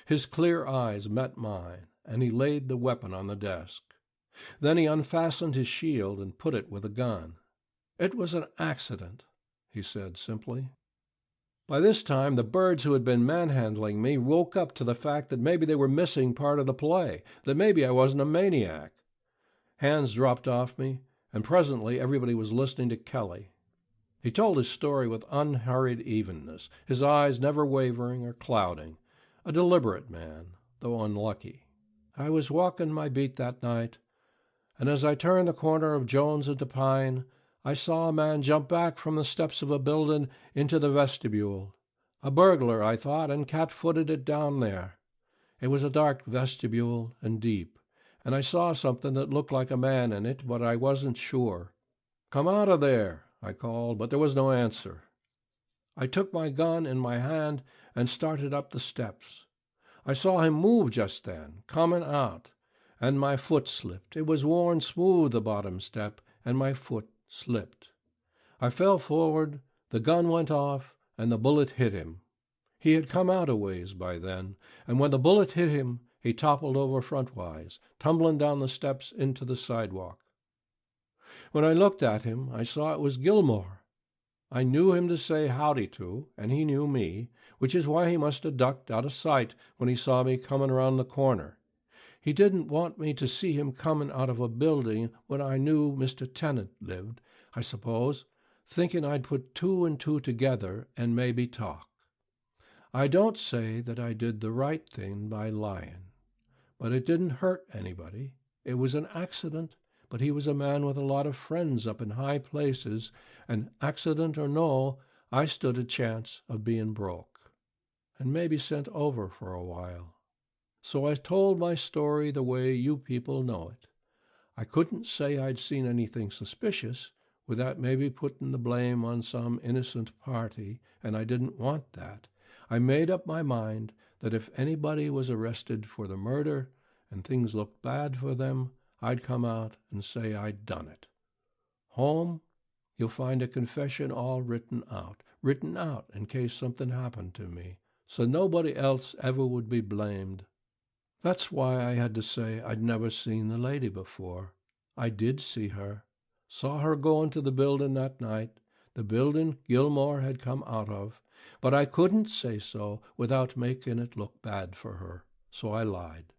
His clear eyes met mine, and he laid the weapon on the desk. Then he unfastened his shield and put it with the gun. "It was an accident," he said simply. By this time, the birds who had been manhandling me woke up to the fact that maybe they were missing part of the play, that maybe I wasn't a maniac. Hands dropped off me, and presently everybody was listening to Kelly. He told his story with unhurried evenness, his eyes never wavering or clouding, a deliberate man, though unlucky. "I was walking my beat that night, and as I turned the corner of Jones into Pine, I saw a man jump back from the steps of a building into the vestibule. A burglar, I thought, and cat-footed it down there. It was a dark vestibule and deep, and I saw something that looked like a man in it, but I wasn't sure. "Come out of there," I called, but there was no answer. I took my gun in my hand and started up the steps. I saw him move just then, coming out, and my foot slipped. It was worn smooth, the bottom step, and my foot slipped. I fell forward, the gun went off, and the bullet hit him. He had come out a ways by then, and when the bullet hit him, he toppled over frontwise, tumbling down the steps into the sidewalk. When I looked at him, I saw it was Gilmore. I knew him to say howdy to, and he knew me, which is why he must have ducked out of sight when he saw me coming around the corner. He didn't want me to see him coming out of a building when I knew Mr. Tennant lived, I suppose, thinking I'd put two and two together and maybe talk. I don't say that I did the right thing by lying, but it didn't hurt anybody. It was an accident, but he was a man with a lot of friends up in high places, and accident or no, I stood a chance of being broke, and maybe sent over for a while. So I told my story the way you people know it. I couldn't say I'd seen anything suspicious, without maybe putting the blame on some innocent party, and I didn't want that. I made up my mind that if anybody was arrested for the murder and things looked bad for them, I'd come out and say I'd done it. Home, you'll find a confession all written out in case something happened to me, so nobody else ever would be blamed. That's why I had to say I'd never seen the lady before. I did see her, saw her go into the building that night, the building Gilmore had come out of, but I couldn't say so without making it look bad for her, so I lied.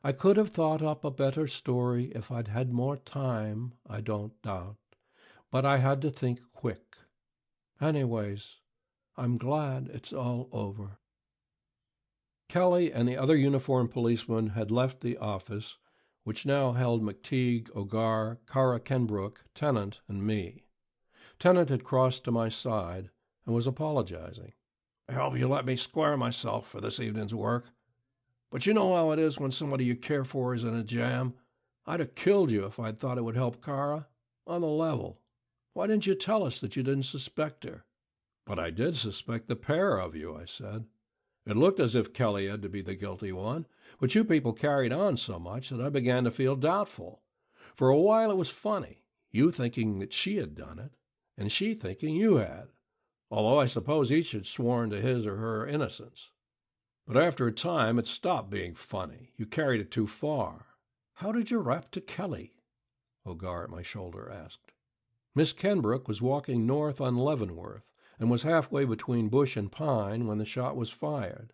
I could have thought up a better story if I'd had more time, I don't doubt, but I had to think quick. Anyways, I'm glad it's all over. Kelly and the other uniformed policemen had left the office, which now held McTeague, O'Gar, Cara Kenbrook, Tennant, and me. Tennant had crossed to my side and was apologizing. "I hope you let me square myself for this evening's work. But you know how it is when somebody you care for is in a jam. I'd have killed you if I'd thought it would help Cara. On the level. Why didn't you tell us that you didn't suspect her?" "But I did suspect the pair of you," I said. "It looked as if Kelly had to be the guilty one, but you people carried on so much that I began to feel doubtful. For a while it was funny, you thinking that she had done it, and she thinking you had, although I suppose each had sworn to his or her innocence. But after a time it stopped being funny. You carried it too far. How did you rap to Kelly?" O'Gar at my shoulder asked. Miss Kenbrook was walking north on Leavenworth, and was halfway between bush and pine when the shot was fired.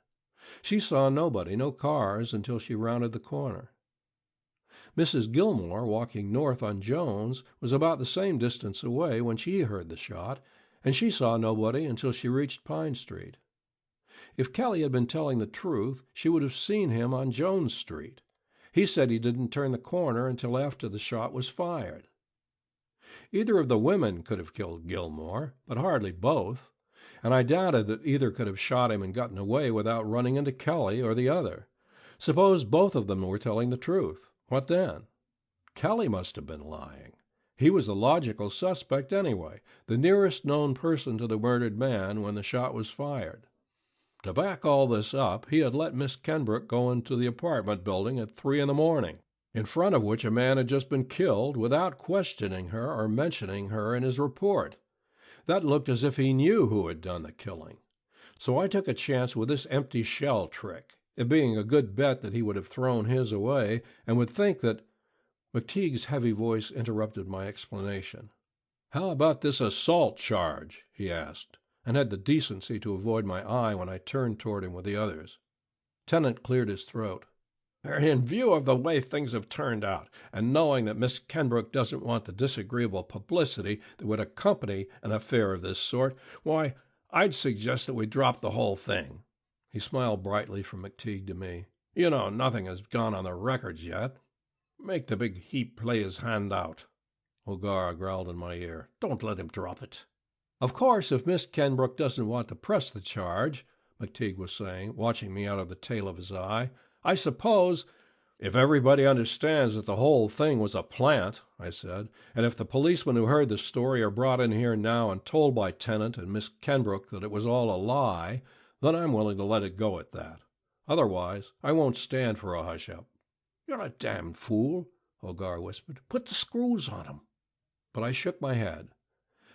She saw nobody, no cars, until she rounded the corner. Mrs. Gilmore, walking north on Jones, was about the same distance away when she heard the shot, and she saw nobody until she reached Pine Street. If Kelly had been telling the truth, she would have seen him on Jones Street. He said he didn't turn the corner until after the shot was fired. Either of the women could have killed Gilmore, but hardly both, and I doubted that either could have shot him and gotten away without running into Kelly or the other. Suppose both of them were telling the truth. What then? Kelly must have been lying. He was the logical suspect anyway, the nearest known person to the murdered man when the shot was fired. To back all this up, he had let Miss Kenbrook go into the apartment building at 3 a.m, in front of which a man had just been killed, without questioning her or mentioning her in his report. That looked as if he knew who had done the killing. So I took a chance with this empty shell trick, it being a good bet that he would have thrown his away and would think that... McTeague's heavy voice interrupted my explanation. "How about this assault charge?" he asked, and had the decency to avoid my eye when I turned toward him with the others. Tennant cleared his throat. "In view of the way things have turned out, and knowing that Miss Kenbrook doesn't want the disagreeable publicity that would accompany an affair of this sort, why, I'd suggest that we drop the whole thing." He smiled brightly from McTeague to me. "You know, nothing has gone on the records yet. Make the big heap play his hand out." O'Gara growled in my ear. "Don't let him drop it." "Of course, if Miss Kenbrook doesn't want to press the charge," McTeague was saying, watching me out of the tail of his eye, "I suppose—" "If everybody understands that the whole thing was a plant," I said, "and if the policemen who heard the story are brought in here now and told by Tennant and Miss Kenbrook that it was all a lie, then I'm willing to let it go at that. Otherwise, I won't stand for a hush-up." "You're a damned fool," O'Gara whispered. "Put the screws on him." But I shook my head.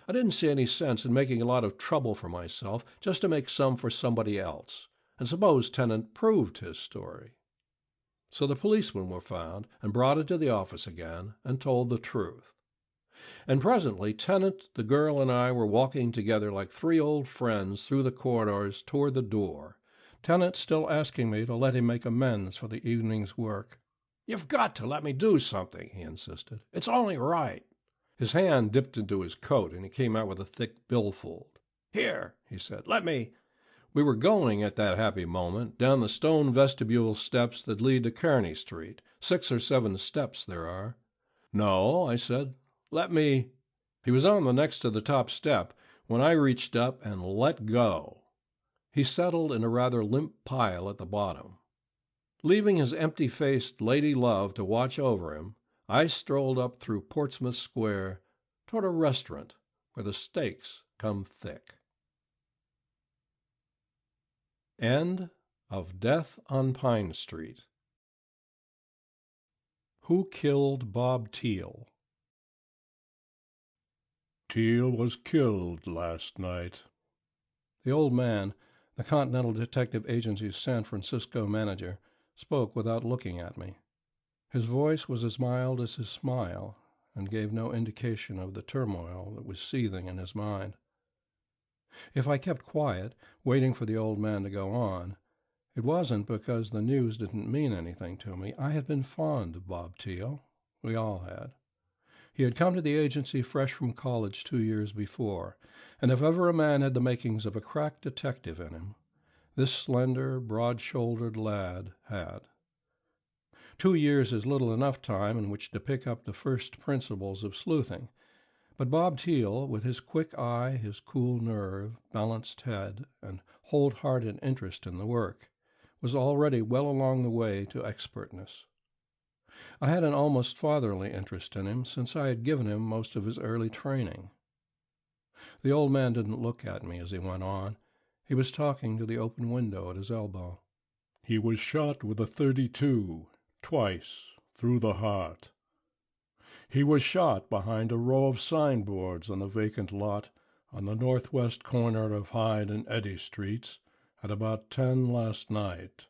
I didn't see any sense in making a lot of trouble for myself just to make some for somebody else. And suppose Tennant proved his story? So the policemen were found and brought into the office again and told the truth. And presently Tennant, the girl, and I were walking together like three old friends through the corridors toward the door, Tennant still asking me to let him make amends for the evening's work. "You've got to let me do something," he insisted. "It's only right." His hand dipped into his coat, and he came out with a thick billfold. "Here," he said, "let me—" We were going, at that happy moment, down the stone vestibule steps that lead to Kearney Street. 6 or 7 steps there are. "No," I said, "let me—" He was on the next to the top step when I reached up and let go. He settled in a rather limp pile at the bottom. Leaving his empty-faced lady love to watch over him, I strolled up through Portsmouth Square toward a restaurant where the steaks come thick. End of Death on Pine Street. Who Killed Bob Teal? Teal was killed last night. The old man, the Continental Detective Agency's San Francisco manager, spoke without looking at me. His voice was as mild as his smile, and gave no indication of the turmoil that was seething in his mind. If I kept quiet, waiting for the old man to go on, it wasn't because the news didn't mean anything to me. I had been fond of Bob Teal. We all had. He had come to the agency fresh from college 2 years before, and if ever a man had the makings of a crack detective in him, this slender, broad-shouldered lad had. 2 years is little enough time in which to pick up the first principles of sleuthing, but Bob Teal, with his quick eye, his cool nerve, balanced head, and whole-hearted interest in the work, was already well along the way to expertness. I had an almost fatherly interest in him, since I had given him most of his early training. The old man didn't look at me as he went on. He was talking to the open window at his elbow. He was shot with a .32, twice, through the heart. He was shot behind a row of signboards on the vacant lot on the northwest corner of Hyde and Eddy Streets at about 10 last night.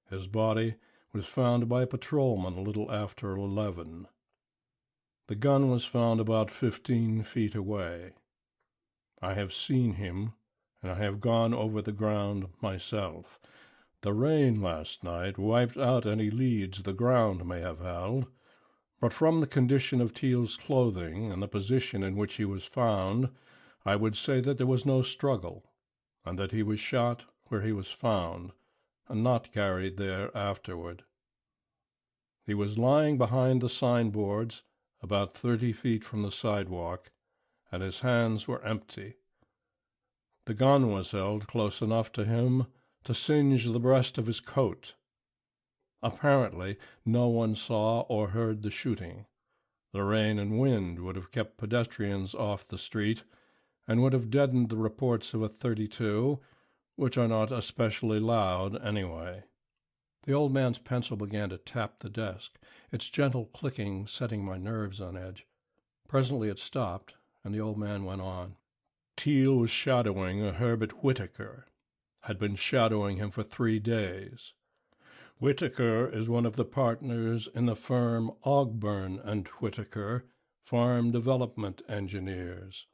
His body was found by a patrolman a little after 11. The gun was found about 15 feet away. I have seen him, and I have gone over the ground myself. The rain last night wiped out any leads the ground may have held, but from the condition of Teal's clothing and the position in which he was found, I would say that there was no struggle, and that he was shot where he was found, and not carried there afterward. He was lying behind the signboards, about 30 feet from the sidewalk, and his hands were empty. The gun was held close enough to him to singe the breast of his coat. Apparently, no one saw or heard the shooting. The rain and wind would have kept pedestrians off the street, and would have deadened the reports of a .32, which are not especially loud anyway. The old man's pencil began to tap the desk, its gentle clicking setting my nerves on edge. Presently it stopped, and the old man went on. Teal was shadowing a Herbert Whitaker, had been shadowing him for 3 days. Whitaker is one of the partners in the firm Ogburn and Whitaker, Farm Development Engineers.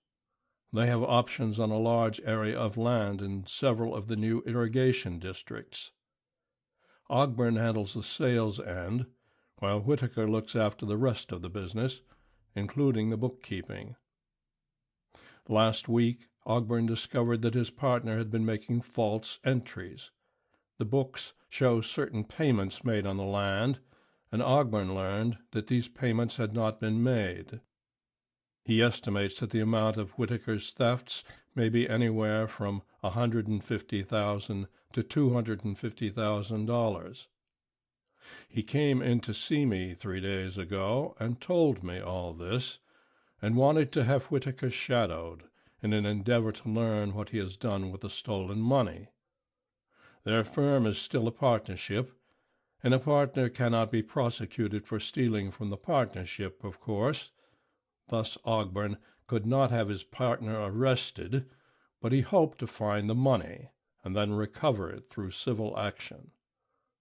They have options on a large area of land in several of the new irrigation districts. Ogburn handles the sales end, while Whitaker looks after the rest of the business, including the bookkeeping. Last week, Ogburn discovered that his partner had been making false entries. The books show certain payments made on the land, and Ogburn learned that these payments had not been made. He estimates that the amount of Whitaker's thefts may be anywhere from $150,000 to $250,000. He came in to see me 3 days ago and told me all this, and wanted to have Whitaker shadowed in an endeavor to learn what he has done with the stolen money. Their firm is still a partnership, and a partner cannot be prosecuted for stealing from the partnership, of course. Thus Ogburn could not have his partner arrested, but he hoped to find the money and then recover it through civil action.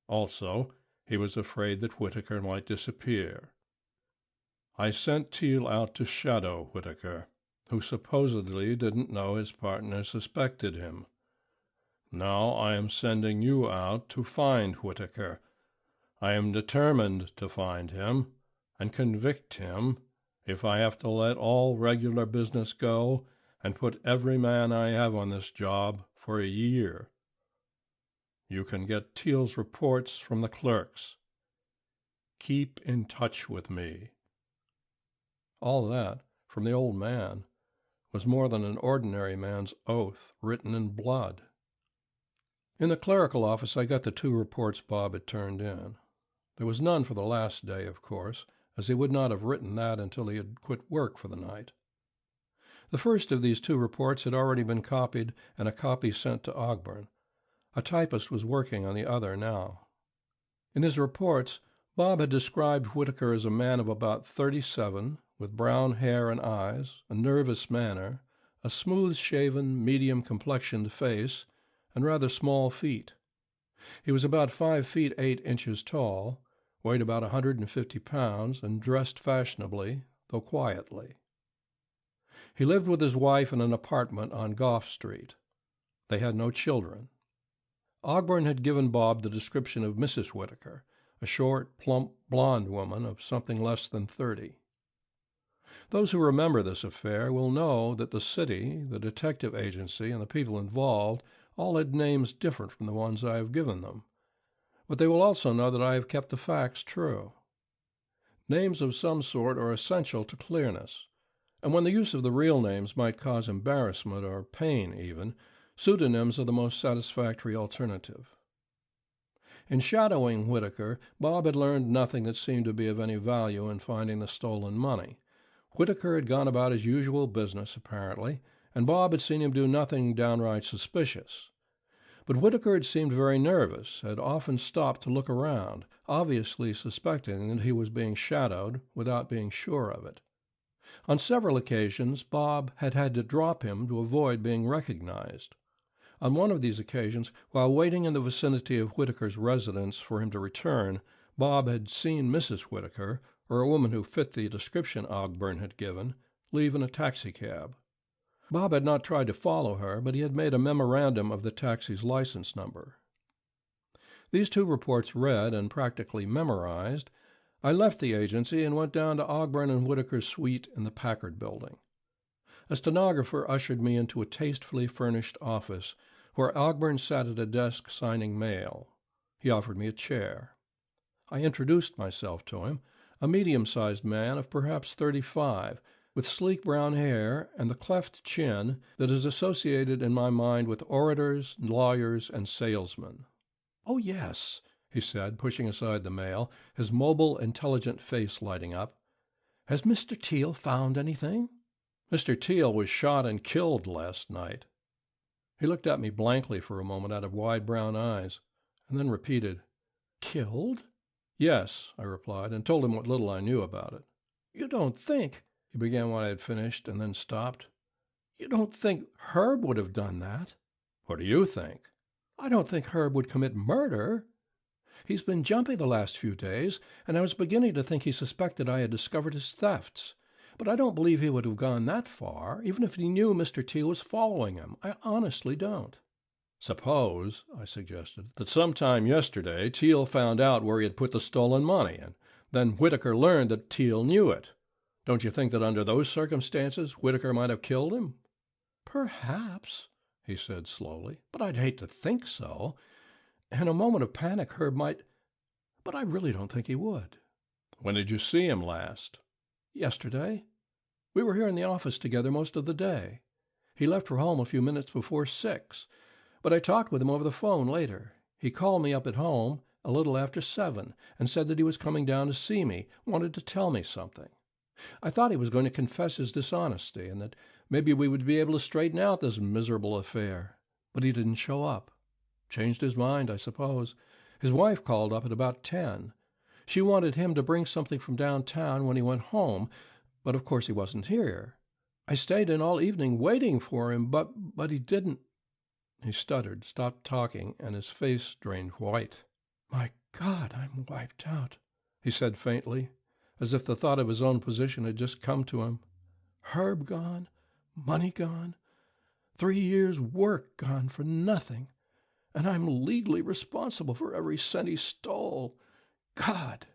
Also, he was afraid that Whitaker might disappear. I sent Teal out to shadow Whitaker, who supposedly didn't know his partner suspected him. Now I am sending you out to find Whitaker. I am determined to find him and convict him if I have to let all regular business go and put every man I have on this job for a year. You can get Teal's reports from the clerks. Keep in touch with me." All that, from the old man, was more than an ordinary man's oath written in blood. In the clerical office I got the 2 reports Bob had turned in. There was none for the last day, of course, as he would not have written that until he had quit work for the night. The first of these 2 reports had already been copied and a copy sent to Ogburn. A typist was working on the other now. In his reports, Bob had described Whitaker as a man of about 37, with brown hair and eyes, a nervous manner, a smooth-shaven, medium-complexioned face, and rather small feet. He was about 5 feet 8 inches tall, weighed about 150 pounds, and dressed fashionably, though quietly. He lived with his wife in an apartment on Gough Street. They had no children. Ogburn had given Bob the description of Mrs. Whitaker, a short, plump, blonde woman of something less than 30. Those who remember this affair will know that the city, the detective agency, and the people involved all had names different from the ones I have given them. But they will also know that I have kept the facts true. Names of some sort are essential to clearness, and when the use of the real names might cause embarrassment or pain even, pseudonyms are the most satisfactory alternative. In shadowing Whitaker, Bob had learned nothing that seemed to be of any value in finding the stolen money. Whitaker had gone about his usual business, apparently, and Bob had seen him do nothing downright suspicious. But Whitaker had seemed very nervous, had often stopped to look around, obviously suspecting that he was being shadowed without being sure of it. On several occasions, Bob had had to drop him to avoid being recognized. On one of these occasions, while waiting in the vicinity of Whitaker's residence for him to return, Bob had seen Mrs. Whitaker, or a woman who fit the description Ogburn had given, leave in a taxicab. Bob had not tried to follow her, but he had made a memorandum of the taxi's license number. These 2 reports read and practically memorized, I left the agency and went down to Ogburn and Whitaker's suite in the Packard building. A stenographer ushered me into a tastefully furnished office, where Ogburn sat at a desk signing mail. He offered me a chair. I introduced myself to him, a medium-sized man of perhaps 35, with sleek brown hair and the cleft chin that is associated in my mind with orators, lawyers, and salesmen. "Oh, yes," he said, pushing aside the mail, his mobile, intelligent face lighting up. "Has Mr. Teal found anything?" "Mr. Teal was shot and killed last night." He looked at me blankly for a moment out of wide brown eyes, and then repeated, "Killed?" "Yes," I replied, and told him what little I knew about it. "You don't think—" He began when I had finished, and then stopped. "You don't think Herb would have done that?" "What do you think?" "I don't think Herb would commit murder. He's been jumpy the last few days, and I was beginning to think he suspected I had discovered his thefts. But I don't believe he would have gone that far, even if he knew Mr. Teal was following him. I honestly don't." "Suppose," I suggested, "that sometime yesterday Teal found out where he had put the stolen money, and then Whitaker learned that Teal knew it. Don't you think that under those circumstances Whitaker might have killed him?" "Perhaps," he said slowly, "but I'd hate to think so. In a moment of panic, Herb might— but I really don't think he would." "When did you see him last?" "Yesterday." We were here in the office together most of the day. He left for home a few minutes before 6, but I talked with him over the phone later. He called me up at home a little after 7 and said that he was coming down to see me, wanted to tell me something. I thought he was going to confess his dishonesty and that maybe we would be able to straighten out this miserable affair. But he didn't show up. Changed his mind, I suppose. His wife called up at about 10. She wanted him to bring something from downtown when he went home, but of course he wasn't here. I stayed in all evening waiting for him, but he didn't. He stuttered, stopped talking, and his face drained white. "My God, I'm wiped out," he said faintly, as if the thought of his own position had just come to him. "Herb gone, money gone, 3 years' work gone for nothing, and I'm legally responsible for every cent he stole. God!"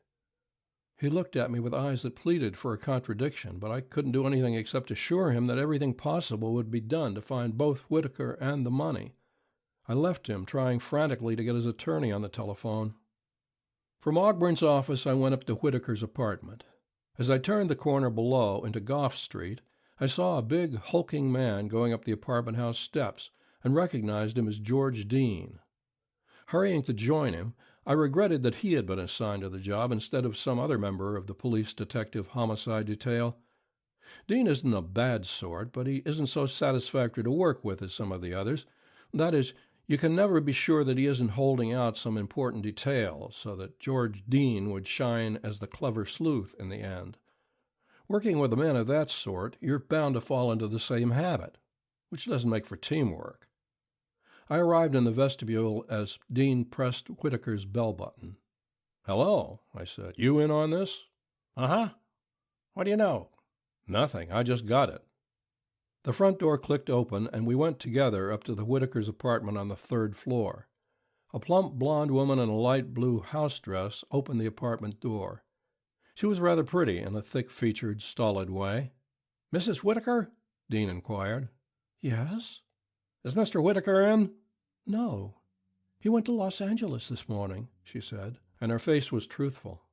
He looked at me with eyes that pleaded for a contradiction, but I couldn't do anything except assure him that everything possible would be done to find both Whitaker and the money. I left him, trying frantically to get his attorney on the telephone. From Ogburn's office, I went up to Whitaker's apartment. As I turned the corner below into Gough Street, I saw a big, hulking man going up the apartment house steps and recognized him as George Dean. Hurrying to join him, I regretted that he had been assigned to the job instead of some other member of the police detective homicide detail. Dean isn't a bad sort, but he isn't so satisfactory to work with as some of the others. That is, you can never be sure that he isn't holding out some important detail so that George Dean would shine as the clever sleuth in the end. Working with a man of that sort, you're bound to fall into the same habit, which doesn't make for teamwork. I arrived in the vestibule as Dean pressed Whitaker's bell button. "Hello," I said. "You in on this?" "Uh-huh. What do you know?" "Nothing. I just got it." The front door clicked open, and we went together up to the Whitakers' apartment on the 3rd floor. A plump blonde woman in a light blue house dress opened the apartment door. She was rather pretty in a thick-featured, stolid way. "Mrs. Whitaker?" Dean inquired. "Yes." "Is Mr. Whitaker in?" "No. He went to Los Angeles this morning," she said, and her face was truthful.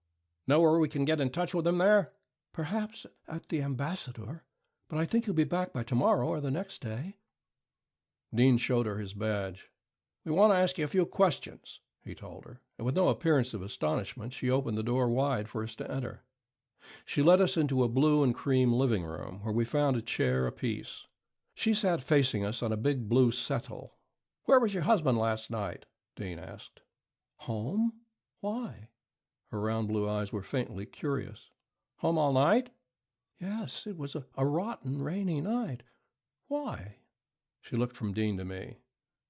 "Know where we can get in touch with him there?" "Perhaps at the Ambassador, but I think he'll be back by tomorrow or the next day." Dean showed her his badge. "We want to ask you a few questions," he told her, and with no appearance of astonishment, she opened the door wide for us to enter. She led us into a blue and cream living room, where we found a chair apiece. She sat facing us on a big blue settle. "Where was your husband last night?" Dean asked. "Home? Why?" Her round blue eyes were faintly curious. "Home all night?" "Yes, it was a rotten, rainy night. Why?" She looked from Dean to me.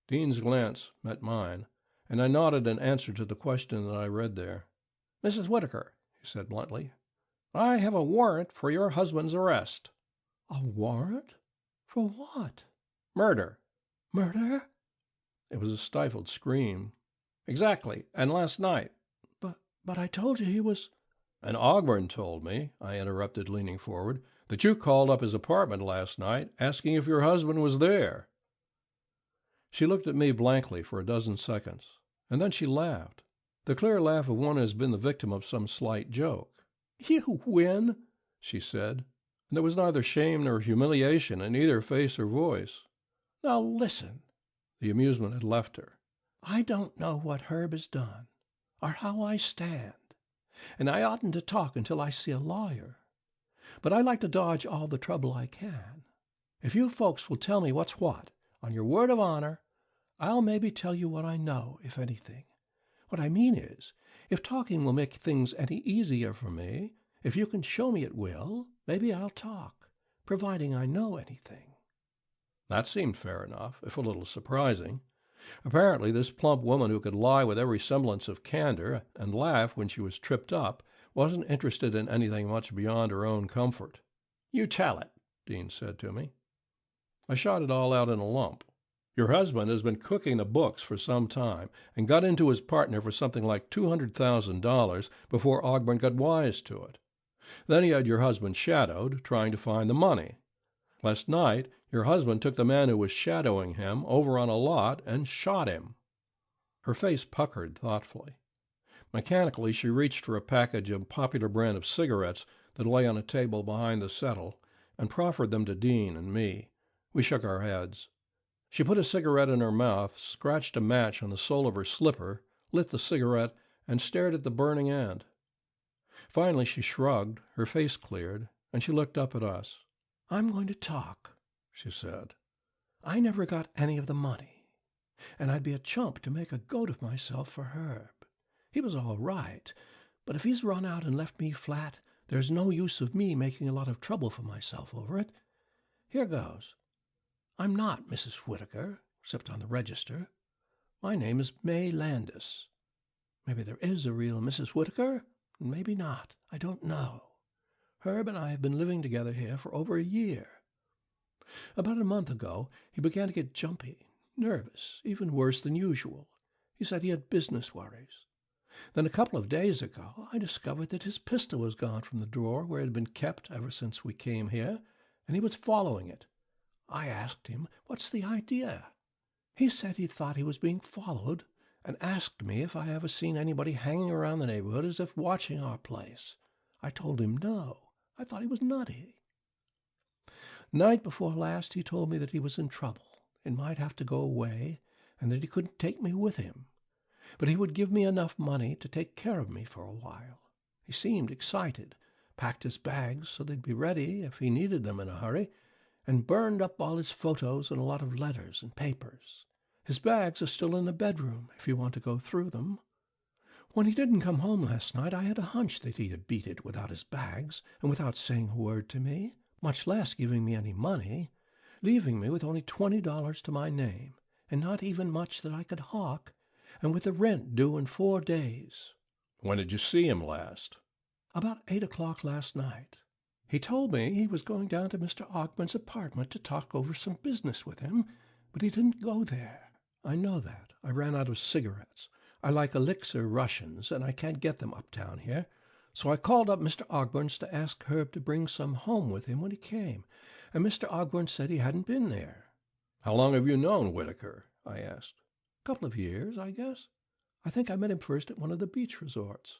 Dean's glance met mine, and I nodded in answer to the question that I read there. "Mrs. Whitaker," he said bluntly, "I have a warrant for your husband's arrest." "A warrant? For what?" "Murder." "Murder?" It was a stifled scream. "Exactly, and last night." But I told you he was—" "And Ogburn told me," I interrupted, leaning forward, "that you called up his apartment last night, asking if your husband was there." She looked at me blankly for a dozen seconds, and then she laughed, the clear laugh of one who has been the victim of some slight joke. "You win," she said, and there was neither shame nor humiliation in either face or voice. "Now listen." The amusement had left her. "I don't know what Herb has done, or how I stand, and I oughtn't to talk until I see a lawyer. But I like to dodge all the trouble I can. If you folks will tell me what's what, on your word of honor, I'll maybe tell you what I know, if anything. What I mean is, if talking will make things any easier for me, if you can show me it will, maybe I'll talk, providing I know anything." That seemed fair enough, if a little surprising. Apparently, this plump woman who could lie with every semblance of candor and laugh when she was tripped up wasn't interested in anything much beyond her own comfort. "You tell it," Dean said to me. I shot it all out in a lump. "Your husband has been cooking the books for some time and got into his partner for something like $200,000 before Ogburn got wise to it. Then he had your husband shadowed, trying to find the money. Last night, your husband took the man who was shadowing him over on a lot and shot him." Her face puckered thoughtfully. Mechanically, she reached for a package of Popular brand of cigarettes that lay on a table behind the settle, and proffered them to Dean and me. We shook our heads. She put a cigarette in her mouth, scratched a match on the sole of her slipper, lit the cigarette, and stared at the burning end. Finally she shrugged, her face cleared, and she looked up at us. "I'm going to talk," she said. "I never got any of the money, and I'd be a chump to make a goat of myself for Herb. He was all right, but if he's run out and left me flat, there's no use of me making a lot of trouble for myself over it. Here goes. I'm not Mrs. Whittaker, except on the register. My name is May Landis. Maybe there is a real Mrs. Whittaker, and maybe not. I don't know. Herb and I have been living together here for over a year. About a month ago, he began to get jumpy, nervous, even worse than usual. He said he had business worries. Then a couple of days ago, I discovered that his pistol was gone from the drawer where it had been kept ever since we came here, and he was following it. I asked him, what's the idea? He said he thought he was being followed, and asked me if I ever seen anybody hanging around the neighborhood as if watching our place. I told him no. I thought he was nutty. Night before last, he told me that he was in trouble and might have to go away, and that he couldn't take me with him, but he would give me enough money to take care of me for a while. He seemed excited, packed his bags so they'd be ready if he needed them in a hurry, and burned up all his photos and a lot of letters and papers. His bags are still in the bedroom if you want to go through them. When he didn't come home last night, I had a hunch that he'd have beat it without his bags and without saying a word to me, much less giving me any money, leaving me with only $20 to my name, and not even much that I could hawk, and with the rent due in 4 days. When did you see him last? About 8 o'clock last night. He told me he was going down to Mr. Ogben's apartment to talk over some business with him, but he didn't go there. I know that. I ran out of cigarettes. I like elixir Russians, and I can't get them uptown here. So I called up Mr. Ogburns to ask Herb to bring some home with him when he came, and Mr. Ogburns said he hadn't been there. How long have you known Whittaker? I asked. A couple of years, I guess. I think I met him first at one of the beach resorts.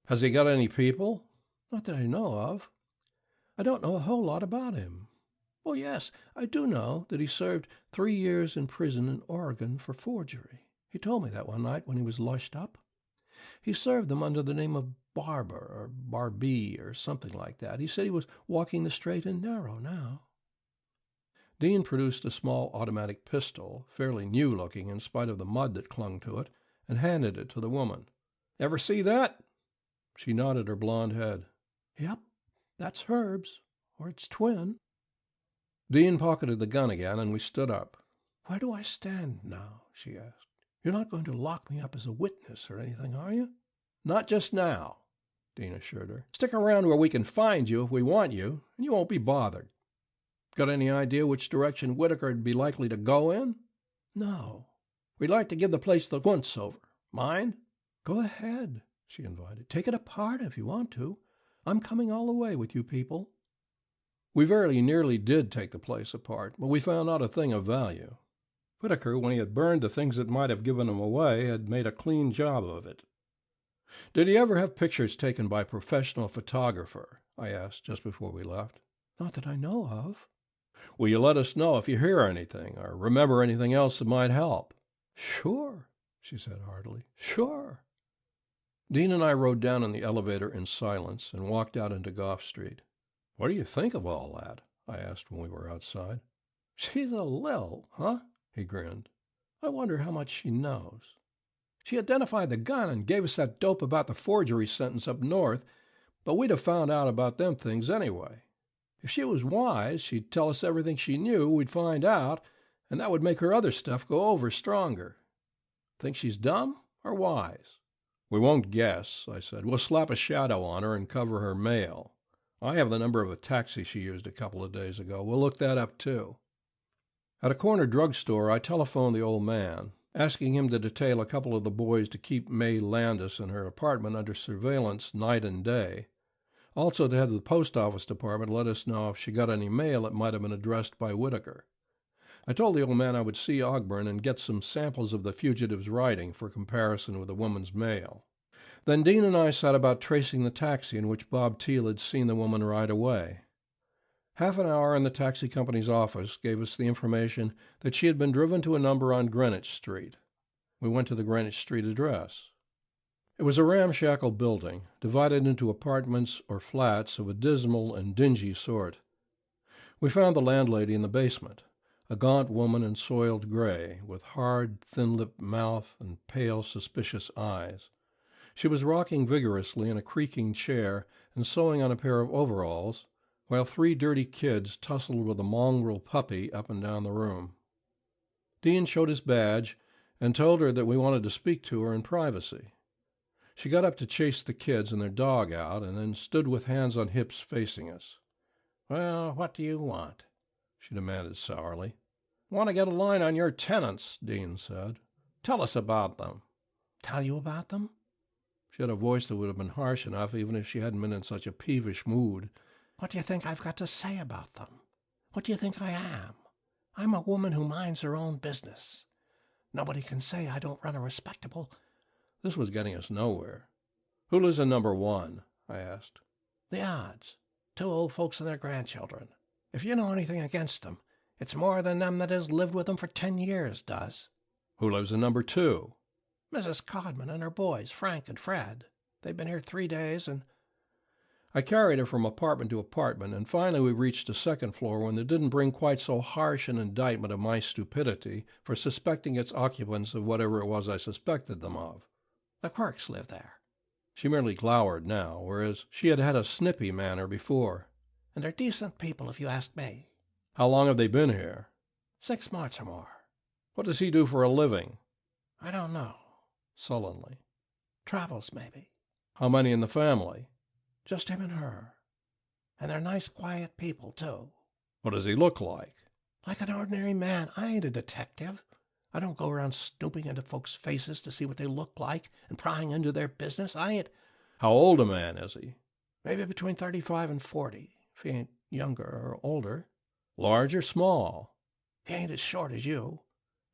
Has he got any people? Not that I know of. I don't know a whole lot about him. Oh, yes, I do know that he served 3 years in prison in Oregon for forgery. He told me that one night when he was lushed up. He served them under the name of Barber or Barbee or something like that. He said he was walking the straight and narrow now. Dean produced a small automatic pistol, fairly new-looking in spite of the mud that clung to it, and handed it to the woman. Ever see that? She nodded her blonde head. Yep, that's Herb's, or its twin. Dean pocketed the gun again, and we stood up. Where do I stand now? She asked. You're not going to lock me up as a witness or anything, are you? Not just now, Dean assured her. Stick around where we can find you if we want you, and you won't be bothered. Got any idea which direction Whittaker'd be likely to go in? No. We'd like to give the place the once-over. Mind? Go ahead, she invited. Take it apart if you want to. I'm coming all the way with you people. We very nearly did take the place apart, but we found not a thing of value. Whittaker, when he had burned the things that might have given him away, had made a clean job of it. Did he ever have pictures taken by a professional photographer? I asked just before we left. Not that I know of. Will you let us know if you hear anything or remember anything else that might help? Sure, she said heartily. Sure. Dean and I rode down in the elevator in silence and walked out into Gough Street. What do you think of all that? I asked when we were outside. She's a lil, huh? He grinned. I wonder how much she knows. She identified the gun and gave us that dope about the forgery sentence up north, but we'd have found out about them things anyway. If she was wise, she'd tell us everything she knew we'd find out, and that would make her other stuff go over stronger. Think she's dumb or wise? We won't guess, I said. We'll slap a shadow on her and cover her mail. I have the number of a taxi she used a couple of days ago. We'll look that up, too. At a corner drugstore, I telephoned the old man, asking him to detail a couple of the boys to keep May Landis and her apartment under surveillance night and day. Also to have the post office department let us know if she got any mail that might have been addressed by Whittaker. I told the old man I would see Ogburn and get some samples of the fugitive's writing for comparison with the woman's mail. Then Dean and I set about tracing the taxi in which Bob Teal had seen the woman ride away. Half an hour in the taxi company's office gave us the information that she had been driven to a number on Greenwich Street. We went to the Greenwich Street address. It was a ramshackle building, divided into apartments or flats of a dismal and dingy sort. We found the landlady in the basement, a gaunt woman in soiled gray, with hard, thin-lipped mouth and pale, suspicious eyes. She was rocking vigorously in a creaking chair and sewing on a pair of overalls, while 3 dirty kids tussled with a mongrel puppy up and down the room. Dean showed his badge and told her that we wanted to speak to her in privacy. She got up to chase the kids and their dog out, and then stood with hands on hips facing us. "Well, what do you want?" she demanded sourly. "Want to get a line on your tenants," Dean said. "Tell us about them." "Tell you about them?" She had a voice that would have been harsh enough even if she hadn't been in such a peevish mood. "What do you think I've got to say about them? What do you think I am? I'm a woman who minds her own business. Nobody can say I don't run a respectable—" This was getting us nowhere. "Who lives in number 1? I asked. "The odds. 2 old folks and their grandchildren. If you know anything against them, it's more than them that has lived with them for 10 years does." "Who lives in number 2? "Mrs. Codman and her boys, Frank and Fred. They've been here 3 days, and—" I carried her from apartment to apartment, and finally we reached a second floor when it didn't bring quite so harsh an indictment of my stupidity for suspecting its occupants of whatever it was I suspected them of. "The Quirks live there." She merely glowered now, whereas she had had a snippy manner before. "And they're decent people, if you ask me." "How long have they been here?" 6 months or more." "What does he do for a living?" "I don't know," sullenly. "Travels, maybe." "How many in the family?" "Just him and her. And they're nice, quiet people, too." "What does he look like?" "Like an ordinary man. I ain't a detective. I don't go around snooping into folks' faces to see what they look like and prying into their business. I ain't—" "How old a man is he?" "Maybe between 35 and 40, if he ain't younger or older." "Large or small?" "He ain't as short as you,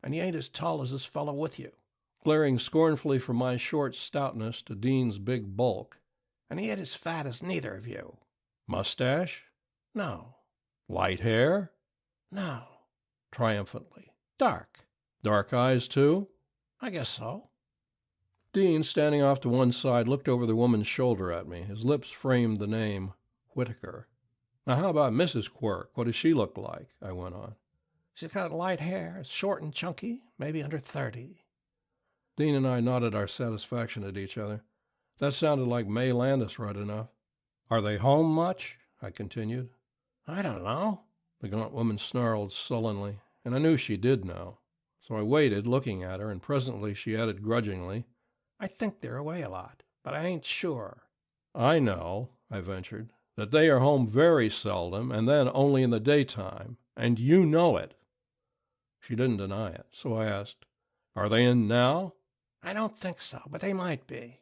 and he ain't as tall as this fellow with you," glaring scornfully from my short stoutness to Dean's big bulk. "And he ain't as fat as neither of you." "Mustache?" "No." "Light hair?" "No." Triumphantly. "Dark." "Dark eyes, too?" "I guess so." Dean, standing off to one side, looked over the woman's shoulder at me. His lips framed the name Whitaker. "Now, how about Mrs. Quirk? What does she look like?" I went on. "She's got light hair, short and chunky, maybe under 30. Dean and I nodded our satisfaction at each other. That sounded like May Landis right enough. "Are they home much?" I continued. "I don't know," the gaunt woman snarled sullenly, and I knew she did know. So I waited, looking at her, and presently she added grudgingly, "I think they're away a lot, but I ain't sure." "I know," I ventured, "that they are home very seldom, and then only in the daytime, and you know it." She didn't deny it, so I asked, "Are they in now?" "I don't think so, but they might be."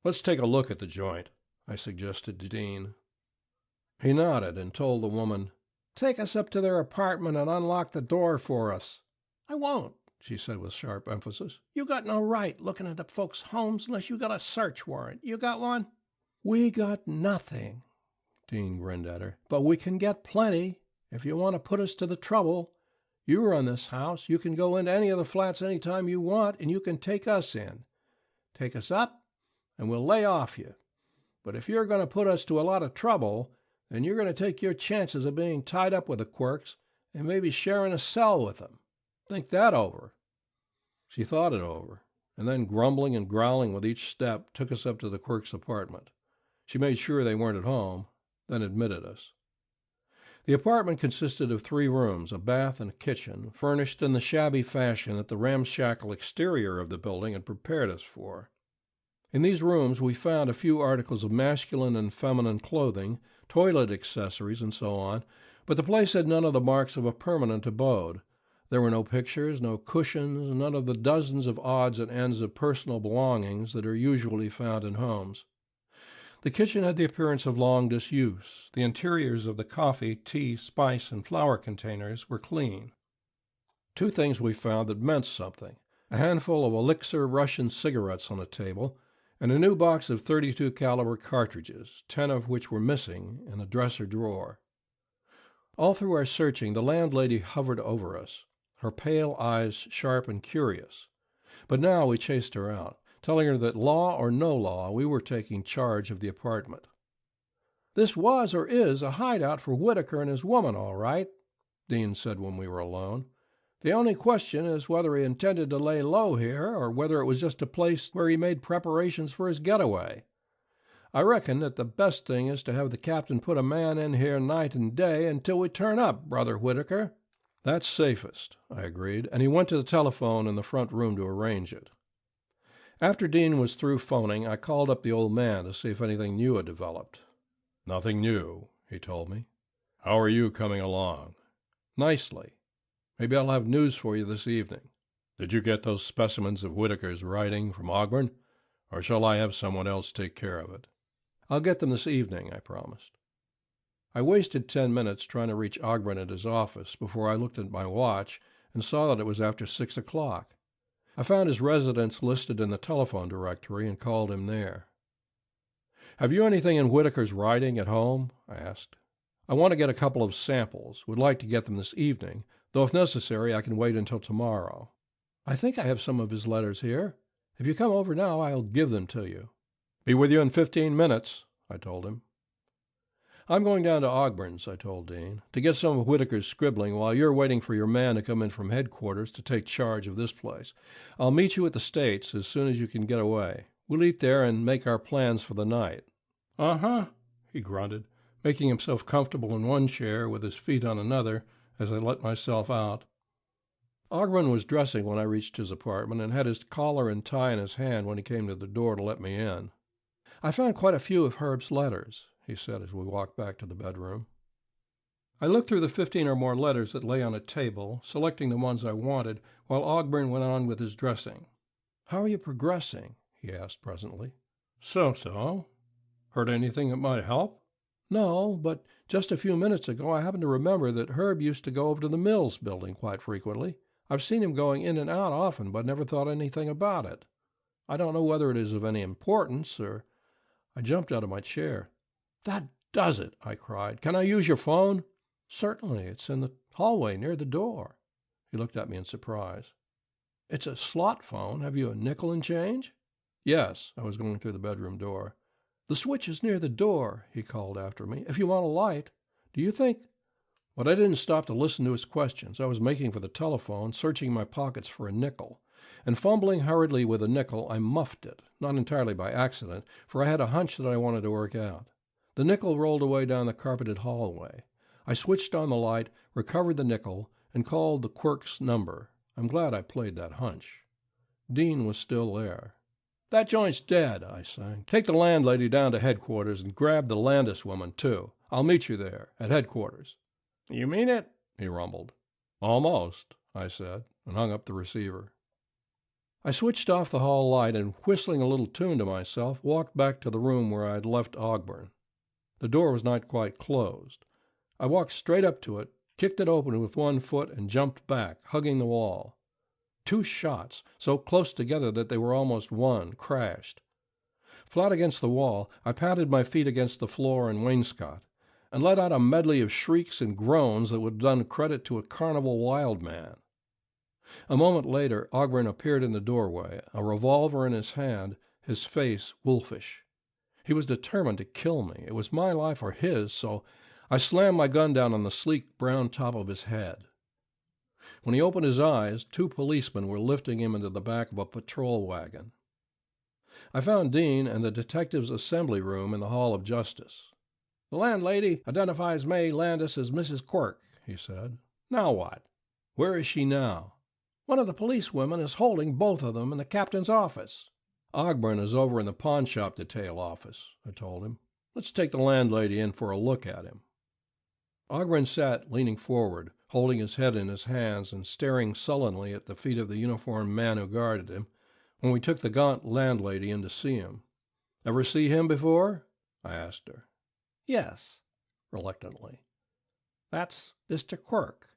"Let's take a look at the joint," I suggested to Dean. He nodded and told the woman, "Take us up to their apartment and unlock the door for us." "I won't," she said with sharp emphasis. "You got no right looking into folks' homes unless you got a search warrant. You got one?" "We got nothing," Dean grinned at her, "but we can get plenty if you want to put us to the trouble. You run this house. You can go into any of the flats any time you want, and you can take us in. Take us up, and we'll lay off you. But if you're going to put us to a lot of trouble, then you're going to take your chances of being tied up with the Quirks and maybe sharing a cell with them. Think that over." She thought it over, and then, grumbling and growling with each step, took us up to the Quirks' apartment. She made sure they weren't at home, then admitted us. The apartment consisted of 3 rooms, a bath and a kitchen, furnished in the shabby fashion that the ramshackle exterior of the building had prepared us for. In these rooms we found a few articles of masculine and feminine clothing, toilet accessories, and so on, but the place had none of the marks of a permanent abode. There were no pictures, no cushions, none of the dozens of odds and ends of personal belongings that are usually found in homes. The kitchen had the appearance of long disuse. The interiors of the coffee, tea, spice, and flour containers were clean. 2 things we found that meant something: a handful of Elixir Russian cigarettes on a table, and a new box of .32 caliber cartridges, 10 of which were missing, in a dresser drawer. All through our searching, the landlady hovered over us, her pale eyes sharp and curious. But now we chased her out, telling her that law or no law, we were taking charge of the apartment. "This was or is a hideout for Whitaker and his woman, all right," Dean said when we were alone. "The only question is whether he intended to lay low here, or whether it was just a place where he made preparations for his getaway. I reckon that the best thing is to have the captain put a man in here night and day until we turn up, Brother Whitaker." "That's safest," I agreed, and he went to the telephone in the front room to arrange it. After Dean was through phoning, I called up the old man to see if anything new had developed. "Nothing new," he told me. "How are you coming along?" "Nicely. Maybe I'll have news for you this evening." "Did you get those specimens of Whitaker's writing from Ogburn, or shall I have someone else take care of it?" "I'll get them this evening," I promised. I wasted 10 minutes trying to reach Ogburn at his office before I looked at my watch and saw that it was after 6 o'clock. I found his residence listed in the telephone directory and called him there. "Have you anything in Whitaker's writing at home?" I asked. "I want to get a couple of samples. Would like to get them this evening, though if necessary I can wait until tomorrow." "I think I have some of his letters here. If you come over now, I'll give them to you." "Be with you in 15 minutes, I told him. "I'm going down to Ogburn's," I told Dean, "to get some of Whitaker's scribbling while you're waiting for your man to come in from headquarters to take charge of this place. I'll meet you at the States as soon as you can get away. We'll eat there and make our plans for the night." "Uh-huh," he grunted, making himself comfortable in one chair with his feet on another as I let myself out. Ogburn was dressing when I reached his apartment and had his collar and tie in his hand when he came to the door to let me in. "I found quite a few of Herb's letters," he said as we walked back to the bedroom. I looked through the 15 or more letters that lay on a table, selecting the ones I wanted, while Ogburn went on with his dressing. "How are you progressing?" he asked presently. "So-so. Heard anything that might help?" "No, but just a few minutes ago I happened to remember that Herb used to go over to the Mills building quite frequently. I've seen him going in and out often, but never thought anything about it. I don't know whether it is of any importance, or—" I jumped out of my chair. "That does it!" I cried. "Can I use your phone?" "Certainly. It's in the hallway near the door." He looked at me in surprise. "It's a slot phone. Have you a nickel and change?" "Yes." I was going through the bedroom door. "The switch is near the door," he called after me, "if you want a light. Do you think—" But I didn't stop to listen to his questions. I was making for the telephone, searching my pockets for a nickel. And fumbling hurriedly with a nickel, I muffed it, not entirely by accident, for I had a hunch that I wanted to work out. The nickel rolled away down the carpeted hallway. I switched on the light, recovered the nickel, and called the Quirk's number. I'm glad I played that hunch. Dean was still there. "That joint's dead," I sang. "Take the landlady down to headquarters and grab the Landis woman, too. I'll meet you there, at headquarters." "You mean it?" he rumbled. "Almost," I said, and hung up the receiver. I switched off the hall light and, whistling a little tune to myself, walked back to the room where I had left Ogburn. The door was not quite closed. I walked straight up to it, kicked it open with one foot, and jumped back, hugging the wall. 2 shots, so close together that they were almost one, crashed. Flat against the wall, I patted my feet against the floor and wainscot, and let out a medley of shrieks and groans that would have done credit to a carnival wild man. A moment later, Ogburn appeared in the doorway, a revolver in his hand, his face wolfish. He was determined to kill me. It was my life or his, so I slammed my gun down on the sleek brown top of his head. When he opened his eyes, 2 policemen were lifting him into the back of a patrol wagon. I found Dean in the detectives' assembly room in the Hall of Justice. "The landlady identifies May Landis as Mrs. Quirk," he said. "Now what?" "Where is she now?" "One of the police women is holding both of them in the captain's office." "Ogburn is over in the pawn shop detail office," I told him. "Let's take the landlady in for a look at him." Ogburn sat leaning forward, holding his head in his hands and staring sullenly at the feet of the uniformed man who guarded him, when we took the gaunt landlady in to see him. "Ever see him before?" I asked her. "Yes," reluctantly. "That's Mr. Quirk."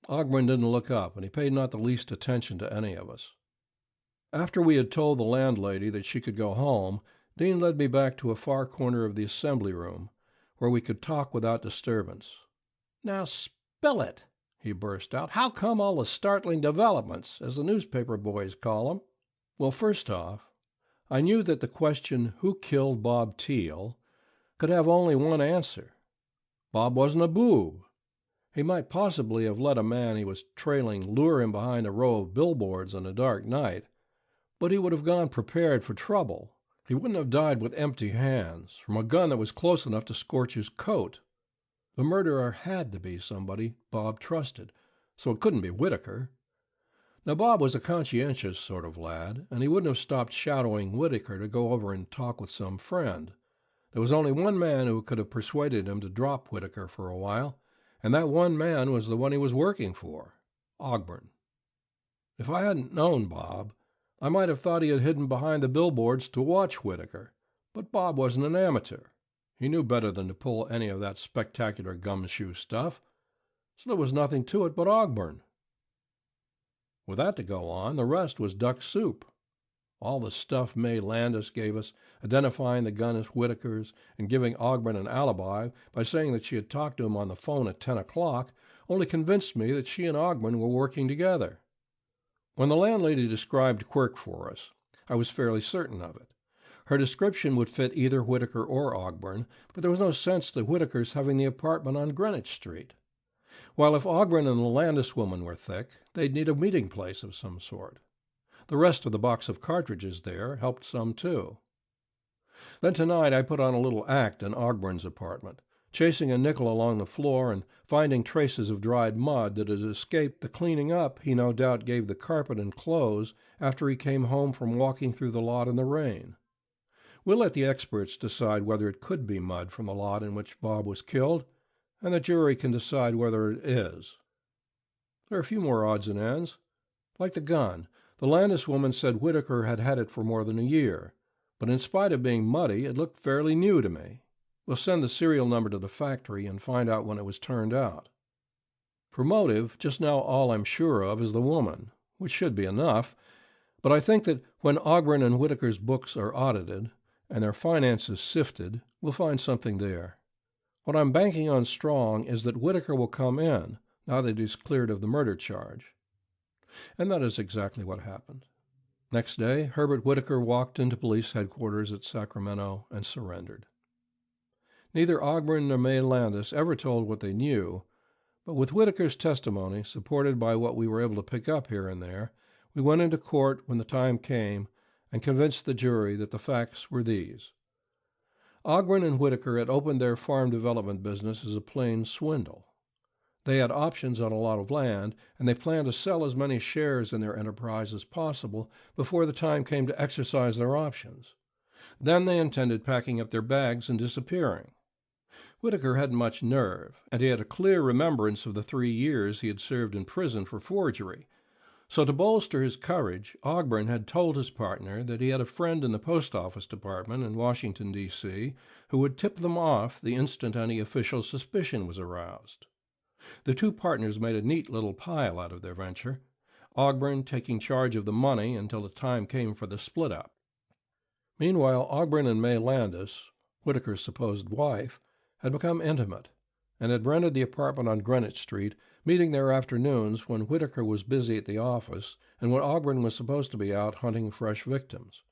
Ogburn didn't look up, and he paid not the least attention to any of us. After we had told the landlady that she could go home, Dean led me back to a far corner of the assembly room, where we could talk without disturbance. "Now spill it," he burst out. "How come all the startling developments, as the newspaper boys call 'em?" Well, first off, I knew that the question, who killed Bob Teal, could have only one answer. Bob wasn't a boob. He might possibly have let a man he was trailing lure him behind a row of billboards on a dark night, but he would have gone prepared for trouble. He wouldn't have died with empty hands, from a gun that was close enough to scorch his coat. The murderer had to be somebody Bob trusted, so it couldn't be Whitaker. Now, Bob was a conscientious sort of lad, and he wouldn't have stopped shadowing Whitaker to go over and talk with some friend. There was only one man who could have persuaded him to drop Whitaker for a while, and that one man was the one he was working for, Ogburn. If I hadn't known Bob, I might have thought he had hidden behind the billboards to watch Whitaker, but Bob wasn't an amateur. He knew better than to pull any of that spectacular gumshoe stuff, so there was nothing to it but Ogburn. With that to go on, the rest was duck soup. All the stuff May Landis gave us, identifying the gun as Whitaker's and giving Ogburn an alibi by saying that she had talked to him on the phone at 10 o'clock, only convinced me that she and Ogburn were working together. When the landlady described Quirk for us, I was fairly certain of it. Her description would fit either Whitaker or Ogburn, but there was no sense to Whitaker's having the apartment on Greenwich Street. While if Ogburn and the Landis woman were thick, they'd need a meeting place of some sort. The rest of the box of cartridges there helped some, too. Then tonight I put on a little act in Ogburn's apartment, chasing a nickel along the floor and finding traces of dried mud that had escaped the cleaning up he no doubt gave the carpet and clothes after he came home from walking through the lot in the rain. We'll let the experts decide whether it could be mud from the lot in which Bob was killed, and the jury can decide whether it is. There are a few more odds and ends. Like the gun, the Landis woman said Whitaker had had it for more than a year, but in spite of being muddy, it looked fairly new to me. We'll send the serial number to the factory and find out when it was turned out. For motive, just now all I'm sure of is the woman, which should be enough, but I think that when Ogburn and Whitaker's books are audited and their finances sifted, we'll find something there. What I'm banking on strong is that Whitaker will come in, now that he's cleared of the murder charge. And that is exactly what happened. Next day, Herbert Whitaker walked into police headquarters at Sacramento and surrendered. Neither Ogburn nor May Landis ever told what they knew, but with Whitaker's testimony, supported by what we were able to pick up here and there, we went into court when the time came and convinced the jury that the facts were these. Ogburn and Whitaker had opened their farm development business as a plain swindle. They had options on a lot of land, and they planned to sell as many shares in their enterprise as possible before the time came to exercise their options. Then they intended packing up their bags and disappearing. Whitaker hadn't much nerve, and he had a clear remembrance of the 3 years he had served in prison for forgery. So to bolster his courage, Ogburn had told his partner that he had a friend in the post office department in Washington, D.C., who would tip them off the instant any official suspicion was aroused. The two partners made a neat little pile out of their venture, Ogburn taking charge of the money until the time came for the split-up. Meanwhile, Ogburn and May Landis, Whitaker's supposed wife, had become intimate, and had rented the apartment on Greenwich Street, meeting their afternoons when Whitaker was busy at the office and when Ogburn was supposed to be out hunting fresh victims.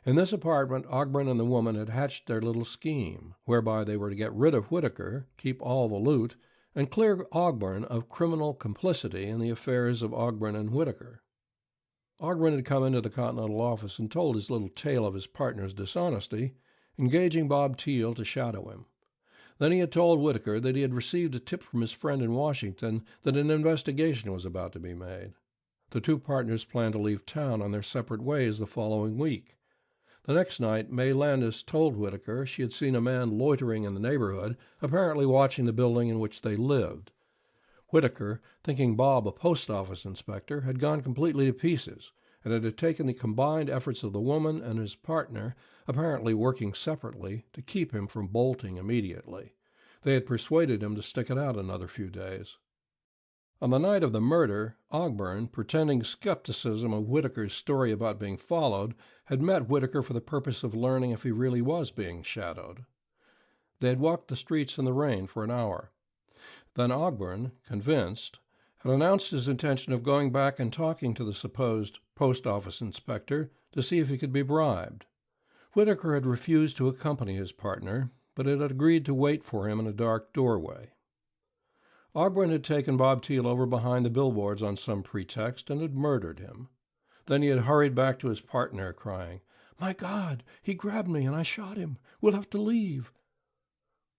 In this apartment, Ogburn and the woman had hatched their little scheme, whereby they were to get rid of Whitaker, keep all the loot, and clear Ogburn of criminal complicity in the affairs of Ogburn and Whitaker. Ogburn had come into the Continental office and told his little tale of his partner's dishonesty, engaging Bob Teal to shadow him. Then he had told Whitaker that he had received a tip from his friend in Washington that an investigation was about to be made. The two partners planned to leave town on their separate ways the following week. The next night, May Landis told Whitaker she had seen a man loitering in the neighborhood, apparently watching the building in which they lived. Whitaker, thinking Bob a post office inspector, had gone completely to pieces, and it had taken the combined efforts of the woman and his partner, apparently working separately, to keep him from bolting immediately. They had persuaded him to stick it out another few days. On the night of the murder, Ogburn, pretending skepticism of Whitaker's story about being followed, had met Whitaker for the purpose of learning if he really was being shadowed. They had walked the streets in the rain for an hour. Then Ogburn, convinced, had announced his intention of going back and talking to the supposed post office inspector to see if he could be bribed. Whitaker had refused to accompany his partner, but had agreed to wait for him in a dark doorway. Ogburn had taken Bob Teal over behind the billboards on some pretext and had murdered him. Then he had hurried back to his partner, crying, "My God, he grabbed me and I shot him. We'll have to leave."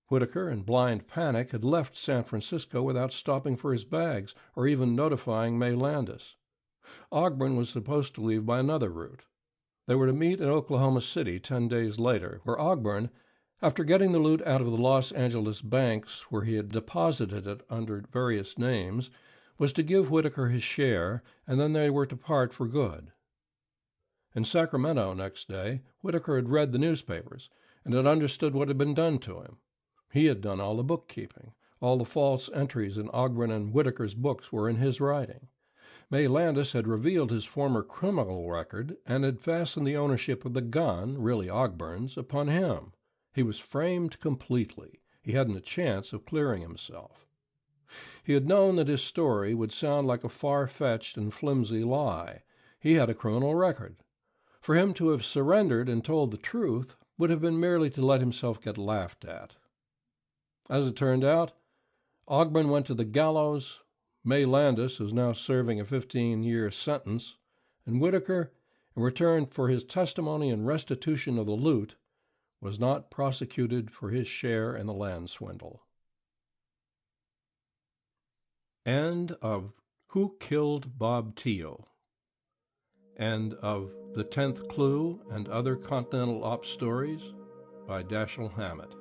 Whitaker, in blind panic, had left San Francisco without stopping for his bags or even notifying May Landis. Ogburn was supposed to leave by another route. They were to meet in Oklahoma City 10 days later, where Ogburn, after getting the loot out of the Los Angeles banks where he had deposited it under various names, was to give Whitaker his share, and then they were to part for good. In Sacramento next day, Whitaker had read the newspapers and had understood what had been done to him. He had done all the bookkeeping. All the false entries in Ogburn and Whitaker's books were in his writing. May Landis had revealed his former criminal record and had fastened the ownership of the gun, really Ogburn's, upon him. He was framed completely. He hadn't a chance of clearing himself. He had known that his story would sound like a far-fetched and flimsy lie. He had a criminal record. For him to have surrendered and told the truth would have been merely to let himself get laughed at. As it turned out, Ogburn went to the gallows, May Landis is now serving a 15-year sentence, and Whitaker, in return for his testimony and restitution of the loot, was not prosecuted for his share in the land swindle. End of Who Killed Bob Teal? End of The 10th Clew and Other Continental Op Stories by Dashiell Hammett.